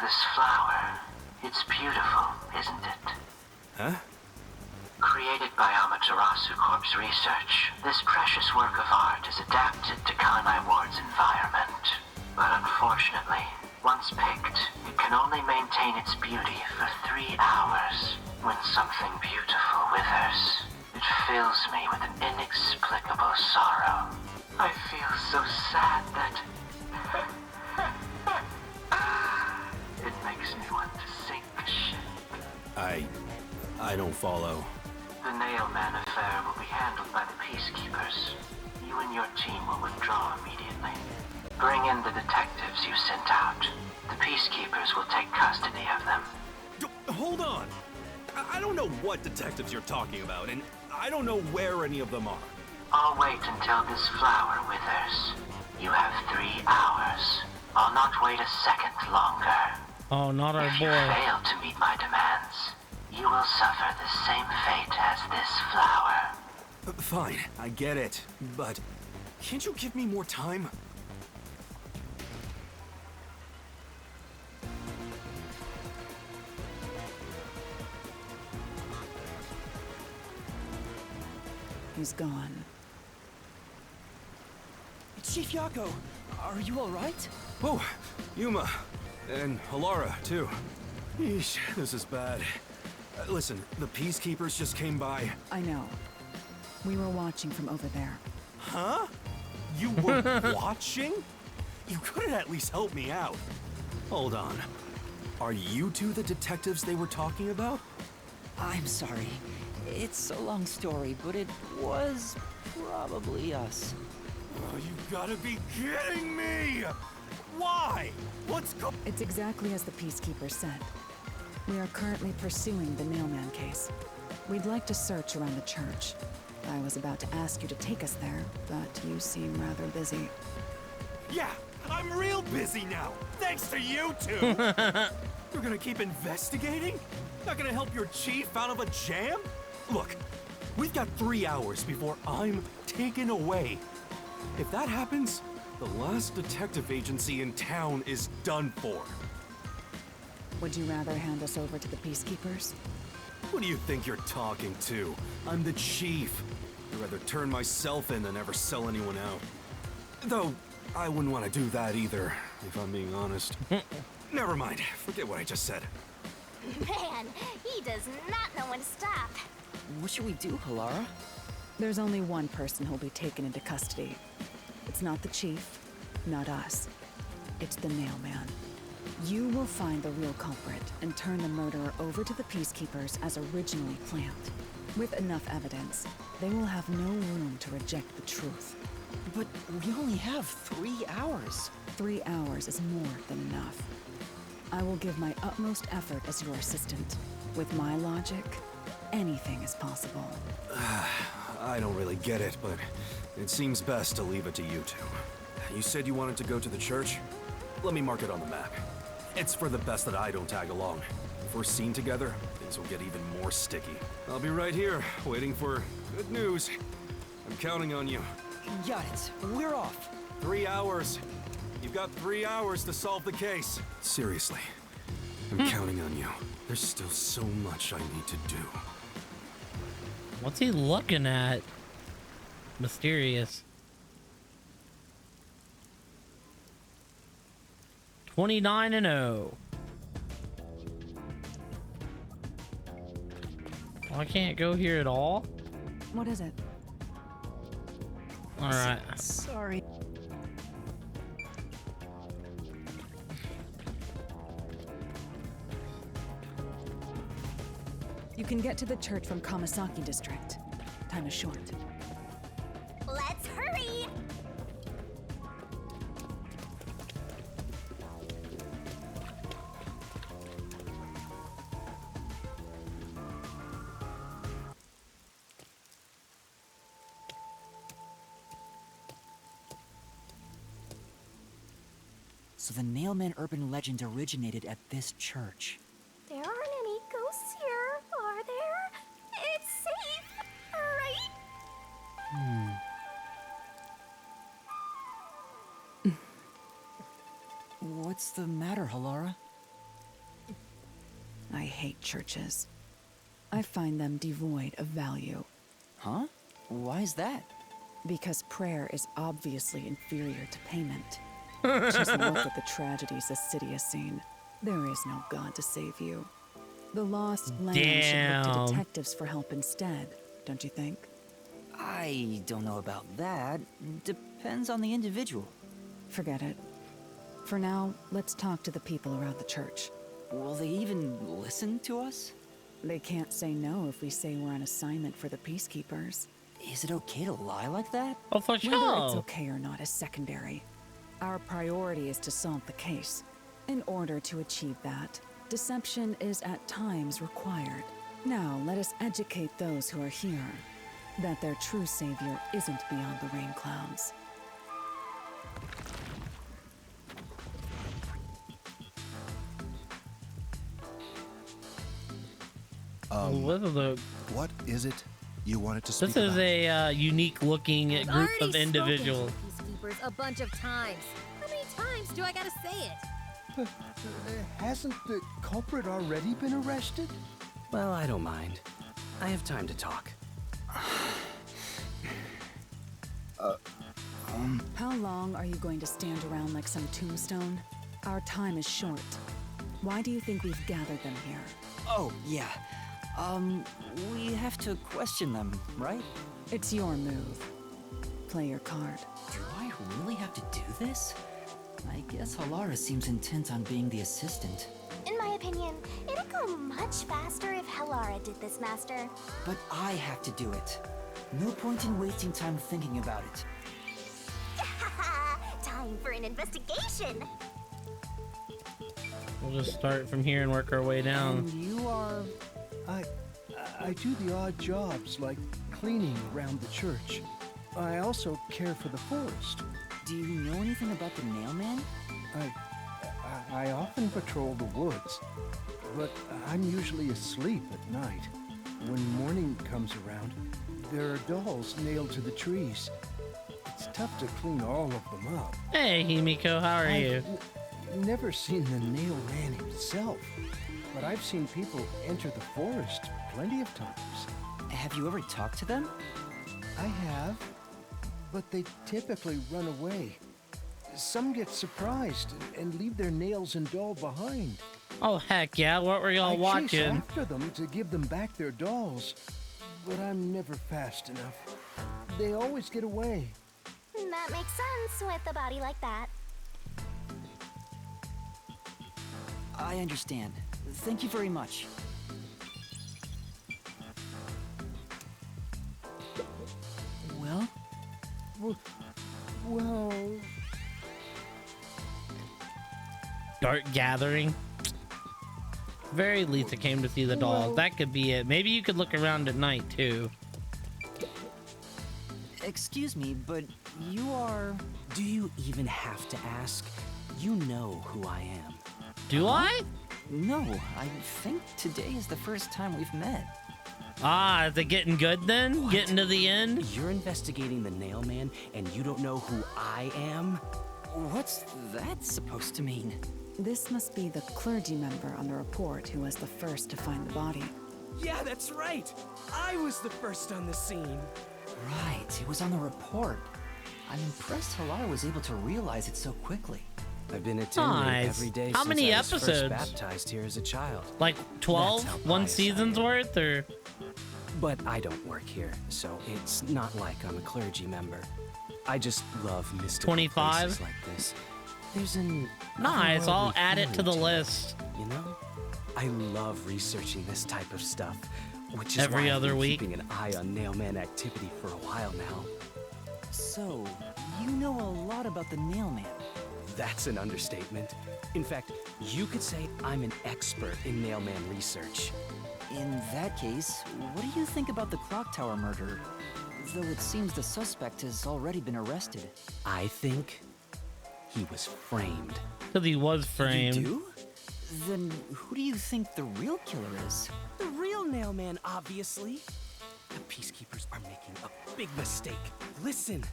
This flower, it's beautiful, isn't it? Huh? Created by Amaterasu Corp's research, this precious work of art is adapted to Kanai Ward's environment. But unfortunately, once picked, it can only maintain its beauty for 3 hours. When something beautiful withers, it fills me with an inexplicable sorrow. I feel so sad that it makes me want to sink a ship. I don't follow. The Nailman affair will be handled by the Peacekeepers. You and your team will withdraw immediately. Bring in the detectives you sent out. The Peacekeepers will take custody of them. Hold on! I don't know what detectives you're talking about, and I don't know where any of them are. I'll wait until this flower withers. You have 3 hours. I'll not wait a second longer. Oh, not our If you boy. fail to meet my demands, you will suffer the same fate as this flower. Fine, I get it, but Can't you give me more time? He's gone. Chief Yako, are you alright? Oh, Yuma. And Alara, too. Yeesh, this is bad. Listen, the Peacekeepers just came by. I know. We were watching from over there. Huh? You were watching? You couldn't at least help me out. Hold on. Are you two the detectives they were talking about? I'm sorry. It's a long story, but it was probably us. Oh, you gotta be kidding me! Why? What's It's exactly as the Peacekeeper said. We are currently pursuing the Nailman case. We'd like to search around the church. I was about to ask you to take us there, but you seem rather busy. Yeah, I'm real busy now, thanks to you two! You're gonna keep investigating? Not gonna help your chief out of a jam? Look, we've got 3 hours before I'm taken away. If that happens, the last detective agency in town is done for. Would you rather hand us over to the Peacekeepers? Who do you think you're talking to? I'm the chief. I'd rather turn myself in than ever sell anyone out. Though, I wouldn't want to do that either, if I'm being honest. Never mind, forget what I just said. Man, he does not know when to stop. What should we do, Halara? There's only one person who'll be taken into custody. It's not the chief, not us. It's the Nailman. You will find the real culprit and turn the murderer over to the Peacekeepers as originally planned. With enough evidence, they will have no room to reject the truth. But we only have 3 hours. 3 hours is more than enough. I will give my utmost effort as your assistant. With my logic, anything is possible. I don't really get it, but it seems best to leave it to you two. You said you wanted to go to the church? Let me mark it on the map. It's for the best that I don't tag along. If we're seen together, things will get even more sticky. I'll be right here, waiting for good news. I'm counting on you. Got it. We're off. 3 hours. You've got 3 hours to solve the case. Seriously, I'm counting on you. There's still so much I need to do. What's he looking at? Mysterious. 29-0. I can't go here at all? What is it? All right. Sorry. You can get to the church from Kamasaki district. Time is short. Let's hurry! So the Nailman urban legend originated at this church. There aren't any ghosts here, are there? It's safe, right? What's the matter, Halara? I hate churches. I find them devoid of value. Huh? Why is that? Because prayer is obviously inferior to payment. Just look at the tragedies the city has seen. There is no God to save you. The lost lamb should look to detectives for help instead, don't you think? I don't know about that. Depends on the individual. Forget it. For now, let's talk to the people around the church. Will they even listen to us? They can't say no if we say we're on assignment for the Peacekeepers. Is it okay to lie like that? Oh, for Whether sure. it's okay or not is secondary. Our priority is to solve the case. In order to achieve that, deception is at times required. Now, let us educate those who are here that their true savior isn't beyond the rain clouds. What What is it? You wanted to speak This is about a unique looking I've group already of individuals. spoken to peacekeepers a bunch of times. How many times do I gotta say it? Hasn't the culprit already been arrested? Well, I don't mind. I have time to talk. How long are you going to stand around like some tombstone? Our time is short. Why do you think we've gathered them here? Oh, yeah. We have to question them, right? It's your move. Play your card. Do I really have to do this? I guess Halara seems intent on being the assistant. In my opinion, it'd go much faster if Halara did this, Master. But I have to do it. No point in wasting time thinking about it. Time for an investigation. We'll just start from here and work our way down. And you are... I do the odd jobs, like cleaning around the church. I also care for the forest. Do you know anything about the Nailman? I often patrol the woods, but I'm usually asleep at night. When morning comes around, there are dolls nailed to the trees. It's tough to clean all of them up. Hey, Himiko, how are you? I've never seen the nail man himself, but I've seen people enter the forest plenty of times. Have you ever talked to them? I have, but they typically run away. Some get surprised and leave their nails and doll behind. Oh, heck yeah, what were y'all I chase watching? after them to give them back their dolls, but I'm never fast enough. They always get away. That makes sense with a body like that. I understand. Thank you very much. Well? Well... Dark gathering. Very least it came to see the doll. That could be it. Maybe you could look around at night too. Excuse me, but you are... Do you even have to ask? You know who I am. Do I? No, I think today is the first time we've met. Ah, is it getting good then? What? Getting to the end? You're investigating the Nailman and you don't know who I am? What's that supposed to mean? This must be the clergy member on the report who was the first to find the body. Yeah, that's right. I was the first on the scene. Right, it was on the report. I'm impressed Halara was able to realize it so quickly. I've been attending Nice. every day How since many I was first episodes? baptized here as a child. Like 12? That's how One pious I season's am. worth, or? But I don't work here, so it's not like I'm a clergy member. I just love mystical 25? places like this. There's an Nice, I'll otherworldly add it to the feeling list. You know? I love researching this type of stuff, which is Every why I've other been week. keeping an eye on Nailman activity for a while now. So, you know a lot about the Nailman. That's an understatement. In fact, you could say I'm an expert in Nailman research. In that case, what do you think about the clock tower murder? Though it seems the suspect has already been arrested. I think he was framed. Because he was framed. You do? Then who do you think the real killer is? The real Nailman, obviously. The peacekeepers are making a big mistake. Listen,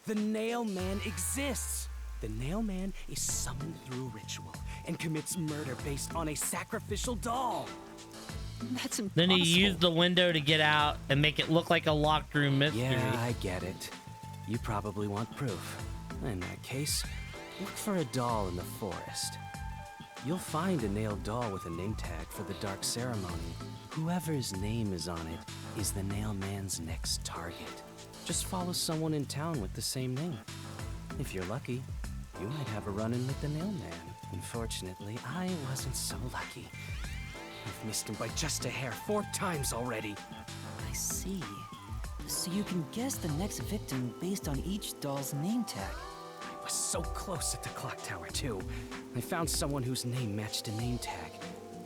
the Nailman exists. The Nailman is summoned through ritual and commits murder based on a sacrificial doll. That's impossible. Then he used the window to get out and make it look like a locked room mystery. Yeah, I get it. You probably want proof. In that case, look for a doll in the forest. You'll find a nailed doll with a name tag for the Dark Ceremony. Whoever's name is on it is the Nailman's next target. Just follow someone in town with the same name. If you're lucky, you might have a run-in with the Nailman. Unfortunately, I wasn't so lucky. I've missed him by just a hair 4 times already. I see. So you can guess the next victim based on each doll's name tag. I was so close at the clock tower, too. I found someone whose name matched a name tag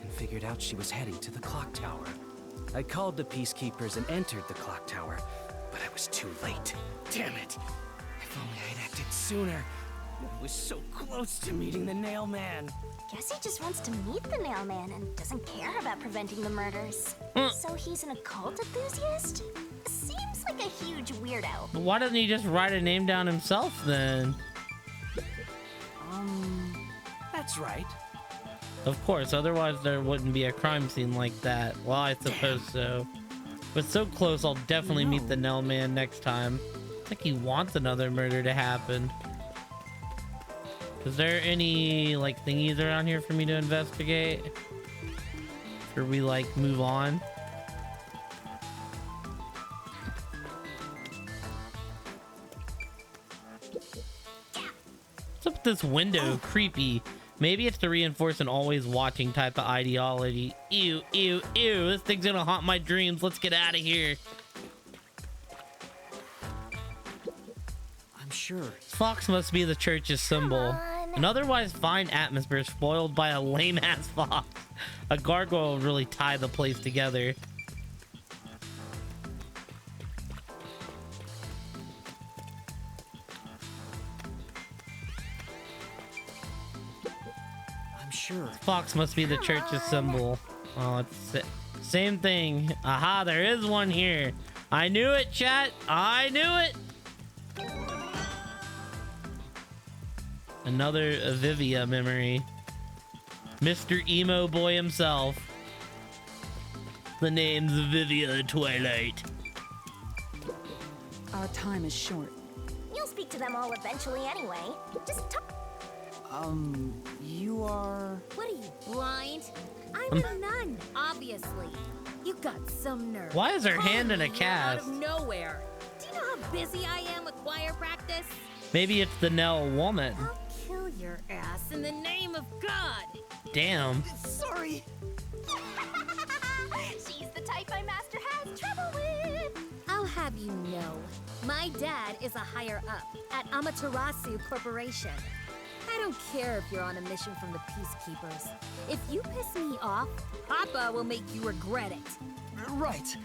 and figured out she was heading to the clock tower. I called the peacekeepers and entered the clock tower, but I was too late. Damn it! If only I'd acted sooner. I was so close to meeting the Nailman. Guess he just wants to meet the Nailman and doesn't care about preventing the murders. So he's an occult enthusiast? like a huge weirdo. But why doesn't he just write a name down himself then? That's right. Of course, otherwise there wouldn't be a crime scene like that. Well, I suppose so. But so close, I'll definitely meet the Nell Man next time. It's like he wants another murder to happen. Is there any, like, thingies around here for me to investigate? Or we, like, move on? What's up with this window? Creepy. Maybe it's to reinforce an always watching type of ideology. Ew, ew, ew. This thing's gonna haunt my dreams. Let's get out of here. I'm sure. Fox must be the church's symbol. An otherwise fine atmosphere spoiled by a lame-ass fox. A gargoyle would really tie the place together. Sure. Fox must be the church's symbol. Oh, it's same thing. Aha, there is one here. I knew it, chat. I knew it. Another Avivia memory. Mr. Emo Boy himself. The name's Avivia Twilight. Our time is short. You'll speak to them all eventually anyway. Just talk. You are... What are you, blind? I'm a nun, obviously. You got some nerve. Why is her hand in a Calling me cast? Out of nowhere. Do you know how busy I am with choir practice? Maybe it's the Nell woman. I'll kill your ass in the name of God. Damn. Sorry. She's the type my master has trouble with. I'll have you know, my dad is a higher up at Amaterasu Corporation. I don't care if you're on a mission from the Peacekeepers. If you piss me off, Papa will make you regret it. Right.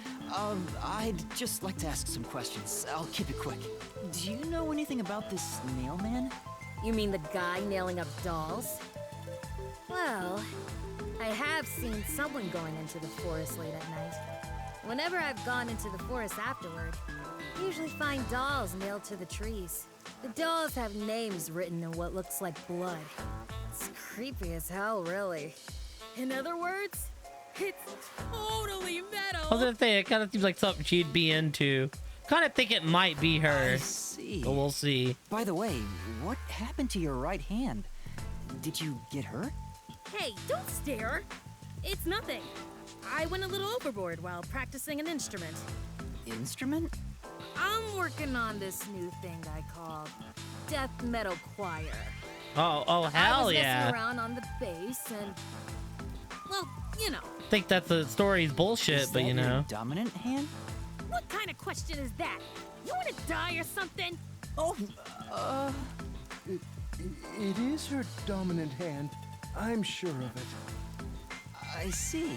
I'd just like to ask some questions. I'll keep it quick. Do you know anything about this nail man? You mean the guy nailing up dolls? Well, I have seen someone going into the forest late at night. Whenever I've gone into the forest afterward, I usually find dolls nailed to the trees. The dolls have names written in what looks like blood. It's creepy as hell, really. In other words, it's totally metal. I was gonna say, it kind of seems like something she'd be into. Kind of think it might be her. I see. But we'll see. By the way, what happened to your right hand? Did you get hurt? Hey, don't stare. It's nothing. I went a little overboard while practicing an instrument. Instrument? I'm working on this new thing I call death metal choir. Oh, I hell was yeah. messing around on the bass and, well, you know. I think that the story's bullshit, Is but that you your know. dominant hand? What kind of question is that? You want to die or something? Oh, it is her dominant hand. I'm sure of it. I see.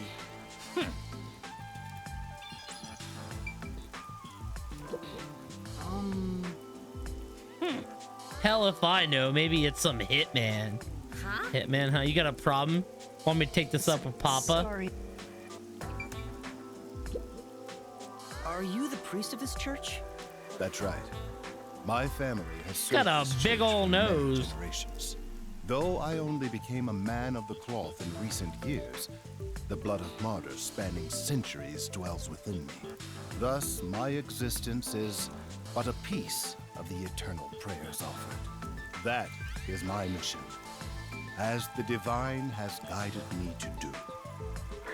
Hell if I know. Maybe it's some hitman. Huh? Hitman, huh? You got a problem? Want me to take this up with Papa? Sorry. Are you the priest of this church? That's right. My family has Got served a this big church ol' for many nose. generations. Though I only became a man of the cloth in recent years, the blood of martyrs spanning centuries dwells within me. Thus, my existence is but a piece of the eternal prayers offered. That is my mission, as the divine has guided me to do.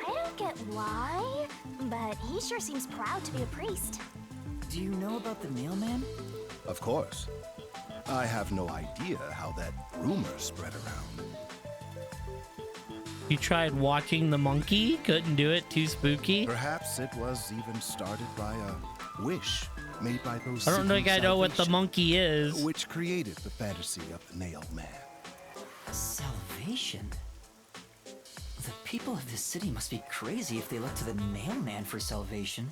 I don't get why, but he sure seems proud to be a priest. Do you know about the mailman? Of course. I have no idea how that rumor spread around. You tried watching the monkey? Couldn't do it? Too spooky? Perhaps it was even started by a wish made by those I don't think seeking I know what the salvation, monkey is. which created the fantasy of the nailed man. Salvation? The people of this city must be crazy if they look to the mailman for salvation.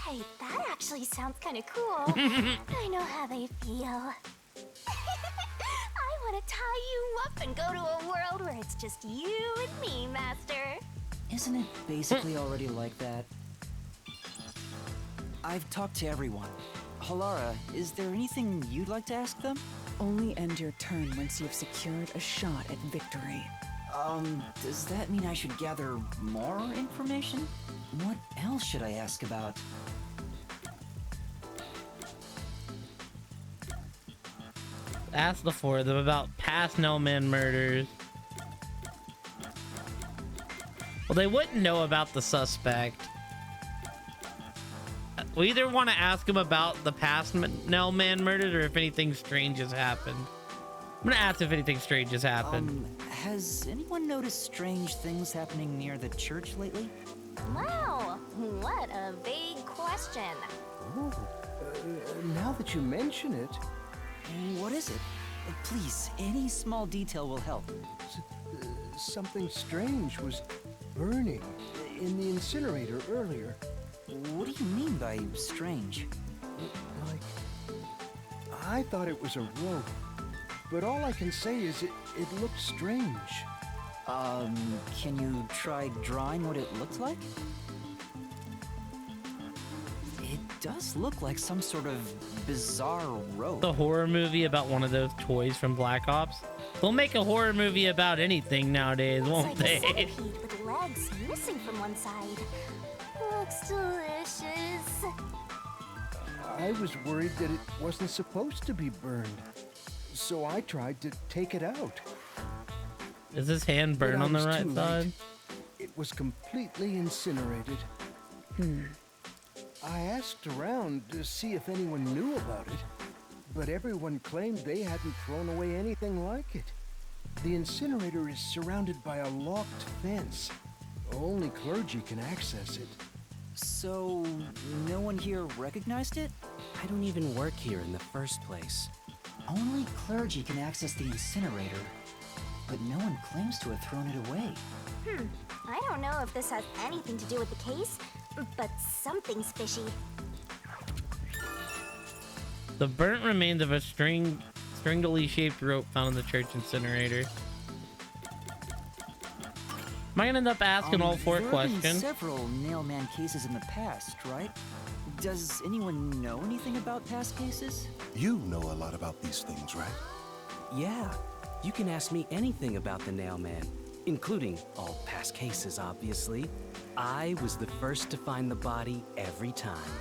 Hey, that actually sounds kind of cool. I know how they feel. I want to tie you up and go to a world where it's just you and me, Master. Isn't it basically already like that? I've talked to everyone. Halara, is there anything you'd like to ask them? Only end your turn once you've secured a shot at victory. Does that mean I should gather more information? What else should I ask about? Ask the four of them about past Nailman murders. Well, they wouldn't know about the suspect. We either want to ask him about the past Nailman murders or if anything strange has happened. I'm gonna ask if anything strange has happened. Has anyone noticed strange things happening near the church lately? Wow, what a vague question. Oh, now that you mention it... What is it? Please, any small detail will help. Something strange was burning in the incinerator earlier. What do you mean by strange? Like... I thought it was a rope, but all I can say is it looked strange. Can you try drawing what it looks like? It does look like some sort of bizarre rope. The horror movie about one of those toys from Black Ops. They'll make a horror movie about anything nowadays, won't It's they? like a centipede with legs missing from one side. Looks delicious. I was worried that it wasn't supposed to be burned, so I tried to take it out. Is his hand But burn I on the was right too side? late. It was completely incinerated. I asked around to see if anyone knew about it, but everyone claimed they hadn't thrown away anything like it. The incinerator is surrounded by a locked fence. Only clergy can access it. So, no one here recognized it? I don't even work here in the first place. Only clergy can access the incinerator, but no one claims to have thrown it away. I don't know if this has anything to do with the case, but something's fishy. The burnt remains of a stringly shaped rope found in the church incinerator. Am I gonna end up asking all four there have been questions? several Nailman cases in the past, right? Does anyone know anything about past cases? You know a lot about these things, right? Yeah, you can ask me anything about the Nailman, including all past cases, obviously. I was the first to find the body every time.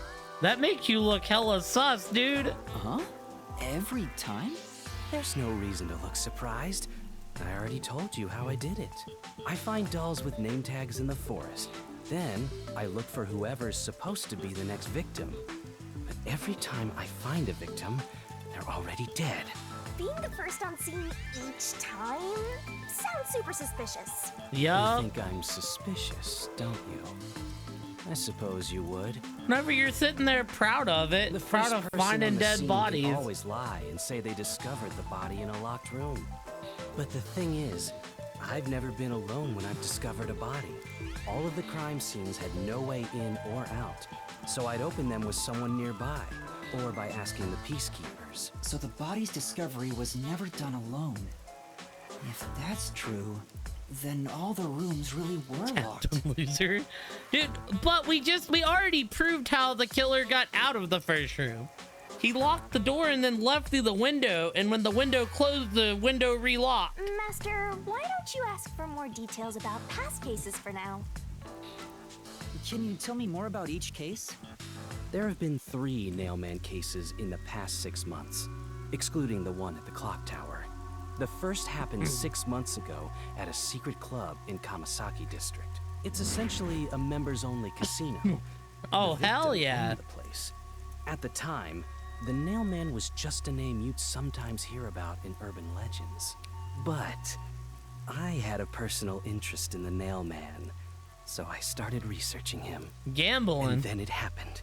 That makes you look hella sus, dude. Huh? Every time? There's no reason to look surprised. I already told you how I did it. I find dolls with name tags in the forest. Then, I look for whoever's supposed to be the next victim. But every time I find a victim, they're already dead. Being the first on scene each time sounds super suspicious. Yeah. You think I'm suspicious, don't you? I suppose you would. Whenever you're sitting there proud of it, The proud first of person finding on the dead scene bodies. can always lie and say they discovered the body in a locked room. But the thing is, I've never been alone when I've discovered a body. All of the crime scenes had no way in or out, so I'd open them with someone nearby, or by asking the peacekeepers. So the body's discovery was never done alone. If that's true, then all the rooms really were locked. Loser. Dude, but we already proved how the killer got out of the first room. He locked the door and then left through the window, and when the window closed, the window relocked. Master, why don't you ask for more details about past cases for now? Can you tell me more about each case? There have been 3 Nailman cases in the past 6 months, excluding the one at the clock tower. The first happened 6 months ago at a secret club in Kaiparasite district. It's essentially a members-only casino. Oh, The hell victim yeah. owned the place. At the time, the Nailman was just a name you'd sometimes hear about in urban legends. But I had a personal interest in the Nailman, so I started researching him. Gambling. And then it happened.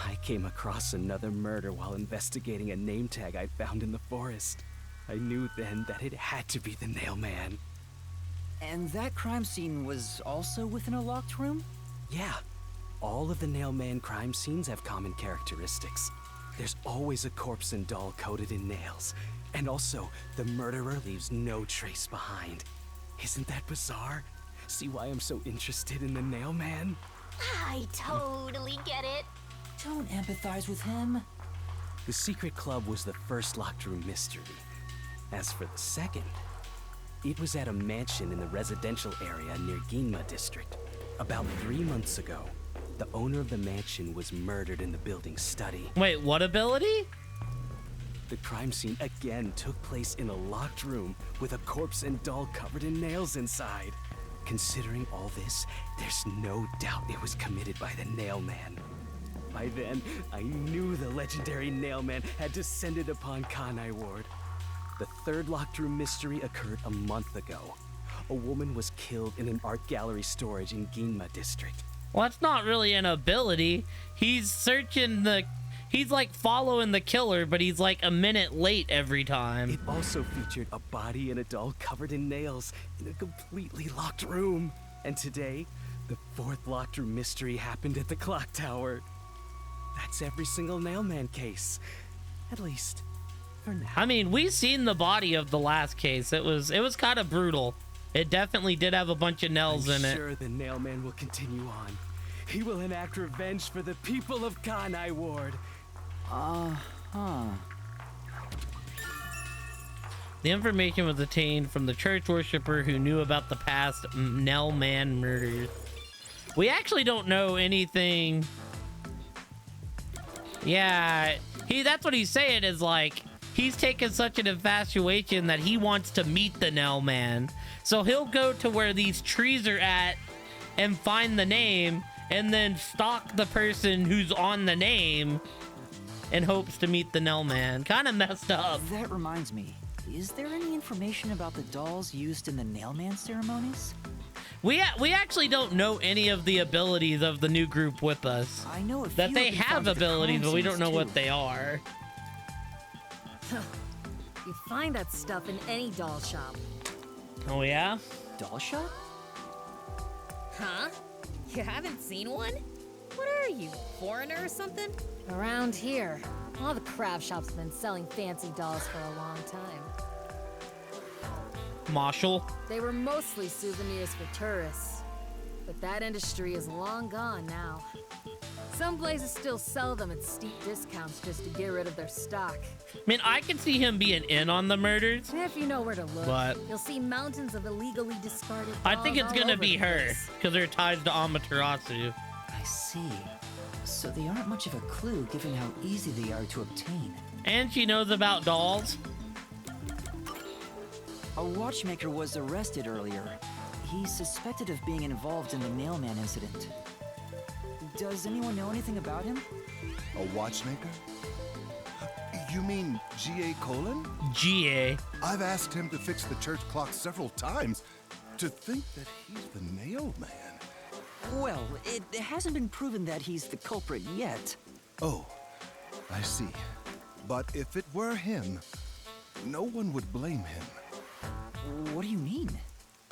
I came across another murder while investigating a name tag I'd found in the forest. I knew then that it had to be the Nailman. And that crime scene was also within a locked room? Yeah. All of the Nailman crime scenes have common characteristics. There's always a corpse and doll coated in nails. And also, the murderer leaves no trace behind. Isn't that bizarre? See why I'm so interested in the Nailman? I totally get it. Don't empathize with him. The secret club was the first locked room mystery. As for the second, it was at a mansion in the residential area near Ginma district. About 3 months ago, the owner of the mansion was murdered in the building's study. Wait, what ability? The crime scene again took place in a locked room with a corpse and doll covered in nails inside. Considering all this, there's no doubt it was committed by the Nail Man. By then, I knew the legendary Nail Man had descended upon Kanai Ward. The third locked room mystery occurred a month ago. A woman was killed in an art gallery storage in Ginma district. Well, that's not really an ability. He's searching the... He's like following the killer, but he's like a minute late every time. It also featured a body and a doll covered in nails in a completely locked room. And today, the fourth locked room mystery happened at the clock tower. That's every single Nailman case. At least, for now. I mean, we've seen the body of the last case. It was kind of brutal. It definitely did have a bunch of nails in it. I'm sure the Nailman will continue on. He will enact revenge for the people of Kanai Ward. The information was obtained from the church worshiper who knew about the past Nailman murders. We actually don't know anything. Yeah, that's what he's saying is like, he's taken such an infatuation that he wants to meet the Nailman. So he'll go to where these trees are at and find the name and then stalk the person who's on the name in hopes to meet the Nailman. Kind of messed up. That reminds me, is there any information about the dolls used in the Nailman ceremonies? We actually don't know any of the abilities of the new group with us. I know a few that they have been have found at the abilities, but we crime don't know scenes, what too. they are. You find that stuff in any doll shop. Oh yeah? Doll shop? Huh? You haven't seen one? What are you, foreigner or something? Around here, all the craft shops have been selling fancy dolls for a long time. Marshall. They were mostly souvenirs for tourists, but that industry is long gone now. Some places still sell them at steep discounts just to get rid of their stock. I mean, I can see him being in on the murders. If you know where to look, But- you'll see mountains of illegally discarded I think dolls it's all gonna over be the her place. because they're tied to Amaterasu. I see. So they aren't much of a clue given how easy they are to obtain. And she knows about dolls. A watchmaker was arrested earlier. He's suspected of being involved in the Nailman incident. Does anyone know anything about him? A watchmaker? You mean G.A. Colon? G.A. I've asked him to fix the church clock several times. To think that he's the Nail Man. Well, it hasn't been proven that he's the culprit yet. Oh, I see. But if it were him, no one would blame him. What do you mean?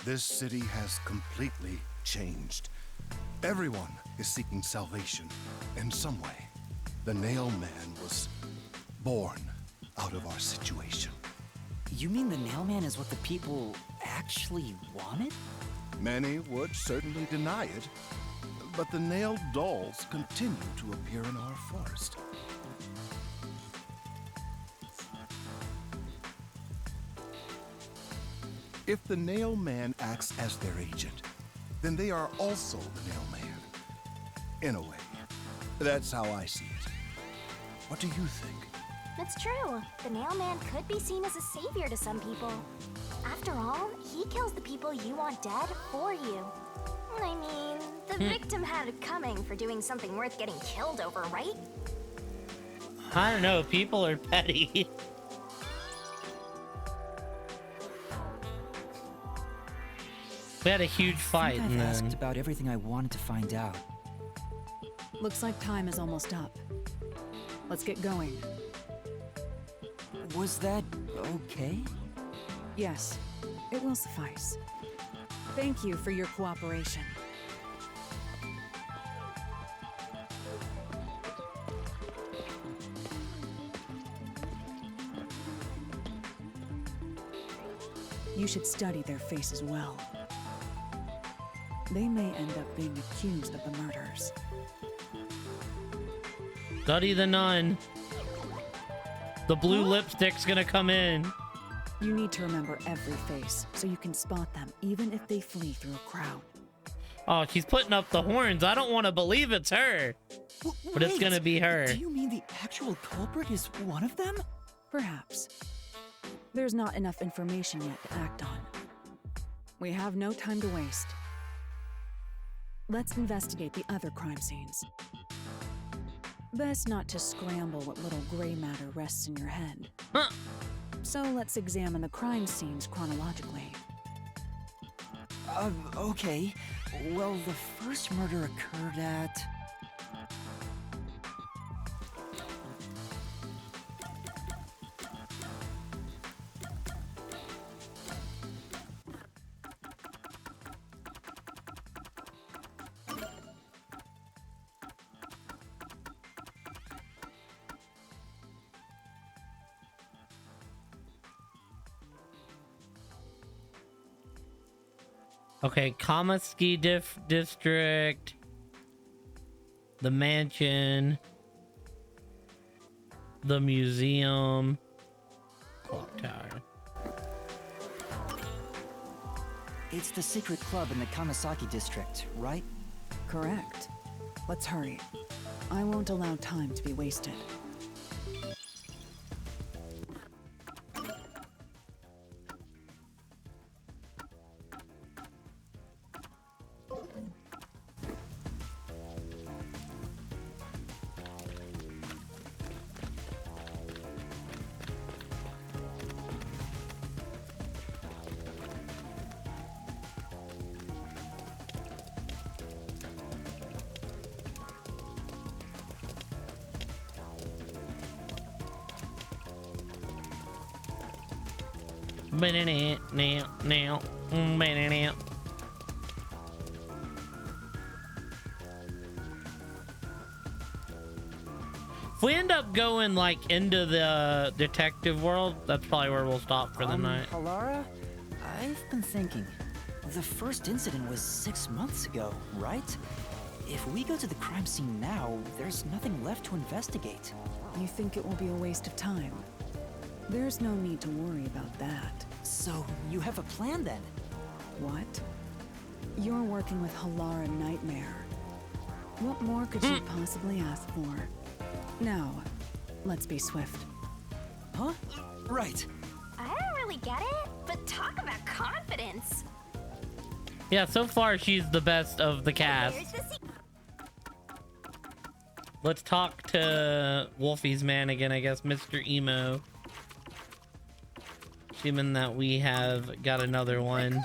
This city has completely changed. Everyone is seeking salvation in some way. The Nail Man was born out of our situation. You mean the Nailman is what the people actually wanted? Many would certainly deny it, but the nailed dolls continue to appear in our forest. If the Nail Man acts as their agent, then they are also the Nail Man. In a way. That's how I see it. What do you think? It's true. The Nailman could be seen as a savior to some people. After all, he kills the people you want dead for you. I mean, the victim had it coming for doing something worth getting killed over, right? I don't know. People are petty. We had a huge fight, I've and asked then about everything I wanted to find out. Looks like time is almost up. Let's get going. Was that okay? Yes, it will suffice. Thank you for your cooperation. You should study their faces well. They may end up being accused of the murders. Study the nun. The blue lipstick's gonna come in. You need to remember every face so you can spot them even if they flee through a crowd. Oh, she's putting up the horns. I don't want to believe it's her. But it's gonna be her. Do you mean the actual culprit is one of them? Perhaps. There's not enough information yet to act on. We have no time to waste. Let's investigate the other crime scenes. Best not to scramble what little gray matter rests in your head. Huh. So let's examine the crime scenes chronologically. Okay. Well, the first murder occurred at... Okay, Kamaski district, the mansion, the museum, clock tower. It's the secret club in the Kamasaki district, right? Correct. Let's hurry. I won't allow time to be wasted. If we end up going like into the detective world, that's probably where we'll stop for the night. Halara, I've been thinking. The first incident was 6 months ago, right? If we go to the crime scene now, there's nothing left to investigate. You think it will be a waste of time? There's no need to worry about that. So, you have a plan then? What? You're working with Halara Nightmare. What more could you possibly ask for? Now, let's be swift. Huh? Right. I don't really get it, but talk about confidence. Yeah, so far she's the best of the cast. Let's talk to Wolfie's man again, I guess, Mr. Emo. Assuming that we have got another one.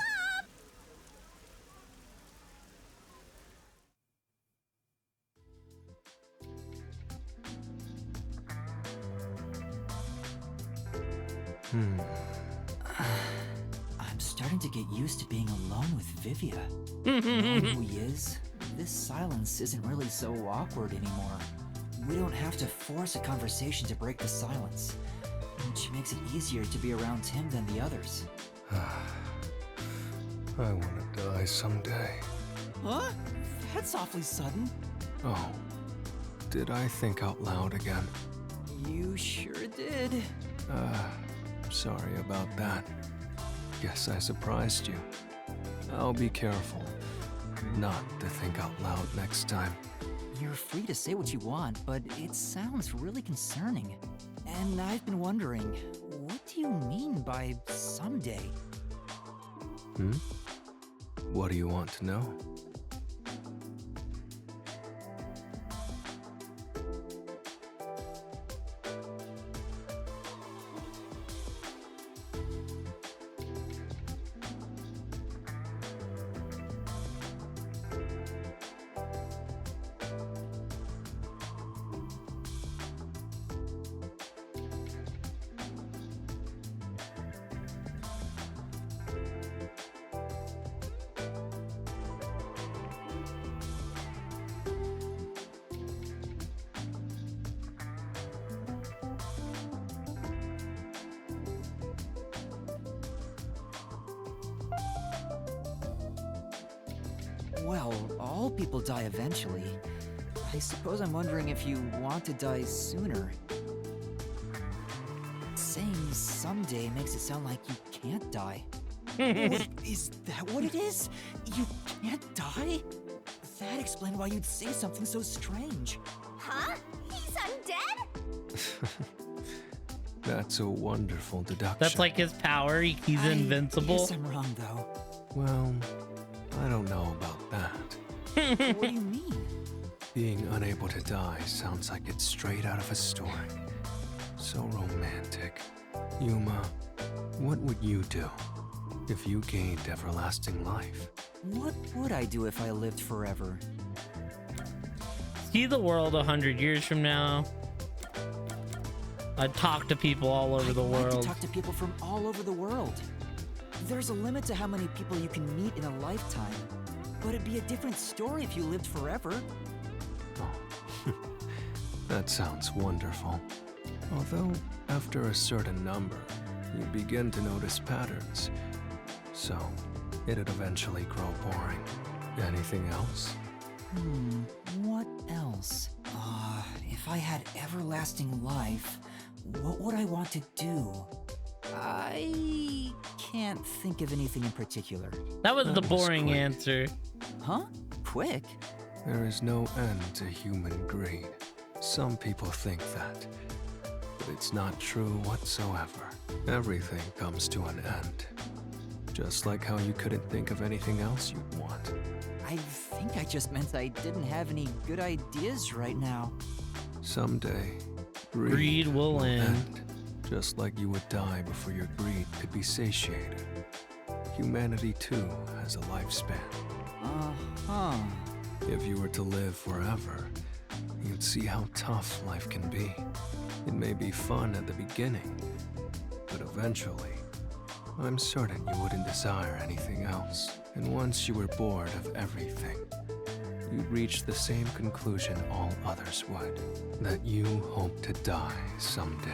I'm starting to get used to being alone with Vivia. Knowing who he is, this silence isn't really so awkward anymore. We don't have to force a conversation to break the silence, which makes it easier to be around him than the others. I want to die someday. Huh? That's awfully sudden. Oh, did I think out loud again? You sure did. Sorry about that. Guess I surprised you. I'll be careful not to think out loud next time. You're free to say what you want, but it sounds really concerning. And I've been wondering, what do you mean by someday? What do you want to know? Well, all people die eventually. I suppose I'm wondering if you want to die sooner. Saying someday makes it sound like you can't die. Wait, is that what it is? You can't die? That explained why you'd say something so strange. Huh? He's undead? That's a wonderful deduction. That's like his power. He's invincible. Guess I'm wrong, though. Well, I don't know about that. What do you mean? Being unable to die sounds like it's straight out of a story. So romantic. Yuma, what would you do if you gained everlasting life? What would I do if I lived forever? See the world 100 years from now. I'd talk to people all over the I'd like world. to talk to people from all over the world. There's a limit to how many people you can meet in a lifetime. But it'd be a different story if you lived forever. Oh, that sounds wonderful. Although, after a certain number, you begin to notice patterns. So, it'd eventually grow boring. Anything else? What else? If I had everlasting life, what would I want to do? I can't think of anything in particular. That was the boring answer. Huh? Quick? There is no end to human greed. Some people think that, but it's not true whatsoever. Everything comes to an end. Just like how you couldn't think of anything else you'd want. I think I just meant I didn't have any good ideas right now. Someday, Greed will end. Just like you would die before your greed could be satiated. Humanity too has a lifespan. Uh-huh. If you were to live forever, you'd see how tough life can be. It may be fun at the beginning, but eventually, I'm certain you wouldn't desire anything else. And once you were bored of everything, you'd reach the same conclusion all others would, that you hope to die someday.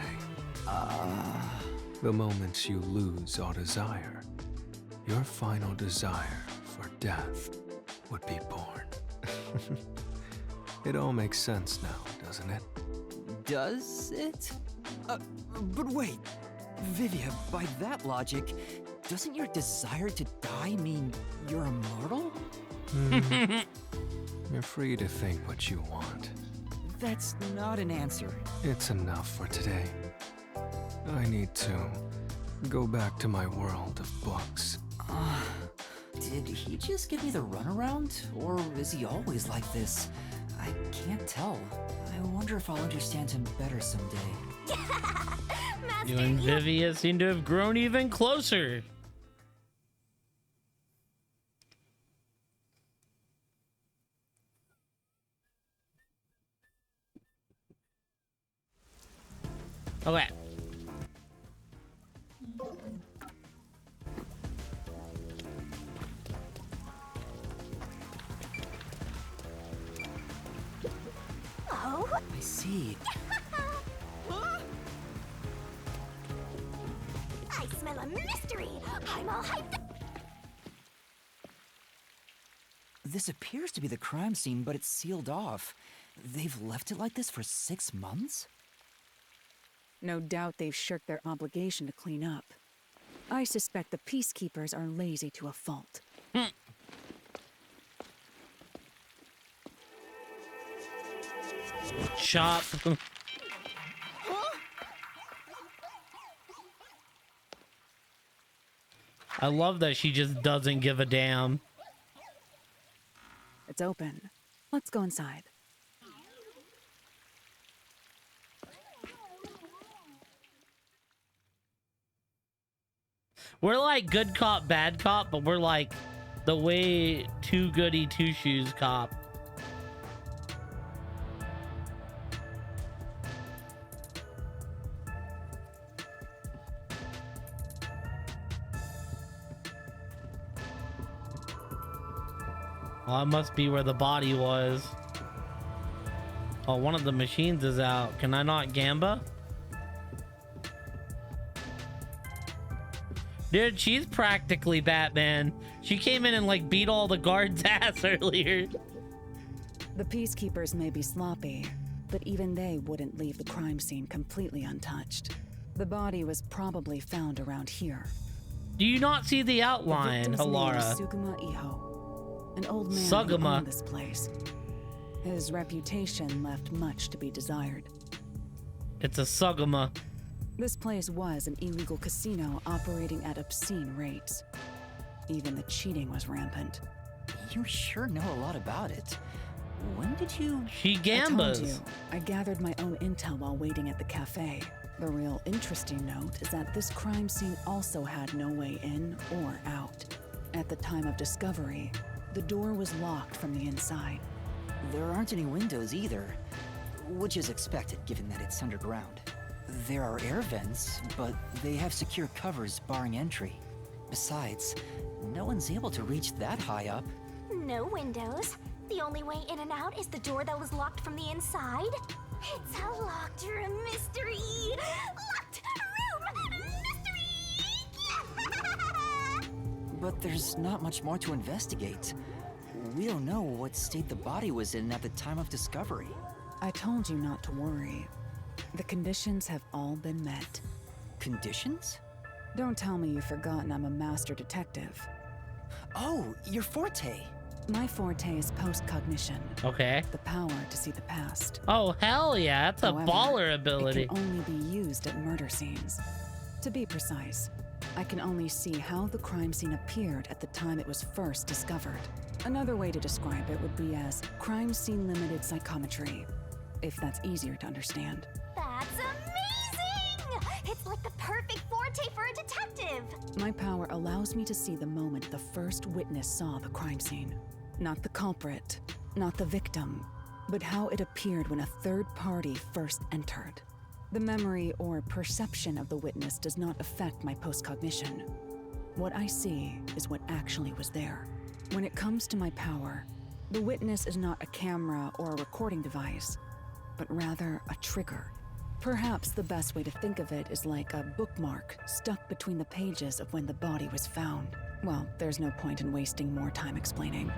The moment you lose all desire, your final desire for death would be born. It all makes sense now, doesn't it? Does it? But wait, Vivia, by that logic, doesn't your desire to die mean you're immortal? You're free to think what you want. That's not an answer. It's enough for today. I need to go back to my world of books. Did he just give me the runaround? Or is he always like this? I can't tell. I wonder if I'll understand him better someday. You and Vivia seem to have grown even closer. Okay. Oh. I see. I smell a mystery. I'm all hyped up. This appears to be the crime scene, but it's sealed off. They've left it like this for 6 months? No doubt they've shirked their obligation to clean up. I suspect the peacekeepers are lazy to a fault. Chop. I love that she just doesn't give a damn. It's open. Let's go inside. We're like good cop, bad cop, but we're like the way too goody two shoes cop. Well, that must be where the body was. Oh, one of the machines is out. Can I not gamba? Dude, she's practically Batman. She came in and like beat all the guards' ass earlier. The peacekeepers may be sloppy, but even they wouldn't leave the crime scene completely untouched. The body was probably found around here. Do you not see the outline, The victim's name Halara? is Sugama Iho, an old man who Sugama. owned this place. His reputation left much to be desired. It's a Sugama. This place was an illegal casino operating at obscene rates. Even the cheating was rampant. You sure know a lot about it. When did you... She I told gambas. you, I gathered my own intel while waiting at the cafe. The real interesting note is that this crime scene also had no way in or out. At the time of discovery, the door was locked from the inside. There aren't any windows either, which is expected given that it's underground. There are air vents, but they have secure covers barring entry. Besides, no one's able to reach that high up. No windows. The only way in and out is the door that was locked from the inside. It's a locked room mystery. Locked room mystery. But there's not much more to investigate. We don't know what state the body was in at the time of discovery. I told you not to worry. The conditions have all been met. Conditions? Don't tell me you've forgotten I'm a master detective. Oh, your forte. My forte is post-cognition. Okay. The power to see the past. Oh, hell yeah. That's a However, baller ability. It can only be used at murder scenes. To be precise, I can only see how the crime scene appeared at the time it was first discovered. Another way to describe it would be as crime scene limited psychometry, if that's easier to understand. That's amazing! It's like the perfect forte for a detective. My power allows me to see the moment the first witness saw the crime scene. Not the culprit, not the victim, but how it appeared when a third party first entered. The memory or perception of the witness does not affect my post-cognition. What I see is what actually was there. When it comes to my power, the witness is not a camera or a recording device, but rather a trigger. Perhaps the best way to think of it is like a bookmark stuck between the pages of when the body was found. Well, there's no point in wasting more time explaining.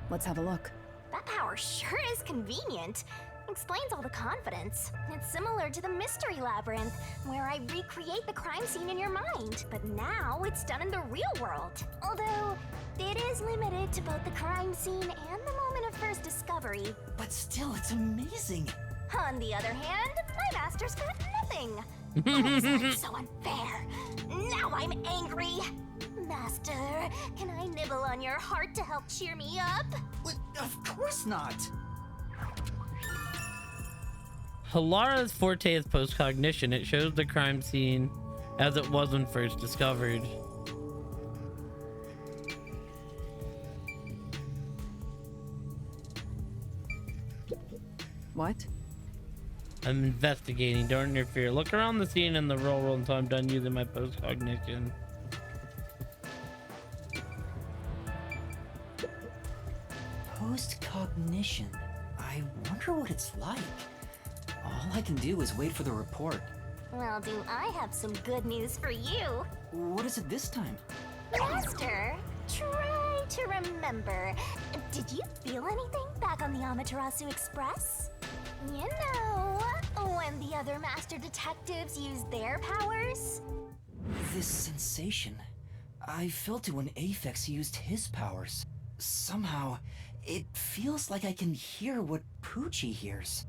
Let's have a look. That power sure is convenient. Explains all the confidence. It's similar to the mystery labyrinth, where I recreate the crime scene in your mind. But now it's done in the real world. Although, it is limited to both the crime scene and the moment of first discovery. But still, it's amazing. On the other hand, my master's got nothing. That's so unfair. Now I'm angry. Master, can I nibble on your heart to help cheer me up? Of course not. Halara's forte is post-cognition. It shows the crime scene as it was when first discovered. What? I'm investigating. Don't interfere. Look around the scene in the real world until I'm done using my post-cognition. Post-cognition. I wonder what it's like. All I can do is wait for the report. Well, do I have some good news for you? What is it this time? Master, try to remember. Did you feel anything back on the Amaterasu Express? You know, when the other master detectives used their powers? This sensation. I felt it when Aphex used his powers. Somehow, it feels like I can hear what Poochie hears.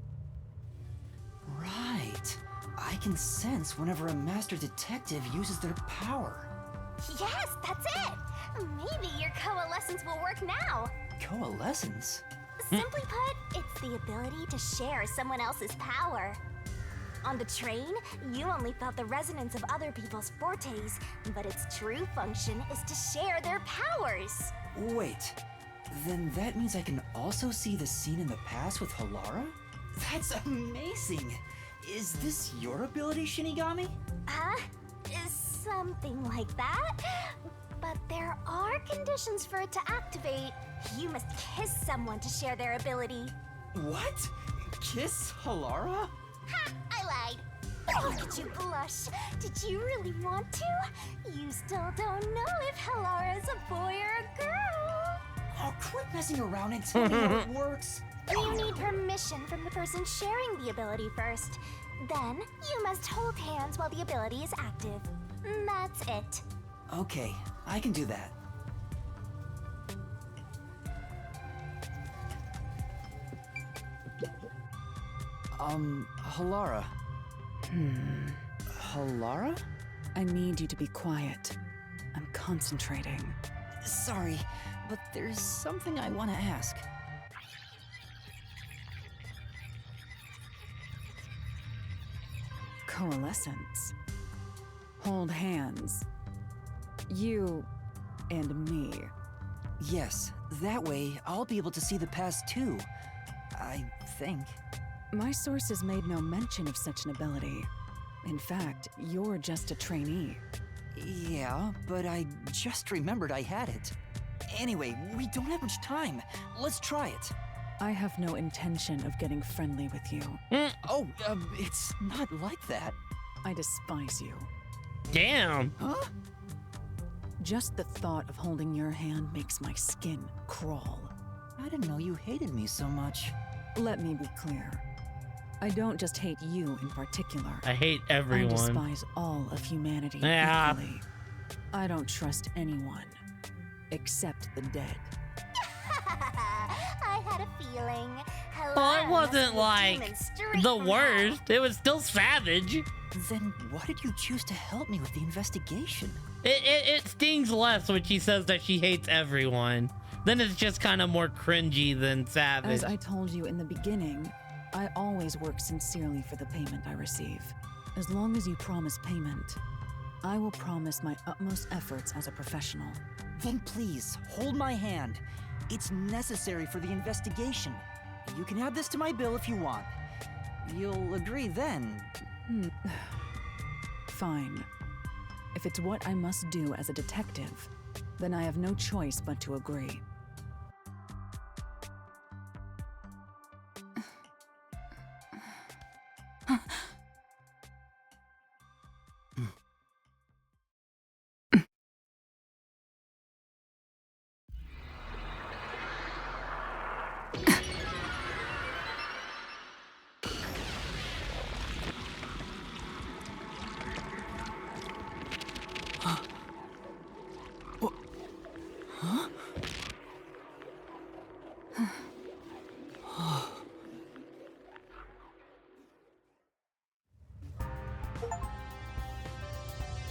Right. I can sense whenever a master detective uses their power. Yes, that's it! Maybe your coalescence will work now. Coalescence? Simply put, it's the ability to share someone else's power. On the train, you only felt the resonance of other people's fortes, but its true function is to share their powers. Wait, then that means I can also see the scene in the past with Halara? That's amazing! Is this your ability, Shinigami? Something like that. But there are conditions for it to activate. You must kiss someone to share their ability. What? Kiss Halara? Ha! I lied. Look at you blush. Did you really want to? You still don't know if Halara's a boy or a girl. Oh, quit messing around and tell me how it works. You need permission from the person sharing the ability first. Then, you must hold hands while the ability is active. That's it. Okay, I can do that. Halara. Halara? I need you to be quiet. I'm concentrating. Sorry, but there's something I want to ask. Coalescence. Hold hands. You and me. Yes, that way I'll be able to see the past too. I think. My sources made no mention of such an ability. In fact, you're just a trainee. Yeah, but I just remembered I had it. Anyway, we don't have much time. Let's try it. I have no intention of getting friendly with you. Oh, it's not like that. I despise you. Damn. Huh? Just the thought of holding your hand makes my skin crawl. I didn't know you hated me so much. Let me be clear. I don't just hate you in particular. I hate everyone. I despise all of humanity Yeah. equally. I don't trust anyone, except the dead. I had a feeling. Well, it Halara must wasn't be a like demon straight the from worst. It was still savage. Then why did you choose to help me with the investigation? It stings less when she says that she hates everyone. Then it's just kind of more cringy than savage. As I told you in the beginning, I always work sincerely for the payment I receive. As long as you promise payment, I will promise my utmost efforts as a professional. Then please, hold my hand. It's necessary for the investigation. You can add this to my bill if you want. You'll agree then. Fine. If it's what I must do as a detective, then I have no choice but to agree.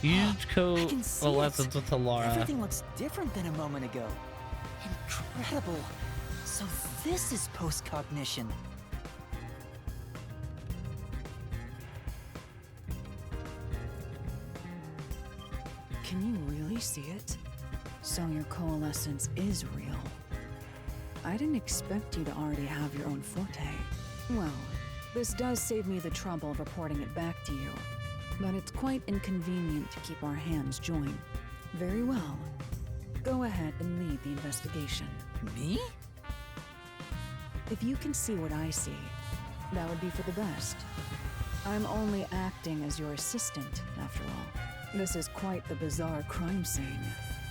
Used I can see coalescence with Halara. Everything looks different than a moment ago. Incredible. So this is post-cognition. Can you really see it? So your coalescence is real. I didn't expect you to already have your own forte. Well, this does save me the trouble of reporting it back to you. But it's quite inconvenient to keep our hands joined. Very well. Go ahead and lead the investigation. Me? If you can see what I see, that would be for the best. I'm only acting as your assistant, after all. This is quite the bizarre crime scene.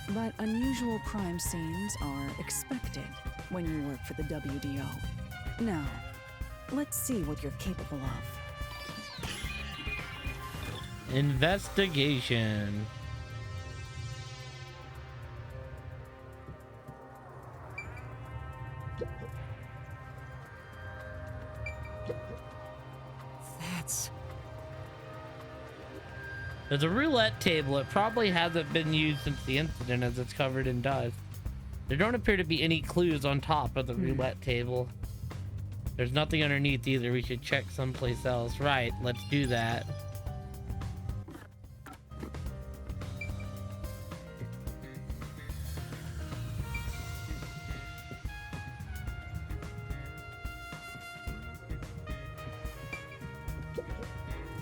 But unusual crime scenes are expected when you work for the WDO. Now, let's see what you're capable of. Investigation. That's... There's a roulette table. It probably hasn't been used since the incident as it's covered in dust. There don't appear to be any clues on top of the roulette table. There's nothing underneath either. We should check someplace else. Right, let's do that.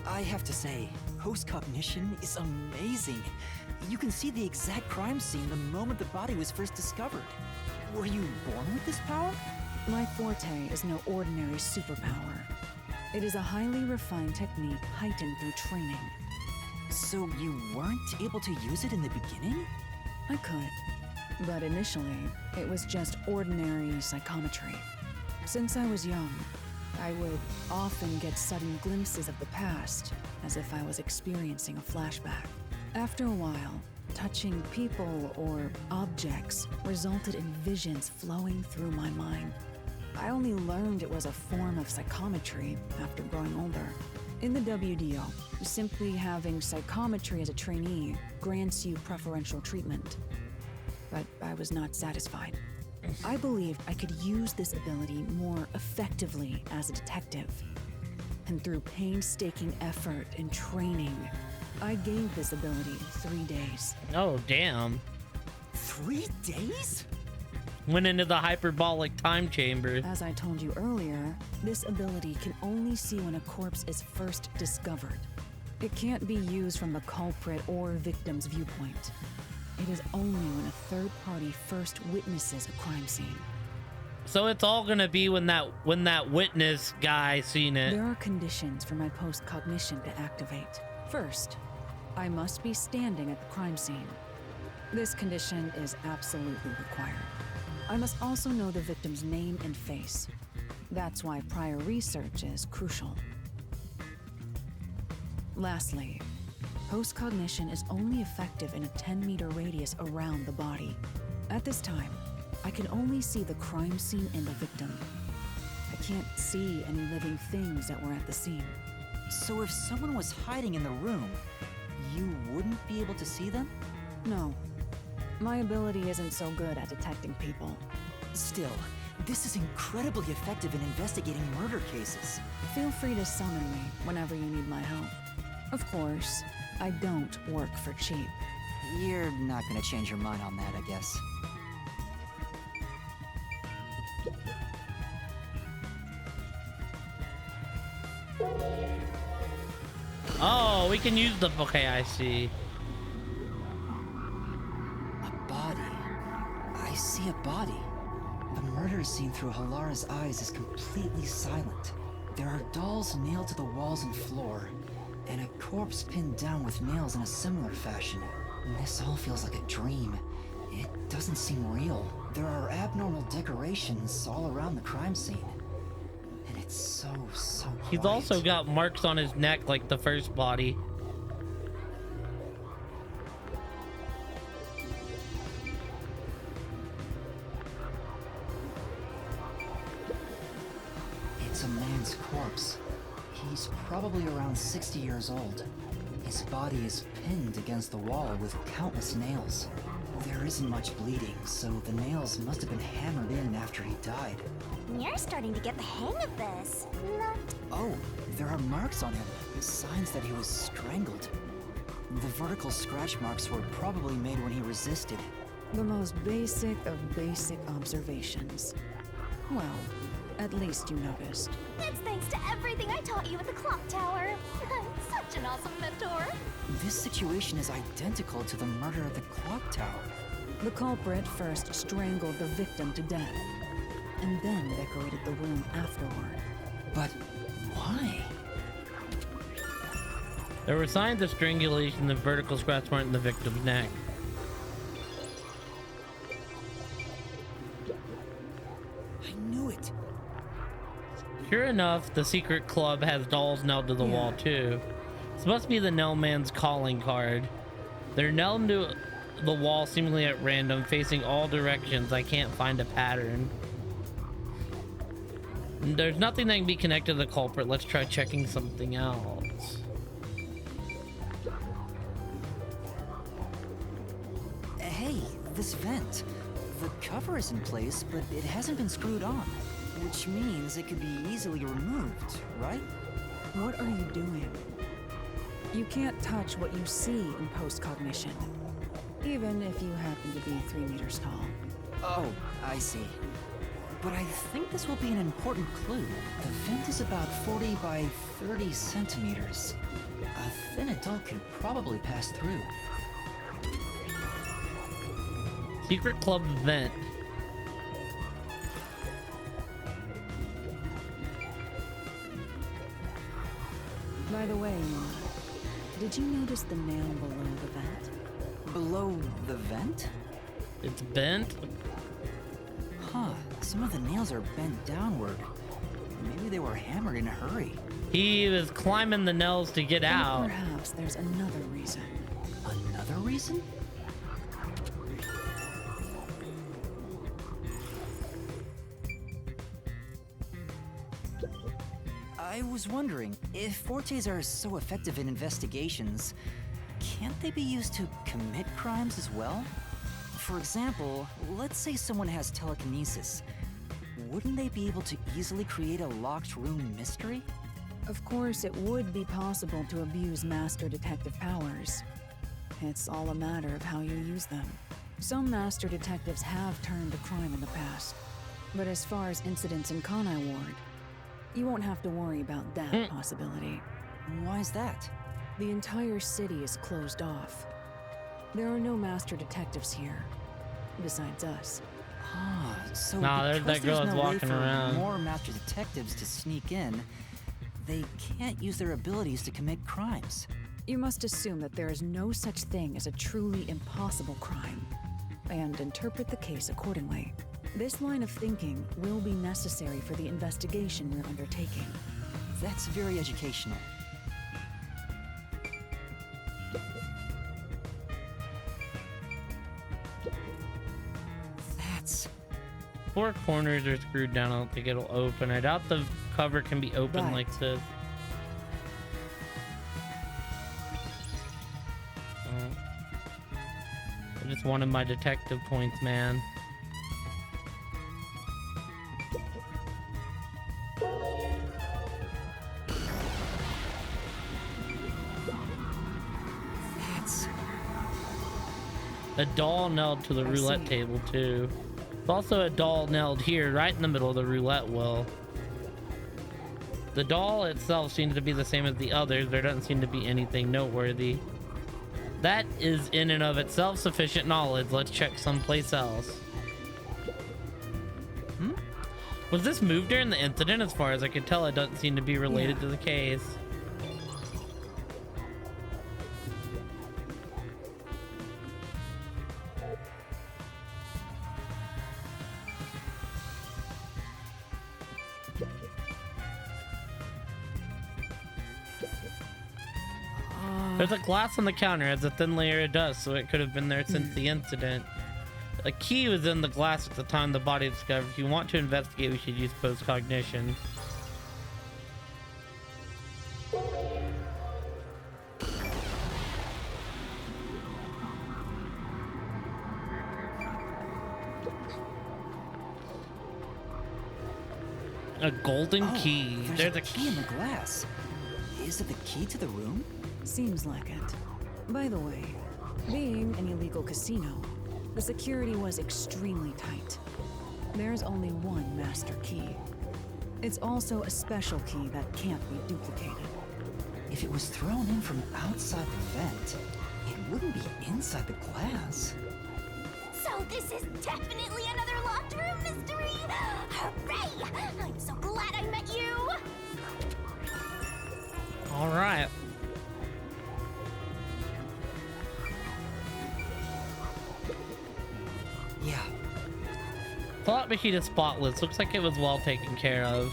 I have to say, post-cognition is amazing. You can see the exact crime scene the moment the body was first discovered. Were you born with this power? My forte is no ordinary superpower. It is a highly refined technique heightened through training. So you weren't able to use it in the beginning? I could, but initially, it was just ordinary psychometry. Since I was young, I would often get sudden glimpses of the past, as if I was experiencing a flashback. After a while, touching people or objects resulted in visions flowing through my mind. I only learned it was a form of psychometry after growing older. In the WDO, simply having psychometry as a trainee grants you preferential treatment. But I was not satisfied. I believed I could use this ability more effectively as a detective. And through painstaking effort and training, I gained this ability in 3 days. Oh, damn. 3 days? Went into the hyperbolic time chamber. As I told you earlier, this ability can only see when a corpse is first discovered. It can't be used from the culprit or victim's viewpoint. It is only when a third party first witnesses a crime scene. So it's all gonna be when that witness guy seen it. There are conditions for my post-cognition to activate. First, I must be standing at the crime scene. This condition is absolutely required. I must also know the victim's name and face. That's why prior research is crucial. Lastly, post-cognition is only effective in a 10-meter radius around the body. At this time, I can only see the crime scene and the victim. I can't see any living things that were at the scene. So if someone was hiding in the room, you wouldn't be able to see them? No. My ability isn't so good at detecting people. Still, this is incredibly effective in investigating murder cases. Feel free to summon me whenever you need my help. Of course, I don't work for cheap. You're not gonna change your mind on that, I guess. Oh, we can use the... Okay, I see. A body. I see a body. The murder scene through Halara's eyes is completely silent. There are dolls nailed to the walls and floor, and a corpse pinned down with nails in a similar fashion. This all feels like a dream. It doesn't seem real. There are abnormal decorations all around the crime scene. And it's so He's quiet. also got marks on his neck like the first body. It's a man's corpse. He's probably around 60 years old. His body is pinned against the wall with countless nails. There isn't much bleeding, so the nails must have been hammered in after he died. You're starting to get the hang of this. Oh, there are marks on him, signs that he was strangled. The vertical scratch marks were probably made when he resisted. The most basic of basic observations. Well, at least you noticed. That's thanks to everything I taught you at the clock tower. I'm such an awesome mentor. This situation is identical to the murder at the clock tower. The culprit first strangled the victim to death, and then decorated the room afterward. But why? There were signs of strangulation, the vertical scratch mark in the victim's neck. I knew it. Sure enough, the secret club has dolls nailed to the wall too. This must be the Nail Man's calling card. They're nailed to the wall seemingly at random, facing all directions. I can't find a pattern. There's nothing that can be connected to the culprit. Let's try checking something else. Hey, this vent. The cover is in place, but it hasn't been screwed on. Which means it could be easily removed, right? What are you doing? You can't touch what you see in post-cognition, even if you happen to be 3 meters tall. Oh, I see. But I think this will be an important clue. The vent is about 40 by 30 centimeters. A thin adult could probably pass through. Secret club vent. By the way, did you notice the nail below the vent? Below the vent? It's bent? Huh, Some of the nails are bent downward. Maybe they were hammered in a hurry. He was climbing the nails to get out. Perhaps there's another reason. Another reason? I was wondering, if fortes are so effective in investigations, can't they be used to commit crimes as well? For example, let's say someone has telekinesis. Wouldn't they be able to easily create a locked room mystery? Of course, it would be possible to abuse master detective powers. It's all a matter of how you use them. Some master detectives have turned to crime in the past. But as far as incidents in Kanai Ward, you won't have to worry about that possibility. Why is that? The entire city is closed off. There are no master detectives here, besides us. Ah, so Nah, because that girl there's is no way walking for around. more master detectives to sneak in, they can't use their abilities to commit crimes. You must assume that there is no such thing as a truly impossible crime, and interpret the case accordingly. This line of thinking will be necessary for the investigation we're undertaking. That's very educational. That's... Four corners are screwed down. I don't think it'll open. I doubt the cover can be open Right. like this. I just wanted my detective points, man. That's... A doll nailed to the roulette table too. There's also a doll nailed here, right in the middle of the roulette wheel. The doll itself seems to be the same as the others. There doesn't seem to be anything noteworthy. That is in and of itself sufficient knowledge. Let's check someplace else. Was this moved during the incident? As far as I could tell, it doesn't seem to be related to the case. There's a glass on the counter. It has a thin layer of dust, so it could have been there since the incident. A key was in the glass at the time the body was discovered. If you want to investigate, we should use post-cognition. A golden key. There's a key in the glass. Is it the key to the room? Seems like it. By the way, being an illegal casino, the security was extremely tight. There's only one master key. It's also a special key that can't be duplicated. If it was thrown in from outside the vent, it wouldn't be inside the glass. So this is definitely another locked room mystery! Hooray! I'm so glad I met you! All right. Yeah. Slot machine is spotless. Looks like it was well taken care of.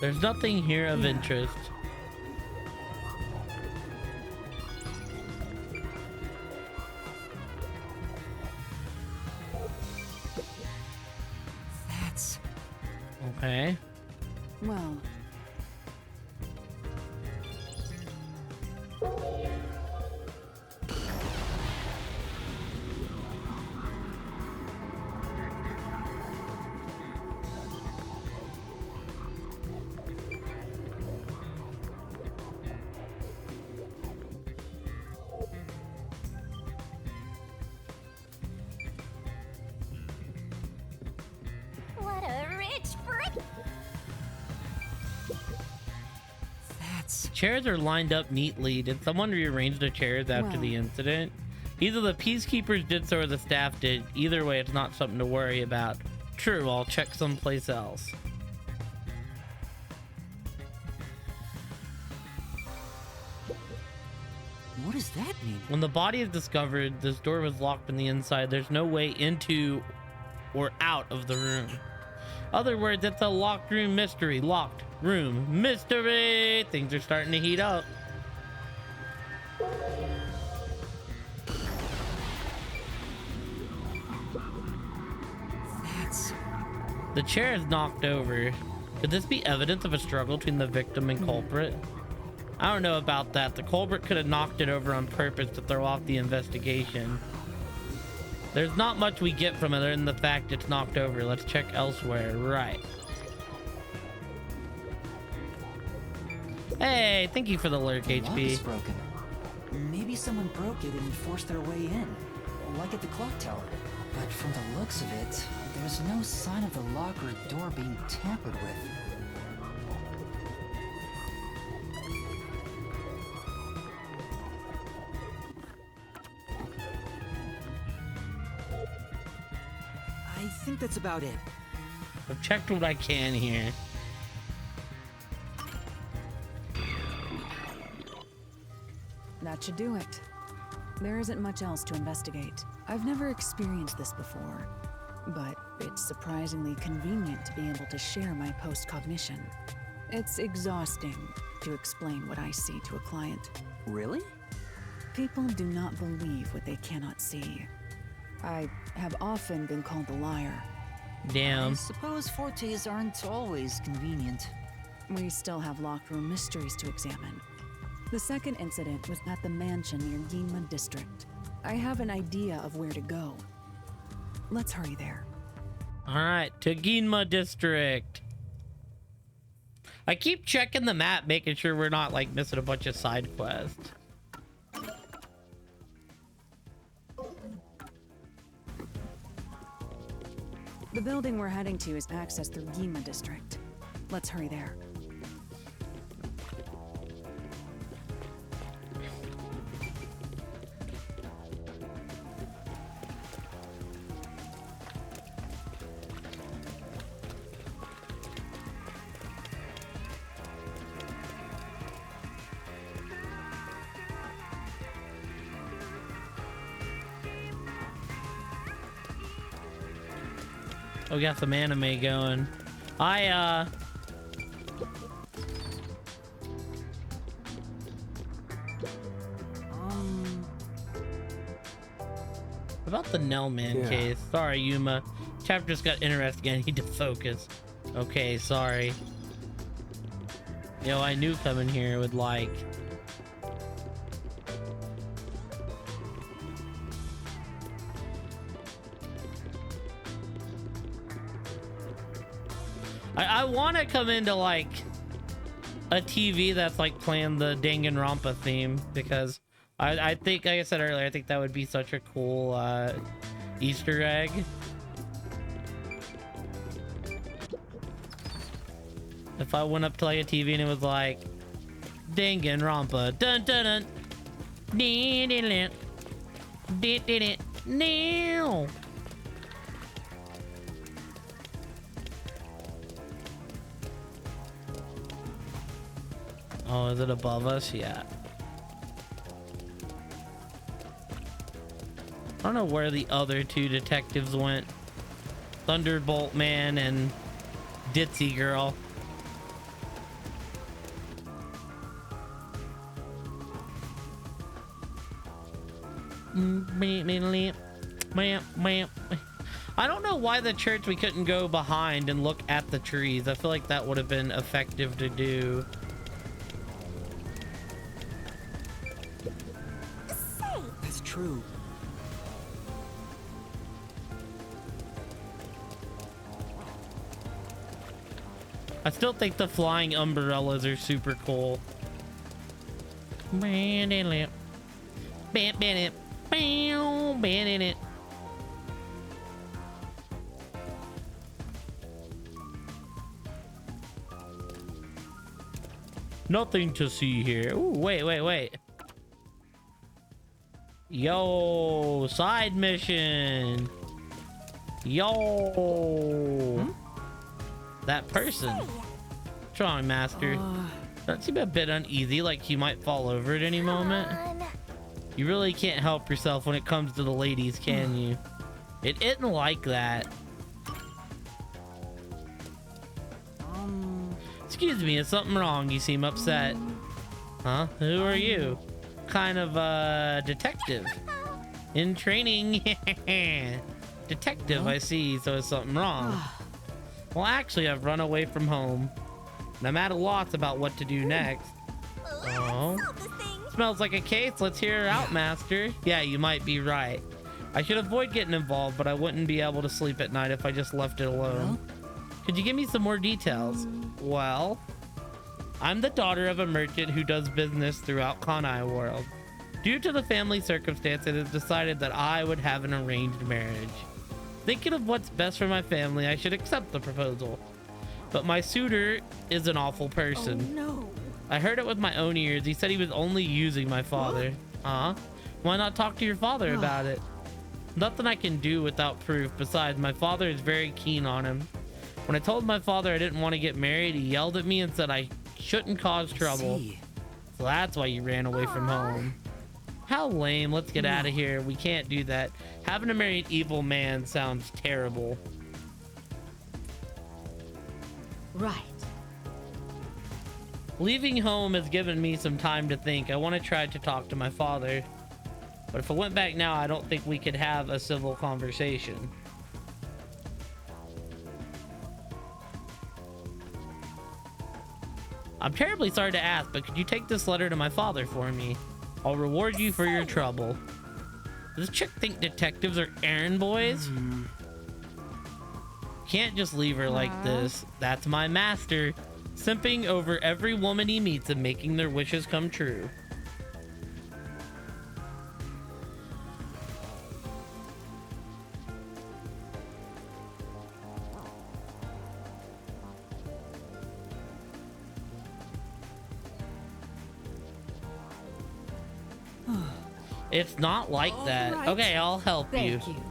There's nothing here of interest. That's... Okay. Well... What a rich freak! Chairs are lined up neatly. Did someone rearrange the chairs after the incident? Either the peacekeepers did so or the staff did. Either way, it's not something to worry about. True, I'll check someplace else. What does that mean? When the body is discovered, this door was locked from the inside. There's no way into or out of the room. Other words, it's a locked room mystery. Locked room mystery. Things are starting to heat up. The chair is knocked over. Could this be evidence of a struggle between the victim and culprit? I don't know about that. The culprit could have knocked it over on purpose to throw off the investigation. There's not much we get from it other than the fact it's knocked over. Let's check elsewhere. Right. Hey, thank you for the lurk, The lock is HP. broken. Maybe someone broke it and forced their way in, like at the clock tower. But from the looks of it, there's no sign of the lock or door being tampered with. I think that's about it. I've checked what I can here. That should do it. There isn't much else to investigate. I've never experienced this before, but it's surprisingly convenient to be able to share my post-cognition. It's exhausting to explain what I see to a client. Really? People do not believe what they cannot see. I have often been called a liar. Damn. I suppose fortes aren't always convenient. We still have locked room mysteries to examine. The second incident was at the mansion near Ginma District. I have an idea of where to go. Let's hurry there. All right, to Ginma District. I keep checking the map, making sure we're not like missing a bunch of side quests. The building we're heading to is accessed through Ginma District. Let's hurry there. Oh, we got some anime going. About the Nellman case. Sorry, Yuma. Chapter just got interesting. I need to focus. Okay, sorry. Yo, I knew coming here would like. I want to come into like a TV that's like playing the Danganronpa theme, because I think, like I said earlier, I think that would be such a cool Easter egg. If I went up to like a TV and it was like Danganronpa, dun dun dun, dun dun dun, dun dun dun, now. Oh, is it above us? Yeah. I don't know where the other two detectives went. Thunderbolt Man and Ditzy Girl. I don't know why the church we couldn't go behind and look at the trees. I feel like that would have been effective to do. That's true. I still think the flying umbrellas are super cool. Nothing to see here. Ooh, wait. Yo, side mission. Yo. That person. Drawing master. That seemed a bit uneasy, like he might fall over at any moment. You really can't help yourself when it comes to the ladies, can you? It isn't like that. Excuse me, is something wrong? You seem upset. Huh? Who are you? Kind of detective. In training. Detective, I see. So is something wrong? Well, actually, I've run away from home. And I'm at a loss about what to do next. Oh. Smells like a case. Let's hear her out, Master. Yeah, you might be right. I should avoid getting involved, but I wouldn't be able to sleep at night if I just left it alone. Could you give me some more details? Well, I'm the daughter of a merchant who does business throughout Kanai world. Due to the family circumstances, it is decided that I would have an arranged marriage. Thinking of what's best for my family, I should accept the proposal. But my suitor is an awful person. Oh, no. I heard it with my own ears. He said he was only using my father. Huh? Why not talk to your father about it? Nothing I can do without proof. Besides, my father is very keen on him. When I told my father I didn't want to get married, he yelled at me and said I shouldn't cause trouble. So that's why you ran away from home. How lame. Let's get out of here. We can't do that. Having to marry an evil man sounds terrible. Right. Leaving home has given me some time to think. I want to try to talk to my father. But if I went back now, I don't think we could have a civil conversation. I'm terribly sorry to ask, but could you take this letter to my father for me? I'll reward you for your trouble. Does this chick think detectives are errand boys? Can't just leave her like this. That's my master. Simping over every woman he meets and making their wishes come true. It's not like that. right. Okay, I'll help you. Thank you.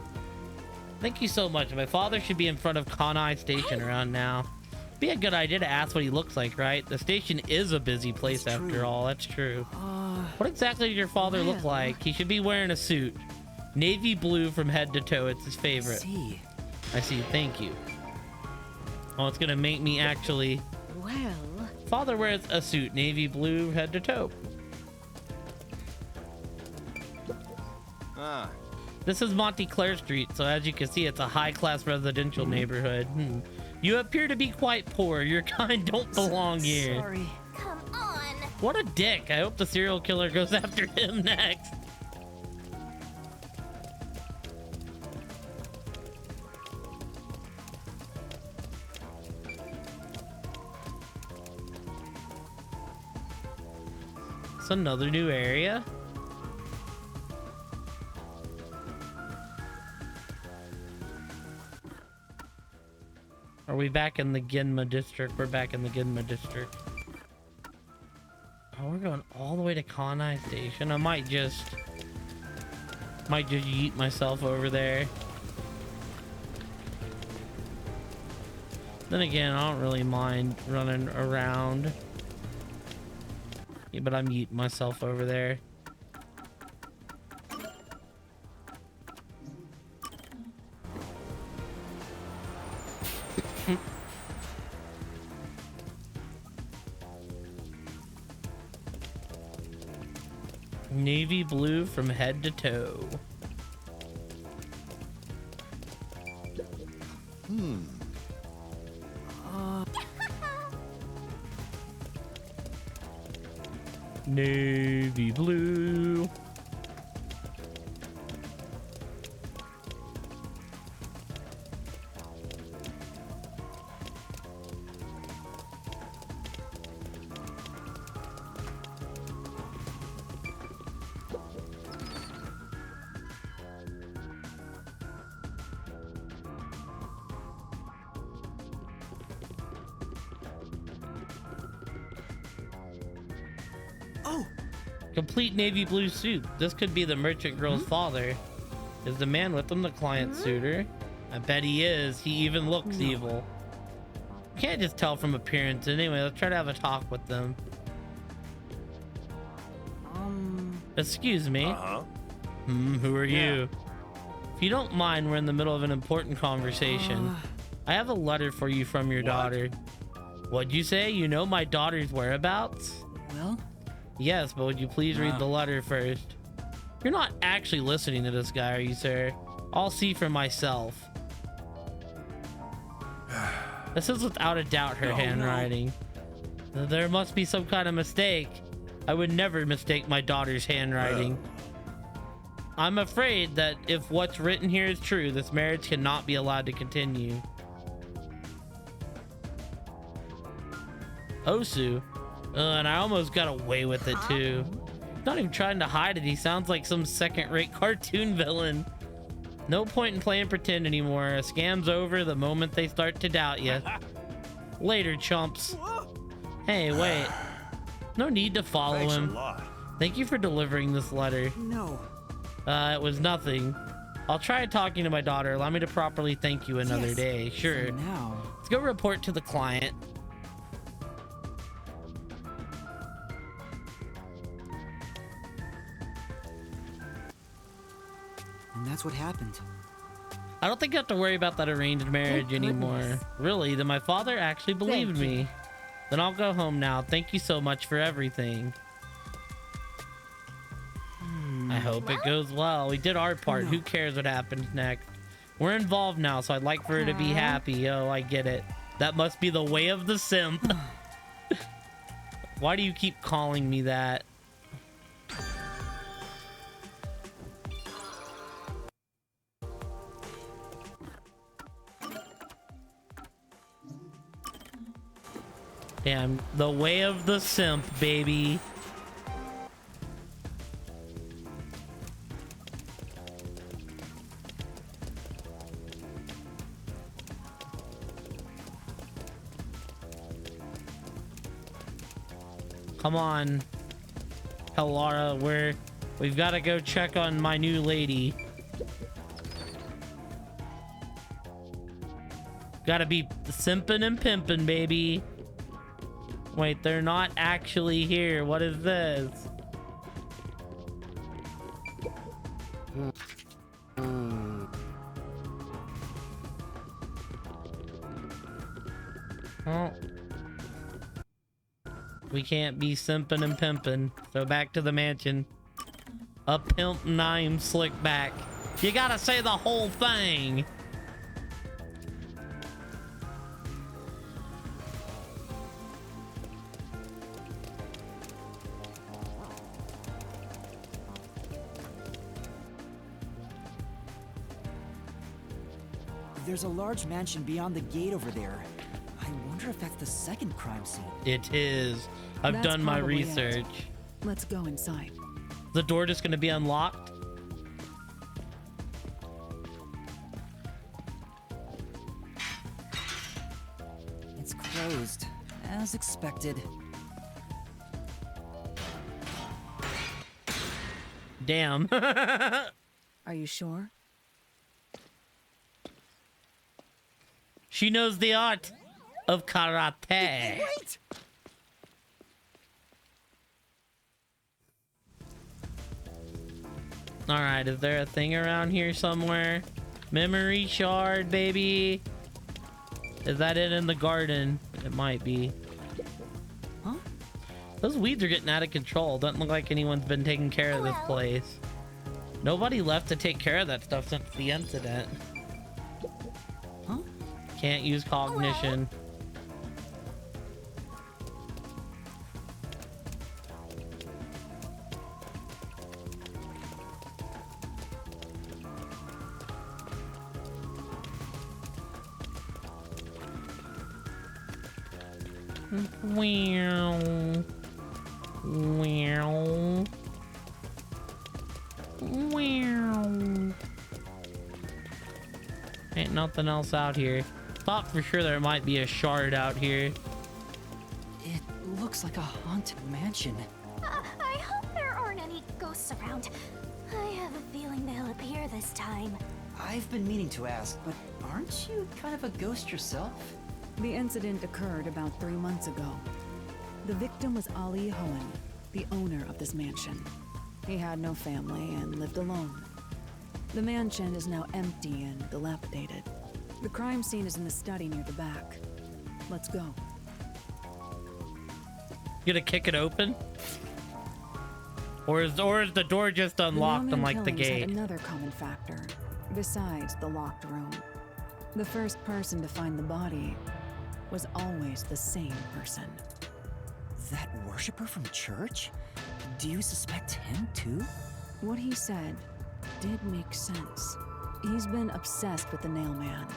Thank you so much. My father should be in front of Kanai Station around now. Be a good idea to ask what he looks like, right? The station is a busy place after all. That's true. What exactly did your father look like? He should be wearing a suit. Navy blue from head to toe. It's his favorite. I see. Thank you. Oh, it's gonna make me actually... Well... Father wears a suit. Navy blue head to toe. This is Montclair Street, so as you can see, it's a high-class residential neighborhood. You appear to be quite poor. Your kind don't belong here. Sorry. Come on. What a dick. I hope the serial killer goes after him next. It's another new area. Are we back in the Ginma district? We're back in the Ginma district. Oh, we're going all the way to Kanai Station. I might just yeet myself over there. Then again, I don't really mind running around. Yeah, but I'm yeeting myself over there. Navy blue from head to toe. Navy blue. Complete navy blue suit. This could be the merchant girl's father. Is the man with him the client suitor? I bet he is. He even looks evil. Can't just tell from appearance. Anyway, let's try to have a talk with them. Excuse me. Who are you? If you don't mind, we're in the middle of an important conversation. I have a letter for you from your daughter. What'd you say? You know my daughter's whereabouts? Well? Yes, but would you please read the letter first? You're not actually listening to this guy, are you, sir? I'll see for myself. This is without a doubt her handwriting. There must be some kind of mistake. I would never mistake my daughter's handwriting. I'm afraid that if what's written here is true, this marriage cannot be allowed to continue. Osu. And I almost got away with it too. Not even trying to hide it. He sounds like some second-rate cartoon villain. No point in playing pretend anymore. A scam's over the moment they start to doubt you. Later, chumps. Hey, wait. No need to follow him. Thank you for delivering this letter. No. It was nothing. I'll try talking to my daughter. Allow me to properly thank you another day. Sure. For now. Let's go report to the client. And that's what happened. I don't think I have to worry about that arranged marriage anymore. Really? Then my father actually believed me. Then I'll go home now. Thank you so much for everything. I hope it goes well. We did our part. Who cares what happens next? We're involved now, so I'd like for her to be happy. Oh, I get it. That must be the way of the simp. Why do you keep calling me that? Damn, the way of the simp, baby. Come on, Hellara, we've got to go check on my new lady. Gotta be simping and pimping, baby. Wait, they're not actually here. What is this? Oh. We can't be simping and pimping. So back to the mansion. A pimp name slick back. You gotta say the whole thing. There's a large mansion beyond the gate over there. I wonder if that's the second crime scene. It is. I've That's done my probably it. research. Let's go inside. The door just gonna be unlocked? It's closed, as expected. Damn. Are you sure? She knows the art of karate. Wait! Alright, is there a thing around here somewhere? Memory shard, baby. Is that it in the garden? It might be. Huh? Those weeds are getting out of control. Doesn't look like anyone's been taking care of this place. Nobody left to take care of that stuff since the incident. Huh? Can't use cognition. Wow. Wow. Wow. Ain't nothing else out here. Thought for sure there might be a shard out here. It looks like a haunted mansion. I hope there aren't any ghosts around. I have a feeling they'll appear this time. I've been meaning to ask, but aren't you kind of a ghost yourself? The incident occurred about 3 months ago. The victim was Ali Hohen, the owner of this mansion. He had no family and lived alone. The mansion is now empty and dilapidated. The crime scene is in the study near the back. Let's go. You gonna kick it open? Or is the door just unlocked unlike the killings gate? had another common factor, besides the locked room. The first person to find the body was always the same person. That worshiper from church? Do you suspect him too? What he said did make sense. He's been obsessed with the Nailman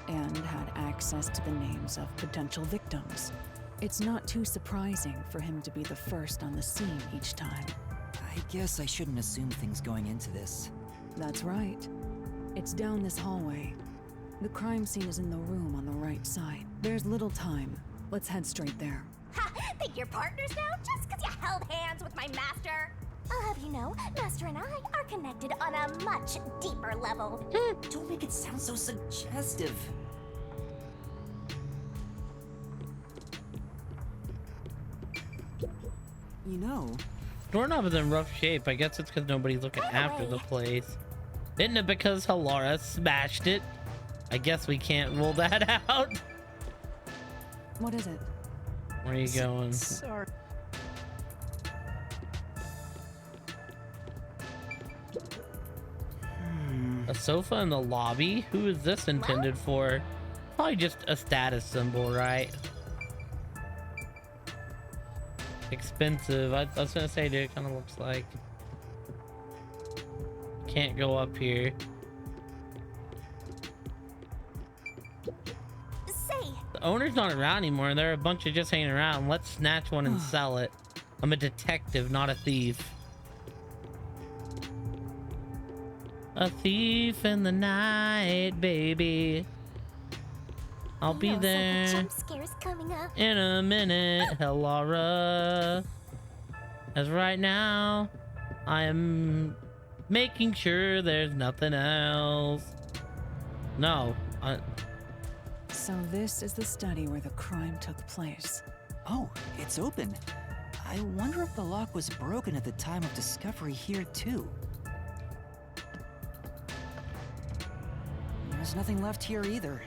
and had access to the names of potential victims. It's not too surprising for him to be the first on the scene each time. I guess I shouldn't assume things going into this. That's right. It's down this hallway. The crime scene is in the room on the right side. There's little time. Let's head straight there. Ha! Think you're partners now just because you held hands with my master? I'll have you know, Master and I are connected on a much deeper level. Don't make it sound so suggestive. You know, Doorknob is in rough shape. I guess it's because nobody's looking after the place. Isn't it because Halara smashed it? I guess we can't rule that out. What is it? Where are you going? Sorry. A sofa in the lobby? Who is this intended for? Probably just a status symbol, right? Expensive. I was gonna say, dude, it kind of looks like. Can't go up here. Say, The owner's not around anymore. They're a bunch of just hanging around. Let's snatch one and sell it. I'm a detective, not a thief. A thief in the night, baby. I'll be feels like a there jump scare's coming up. in a minute, Halara. As right now, I am making sure there's nothing else. No. So this is the study where the crime took place. Oh, it's open. I wonder if the lock was broken at the time of discovery here too. There's nothing left here either.